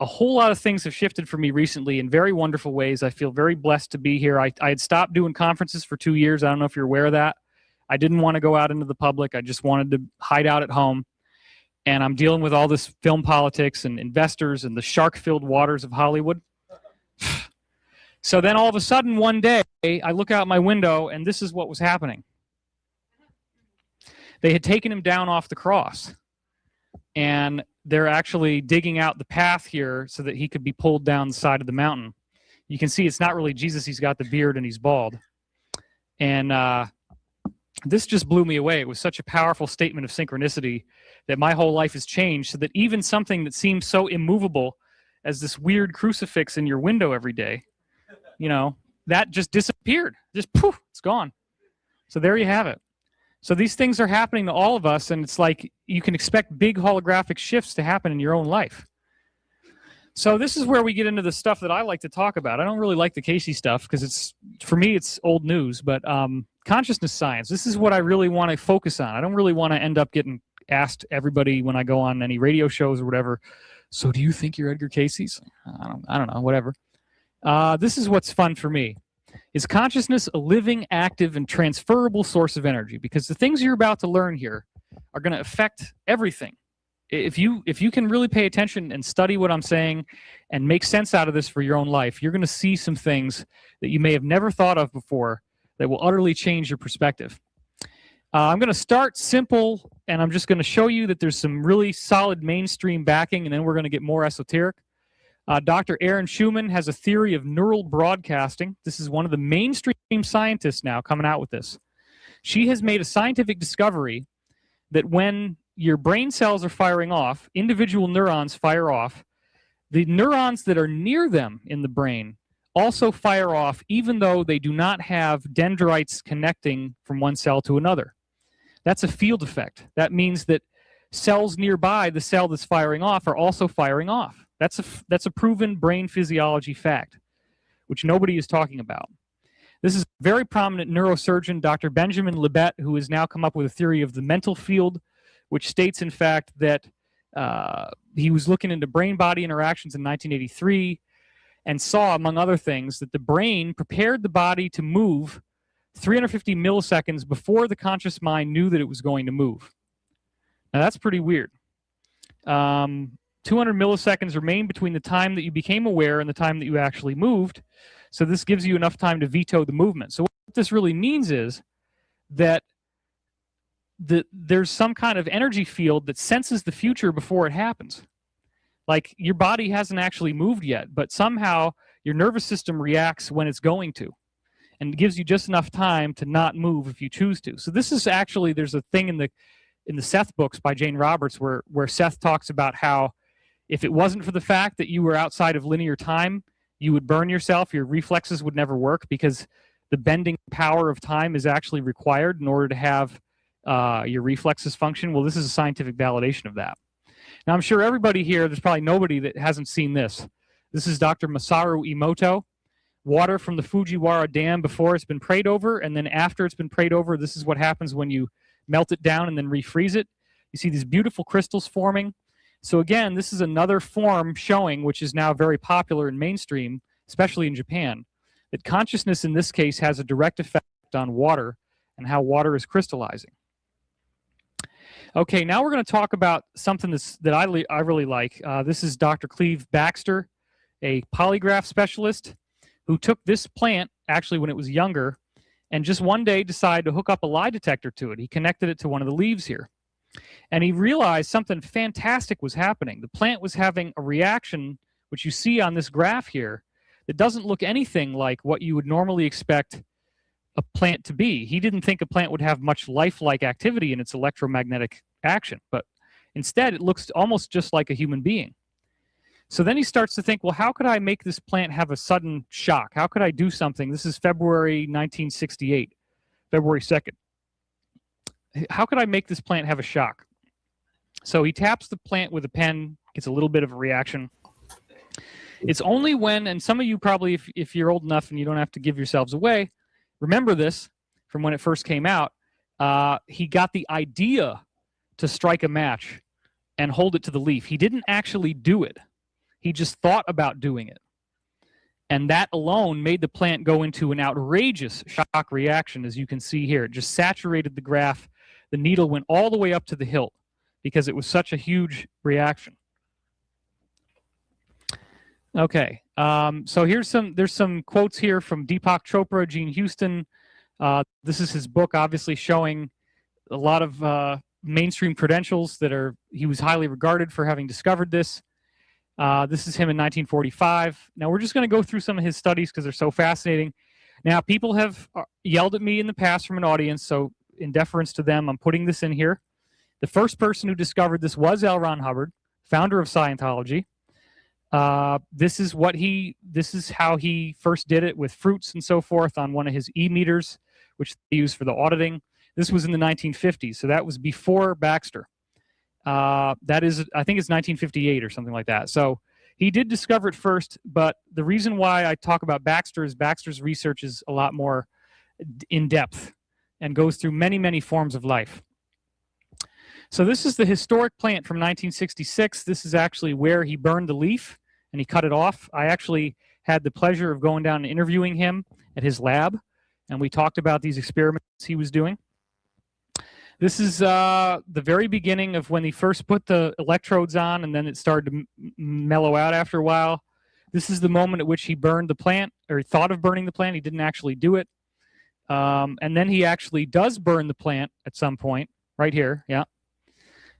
A whole lot of things have shifted for me recently in very wonderful ways. I feel very blessed to be here. I had stopped doing conferences for 2 years. I don't know if you're aware of that. I didn't want to go out into the public. I just wanted to hide out at home. And I'm dealing with all this film politics and investors and the shark-filled waters of Hollywood. So then all of a sudden one day, I look out my window, and this is what was happening. They had taken him down off the cross. And they're actually digging out the path here so that he could be pulled down the side of the mountain. You can see it's not really Jesus. He's got the beard and he's bald. And this just blew me away. It was such a powerful statement of synchronicity that my whole life has changed, so that even something that seems so immovable as this weird crucifix in your window every day, you know, that just disappeared. Just poof, it's gone. So there you have it. So these things are happening to all of us, and it's like you can expect big holographic shifts to happen in your own life. So this is where we get into the stuff that I like to talk about. I don't really like the Casey stuff because it's, for me, it's old news, but consciousness science, this is what I really want to focus on. I don't really want to end up getting asked everybody when I go on any radio shows or whatever, so do you think you're Edgar Casey's? I don't know, whatever. This is what's fun for me. Is consciousness a living, active, and transferable source of energy? Because the things you're about to learn here are going to affect everything. If you can really pay attention and study what I'm saying and make sense out of this for your own life, you're going to see some things that you may have never thought of before that will utterly change your perspective. I'm going to start simple, and I'm just going to show you that there's some really solid mainstream backing, and then we're going to get more esoteric. Dr. Aaron Schumann has a theory of neural broadcasting. This is one of the mainstream scientists now coming out with this. She has made a scientific discovery that when your brain cells are firing off, individual neurons fire off, the neurons that are near them in the brain also fire off, even though they do not have dendrites connecting from one cell to another. That's a field effect. That means that cells nearby the cell that's firing off are also firing off. That's a proven brain physiology fact, which nobody is talking about. This is a very prominent neurosurgeon, Dr. Benjamin Libet, who has now come up with a theory of the mental field, which states, in fact, that he was looking into brain-body interactions in 1983 and saw, among other things, that the brain prepared the body to move 350 milliseconds before the conscious mind knew that it was going to move. Now, that's pretty weird. 200 milliseconds remain between the time that you became aware and the time that you actually moved. So this gives you enough time to veto the movement. So what this really means is that there's some kind of energy field that senses the future before it happens. Like your body hasn't actually moved yet, but somehow your nervous system reacts when it's going to, and gives you just enough time to not move if you choose to. So this is actually, there's a thing in the Seth books by Jane Roberts where Seth talks about how if it wasn't for the fact that you were outside of linear time, you would burn yourself, your reflexes would never work, because the bending power of time is actually required in order to have your reflexes function. Well, this is a scientific validation of that. Now, I'm sure everybody here, there's probably nobody that hasn't seen this. This is Dr. Masaru Emoto. Water from the Fujiwara Dam before it's been prayed over, and then after it's been prayed over, this is what happens when you melt it down and then refreeze it. You see these beautiful crystals forming. So again, this is another form showing, which is now very popular in mainstream, especially in Japan, that consciousness in this case has a direct effect on water and how water is crystallizing. Okay, now we're going to talk about something that I really like. This is Dr. Cleve Baxter, a polygraph specialist who took this plant, actually when it was younger, and just one day decided to hook up a lie detector to it. He connected it to one of the leaves here. And he realized something fantastic was happening. The plant was having a reaction, which you see on this graph here, that doesn't look anything like what you would normally expect a plant to be. He didn't think a plant would have much lifelike activity in its electromagnetic action, but instead it looks almost just like a human being. So then he starts to think, well, how could I make this plant have a sudden shock? How could I do something? This is February 1968, February 2nd. How could I make this plant have a shock? So he taps the plant with a pen, gets a little bit of a reaction. It's only when, and some of you probably, if you're old enough and you don't have to give yourselves away, remember this from when it first came out, he got the idea to strike a match and hold it to the leaf. He didn't actually do it. He just thought about doing it. And that alone made the plant go into an outrageous shock reaction, as you can see here. It just saturated the graph. The needle went all the way up to the hilt because it was such a huge reaction. Okay, so there's some quotes here from Deepak Chopra, Gene Houston. This is his book, obviously showing a lot of mainstream credentials that he was highly regarded for having discovered this. This is him in 1945. Now we're just going to go through some of his studies because they're so fascinating. Now people have yelled at me in the past from an audience, so in deference to them, I'm putting this in here. The first person who discovered this was L. Ron Hubbard, founder of Scientology. This is how he first did it with fruits and so forth on one of his e-meters, which they used for the auditing. This was in the 1950s, so that was before Baxter. That is, I think it's 1958 or something like that. So he did discover it first, but the reason why I talk about Baxter is Baxter's research is a lot more in depth and goes through many, many forms of life. So this is the historic plant from 1966. This is actually where he burned the leaf and he cut it off. I actually had the pleasure of going down and interviewing him at his lab, and we talked about these experiments he was doing. This is the very beginning of when he first put the electrodes on, and then it started to mellow out after a while. This is the moment at which he burned the plant, or he thought of burning the plant. He didn't actually do it. And then he actually does burn the plant at some point, right here, yeah.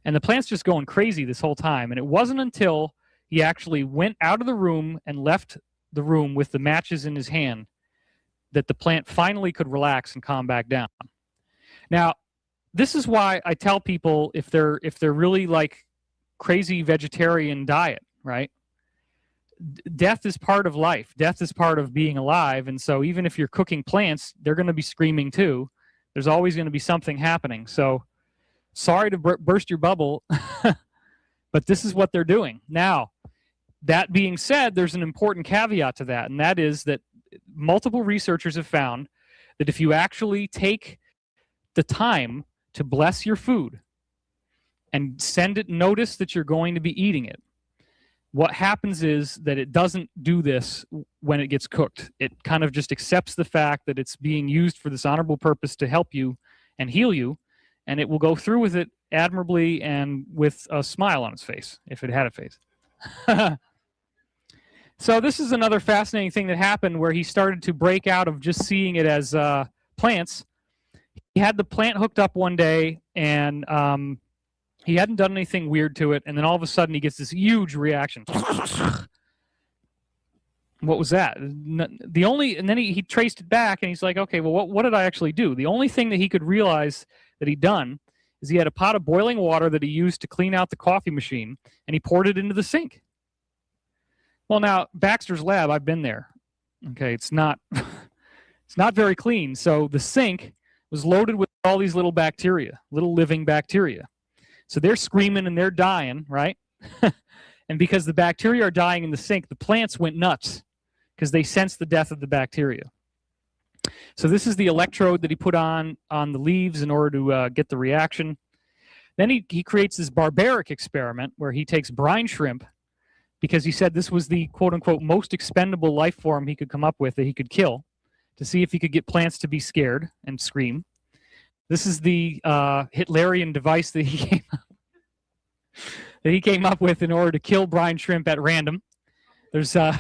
And the plant's just going crazy this whole time. And it wasn't until he actually went out of the room and left the room with the matches in his hand that the plant finally could relax and calm back down. Now, this is why I tell people if they're really like crazy vegetarian diet, right? Death is part of life. Death is part of being alive. And so even if you're cooking plants, they're going to be screaming too. There's always going to be something happening. So sorry to burst your bubble, but this is what they're doing. Now, that being said, there's an important caveat to that, and that is that multiple researchers have found that if you actually take the time to bless your food and send it notice that you're going to be eating it, what happens is that it doesn't do this when it gets cooked. It kind of just accepts the fact that it's being used for this honorable purpose to help you and heal you, and it will go through with it admirably and with a smile on its face, if it had a face. So this is another fascinating thing that happened where he started to break out of just seeing it as plants. He had the plant hooked up one day, and he hadn't done anything weird to it, and then all of a sudden he gets this huge reaction. What was that? And then he traced it back, and he's like, okay, well, what did I actually do? The only thing that he could realize that he'd done is he had a pot of boiling water that he used to clean out the coffee machine, and he poured it into the sink. Well, now, Baxter's lab, I've been there. Okay, it's not very clean. So the sink was loaded with all these little bacteria, little living bacteria. So they're screaming and they're dying, right? And because the bacteria are dying in the sink, the plants went nuts because they sensed the death of the bacteria. So this is the electrode that he put on the leaves in order to get the reaction. Then he creates this barbaric experiment where he takes brine shrimp, because he said this was the quote-unquote most expendable life form he could come up with that he could kill, to see if he could get plants to be scared and scream. This is the Hitlerian device that he came up with in order to kill brine shrimp at random. There's he's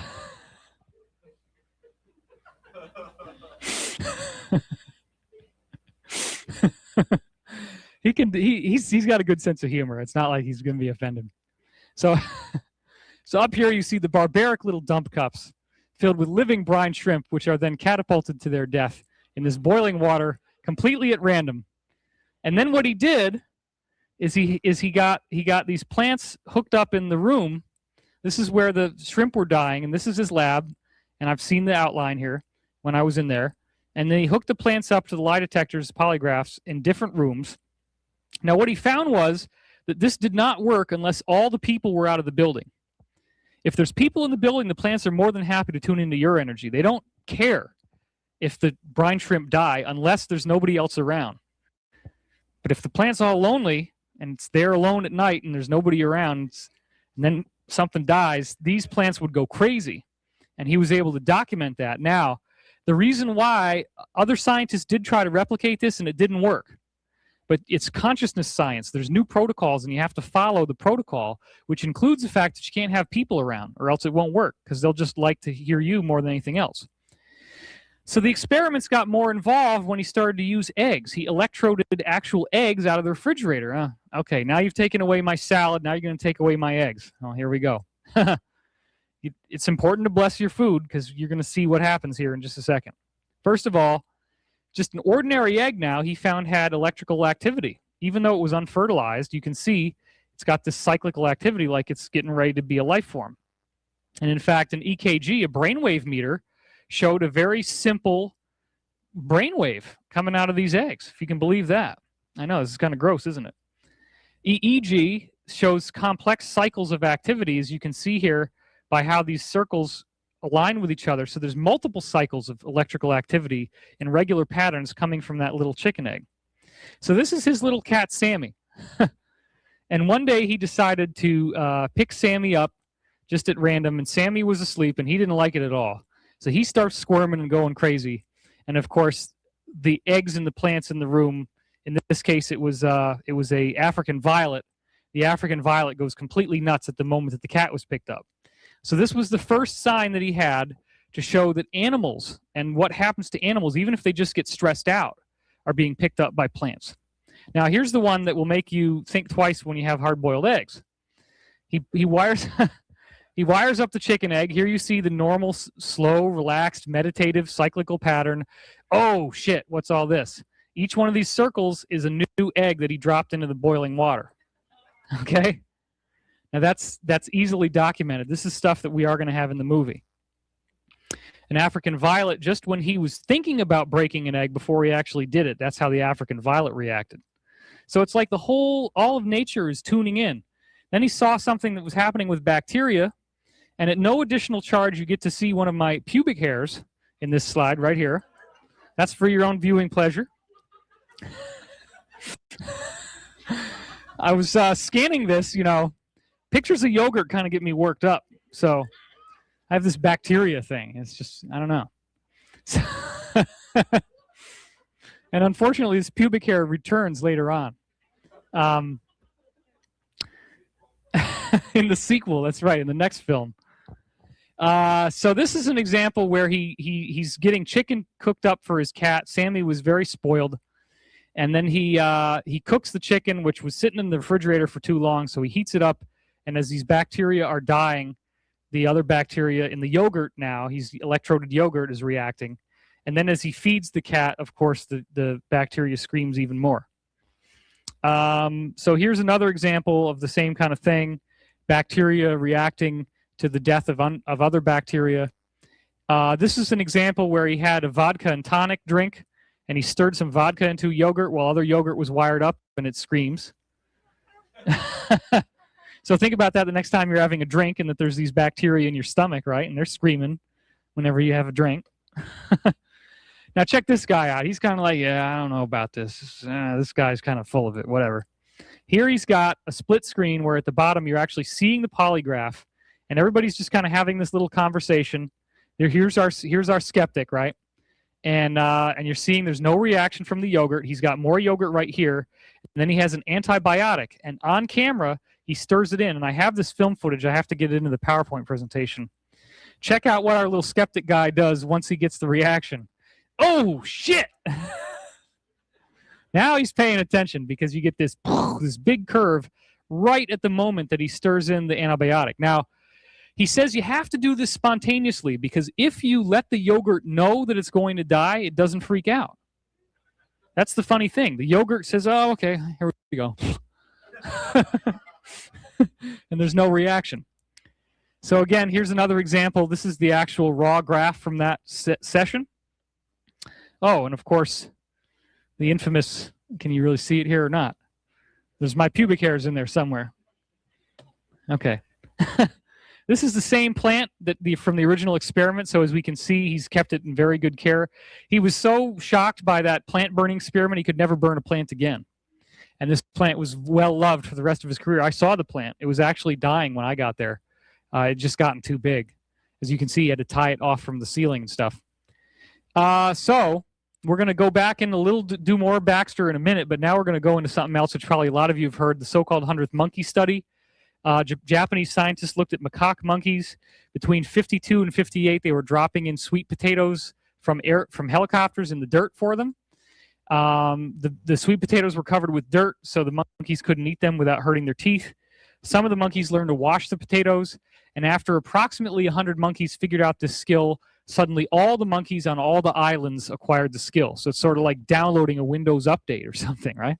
got a good sense of humor. It's not like he's going to be offended. So up here you see the barbaric little dump cups filled with living brine shrimp, which are then catapulted to their death in this boiling water completely at random. And then what he did is he got these plants hooked up in the room. This is where the shrimp were dying, and this is his lab. And I've seen the outline here when I was in there. And then he hooked the plants up to the lie detectors, polygraphs in different rooms. Now, what he found was that this did not work unless all the people were out of the building. If there's people in the building, the plants are more than happy to tune into your energy. They don't care if the brine shrimp die unless there's nobody else around. But if the plant's all lonely and it's there alone at night and there's nobody around, and then something dies, these plants would go crazy. And he was able to document that. Now, the reason why other scientists did try to replicate this and it didn't work, but it's consciousness science. There's new protocols and you have to follow the protocol, which includes the fact that you can't have people around or else it won't work because they'll just like to hear you more than anything else. So the experiments got more involved when he started to use eggs. He electroded actual eggs out of the refrigerator. Okay, now you've taken away my salad. Now you're going to take away my eggs. Oh, here we go. It's important to bless your food because you're going to see what happens here in just a second. First of all, just an ordinary egg now he found had electrical activity. Even though it was unfertilized, you can see it's got this cyclical activity like it's getting ready to be a life form. And in fact, an EKG, a brainwave meter, showed a very simple brainwave coming out of these eggs, if you can believe that. I know, this is kind of gross, isn't it? EEG shows complex cycles of activity, as you can see here, by how these circles align with each other. So there's multiple cycles of electrical activity in regular patterns coming from that little chicken egg. So this is his little cat, Sammy. And one day he decided to pick Sammy up just at random, and Sammy was asleep, and he didn't like it at all. So he starts squirming and going crazy. And of course, the eggs and the plants in the room, in this case, it was a African violet. The African violet goes completely nuts at the moment that the cat was picked up. So this was the first sign that he had to show that animals and what happens to animals, even if they just get stressed out, are being picked up by plants. Now, here's the one that will make you think twice when you have hard-boiled eggs. He wires he wires up the chicken egg. Here you see the normal, slow, relaxed, meditative, cyclical pattern. Oh, shit, what's all this? Each one of these circles is a new egg that he dropped into the boiling water. Okay? Now, that's easily documented. This is stuff that we are going to have in the movie. An African violet, just when he was thinking about breaking an egg before he actually did it, that's how the African violet reacted. So it's like all of nature is tuning in. Then he saw something that was happening with bacteria, and at no additional charge, you get to see one of my pubic hairs in this slide right here. That's for your own viewing pleasure. I was scanning this, pictures of yogurt kind of get me worked up. So I have this bacteria thing. It's just, I don't know. And unfortunately, this pubic hair returns later on. In the sequel, that's right, in the next film. So this is an example where he's getting chicken cooked up for his cat. Sammy was very spoiled. And then he cooks the chicken, which was sitting in the refrigerator for too long, so he heats it up. And as these bacteria are dying, the other bacteria in the yogurt now, electroded yogurt is reacting. And then as he feeds the cat, of course, the bacteria screams even more. So here's another example of the same kind of thing. Bacteria reacting to the death of other bacteria. This is an example where he had a vodka and tonic drink, and he stirred some vodka into yogurt while other yogurt was wired up, and it screams. So think about that the next time you're having a drink and that there's these bacteria in your stomach, right? And they're screaming whenever you have a drink. Now check this guy out. He's kind of like, yeah, I don't know about this. This guy's kind of full of it, whatever. Here he's got a split screen where at the bottom you're actually seeing the polygraph, and everybody's just kind of having this little conversation. Here's our skeptic, right? and you're seeing there's no reaction from the yogurt. He's got more yogurt right here, and then he has an antibiotic, and on camera he stirs it in. And I have this film footage. I have to get it into the PowerPoint presentation. Check out what our little skeptic guy does once he gets the reaction. Oh shit! Now he's paying attention, because you get this this big curve right at the moment that he stirs in the antibiotic. Now, he says you have to do this spontaneously, because if you let the yogurt know that it's going to die, it doesn't freak out. That's the funny thing. The yogurt says, oh, okay, here we go. And there's no reaction. So again, here's another example. This is the actual raw graph from that session. Oh, and of course, the infamous, can you really see it here or not? There's my pubic hairs in there somewhere. Okay. This is the same plant that from the original experiment. So as we can see, he's kept it in very good care. He was so shocked by that plant burning experiment, he could never burn a plant again. And this plant was well loved for the rest of his career. I saw the plant. It was actually dying when I got there. It had just gotten too big. As you can see, he had to tie it off from the ceiling and stuff. So we're going to go back in a little, do more Baxter in a minute, but now we're going to go into something else, which probably a lot of you have heard, the so-called 100th monkey study. Japanese scientists looked at macaque monkeys. Between 52 and 58, they were dropping in sweet potatoes from helicopters in the dirt for them. The sweet potatoes were covered with dirt, so the monkeys couldn't eat them without hurting their teeth. Some of the monkeys learned to wash the potatoes, and after approximately 100 monkeys figured out this skill, suddenly all the monkeys on all the islands acquired the skill. So it's sort of like downloading a Windows update or something, right?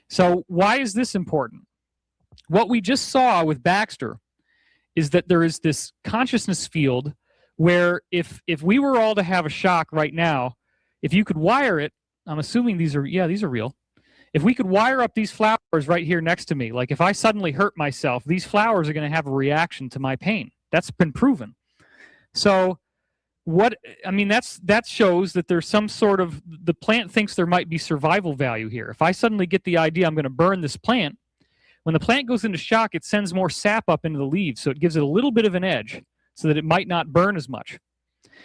So why is this important? What we just saw with Baxter is that there is this consciousness field where if we were all to have a shock right now, if you could wire it, I'm assuming these are real. If we could wire up these flowers right here next to me, like if I suddenly hurt myself, these flowers are going to have a reaction to my pain. That's been proven. So that shows that there's some sort of, the plant thinks there might be survival value here. If I suddenly get the idea I'm going to burn this plant, when the plant goes into shock, it sends more sap up into the leaves, so it gives it a little bit of an edge so that it might not burn as much.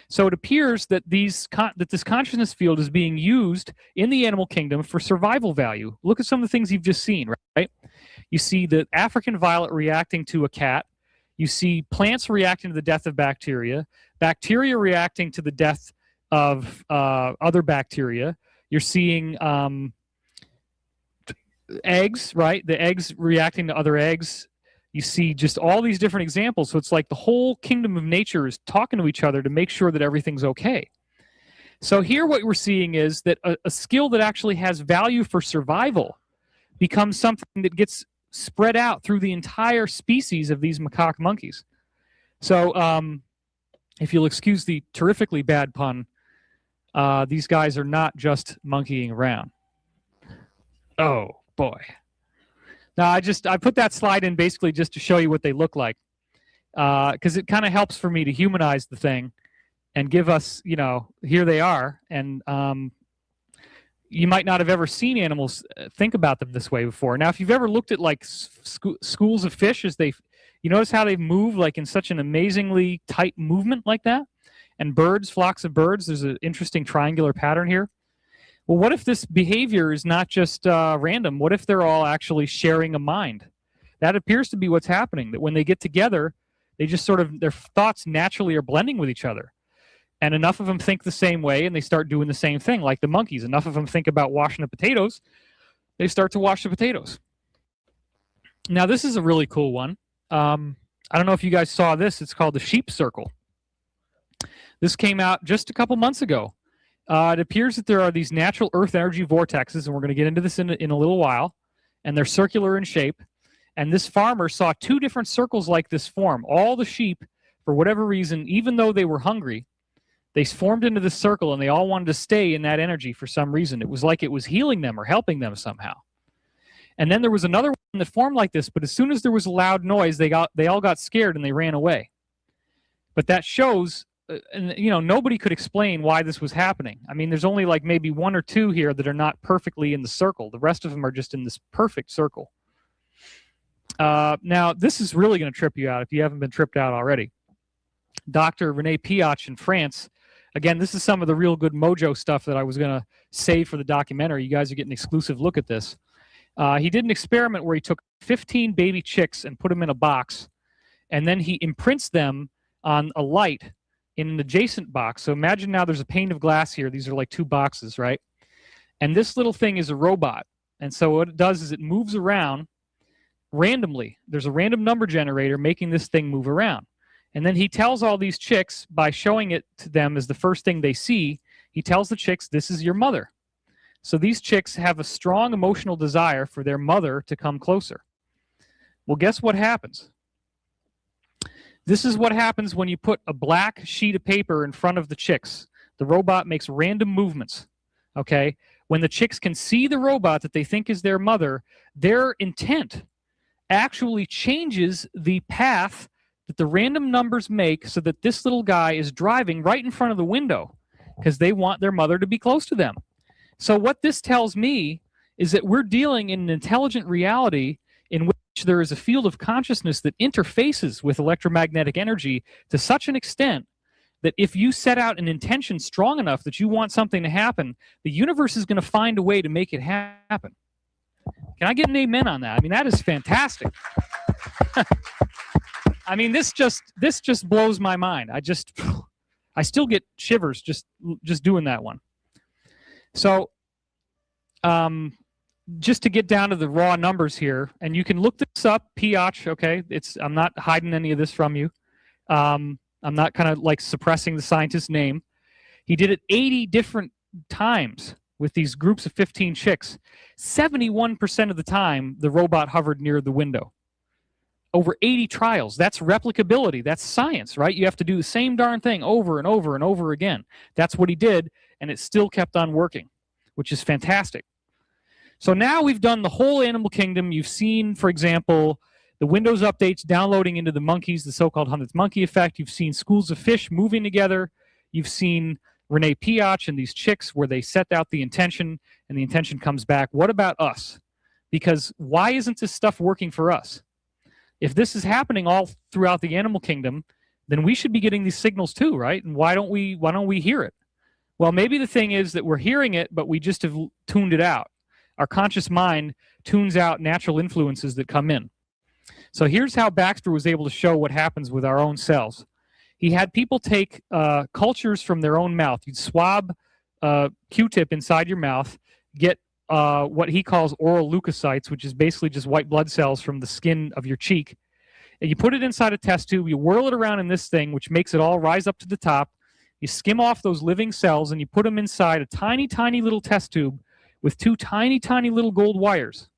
So it appears that this consciousness field is being used in the animal kingdom for survival value. Look at some of the things you've just seen, right? You see the African violet reacting to a cat. You see plants reacting to the death of bacteria, bacteria reacting to the death of other bacteria. You're seeing eggs, right? The eggs reacting to other eggs. You see just all these different examples. So it's like the whole kingdom of nature is talking to each other to make sure that everything's okay. So here what we're seeing is that a skill that actually has value for survival becomes something that gets spread out through the entire species of these macaque monkeys. So if you'll excuse the terrifically bad pun, these guys are not just monkeying around. Oh, boy. Now, I put that slide in basically just to show you what they look like, because it kind of helps for me to humanize the thing and give us, here they are. And you might not have ever seen animals think about them this way before. Now, if you've ever looked at like schools of fish, you notice how they move like in such an amazingly tight movement like that? And birds, flocks of birds, there's an interesting triangular pattern here. Well, what if this behavior is not just random? What if they're all actually sharing a mind? That appears to be what's happening, that when they get together, they just sort of, their thoughts naturally are blending with each other. And enough of them think the same way, and they start doing the same thing, like the monkeys. Enough of them think about washing the potatoes, they start to wash the potatoes. Now, this is a really cool one. I don't know if you guys saw this. It's called the sheep circle. This came out just a couple months ago. It appears that there are these natural earth energy vortexes, and we're going to get into this in a little while, and they're circular in shape. And this farmer saw 2 different circles like this form. All the sheep, for whatever reason, even though they were hungry, they formed into this circle, and they all wanted to stay in that energy for some reason. It was like it was healing them or helping them somehow. And then there was another one that formed like this, but as soon as there was a loud noise, they all got scared and they ran away. But that shows... and nobody could explain why this was happening. I mean, there's only like maybe 1 or 2 here that are not perfectly in the circle. The rest of them are just in this perfect circle. Now, this is really going to trip you out if you haven't been tripped out already. Dr. René Piach in France Again, this is some of the real good mojo stuff that I was going to save for the documentary. You guys are getting an exclusive look at this. He did an experiment where he took 15 baby chicks and put them in a box, and then he imprints them on a light in an adjacent box. So imagine now there's a pane of glass here. These are like two boxes, right? And this little thing is a robot. And so what it does is it moves around randomly. There's a random number generator making this thing move around. And then he tells all these chicks, by showing it to them as the first thing they see, he tells the chicks, this is your mother. So these chicks have a strong emotional desire for their mother to come closer. Well, guess what happens? This is what happens when you put a black sheet of paper in front of the chicks. The robot makes random movements, okay? When the chicks can see the robot that they think is their mother, their intent actually changes the path that the random numbers make so that this little guy is driving right in front of the window because they want their mother to be close to them. So what this tells me is that we're dealing in an intelligent reality in which there is a field of consciousness that interfaces with electromagnetic energy to such an extent that if you set out an intention strong enough that you want something to happen, the universe is going to find a way to make it happen. Can I get an amen on that? I mean, that is fantastic. I mean, this just blows my mind. I still get shivers just doing that one. So, just to get down to the raw numbers here, and you can look this up, Piach, okay? I'm not hiding any of this from you. I'm not kind of like suppressing the scientist's name. He did it 80 different times with these groups of 15 chicks. 71% of the time, the robot hovered near the window. Over 80 trials. That's replicability. That's science, right? You have to do the same darn thing over and over and over again. That's what he did, and it still kept on working, which is fantastic. So now we've done the whole animal kingdom. You've seen, for example, the Windows updates downloading into the monkeys, the so-called 100th monkey effect. You've seen schools of fish moving together. You've seen Renee Piach and these chicks where they set out the intention, and the intention comes back. What about us? Because why isn't this stuff working for us? If this is happening all throughout the animal kingdom, then we should be getting these signals too, right? And why don't we hear it? Well, maybe the thing is that we're hearing it, but we just have tuned it out. Our conscious mind tunes out natural influences that come in. So here's how Baxter was able to show what happens with our own cells. He had people take cultures from their own mouth. You'd swab a Q-tip inside your mouth, get what he calls oral leukocytes, which is basically just white blood cells from the skin of your cheek. And you put it inside a test tube, you whirl it around in this thing, which makes it all rise up to the top. You skim off those living cells, and you put them inside a tiny, tiny little test tube with two tiny, tiny little gold wires.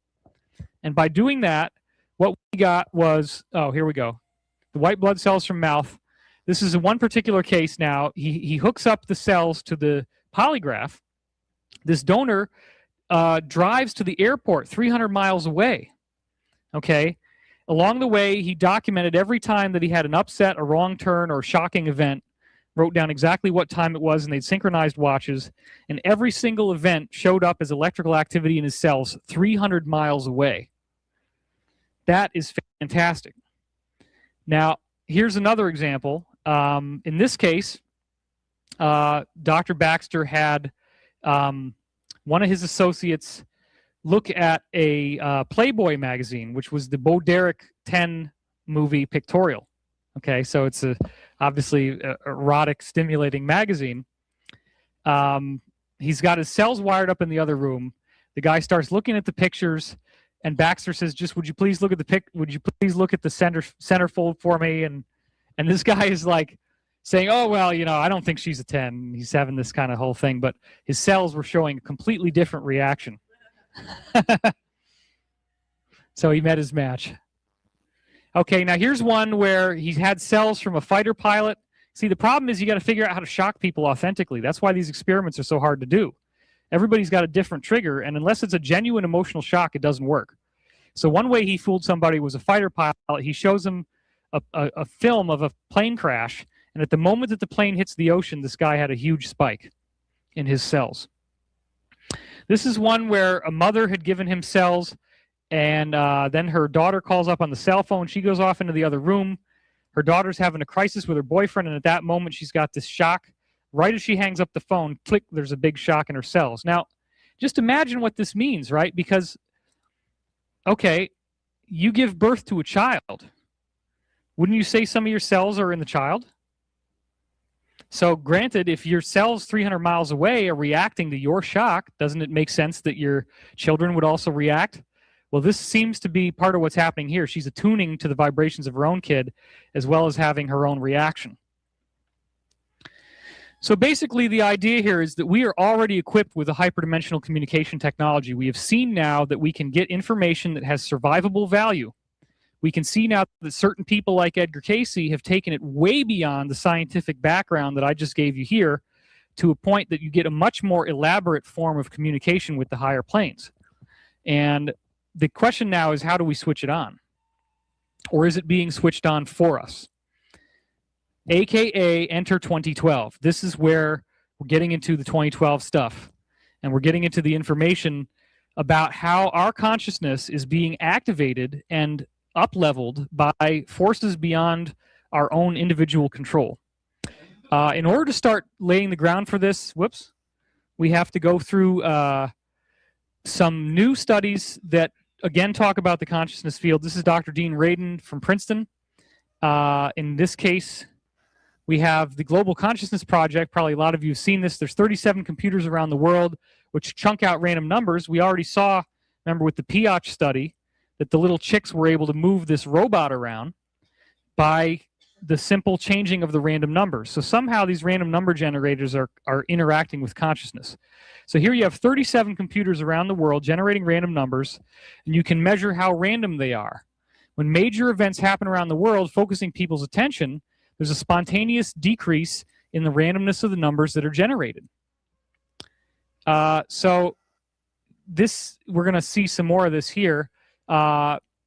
And by doing that, what we got was, oh, here we go. The white blood cells from mouth. This is one particular case now. He hooks up the cells to the polygraph. This donor drives to the airport 300 miles away, okay? Along the way, he documented every time that he had an upset, a wrong turn, or a shocking event, wrote down exactly what time it was, and they'd synchronized watches, and every single event showed up as electrical activity in his cells 300 miles away. That is fantastic. Now, here's another example. In this case, Dr. Baxter had one of his associates look at a Playboy magazine, which was the Bo Derek 10 movie pictorial. Okay, so it's obviously a erotic, stimulating magazine. He's got his cells wired up in the other room. The guy starts looking at the pictures, and Baxter says, "Just would you please look at the Would you please look at the centerfold for me?" And this guy is like saying, "Oh well, you know, I don't think she's a 10." He's having this kind of whole thing, but his cells were showing a completely different reaction. So he met his match. Okay, now here's one where he's had cells from a fighter pilot. See, the problem is you got to figure out how to shock people authentically. That's why these experiments are so hard to do. Everybody's got a different trigger, and unless it's a genuine emotional shock, it doesn't work. So one way he fooled somebody was a fighter pilot. He shows them a film of a plane crash, and at the moment that the plane hits the ocean, this guy had a huge spike in his cells. This is one where a mother had given him cells, and then her daughter calls up on the cell phone. She goes off into the other room. Her daughter's having a crisis with her boyfriend, and at that moment, she's got this shock Right as she hangs up the phone, click, there's a big shock in her cells. Now, just imagine what this means, right? Because, okay, you give birth to a child. Wouldn't you say some of your cells are in the child? So granted, if your cells 300 miles away are reacting to your shock, doesn't it make sense that your children would also react? Well, this seems to be part of what's happening here. She's attuning to the vibrations of her own kid as well as having her own reaction. So basically, the idea here is that we are already equipped with a hyperdimensional communication technology. We have seen now that we can get information that has survivable value. We can see now that certain people like Edgar Casey have taken it way beyond the scientific background that I just gave you here to a point that you get a much more elaborate form of communication with the higher planes. And the question now is, how do we switch it on? Or is it being switched on for us? AKA enter 2012. This is where we're getting into the 2012 stuff. And we're getting into the information about how our consciousness is being activated and up-leveled by forces beyond our own individual control. In order to start laying the ground for this, we have to go through some new studies that, again, talk about the consciousness field. This is Dr. Dean Radin from Princeton. In this case, we have the Global Consciousness Project. Probably a lot of you have seen this. There's 37 computers around the world which chunk out random numbers. We already saw, remember, with the Piach study, that the little chicks were able to move this robot around by the simple changing of the random numbers. So somehow these random number generators are interacting with consciousness. So here you have 37 computers around the world generating random numbers, and you can measure how random they are. When major events happen around the world, focusing people's attention, there's a spontaneous decrease in the randomness of the numbers that are generated. So this, we're going to see some more of this here.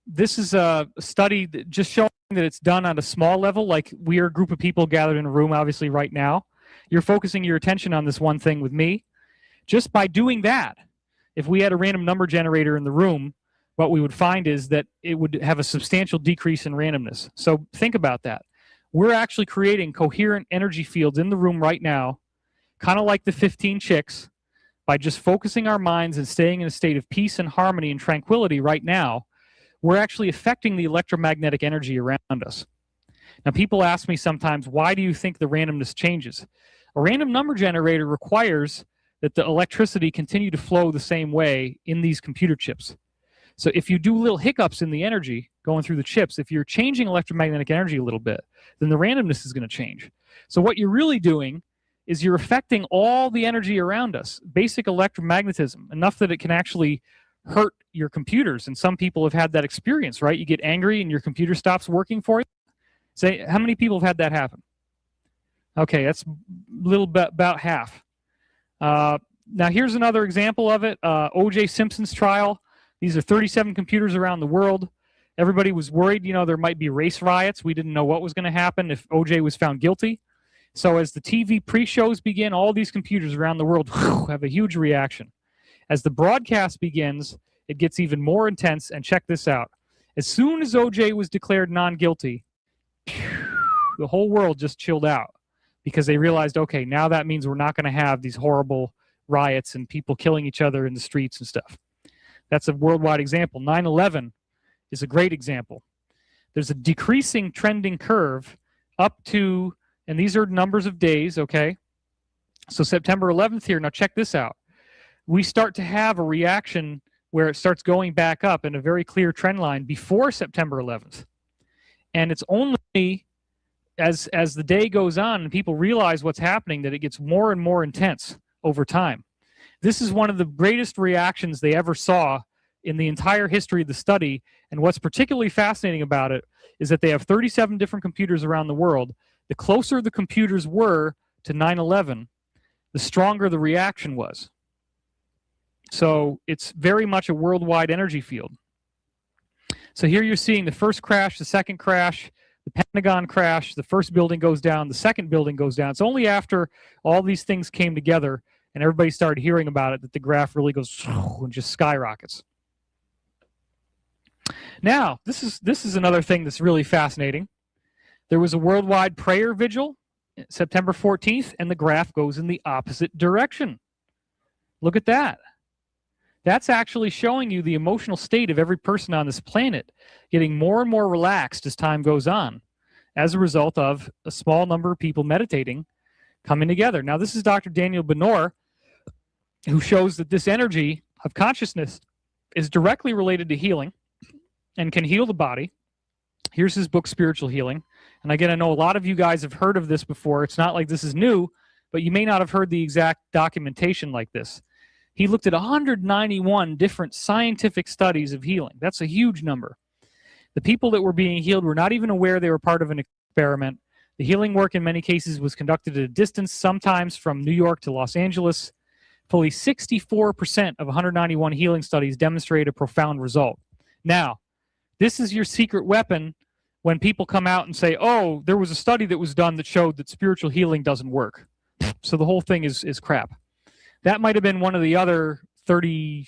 This is a study that just showing that it's done on a small level, like we are a group of people gathered in a room, obviously, right now. You're focusing your attention on this one thing with me. Just by doing that, if we had a random number generator in the room, what we would find is that it would have a substantial decrease in randomness. So think about that. We're actually creating coherent energy fields in the room right now, kind of like the 15 chicks, by just focusing our minds and staying in a state of peace and harmony and tranquility right now. We're actually affecting the electromagnetic energy around us. Now, people ask me sometimes, why do you think the randomness changes? A random number generator requires that the electricity continue to flow the same way in these computer chips. So if you do little hiccups in the energy going through the chips, if you're changing electromagnetic energy a little bit, then the randomness is going to change. So what you're really doing is you're affecting all the energy around us, basic electromagnetism, enough that it can actually hurt your computers. And some people have had that experience, right? You get angry and your computer stops working for you. Say, how many people have had that happen? Okay, that's a little bit, about half. Now here's another example of it. O.J. Simpson's trial. These are 37 computers around the world. Everybody was worried, you know, there might be race riots. We didn't know what was going to happen if O.J. was found guilty. So as the TV pre-shows begin, all these computers around the world have a huge reaction. As the broadcast begins, it gets even more intense, and check this out. As soon as O.J. was declared non-guilty, the whole world just chilled out because they realized, okay, now that means we're not going to have these horrible riots and people killing each other in the streets and stuff. That's a worldwide example. 9/11 is a great example. There's a decreasing trending curve up to, and these are numbers of days, okay? So September 11th here, now check this out. We start to have a reaction where it starts going back up in a very clear trend line before September 11th. And it's only as the day goes on and people realize what's happening that it gets more and more intense over time. This is one of the greatest reactions they ever saw in the entire history of the study. And what's particularly fascinating about it is that they have 37 different computers around the world. The closer the computers were to 9/11, the stronger the reaction was. So it's very much a worldwide energy field. So here you're seeing the first crash, the second crash, the Pentagon crash, the first building goes down, the second building goes down. It's only after all these things came together and everybody started hearing about it that the graph really goes and just skyrockets. Now, this is another thing that's really fascinating. There was a worldwide prayer vigil September 14th, and the graph goes in the opposite direction. Look at that. That's actually showing you the emotional state of every person on this planet getting more and more relaxed as time goes on as a result of a small number of people meditating coming together. Now, this is Dr. Daniel Benor, who shows that this energy of consciousness is directly related to healing and can heal the body. Here's his book, Spiritual Healing. And again, I know a lot of you guys have heard of this before. It's not like this is new, but you may not have heard the exact documentation like this. He looked at 191 different scientific studies of healing. That's a huge number. The people that were being healed were not even aware they were part of an experiment. The healing work in many cases was conducted at a distance, sometimes from New York to Los Angeles. Fully 64% of 191 healing studies demonstrate a profound result. Now, this is your secret weapon when people come out and say, oh, there was a study that was done that showed that spiritual healing doesn't work. So the whole thing is crap. That might have been one of the other 36%.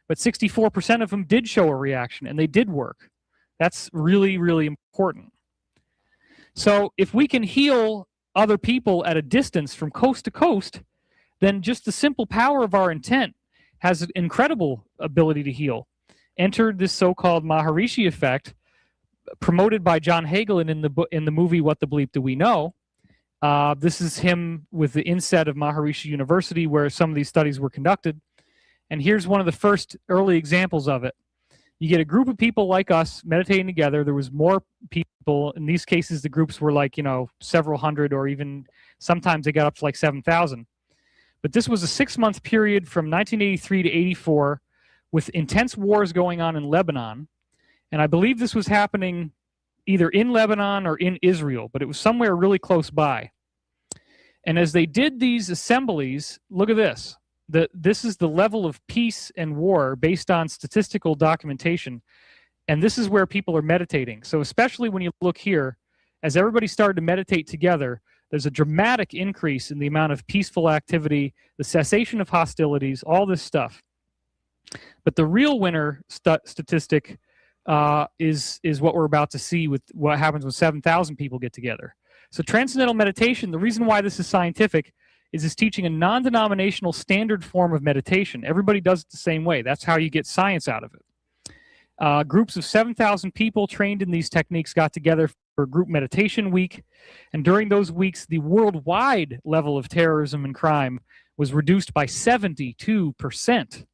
But 64% of them did show a reaction, and they did work. That's really, really important. So if we can heal other people at a distance from coast to coast, then just the simple power of our intent has an incredible ability to heal. Enter this so-called Maharishi effect, promoted by John Hagelin in the movie What the Bleep Do We Know? This is him with the inset of Maharishi University, where some of these studies were conducted. And here's one of the first early examples of it. You get a group of people like us meditating together. There was more people. In these cases, the groups were like, several hundred, or even sometimes they got up to like 7,000. But this was a 6-month period from 1983 to 84 with intense wars going on in Lebanon. And I believe this was happening either in Lebanon or in Israel, but it was somewhere really close by. And as they did these assemblies, look at this. This is the level of peace and war based on statistical documentation. And this is where people are meditating. So especially when you look here, as everybody started to meditate together, there's a dramatic increase in the amount of peaceful activity, the cessation of hostilities, all this stuff. But the real winner statistic is what we're about to see with what happens when 7,000 people get together. So transcendental meditation, the reason why this is scientific is it's teaching a non-denominational standard form of meditation. Everybody does it the same way. That's how you get science out of it. Groups of 7,000 people trained in these techniques got together for group meditation week. And during those weeks, the worldwide level of terrorism and crime was reduced by 72%.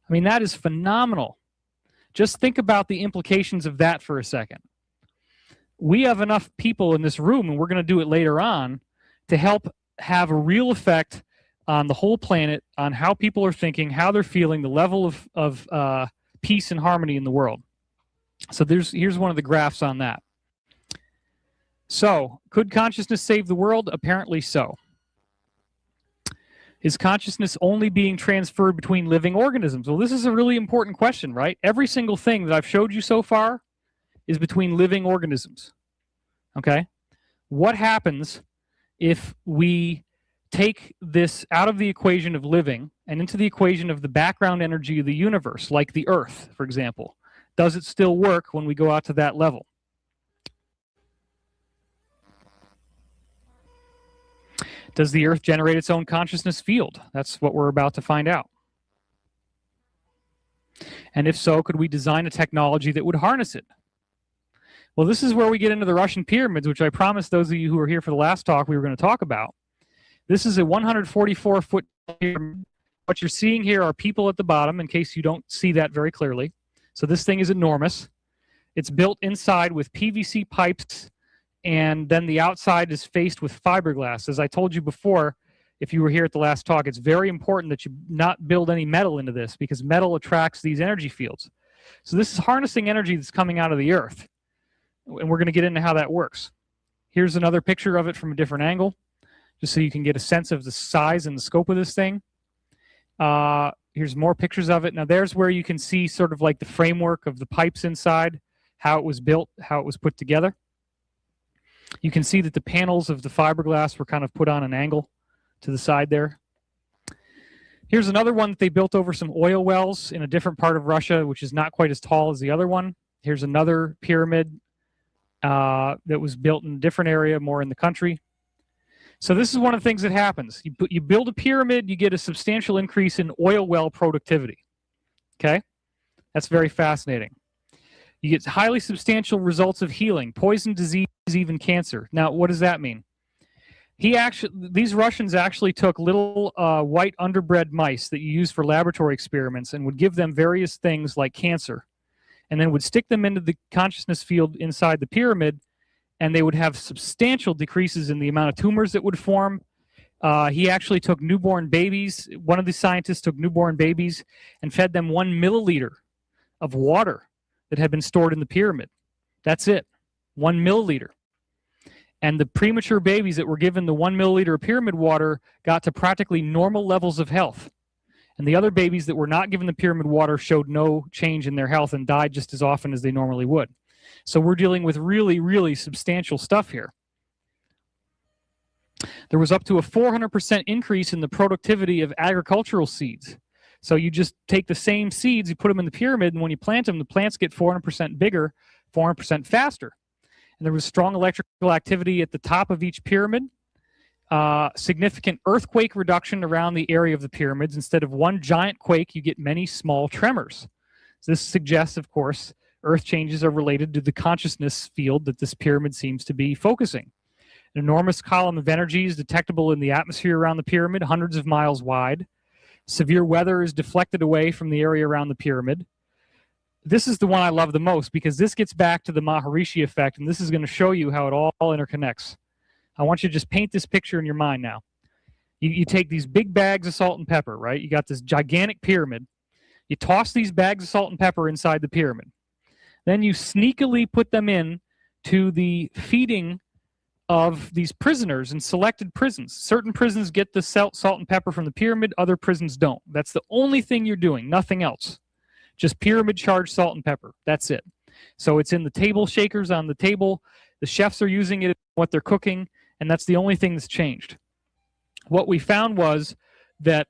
I mean, that is phenomenal. Just think about the implications of that for a second. We have enough people in this room, and we're going to do it later on, to help have a real effect on the whole planet, on how people are thinking, how they're feeling, the level of peace and harmony in the world. So here's one of the graphs on that. So, could consciousness save the world? Apparently so. Is consciousness only being transferred between living organisms? Well, this is a really important question, right? Every single thing that I've showed you so far is between living organisms. Okay? What happens if we take this out of the equation of living and into the equation of the background energy of the universe, like the Earth, for example? Does it still work when we go out to that level? Does the Earth generate its own consciousness field? That's what we're about to find out. And if so, could we design a technology that would harness it? Well, this is where we get into the Russian pyramids, which I promised those of you who were here for the last talk we were going to talk about. This is a 144-foot pyramid. What you're seeing here are people at the bottom, in case you don't see that very clearly. So this thing is enormous. It's built inside with PVC pipes, and then the outside is faced with fiberglass. As I told you before, if you were here at the last talk, it's very important that you not build any metal into this, because metal attracts these energy fields. So this is harnessing energy that's coming out of the Earth. And we're going to get into how that works. Here's another picture of it from a different angle, just so you can get a sense of the size and the scope of this thing. Here's more pictures of it. Now there's where you can see sort of like the framework of the pipes inside, how it was built, how it was put together. You can see that the panels of the fiberglass were kind of put on an angle to the side there. Here's another one that they built over some oil wells in a different part of Russia, which is not quite as tall as the other one. Here's another pyramid. that was built in a different area, more in the country. So this is one of the things that happens. You build a pyramid, you get a substantial increase in oil well productivity. Okay? That's very fascinating. You get highly substantial results of healing, poison, disease, even cancer. Now, what does that mean? These Russians actually took little white underbred mice that you use for laboratory experiments and would give them various things like cancer, and then would stick them into the consciousness field inside the pyramid, and they would have substantial decreases in the amount of tumors that would form. He actually took newborn babies. One of the scientists took newborn babies and fed them 1 milliliter of water that had been stored in the pyramid. That's it, 1 milliliter. And the premature babies that were given the 1 milliliter of pyramid water got to practically normal levels of health. And the other babies that were not given the pyramid water showed no change in their health and died just as often as they normally would. So we're dealing with really, really substantial stuff here. There was up to a 400% increase in the productivity of agricultural seeds. So you just take the same seeds, you put them in the pyramid, and when you plant them, the plants get 400% bigger, 400% faster. And there was strong electrical activity at the top of each pyramid, significant earthquake reduction around the area of the pyramids. Instead of one giant quake, you get many small tremors. So this suggests, of course, earth changes are related to the consciousness field that this pyramid seems to be focusing. An enormous column of energy is detectable in the atmosphere around the pyramid, hundreds of miles wide. Severe weather is deflected away from the area around the pyramid. This is the one I love the most because this gets back to the Maharishi effect, and this is going to show you how it all interconnects. I want you to just paint this picture in your mind now. You take these big bags of salt and pepper, right? You got this gigantic pyramid. You toss these bags of salt and pepper inside the pyramid. Then you sneakily put them in to the feeding of these prisoners in selected prisons. Certain prisons get the salt and pepper from the pyramid, other prisons don't. That's the only thing you're doing, nothing else. Just pyramid charged salt and pepper. That's it. So it's in the table shakers on the table. The chefs are using it in what they're cooking, and that's the only thing that's changed. What we found was that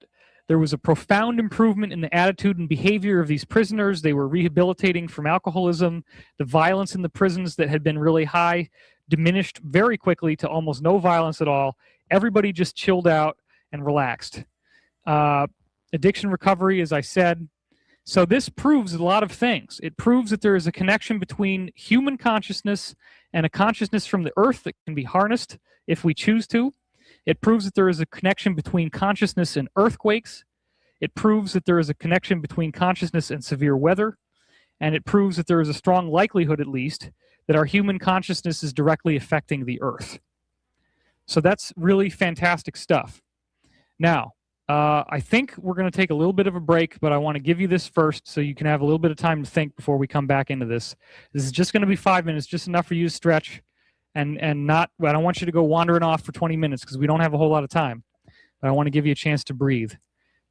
there was a profound improvement in the attitude and behavior of these prisoners. They were rehabilitating from alcoholism. The violence in the prisons that had been really high diminished very quickly to almost no violence at all. Everybody just chilled out and relaxed. Addiction recovery, as I said. So this proves a lot of things. It proves that there is a connection between human consciousness and a consciousness from the earth that can be harnessed if we choose to. It proves that there is a connection between consciousness and earthquakes. It proves that there is a connection between consciousness and severe weather. And it proves that there is a strong likelihood, at least, that our human consciousness is directly affecting the earth. So that's really fantastic stuff. Now, I think we're going to take a little bit of a break, but I want to give you this first so you can have a little bit of time to think before we come back into this. This is just going to be 5 minutes, just enough for you to stretch and not, I don't want you to go wandering off for 20 minutes because we don't have a whole lot of time. But I want to give you a chance to breathe.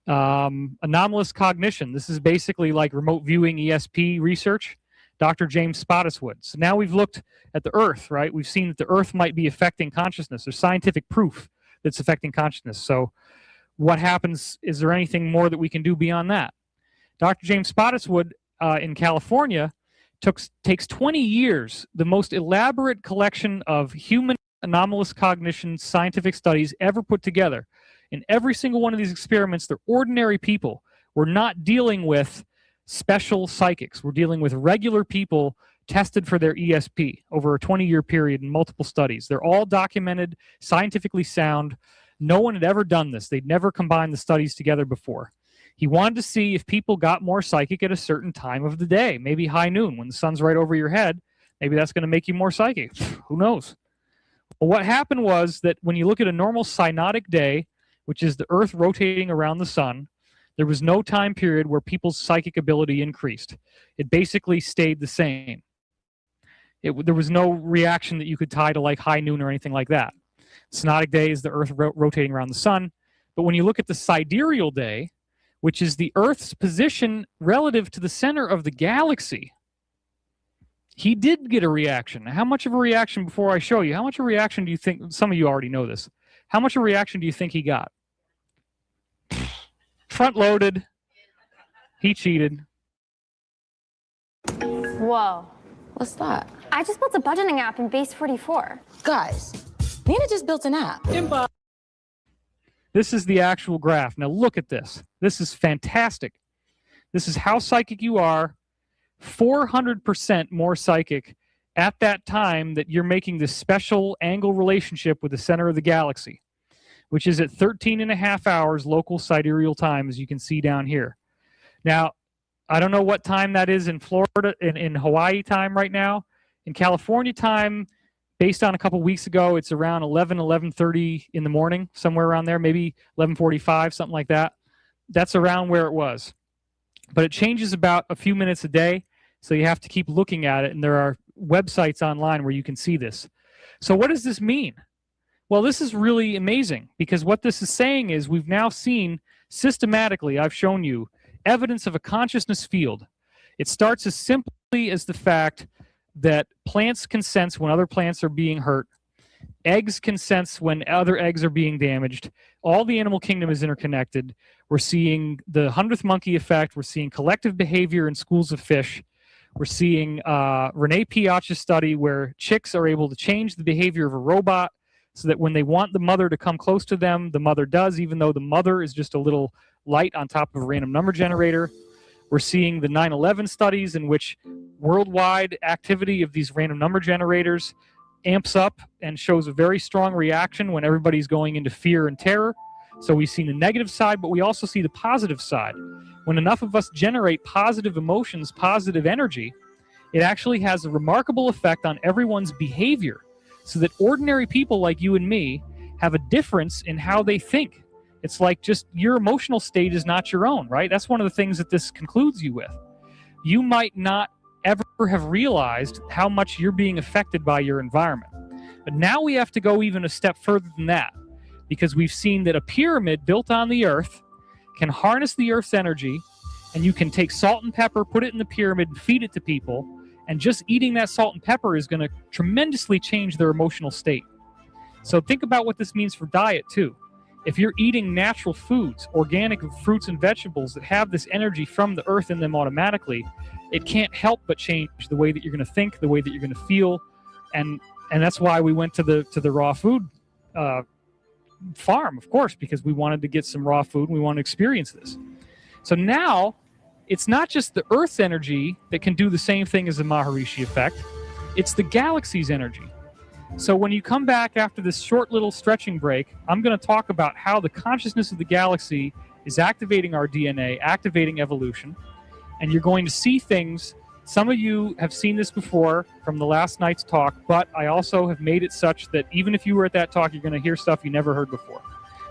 Anomalous cognition. This is basically like remote viewing ESP research. Dr. James Spottiswoode. So now we've looked at the Earth, right? We've seen that the Earth might be affecting consciousness. There's scientific proof that it's affecting consciousness. So what happens? Is there anything more that we can do beyond that? Dr. James Spottiswoode in California takes 20 years, the most elaborate collection of human anomalous cognition scientific studies ever put together. In every single one of these experiments, they're ordinary people. We're not dealing with special psychics. We're dealing with regular people tested for their ESP over a 20-year period in multiple studies. They're all documented, scientifically sound. No one had ever done this. They'd never combined the studies together before. He wanted to see if people got more psychic at a certain time of the day, maybe high noon when the sun's right over your head. Maybe that's going to make you more psychic. Who knows? Well, what happened was that when you look at a normal synodic day, which is the Earth rotating around the sun, there was no time period where people's psychic ability increased. It basically stayed the same. There was no reaction that you could tie to like high noon or anything like that. Synodic day is the Earth rotating around the sun. But when you look at the sidereal day, which is the Earth's position relative to the center of the galaxy, he did get a reaction. How much of a reaction, before I show you, how much of a reaction do you think, some of you already know this, how much of a reaction do you think he got? Front-loaded. He cheated. Whoa. What's that? I just built a budgeting app in Base 44. Guys, Nina just built an app. This is the actual graph. Now look at this. This is fantastic. This is how psychic you are. 400% more psychic at that time that you're making this special angle relationship with the center of the galaxy, which is at 13.5 hours local sidereal time, as you can see down here. Now, I don't know what time that is in Florida, in Hawaii time right now. In California time, based on a couple weeks ago, it's around 11:30 in the morning, somewhere around there, maybe 11:45, something like that. That's around where it was. But it changes about a few minutes a day, so you have to keep looking at it, and there are websites online where you can see this. So what does this mean? Well, this is really amazing, because what this is saying is we've now seen systematically, I've shown you, evidence of a consciousness field. It starts as simply as the fact that plants can sense when other plants are being hurt. Eggs can sense when other eggs are being damaged. All the animal kingdom is interconnected. We're seeing the 100th monkey effect. We're seeing collective behavior in schools of fish. We're seeing Renee Piach's study where chicks are able to change the behavior of a robot so that when they want the mother to come close to them, the mother does, even though the mother is just a little light on top of a random number generator. We're seeing the 9/11 studies in which worldwide activity of these random number generators amps up and shows a very strong reaction when everybody's going into fear and terror. So we see the negative side, but we also see the positive side. When enough of us generate positive emotions, positive energy, it actually has a remarkable effect on everyone's behavior, so that ordinary people like you and me have a difference in how they think. It's like just your emotional state is not your own, right? That's one of the things that this concludes you with. You might not ever have realized how much you're being affected by your environment. But now we have to go even a step further than that, because we've seen that a pyramid built on the earth can harness the earth's energy, and you can take salt and pepper, put it in the pyramid, and feed it to people, and just eating that salt and pepper is going to tremendously change their emotional state. So think about what this means for diet too. If you're eating natural foods, organic fruits and vegetables that have this energy from the earth in them automatically, it can't help but change the way that you're going to think, the way that you're going to feel, and that's why we went to the raw food farm, of course, because we wanted to get some raw food and we wanted to experience this. So now, it's not just the Earth's energy that can do the same thing as the Maharishi effect, it's the galaxy's energy. So when you come back after this short little stretching break, I'm going to talk about how the consciousness of the galaxy is activating our DNA, activating evolution, and you're going to see things. Some of you have seen this before from the last night's talk, but I also have made it such that even if you were at that talk, you're going to hear stuff you never heard before.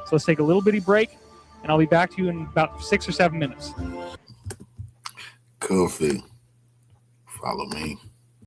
So let's take a little bitty break, and I'll be back to you in about 6 or 7 minutes. Kofi, follow me.